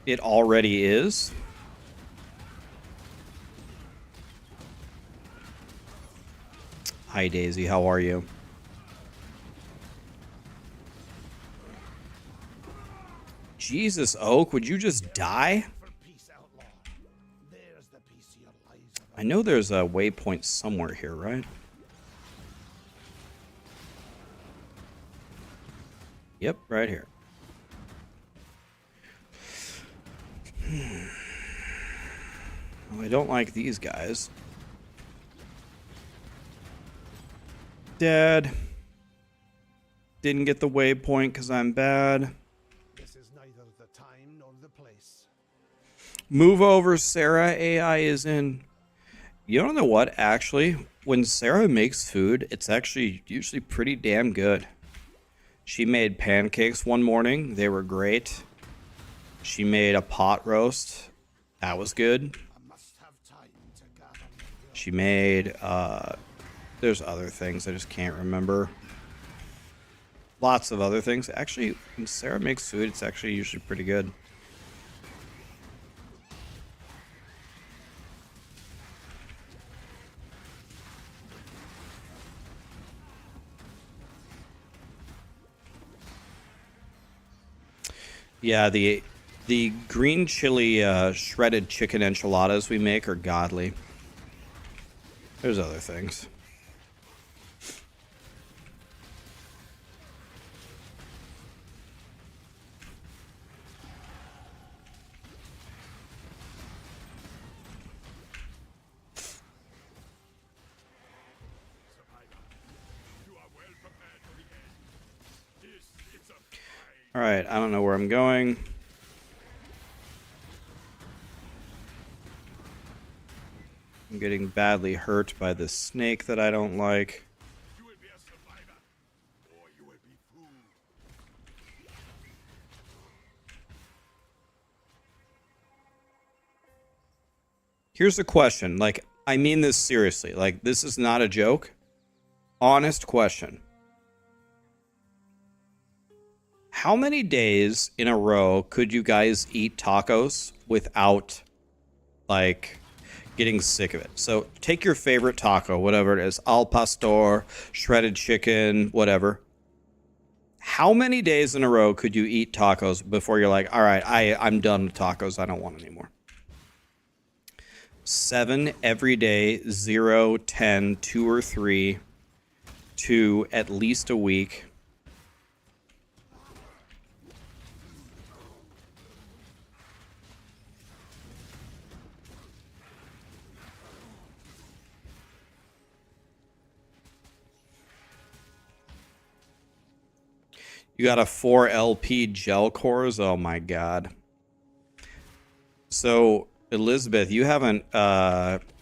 It already is. Hi, Daisy. How are you? Jesus, Oak, would you just die? I know there's a waypoint somewhere here, right? Yep, right here. Well, I don't like these guys. Dead. Didn't get the waypoint because I'm bad.
This is neither the time nor the place.
Move over, Sarah. AI is in. You don't know what, actually? When Sarah makes food, it's actually usually pretty damn good. She made pancakes one morning. They were great. She made a pot roast. That was good. She made, there's other things I just can't remember. Lots of other things. Actually, when Sarah makes food, it's actually usually pretty good. Yeah, the green chili shredded chicken enchiladas we make are godly. There's other things. All right, I don't know where I'm going. I'm getting badly hurt by this snake that I don't like.
You will be a survivor, or you will be food.
Here's a question. Like, I mean this seriously. Like, this is not a joke. Honest question. How many days in a row could you guys eat tacos without, like, getting sick of it? So take your favorite taco, whatever it is, al pastor, shredded chicken, whatever. How many days in a row could you eat tacos before you're like, all right, I'm done with tacos. I don't want anymore. 7 every day, 0, 10, 2 or 3, 2 at least a week. You got a 4 LP gel cores? Oh my god. So, Elizabeth, you haven't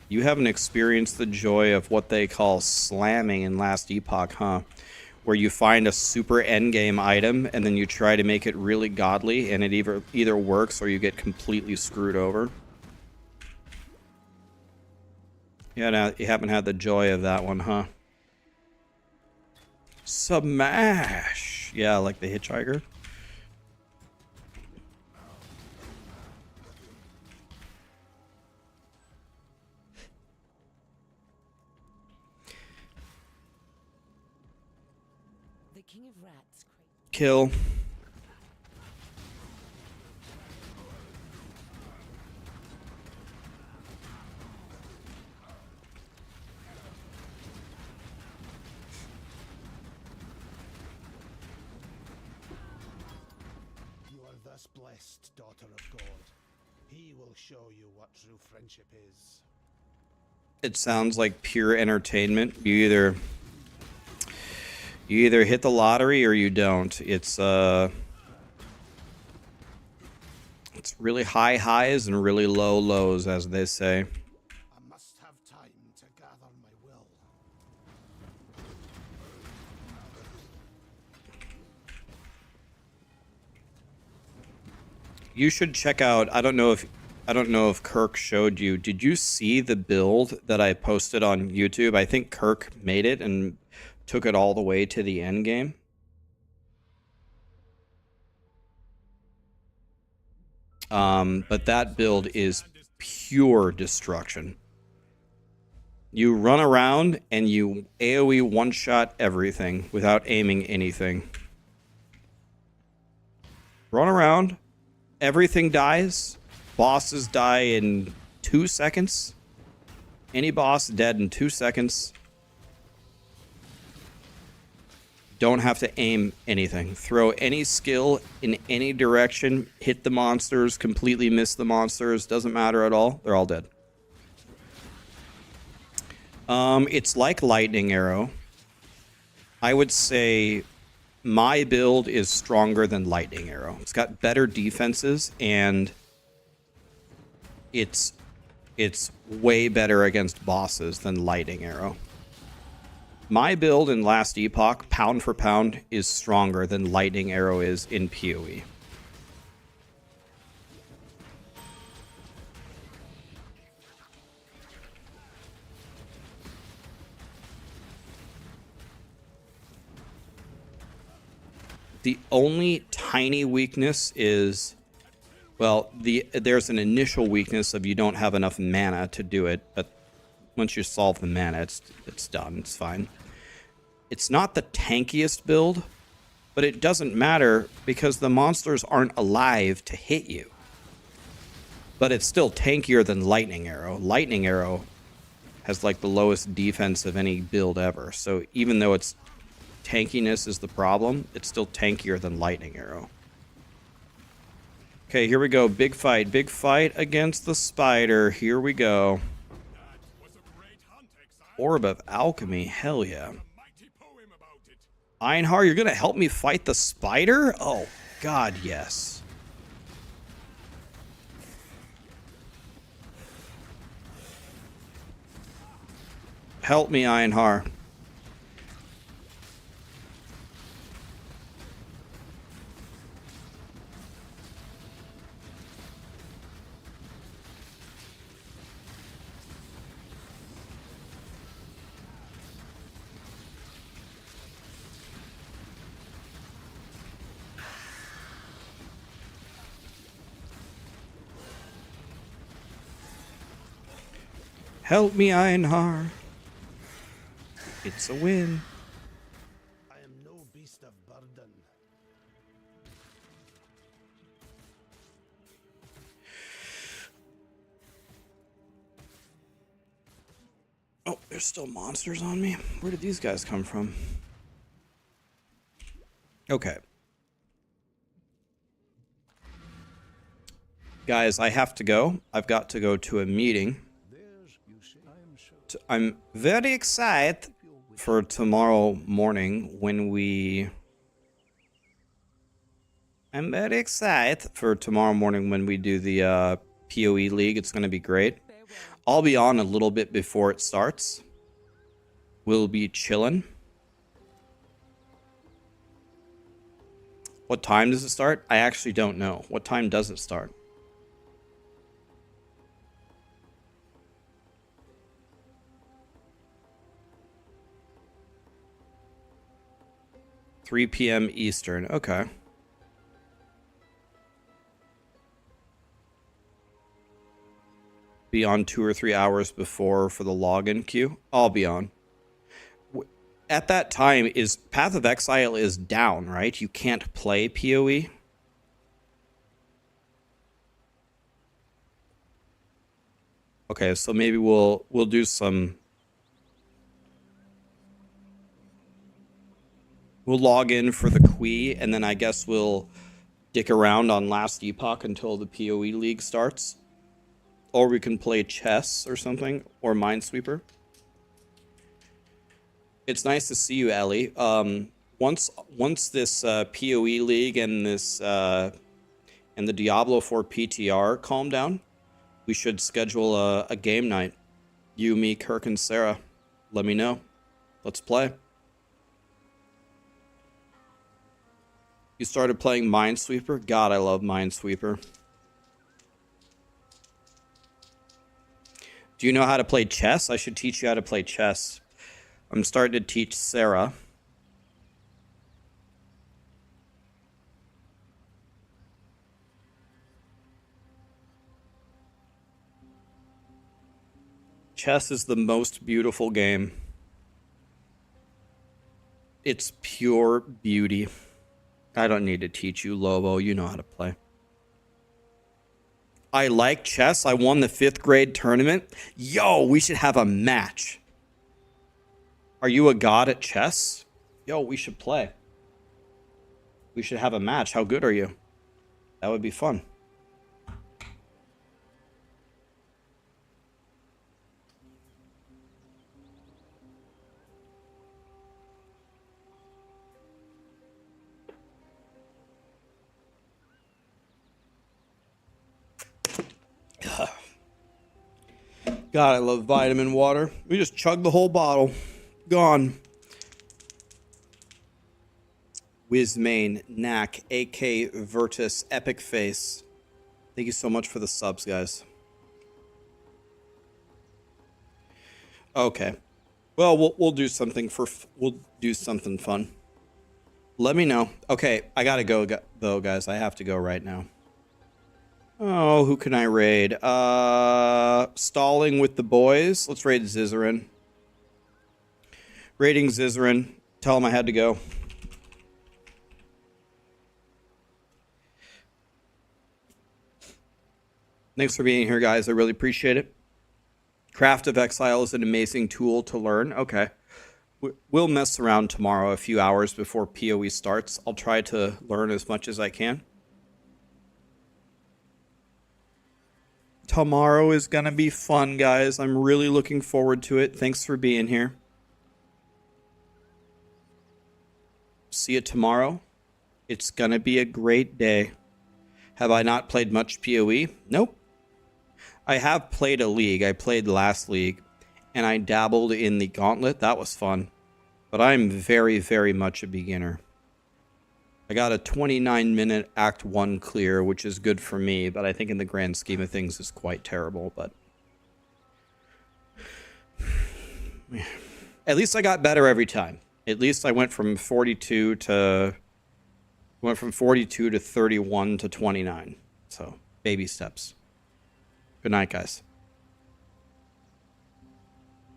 experienced the joy of what they call slamming in Last Epoch, huh? Where you find a super endgame item and then you try to make it really godly and it either works or you get completely screwed over. Yeah, no, you haven't had the joy of that one, huh? Smash! Yeah, like the hitchhiker.
The King of Rats.
Kill.
You are thus blessed, daughter of God. He will show you what true friendship is.
It sounds like pure entertainment. You either hit the lottery or you don't. It's really high highs and really low lows, as they say.
I must have time to gather my will.
You should check out, I don't know if Kirk showed you. Did you see the build that I posted on YouTube? I think Kirk made it and took it all the way to the end game. But that build is pure destruction. You run around and you AoE one-shot everything without aiming anything. Run around, everything dies. Bosses die in 2 seconds. Any boss dead in 2 seconds. Don't have to aim anything. Throw any skill in any direction. Hit the monsters. Completely miss the monsters. Doesn't matter at all. They're all dead. It's like Lightning Arrow. I would say my build is stronger than Lightning Arrow. It's got better defenses, and it's way better against bosses than Lightning Arrow. My build in Last Epoch, pound for pound, is stronger than Lightning Arrow is in PoE. The only tiny weakness is, well, there's an initial weakness of you don't have enough mana to do it, but once you solve the mana, it's done. It's fine. It's not the tankiest build, but it doesn't matter because the monsters aren't alive to hit you. But it's still tankier than Lightning Arrow. Lightning Arrow has like the lowest defense of any build ever. So even though it's tankiness is the problem, it's still tankier than Lightning Arrow. Okay, here we go. Big fight against the spider. Here we go. Orb of Alchemy, hell yeah. Einhar, you're gonna help me fight the spider? Oh, God, yes. Help me, Einhar. Help me, Einhar. It's a win.
I am no beast of burden.
Oh, there's still monsters on me? Where did these guys come from? Okay. Guys, I have to go. I've got to go to a meeting. I'm very excited for tomorrow morning when we... I'm very excited for tomorrow morning when we do the POE League. It's going to be great. I'll be on a little bit before it starts. We'll be chilling. What time does it start? I actually don't know. What time does it start? (3 p.m. Eastern. Okay. Be on 2 or 3 hours before for the login queue. I'll be on. At that time, is Path of Exile is down, right? You can't play PoE. Okay, so maybe we'll do some. We'll log in for the QE, and then I guess we'll dick around on Last Epoch until the PoE League starts. Or we can play chess or something, or Minesweeper. It's nice to see you, Ellie. Once this POE league and this and the Diablo 4 PTR calm down, we should schedule a game night. You, me, Kirk, and Sarah. Let me know. Let's play. You started playing Minesweeper? God, I love Minesweeper. Do you know how to play chess? I should teach you how to play chess. I'm starting to teach Sarah. Chess is the most beautiful game. It's pure beauty. I don't need to teach you, Lobo. You know how to play. I like chess. I won the 5th grade tournament. Yo, we should have a match. Are you a god at chess? Yo, we should play. We should have a match. How good are you? That would be fun. God, I love vitamin water. We just chugged the whole bottle. Gone. Wizmain, Knack, AK, Virtus, Epic Face. Thank you so much for the subs, guys. Okay. Well, we'll do something we'll do something fun. Let me know. Okay, I gotta go though, guys. I have to go right now. Oh, who can I raid? Stalling with the boys. Let's raid Zizarin. Raiding Zizarin. Tell him I had to go. Thanks for being here, guys. I really appreciate it. Craft of Exile is an amazing tool to learn. Okay. We'll mess around tomorrow a few hours before POE starts. I'll try to learn as much as I can. Tomorrow is going to be fun, guys. I'm really looking forward to it. Thanks for being here. See you tomorrow. It's going to be a great day. Have I not played much POE? Nope. I have played a league. I played last league, and I dabbled in the gauntlet. That was fun. But I'm very, very much a beginner. I got a 29-minute Act 1 clear, which is good for me, but I think in the grand scheme of things is quite terrible. But at least I got better every time. At least I went from 42 to 31 to 29. So, baby steps. Good night, guys.